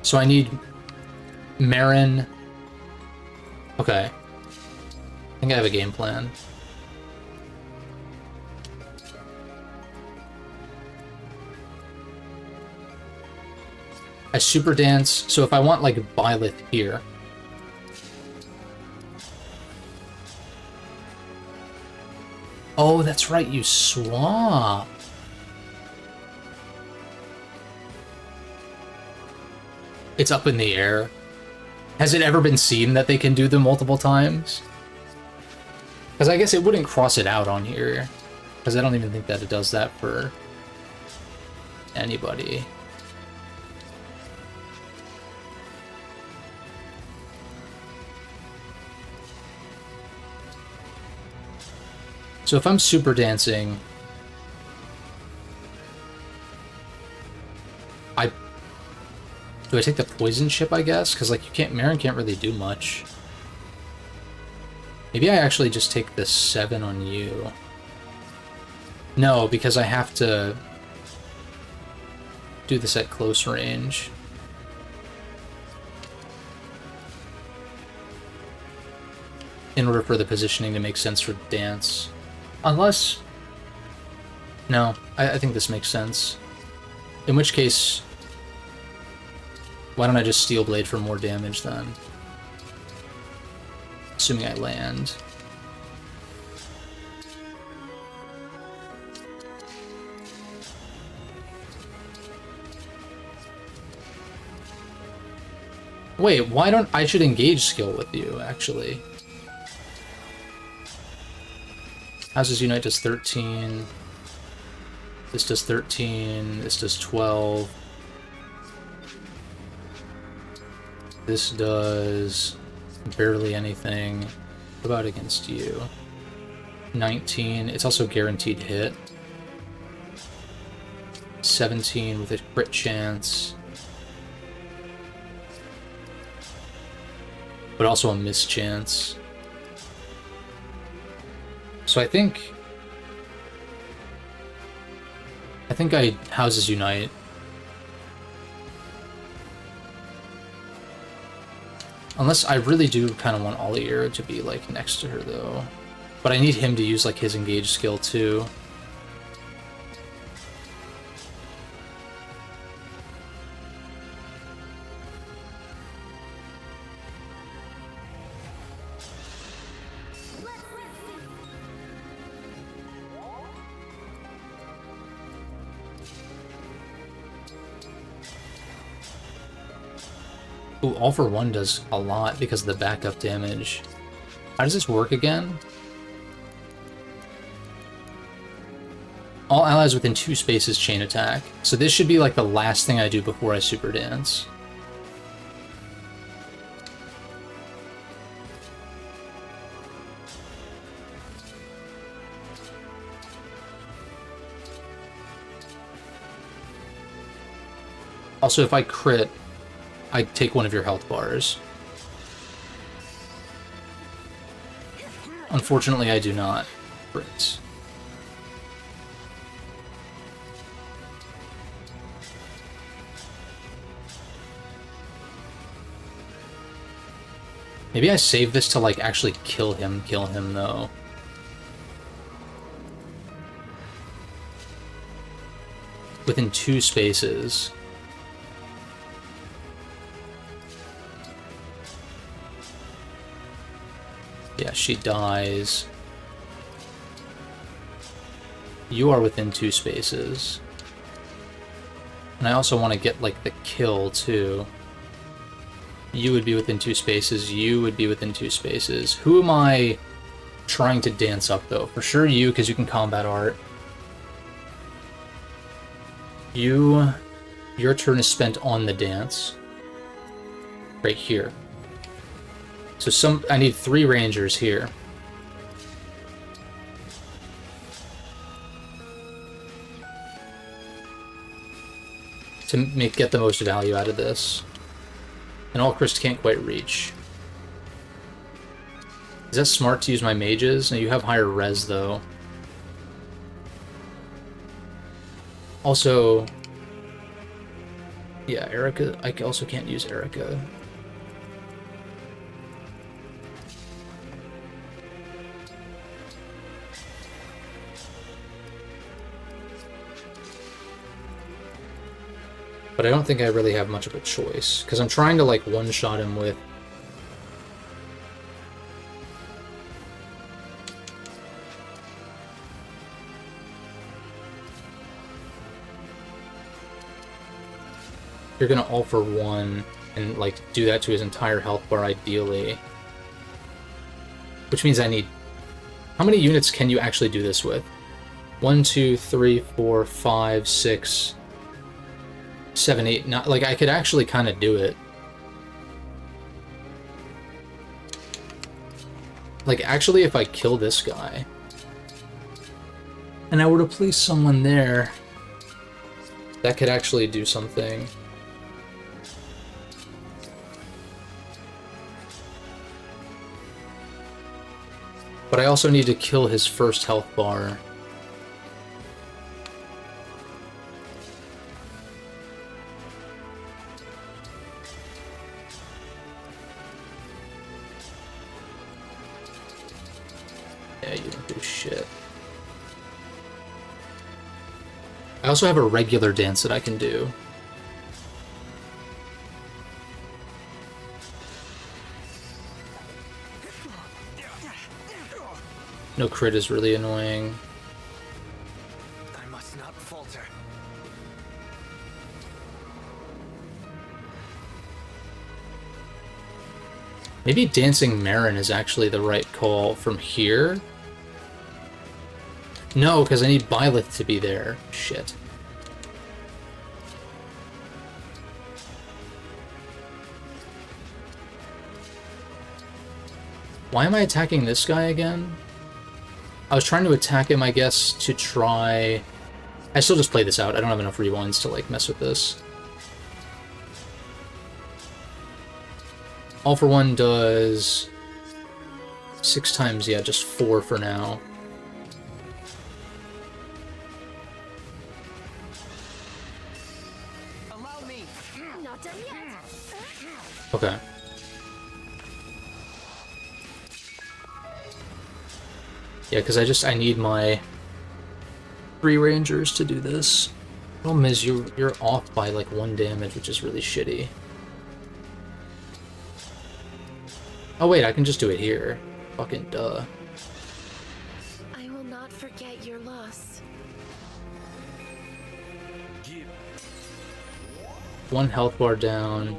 So I need Marin. Okay. I think I have a game plan. I super dance, so if I want like Byleth here. Oh, that's right, you swap. It's up in the air. Has it ever been seen that they can do them multiple times? Because I guess it wouldn't cross it out on here. Because I don't even think that it does that for anybody. So if I'm super dancing, do I take the poison chip, I guess? Because, like, Marin can't really do much. Maybe I actually just take the 7 on you. No, because I have to do this at close range. In order for the positioning to make sense for dance. Unless... No, I think this makes sense. In which case... Why don't I just Steel Blade for more damage then? Assuming I land. Wait, why don't I should engage skill with you, actually. Houses Unite does 13. This does 13. This does 12. This does barely anything. What about against you? 19. It's also guaranteed hit. 17 with a crit chance. But also a miss chance. So I think I Houses Unite. Unless I really do kind of want Ollier to be, like, next to her, though. But I need him to use, like, his engage skill, too. Ooh, All for One does a lot because of the backup damage. How does this work again? All allies within 2 spaces chain attack. So this should be like the last thing I do before I super dance. Also, if I crit, I take one of your health bars. Unfortunately, I do not. Crits. Maybe I save this to, like, actually kill him, though. Within 2 spaces. Yeah, she dies. You are within 2 spaces. And I also want to get, like, the kill, too. You would be within 2 spaces. You would be within 2 spaces. Who am I trying to dance up, though? For sure you, because you can combat art. Your turn is spent on the dance. Right here. So I need 3 rangers here. To get the most value out of this. And all Chris can't quite reach. Is that smart to use my mages? No, you have higher res, though. Also... yeah, Erica... I also can't use Erica. But I don't think I really have much of a choice, because I'm trying to, like, one-shot him with... You're gonna all for 1 and, like, do that to his entire health bar, ideally. Which means I need... How many units can you actually do this with? 1, 2, 3, 4, 5, 6... 7, 8, 9, like, I could actually kind of do it. Like, actually, if I kill this guy, and I were to place someone there, that could actually do something. But I also need to kill his first health bar. I also have a regular dance that I can do. No crit is really annoying. I must not falter. Maybe dancing Marin is actually the right call from here. No, because I need Byleth to be there. Shit. Why am I attacking this guy again? I was trying to attack him, I guess, to try... I still just play this out. I don't have enough rewinds to, like, mess with this. All for 1 does... 6 times, yeah, just 4 for now. Okay. Yeah, because I need my 3 rangers to do this. Problem is, you're off by like 1 damage, which is really shitty. Oh wait, I can just do it here. Fucking duh. I will not forget your loss. 1 health bar down.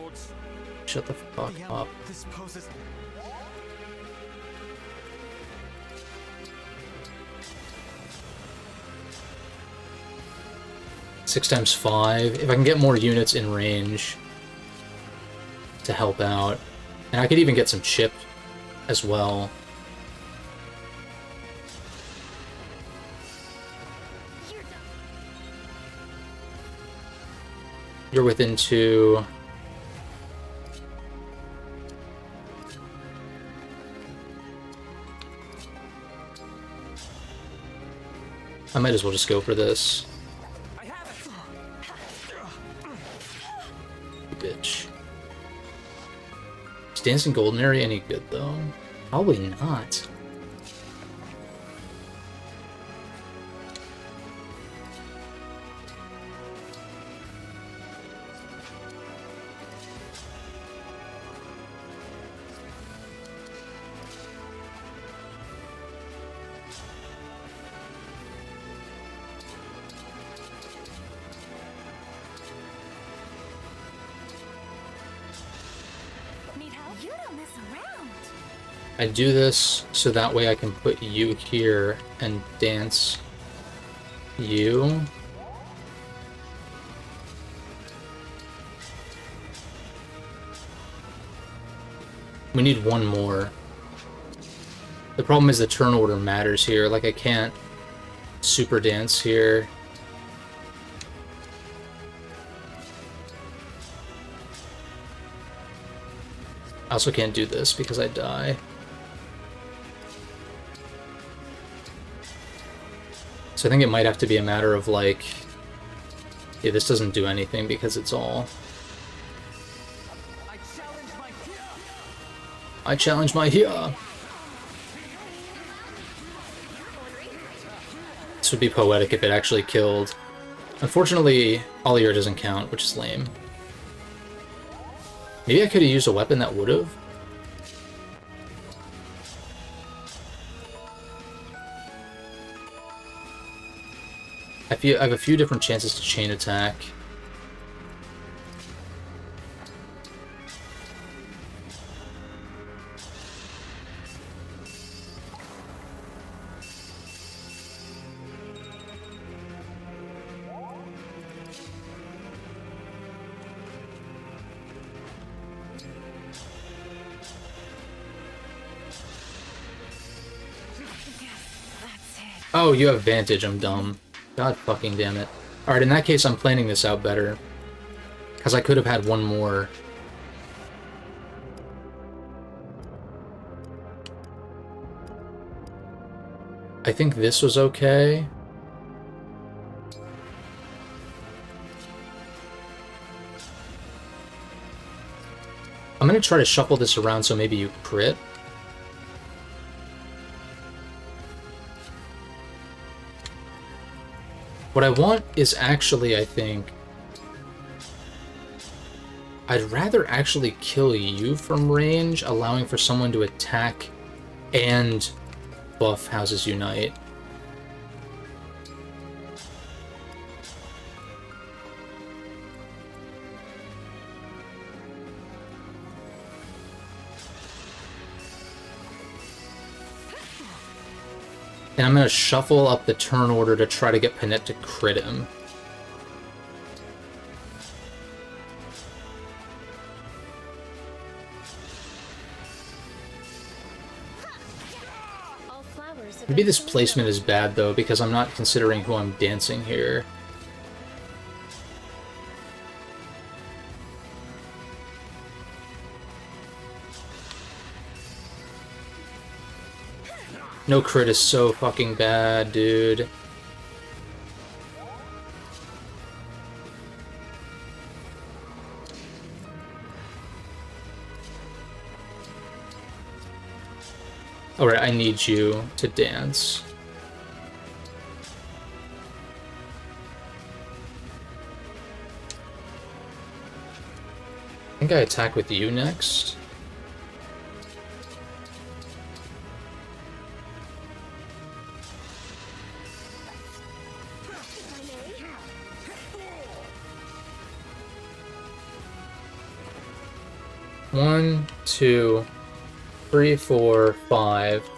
Shut the fuck up. This poses... 6 times 5. If I can get more units in range to help out. And I could even get some chip as well. You're within 2. I might as well just go for this. You bitch. Dancing Golden Area any good, though? Probably not. Need help? You don't mess around. I do this so that way I can put you here and dance you. We need one more. The problem is the turn order matters here. Like, I can't super dance here. I also can't do this because I die. So I think it might have to be a matter of like, yeah, this doesn't do anything because it's all. I challenge my here. This would be poetic if it actually killed. Unfortunately, Allier doesn't count, which is lame. Maybe I could have used a weapon that would have. I have a few different chances to chain attack. Oh, you have Vantage, I'm dumb. God fucking damn it. Alright, in that case, I'm planning this out better. Because I could have had one more. I think this was okay. I'm gonna try to shuffle this around so maybe you crit. What I want is actually, I think, I'd rather actually kill you from range, allowing for someone to attack and buff Houses Unite. And I'm going to shuffle up the turn order to try to get Panette to crit him. Maybe this placement is bad, though, because I'm not considering who I'm dancing here. No crit is so fucking bad, dude. Alright, I need you to dance. I think I attack with you next. One, two, 3, 4, 5.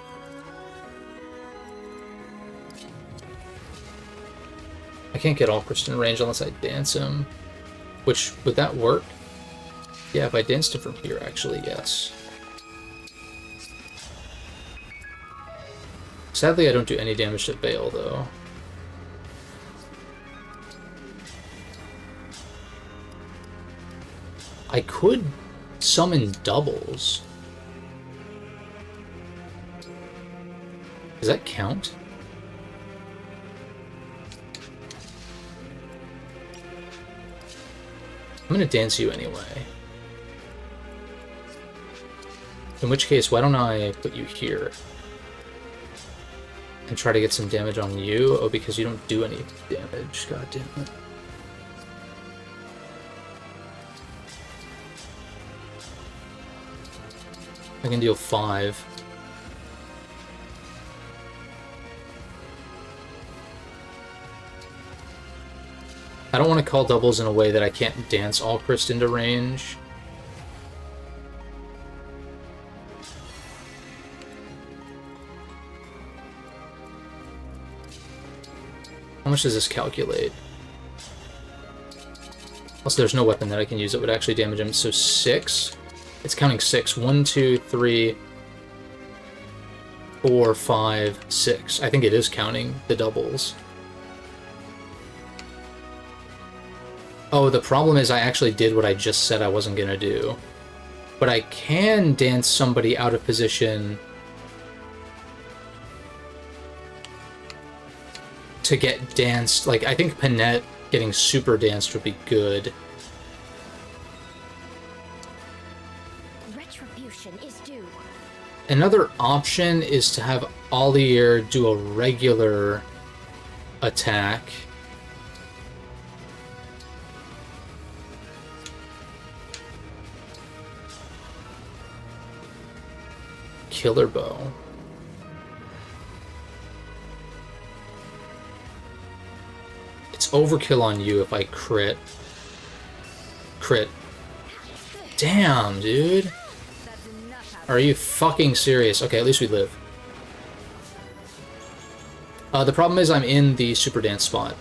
I can't get Alchrist in range unless I dance him. Which, would that work? Yeah, if I danced him from here, actually, yes. Sadly, I don't do any damage to Vale, though. I could summon doubles. Does that count? I'm gonna dance you anyway. In which case, why don't I put you here? And try to get some damage on you? Oh, because you don't do any damage. God damn it. I can deal 5. I don't want to call doubles in a way that I can't dance Alchrist into range. How much does this calculate? Also, there's no weapon that I can use that would actually damage him. So 6. It's counting 6. 1, 2, 3, 4, 5, 6. I think it is counting the doubles. Oh, the problem is I actually did what I just said I wasn't gonna do. But I can dance somebody out of position to get danced. Like, I think Panette getting super danced would be good. Retribution is due. Another option is to have Ollier do a regular attack. Killer bow. It's overkill on you if I crit. Crit. Damn, dude. Are you fucking serious? Okay, at least we live. The problem is I'm in the super dance spot.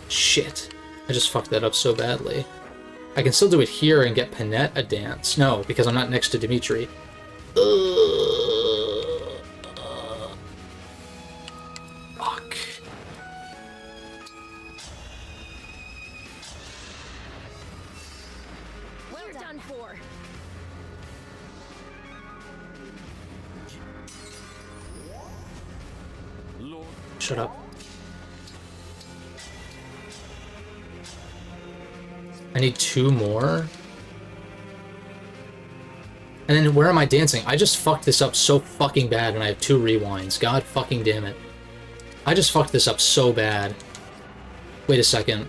Shit. I just fucked that up so badly. I can still do it here and get Panette a dance. No, because I'm not next to Dimitri. Fuck. Well done for. Shut up. I need 2 more. And then where am I dancing? I just fucked this up so fucking bad and I have 2 rewinds. God fucking damn it. I just fucked this up so bad. Wait a second.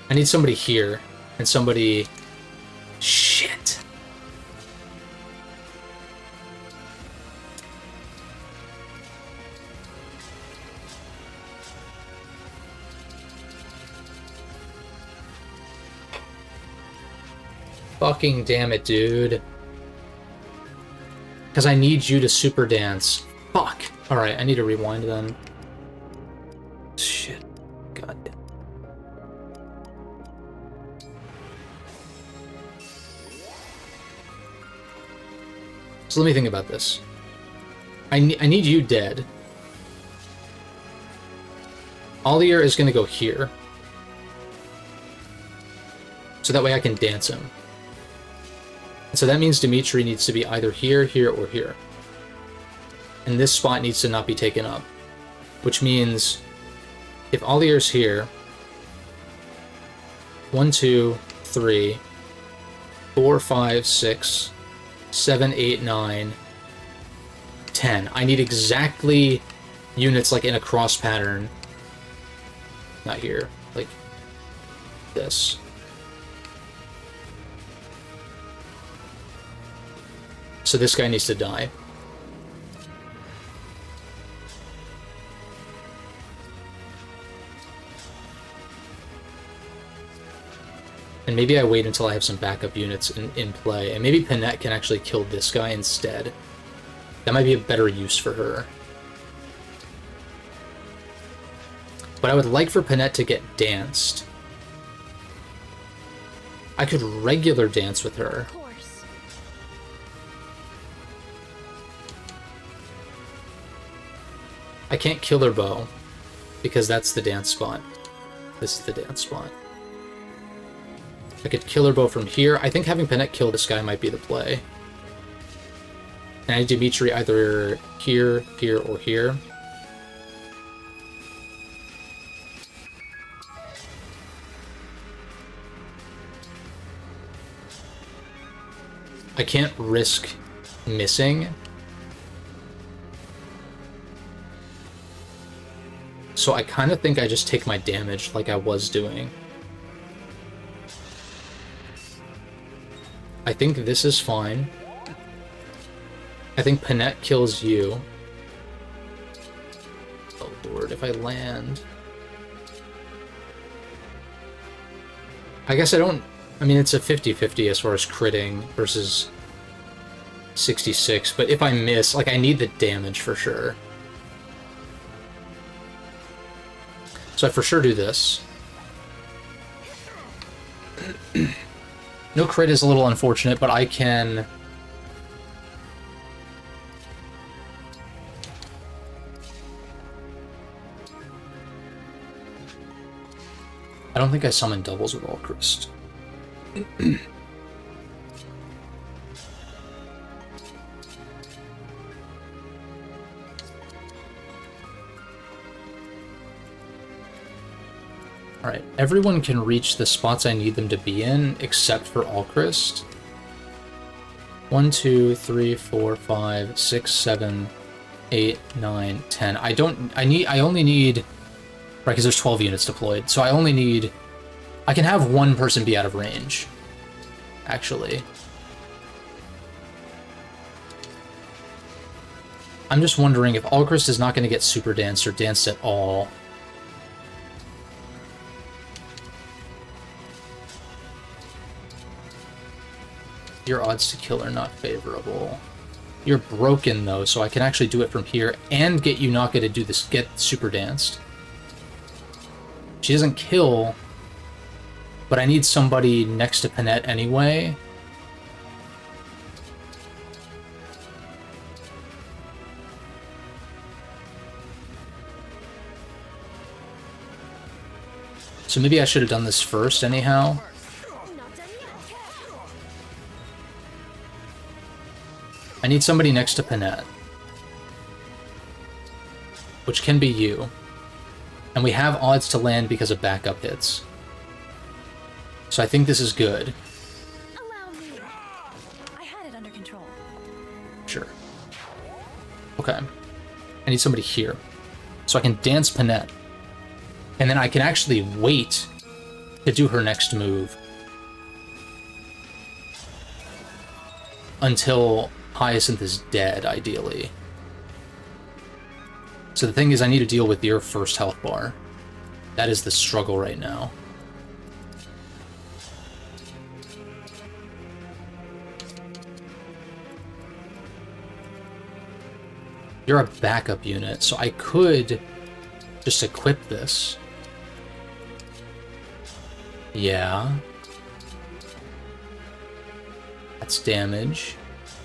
I need somebody here and somebody... Shit. Fucking damn it, dude. Because I need you to super dance. Fuck. Alright, I need to rewind then. Shit. God damn. So let me think about this. I need you dead. Ollier is going to go here. So that way I can dance him. And so that means Dimitri needs to be either here, here, or here. And this spot needs to not be taken up. Which means if Ollier's here, 1, 2, 3, 4, 5, 6, 7, 8, 9, 10. I need exactly units like in a cross pattern. Not here, like this. So this guy needs to die. And maybe I wait until I have some backup units in play, and maybe Panette can actually kill this guy instead. That might be a better use for her. But I would like for Panette to get danced. I could regular dance with her. I can't kill her bow, because that's the dance spot. This is the dance spot. I could kill her both from here. I think having Panette kill this guy might be the play. And I need Dimitri either here, here, or here. I can't risk missing. So I kind of think I just take my damage like I was doing. I think this is fine. I think Panette kills you. Oh lord, if I land... I guess I don't... I mean, it's a 50-50 as far as critting versus 66, but if I miss, like, I need the damage for sure. So I for sure do this. No crit is a little unfortunate, but I can... I don't think I summon doubles with Alchrist. Alright, everyone can reach the spots I need them to be in, except for Alchrist. 1, 2, 3, 4, 5, 6, 7, 8, 9, 10. I only need... Right, because there's 12 units deployed, so I only need... I can have one person be out of range, actually. I'm just wondering if Alchrist is not going to get super danced or danced at all. Your odds to kill are not favorable. You're broken though, so I can actually do it from here and get Yunaka to do this, get super danced. She doesn't kill, but I need somebody next to Panette anyway. So maybe I should have done this first anyhow. I need somebody next to Panette, which can be you. And we have odds to land because of backup hits. So I think this is good. Allow me. I had it under control. Sure. Okay. I need somebody here. So I can dance Panette. And then I can actually wait to do her next move until Hyacinth is dead, ideally. So the thing is, I need to deal with your first health bar. That is the struggle right now. You're a backup unit, so I could just equip this. Yeah. That's damage.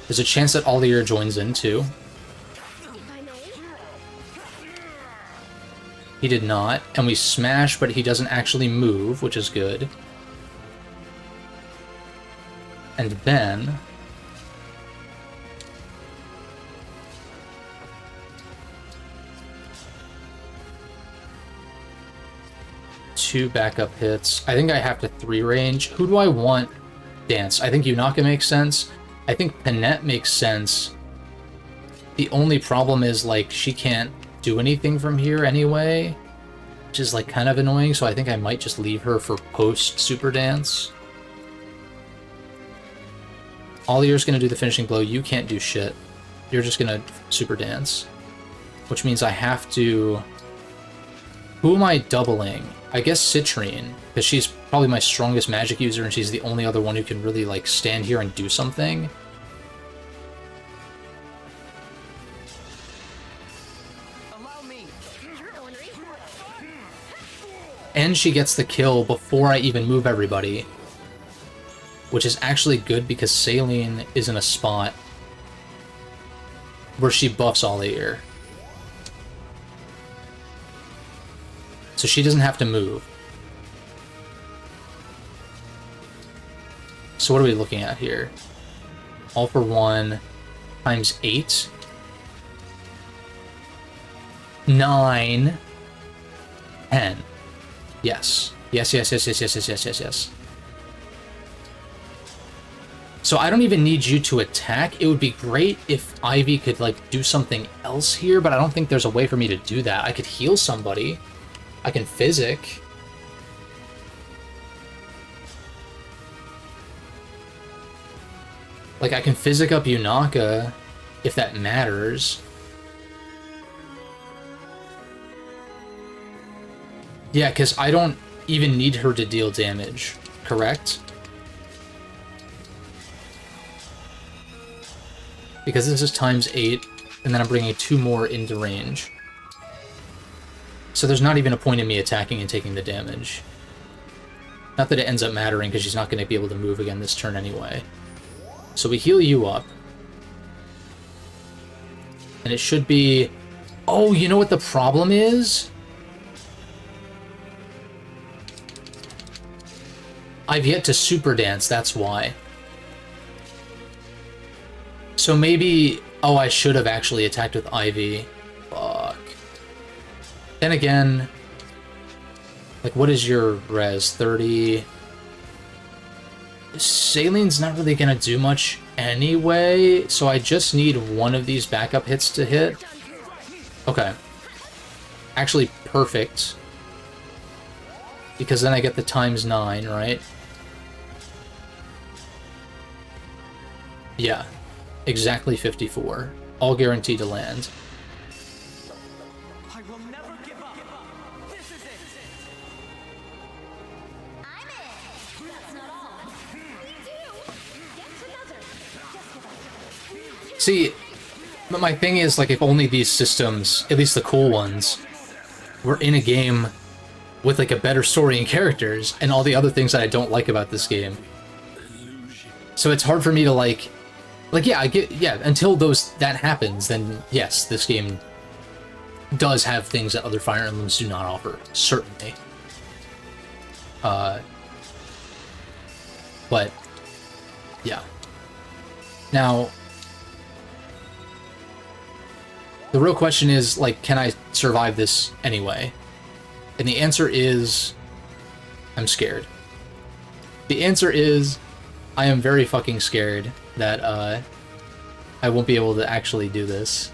There's a chance that Aldir joins in too. He did not, and we smash, but he doesn't actually move, which is good. And then... two backup hits. I think I have to 3 range. Who do I want dance? I think Yunaka makes sense. I think Panette makes sense. The only problem is, like, she can't do anything from here anyway, which is, like, kind of annoying, so I think I might just leave her for post-super dance. Aldir's gonna do the finishing blow. You can't do shit. You're just gonna super dance. Which means I have to... Who am I doubling? I guess Citrine, because she's probably my strongest magic user and she's the only other one who can really, like, stand here and do something. Allow me. And she gets the kill before I even move everybody. Which is actually good because Saline is in a spot where she buffs Aldir. So she doesn't have to move. So what are we looking at here? All for one times 8. 9. 10. Yes. Yes. So I don't even need you to attack. It would be great if Ivy could, like, do something else here, but I don't think there's a way for me to do that. I could heal somebody. I can physic. Like, I can physic up Yunaka, if that matters. Yeah, because I don't even need her to deal damage, correct? Because this is times 8, and then I'm bringing 2 more into range. So there's not even a point in me attacking and taking the damage. Not that it ends up mattering, because she's not going to be able to move again this turn anyway. So we heal you up. And it should be... Oh, you know what the problem is? I've yet to super dance, that's why. So maybe... Oh, I should have actually attacked with Ivy. Fuck. Then again... Like, what is your res? 30... Saleen's not really gonna do much anyway, so I just need one of these backup hits to hit. Okay. Actually, perfect. Because then I get the times 9, right? Yeah. Exactly 54. All guaranteed to land. I will never give up. This is it. I'm in. That's not all. Me too. Get another. See, but my thing is, like, if only these systems, at least the cool ones, were in a game with, like, a better story and characters, and all the other things that I don't like about this game. So it's hard for me to, like, yeah, I get, yeah, until that happens, then yes, this game does have things that other Fire Emblems do not offer, certainly. But, yeah. Now, the real question is, like, can I survive this anyway? And the answer is, I'm scared. The answer is, I am very fucking scared that I won't be able to actually do this.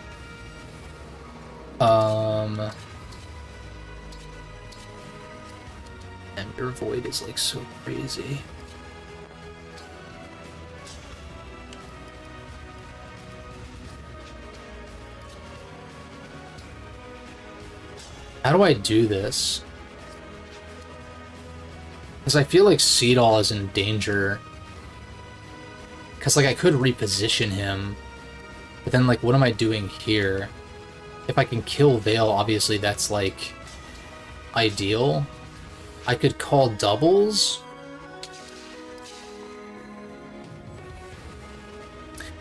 And your void is, like, so crazy. How do I do this? Because I feel like Seedall is in danger. Because, like, I could reposition him. But then, like, what am I doing here? If I can kill Vale, obviously that's, like, ideal. I could call doubles.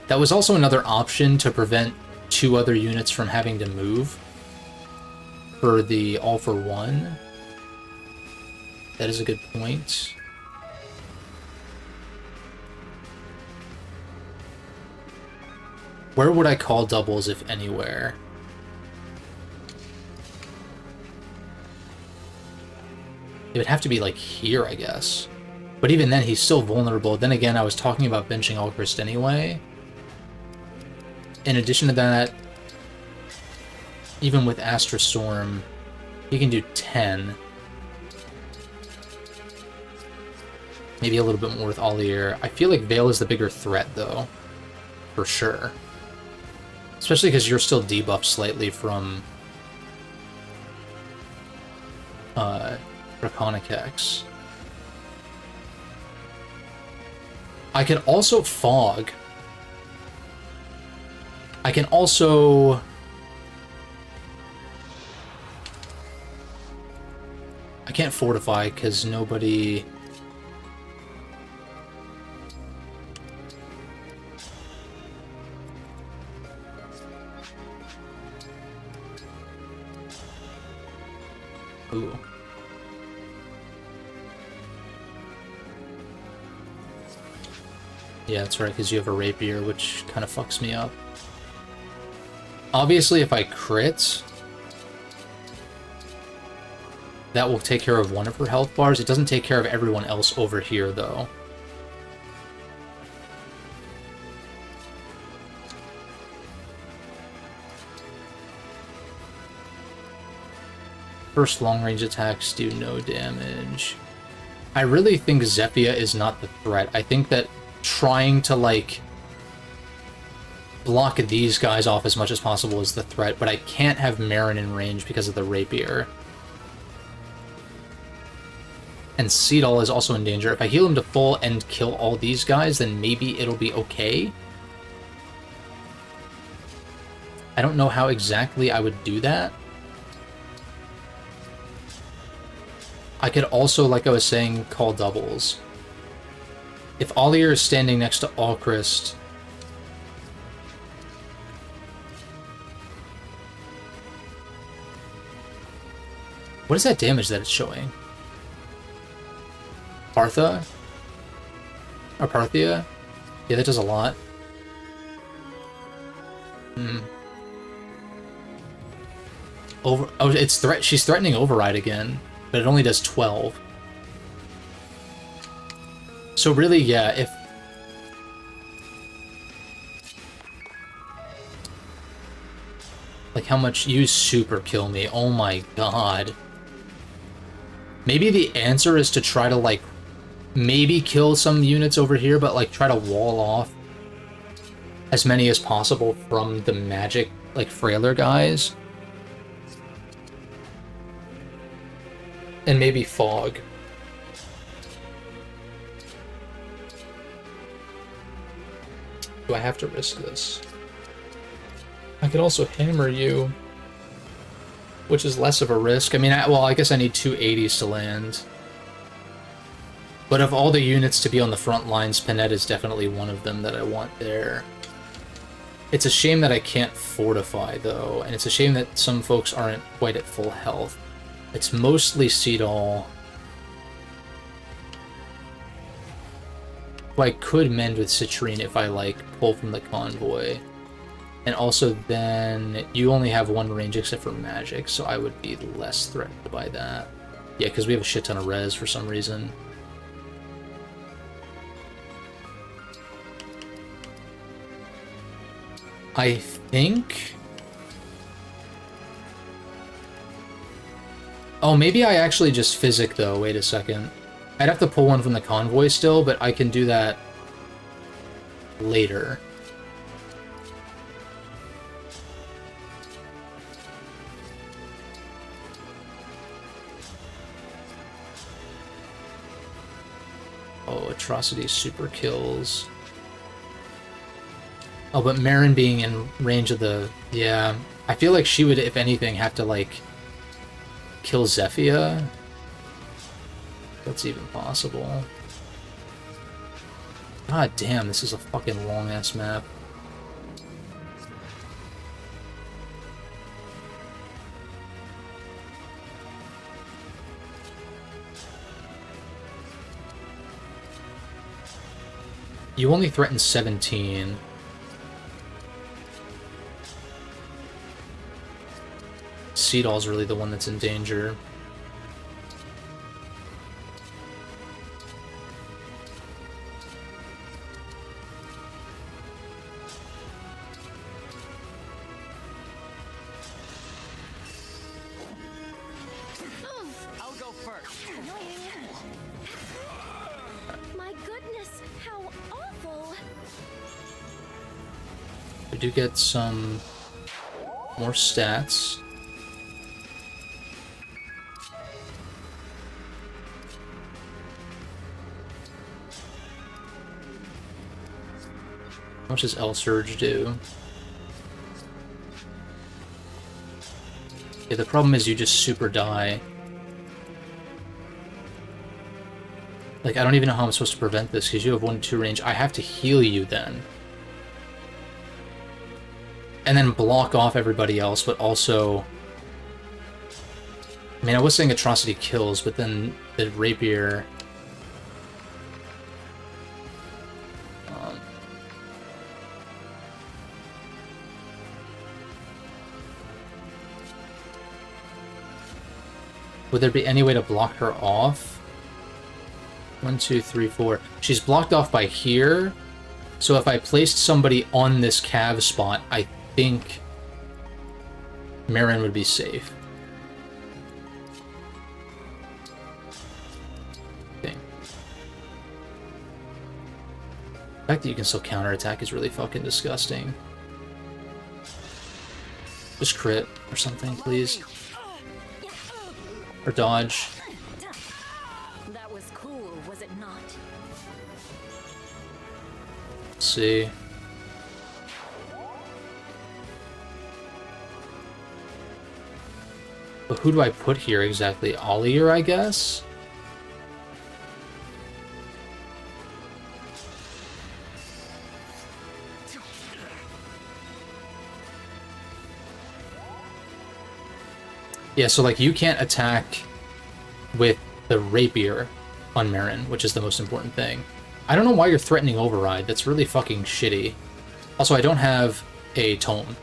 That was also another option to prevent 2 other units from having to move. For the all for one. That is a good point. Where would I call doubles, if anywhere? It would have to be, like, here, I guess. But even then, he's still vulnerable. Then again, I was talking about benching Alchrist anyway. In addition to that, even with Astra Storm, he can do 10. Maybe a little bit more with Ollier. I feel like Vale is the bigger threat, though. For sure. Especially because you're still debuffed slightly from Draconic Hex. I can also Fog. I can also... I can't Fortify because nobody... Ooh. Yeah, that's right, because you have a rapier, which kind of fucks me up. Obviously, if I crit, that will take care of one of her health bars. It doesn't take care of everyone else over here, though. First long-range attacks do no damage. I really think Zephyia is not the threat. I think that trying to, like, block these guys off as much as possible is the threat, but I can't have Marin in range because of the rapier. And Seedall is also in danger. If I heal him to full and kill all these guys, then maybe it'll be okay. I don't know how exactly I would do that. I could also, like I was saying, call doubles. If Ollier is standing next to Alchrist, what is that damage that it's showing? Partha? Or Parthia? Yeah, that does a lot. Oh, she's threatening Override again, but it only does 12. So really, yeah, if... Like, how much... You super kill me. Oh my god. Maybe the answer is to try to, like, maybe kill some units over here, but, like, try to wall off as many as possible from the magic, like, frailer guys. And maybe fog. Do I have to risk this? I could also hammer you, which is less of a risk. I mean, well, I guess I need 280s to land. But of all the units to be on the front lines, Panetta is definitely one of them that I want there. It's a shame that I can't fortify, though, and it's a shame that some folks aren't quite at full health. It's mostly Seedall. Who I could mend with Citrine if I, like, pull from the convoy. And also then, you only have one range except for magic, so I would be less threatened by that. Yeah, because we have a shit ton of res for some reason. I think... Oh, maybe I actually just physic, though. Wait a second. I'd have to pull one from the convoy still, but I can do that later. Oh, Atrocity super kills. Oh, but Marin being in range of the... Yeah, I feel like she would, if anything, have to, like, kill Zephyia. That's even possible. God damn, this is a fucking long-ass map. You only threaten 17. Seedall's really the one that's in danger. I'll go first. My goodness, how awful! We do get some more stats. How much does L-Surge do? Yeah, the problem is you just super die. Like, I don't even know how I'm supposed to prevent this, because you have 1-2 range. I have to heal you then. And then block off everybody else, but also... I mean, I was saying Atrocity kills, but then the Rapier... Would there be any way to block her off? 1, 2, 3, 4. She's blocked off by here. So if I placed somebody on this cav spot, I think Marin would be safe. Okay. The fact that you can still counterattack is really fucking disgusting. Just crit or something, please. Or dodge. That was cool, was it not? Let's see. But who do I put here exactly? Ollier, I guess? Yeah, so like you can't attack with the rapier on Marin, which is the most important thing. I don't know why you're threatening override. That's really fucking shitty. Also, I don't have a tome.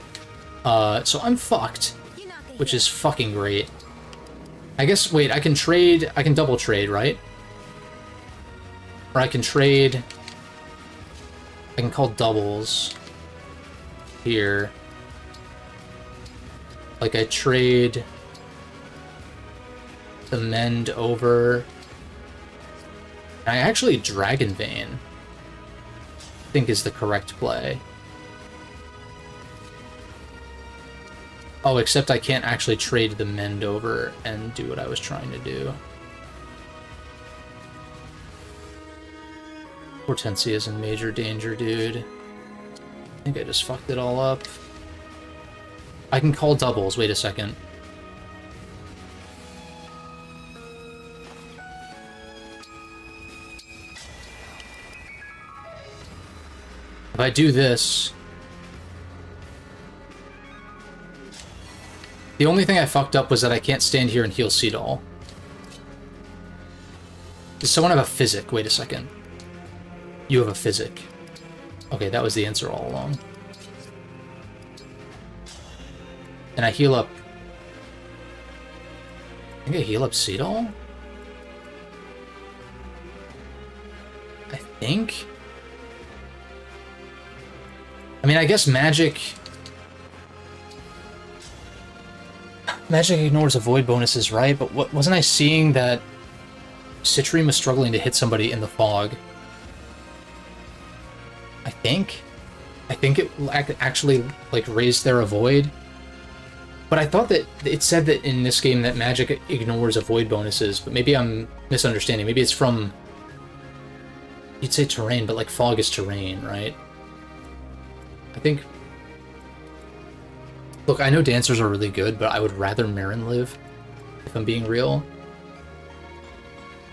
So I'm fucked, which is fucking great. I guess, wait, I can trade, I can double trade, right? Or I can trade, I can call doubles here. Like I trade the mend over. I actually Dragon Vein, I think, is the correct play. Oh, except I can't actually trade the mend over and do what I was trying to do. Hortensia's in major danger, dude. I think I just fucked it all up. I can call doubles. Wait a second. If I do this... The only thing I fucked up was that I can't stand here and heal Seedall. Does someone have a physic? Wait a second. You have a physic. Okay, that was the answer all along. And I heal up... I think I heal up Seedall? I think? I mean, I guess Magic ignores avoid bonuses, right? But wasn't I seeing that Citrine was struggling to hit somebody in the fog? I think it actually, like, raised their avoid. But I thought that it said that in this game that Magic ignores avoid bonuses, but maybe I'm misunderstanding. Maybe it's from... You'd say terrain, but, like, fog is terrain, right? I think... Look, I know dancers are really good, but I would rather Marin live, if I'm being real.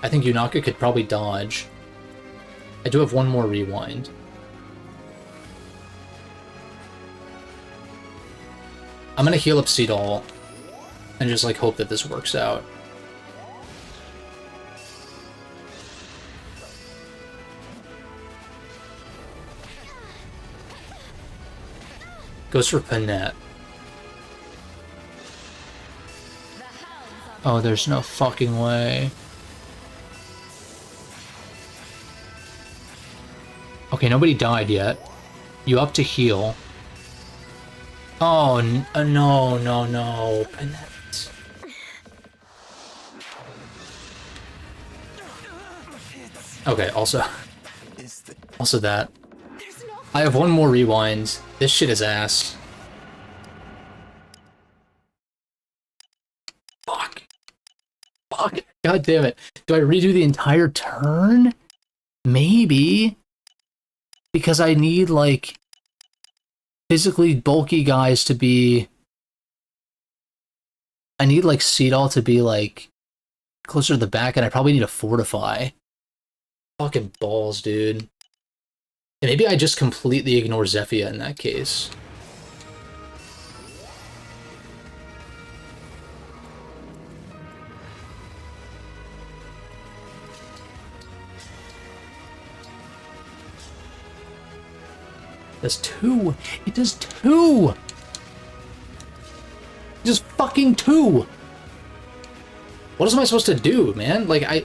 I think Yunaka could probably dodge. I do have one more rewind. I'm gonna heal up Seedall and just, like, hope that this works out. Goes for Panette. Oh, there's no fucking way. Okay, nobody died yet. You up to heal. Oh, no, no, no. Panette. Okay, also that. I have one more rewind. This shit is ass. Fuck. Fuck. God damn it. Do I redo the entire turn? Maybe. Because I need, like, physically bulky guys to be... I need, like, Seedall to be, like, closer to the back, and I probably need to fortify. Fucking balls, dude. And maybe I just completely ignore Zephyia in that case. It does 2! It does 2! It does fucking 2! What else am I supposed to do, man? Like, I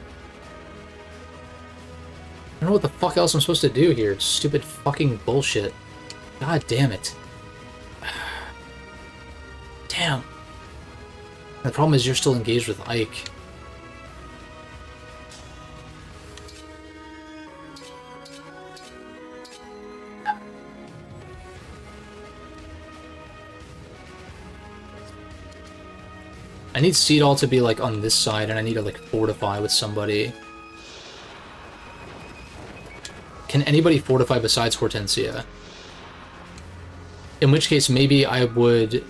don't know what the fuck else I'm supposed to do here. Stupid fucking bullshit. God damn it. Damn. The problem is you're still engaged with Ike. I need Seedall to be, like, on this side, and I need to, like, fortify with somebody. Can anybody fortify besides Hortensia? In which case, maybe I would...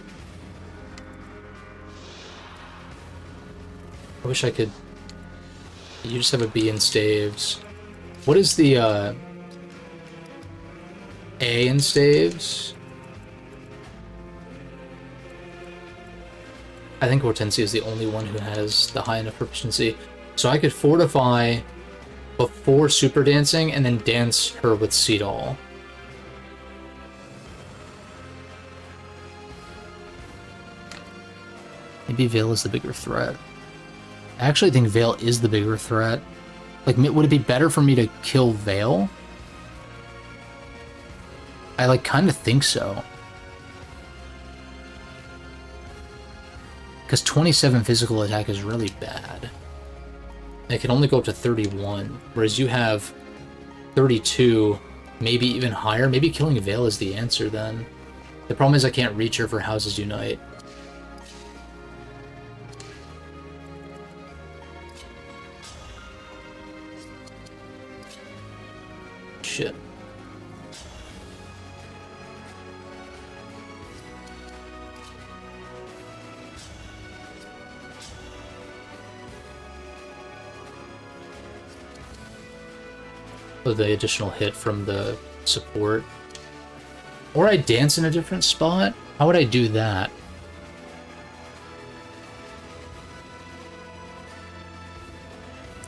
I wish I could... You just have a B in staves. What is the, A in staves? I think Hortensia is the only one who has the high enough proficiency. So I could fortify before super dancing and then dance her with Seedall. Maybe Vale is the bigger threat. I actually think Vale is the bigger threat. Like, would it be better for me to kill Vale? I, like, kind of think so. Because 27 physical attack is really bad. It can only go up to 31, whereas you have 32, maybe even higher. Maybe killing Vale is the answer then. The problem is I can't reach her for Houses Unite. Shit. The additional hit from the support. Or I dance in a different spot? How would I do that?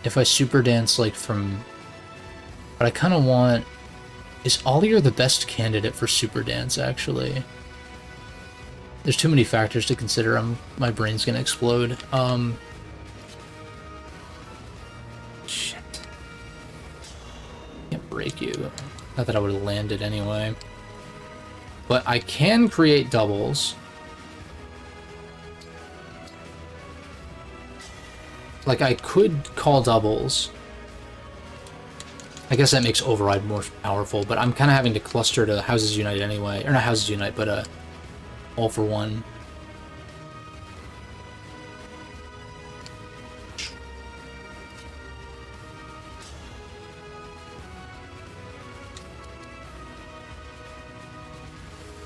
If I super dance like from... But I kind of want... Is Ollier the best candidate for super dance, actually? There's too many factors to consider. My brain's gonna explode. Shit. Can't break you. Not that I would have landed anyway. But I can create doubles. Like, I could call doubles. I guess that makes Override more powerful, but I'm kind of having to cluster to Houses Unite anyway. Or not Houses Unite, but All for One.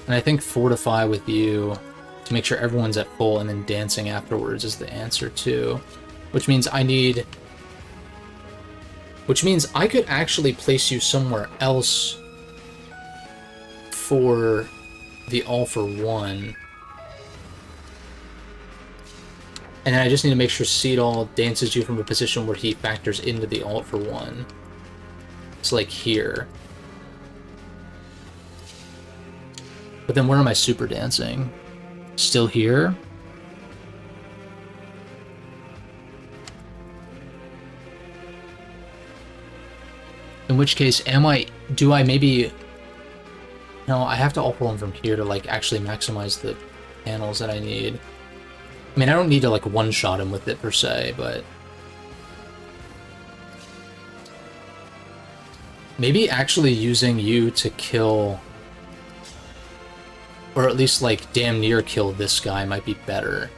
And I think Fortify with you to make sure everyone's at full and then dancing afterwards is the answer too. Which means I need... Which means I could actually place you somewhere else for the All for One. And I just need to make sure Seedall dances you from a position where he factors into the All for One. It's like here. But then where am I super dancing? Still here? In which case, do I maybe... No, I have to all pull them from here to, like, actually maximize the panels that I need. I mean, I don't need to, like, one-shot him with it, per se, but... Maybe actually using you to kill... Or at least, like, damn near kill this guy might be better.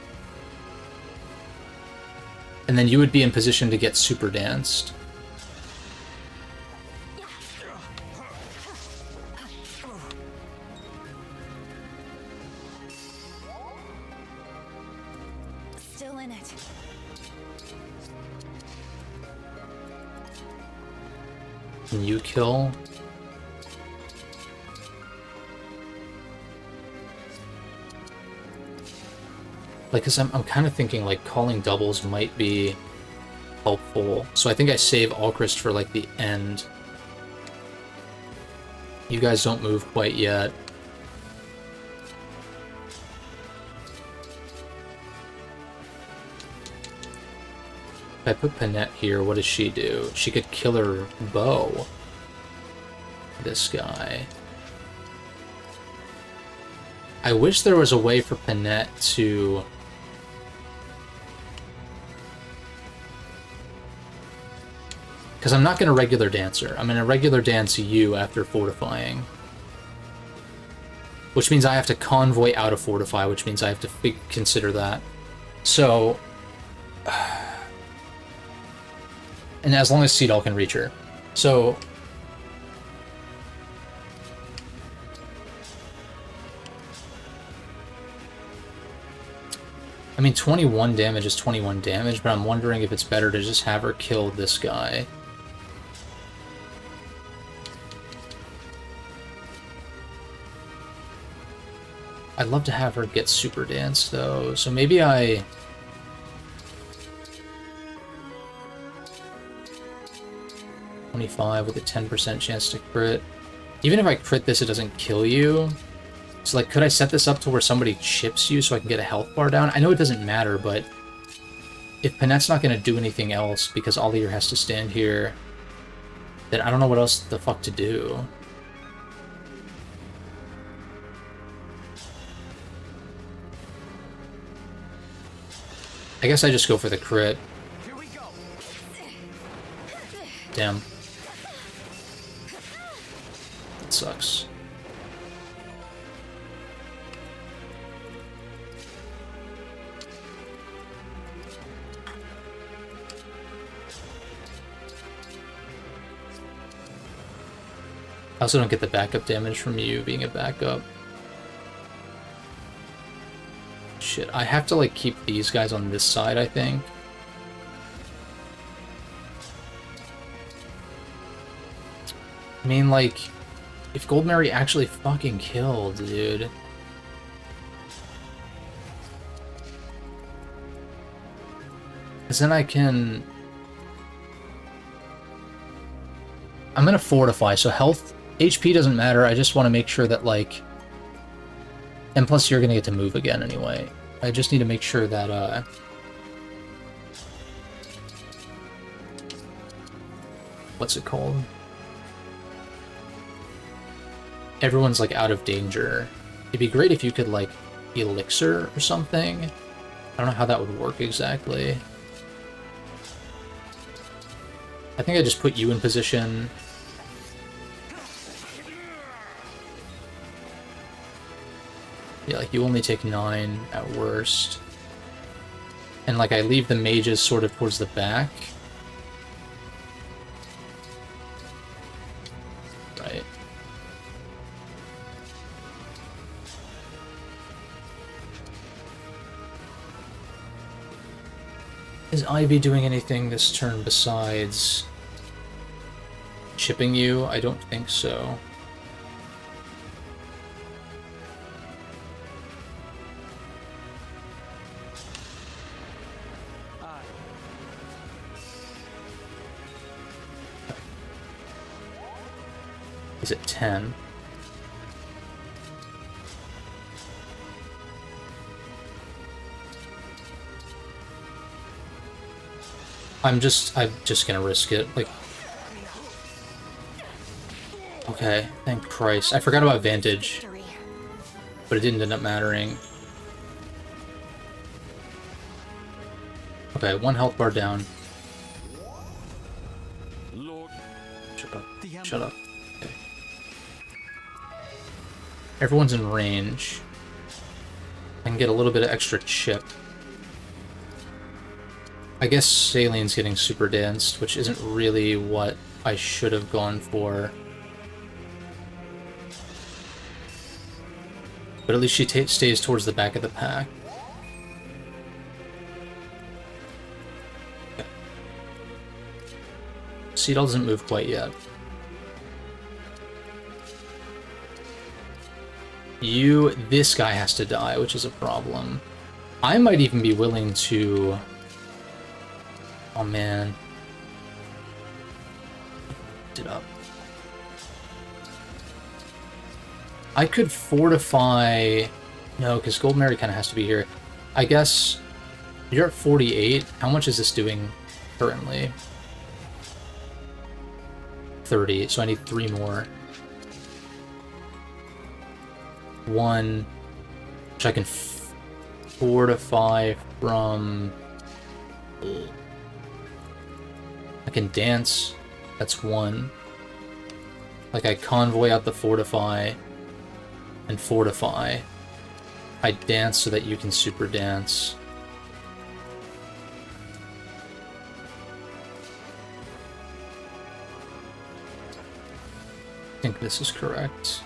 And then you would be in position to get super danced. Still in it. And you kill. Like, cause I'm kind of thinking like calling doubles might be helpful. So I think I save Alchrist for like the end. You guys don't move quite yet. If I put Panette here, what does she do? She could kill her bow. This guy. I wish there was a way for Panette to... Because I'm not going to regular dance her. I'm going to regular dance you after fortifying. Which means I have to convoy out of fortify, which means I have to consider that. So... And as long as Seedall can reach her. So... I mean, 21 damage is 21 damage, but I'm wondering if it's better to just have her kill this guy. I'd love to have her get super dance, though, so maybe I... ...25 with a 10% chance to crit. Even if I crit this, it doesn't kill you. So, like, could I set this up to where somebody chips you so I can get a health bar down? I know it doesn't matter, but... If Panette's not going to do anything else because Aldir has to stand here, then I don't know what else the fuck to do. I guess I just go for the crit. Damn. That sucks. I also don't get the backup damage from you being a backup. Shit, I have to, like, keep these guys on this side, I think. I mean, like, if Goldmary actually fucking killed, dude. Because then I can... I'm gonna fortify, so health... HP doesn't matter, I just want to make sure that, like... And plus, you're gonna get to move again anyway. I just need to make sure that, what's it called? Everyone's, like, out of danger. It'd be great if you could, like, elixir or something. I don't know how that would work exactly. I think I just put you in position. Yeah, like, you only take 9 at worst. And, like, I leave the mages sort of towards the back. Right. Is Ivy doing anything this turn besides chipping you? I don't think so. Is it 10? I'm just gonna risk it. Like, okay, thank Christ. I forgot about Vantage, but it didn't end up mattering. Okay, 1 health bar down. Shut up. Shut up. Okay. Everyone's in range. I can get a little bit of extra chip. I guess Saline's getting super danced, which isn't really what I should have gone for. But at least she stays towards the back of the pack. Okay. Seedall doesn't move quite yet. This guy has to die, which is a problem. I might even be willing to... Oh man. It up. I could fortify... No, because Goldmary kind of has to be here. I guess you're at 48. How much is this doing currently. 30, so I need 3 more. 1, which I can fortify from... I can dance, that's 1. Like, I convoy out the fortify and fortify. I dance so that you can super dance. I think this is correct.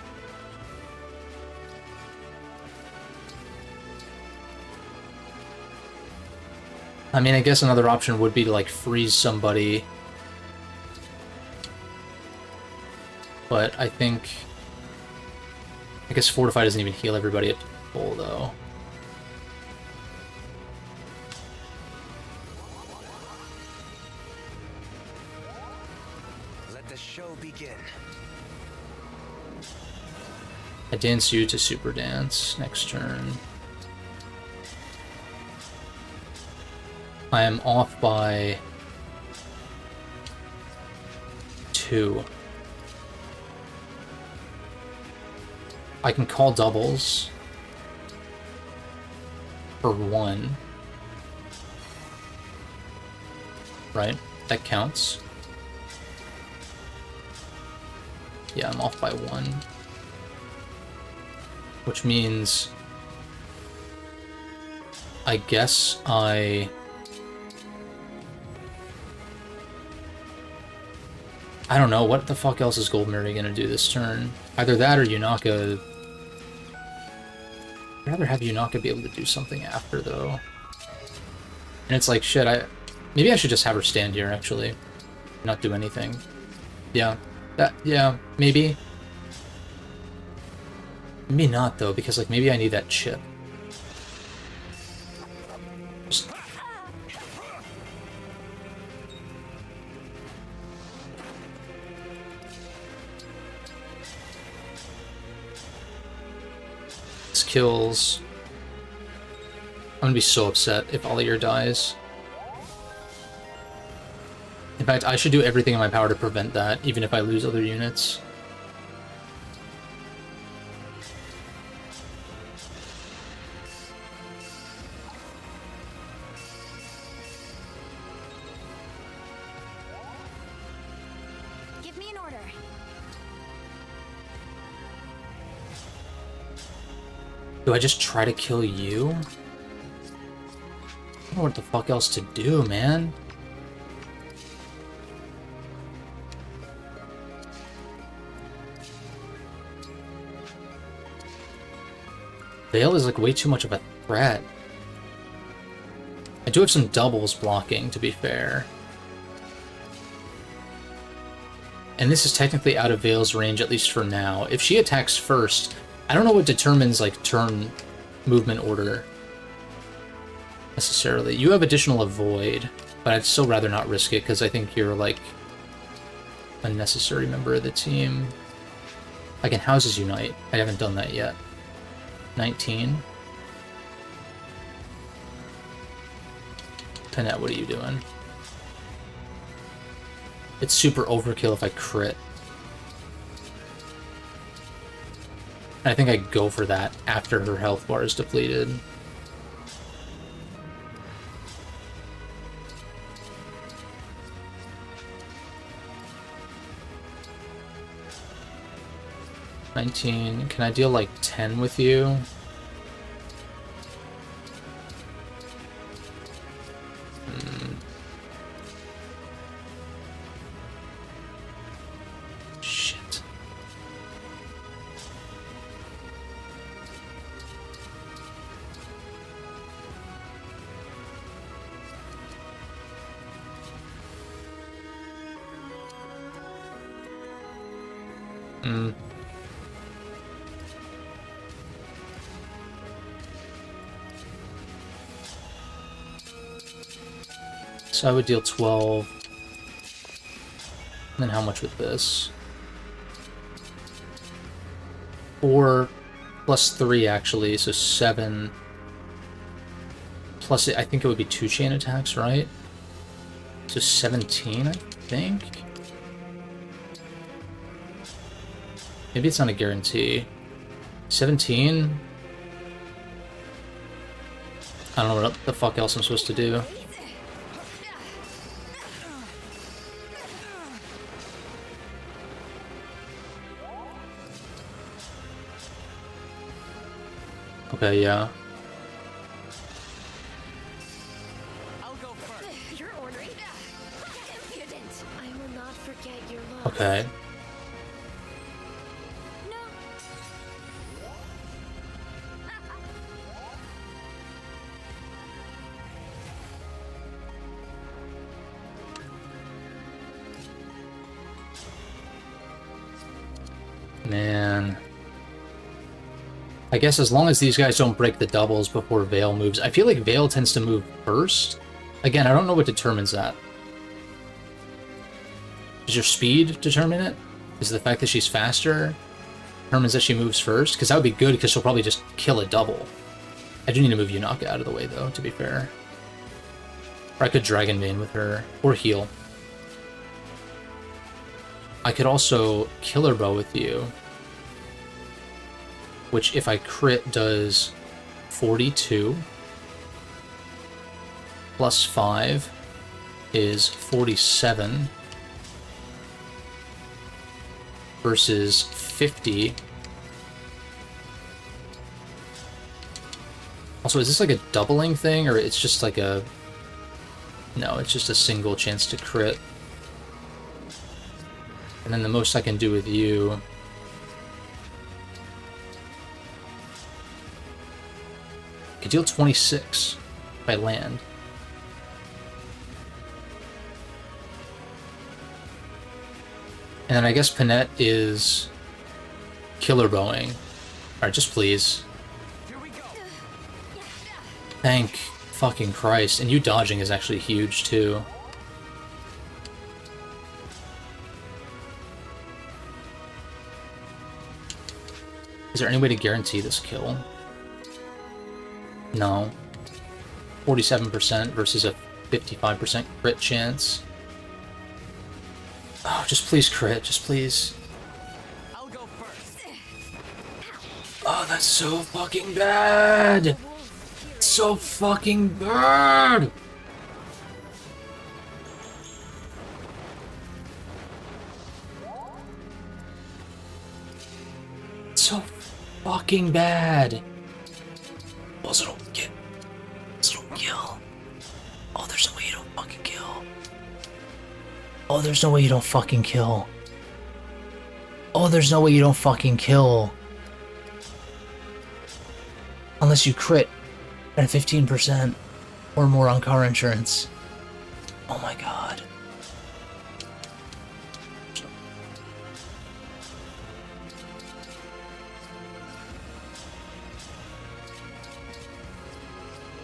I mean, I guess another option would be to, like, freeze somebody. But I think... I guess Fortify doesn't even heal everybody at full, though. Let the show begin. I dance you to Super Dance next turn. I am off by 2. I can call doubles for 1. Right? That counts. Yeah, I'm off by 1. Which means I guess I don't know, what the fuck else is Goldberry gonna do this turn? Either that or Yunaka. I'd rather have Yunaka be able to do something after, though. And it's like, shit, maybe I should just have her stand here, actually. Not do anything. Yeah. Yeah, maybe. Maybe not, though, because, like, maybe I need that chip. Just... This kills. I'm gonna be so upset if Allier dies. In fact, I should do everything in my power to prevent that, even if I lose other units. Give me an order. Do I just try to kill you? I don't know what the fuck else to do, man. Veil is like way too much of a threat. I do have some doubles blocking, to be fair. And this is technically out of Veil's range, at least for now. If she attacks first, I don't know what determines, like, turn movement order, necessarily. You have additional avoid, but I'd still rather not risk it, because I think you're, like, a necessary member of the team. I can Houses Unite. I haven't done that yet. 19. Penet, what are you doing? It's super overkill if I crit. I think I go for that after her health bar is depleted. $19. Can I deal like 10 with you? Shit. So I would deal 12. And then how much with this? 4 plus 3, actually, so 7. Plus, I think it would be 2 chain attacks, right? So 17, I think? Maybe it's not a guarantee. 17? I don't know what the fuck else I'm supposed to do. Okay, yeah. I'll go first. You're ordering? Impudent. I will not forget your love. Okay. Man. I guess as long as these guys don't break the doubles before Vale moves. I feel like Vale tends to move first. Again, I don't know what determines that. Does your speed determine it? Is the fact that she's faster determines that she moves first? Because that would be good, because she'll probably just kill a double. I do need to move Yunaka out of the way, though, to be fair. Or I could Dragon Vein with her, or heal. I could also Killer Bow with you, which if I crit does 42, plus 5 is 47, versus 50. Also, is this like a doubling thing, or it's just like a... No, it's just a single chance to crit. And then the most I can do with you... I could deal 26 if I land. And then I guess Panette is Killer Bowing. Alright, just please. Thank fucking Christ. And you dodging is actually huge too. Is there any way to guarantee this kill? No. 47% versus a 55% crit chance. Oh, just please crit, just please. I'll go first. Oh, that's so fucking bad! It's so fucking bad! It's so fucking bad! Also don't get... Also don't kill. Oh, there's no way you don't fucking kill. Oh, there's no way you don't fucking kill. Oh, there's no way you don't fucking kill. Unless you crit at 15% or more on car insurance. Oh my god.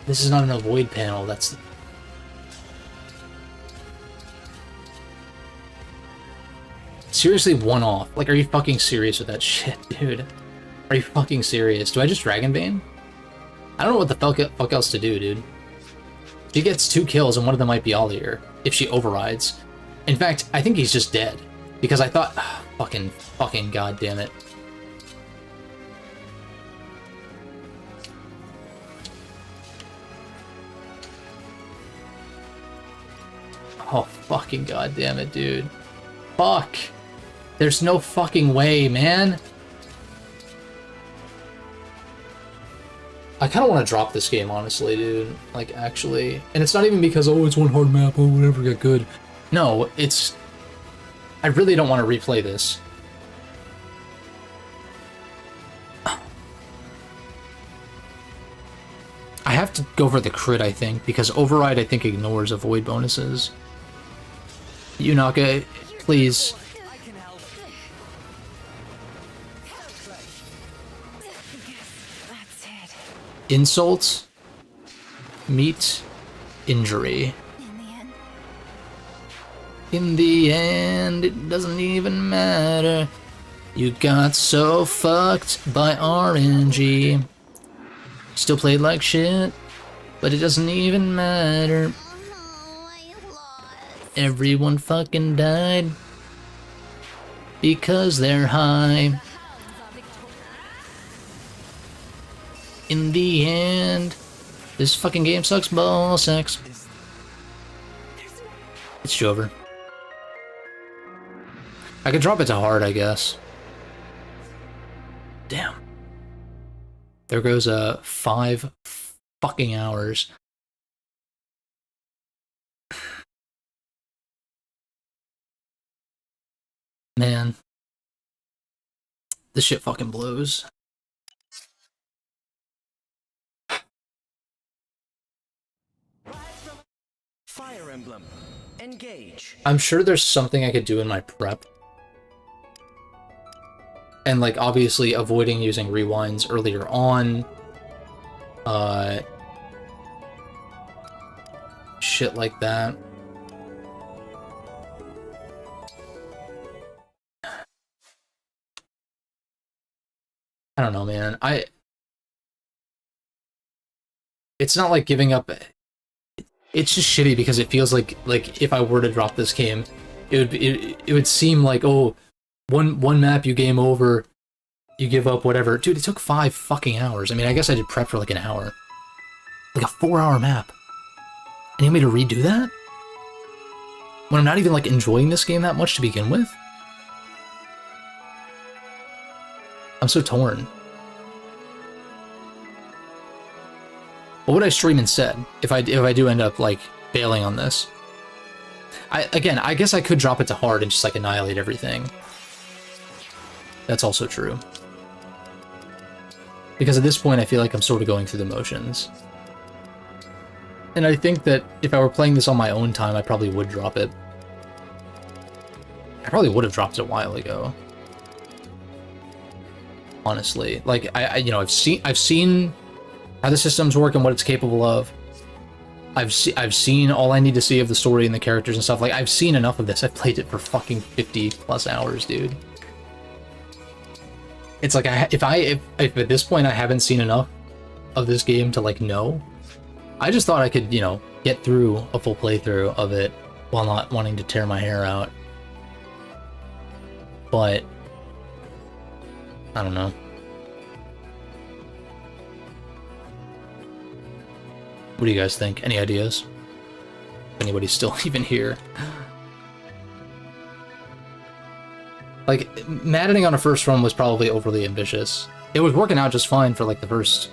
This is not an avoid panel, that's... Seriously, one off. Like, are you fucking serious with that shit, dude? Are you fucking serious? Do I just Dragon Bane? I don't know what the fuck else to do, dude. She gets 2 kills and one of them might be Ollier, if she overrides. In fact, I think he's just dead. Because I thought... fucking goddamn it. Oh, fucking goddamn it, dude. Fuck! There's no fucking way, man! I kind of want to drop this game, honestly, dude. Like, actually. And it's not even because, oh, it's one hard map, oh, whatever, get good. No, it's... I really don't want to replay this. I have to go for the crit, I think, because Override, I think, ignores avoid bonuses. Yunaka, please. I can help. That's it. Insult, meet, injury. In the end, it doesn't even matter. You got so fucked by RNG. Still played like shit, but it doesn't even matter. Everyone fucking died because they're high. In the end, this fucking game sucks ball sex. It's over. I could drop it to hard, I guess. Damn. There goes 5 fucking hours. Man. This shit fucking blows. Fire Emblem. Engage. I'm sure there's something I could do in my prep. And, like, obviously avoiding using rewinds earlier on. Shit like that. I don't know, man. It's not like giving up. It's just shitty because it feels like if I were to drop this game, it would seem like, oh, one map, you game over, you give up, whatever. Dude, it took 5 fucking hours. I mean, I guess I did prep for like an hour. Like a 4-hour map. And you want me to redo that? When I'm not even like enjoying this game that much to begin with? I'm so torn. What would I stream instead if I do end up like bailing on this? Again, I guess I could drop it to hard and just like annihilate everything. That's also true. Because at this point I feel like I'm sort of going through the motions. And I think that if I were playing this on my own time, I probably would drop it. I probably would have dropped it a while ago. Honestly, like you know, I've seen how the systems work and what it's capable of. I've seen all I need to see of the story and the characters and stuff. Like, I've seen enough of this. I've played it for fucking 50+ hours, dude. It's like if at this point I haven't seen enough of this game to like know. I just thought I could, you know, get through a full playthrough of it while not wanting to tear my hair out. But I don't know. What do you guys think? Any ideas? If anybody's still even here. Like, maddening on a first run was probably overly ambitious. It was working out just fine for like the first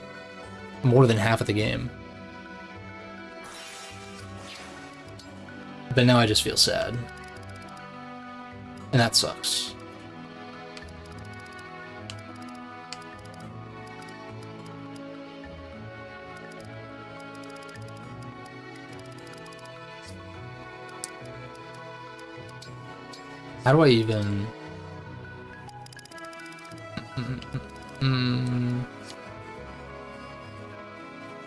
more than half of the game. But now I just feel sad. And that sucks. How do I even...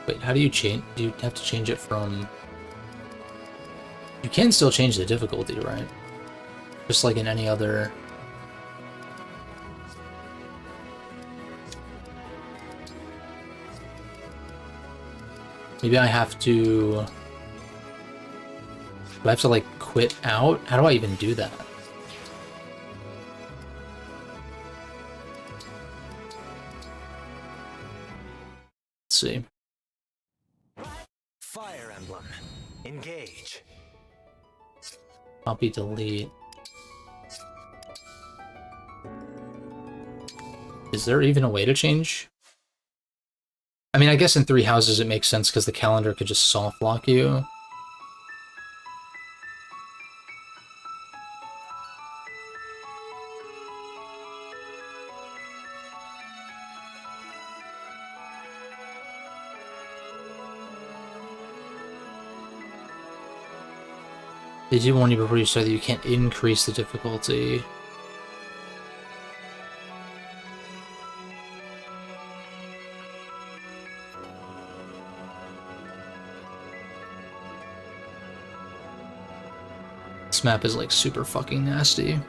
Wait, how do you change? Do you have to change it from... You can still change the difficulty, right? Just like in any other... Maybe I have to... Do I have to, like, quit out? How do I even do that? Let's see. Fire Emblem. Engage. Copy, delete. Is there even a way to change? I mean, I guess in 3 houses it makes sense because the calendar could just soft lock you. They do warn you before you start that you can't increase the difficulty. This map is like super fucking nasty.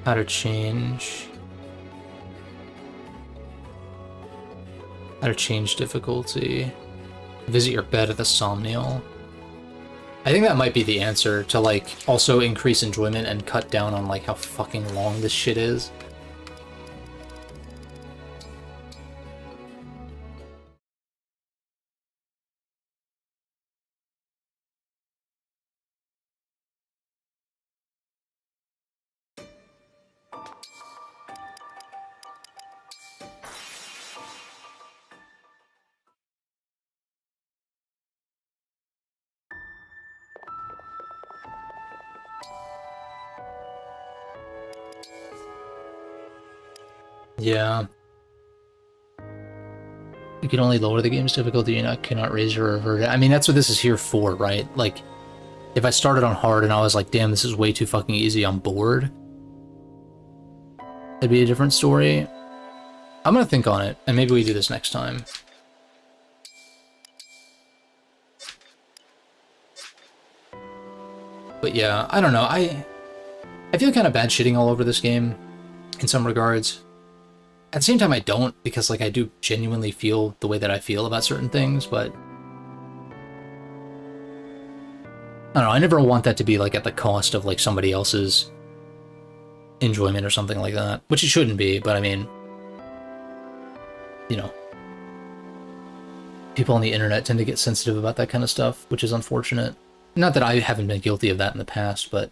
How to change. How to change difficulty. Visit your bed at the Somnial. I think that might be the answer to, like, also increase enjoyment and cut down on, like, how fucking long this shit is. Yeah. You can only lower the game's difficulty, you cannot raise or revert it. I mean, that's what this is here for, right? Like, if I started on hard and I was like, damn, this is way too fucking easy, I'm bored, it'd be a different story. I'm gonna think on it, and maybe we do this next time. But yeah, I don't know, I feel kind of bad shitting all over this game, in some regards. At the same time, I don't, because, like, I do genuinely feel the way that I feel about certain things, but I don't know, I never want that to be, like, at the cost of, like, somebody else's enjoyment or something like that, which it shouldn't be, but I mean, you know, people on the internet tend to get sensitive about that kind of stuff, which is unfortunate. Not that I haven't been guilty of that in the past, but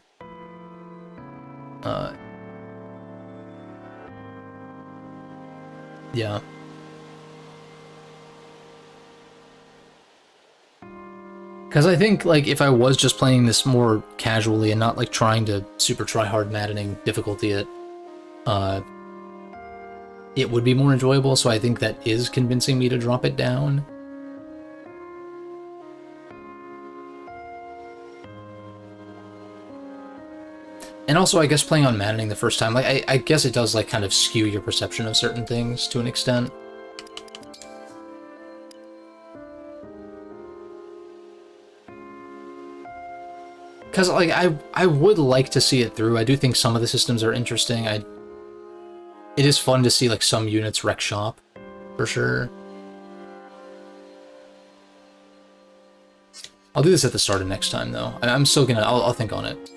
yeah. Because I think, like, if I was just playing this more casually and not, like, trying to super try hard maddening difficulty it would be more enjoyable, so I think that is convincing me to drop it down. And also, I guess playing on maddening the first time, like, I guess it does, like, kind of skew your perception of certain things to an extent. Because, like, I would like to see it through. I do think some of the systems are interesting. It is fun to see, like, some units wreck shop, for sure. I'll do this at the start of next time, though. I'm still gonna, I'll think on it.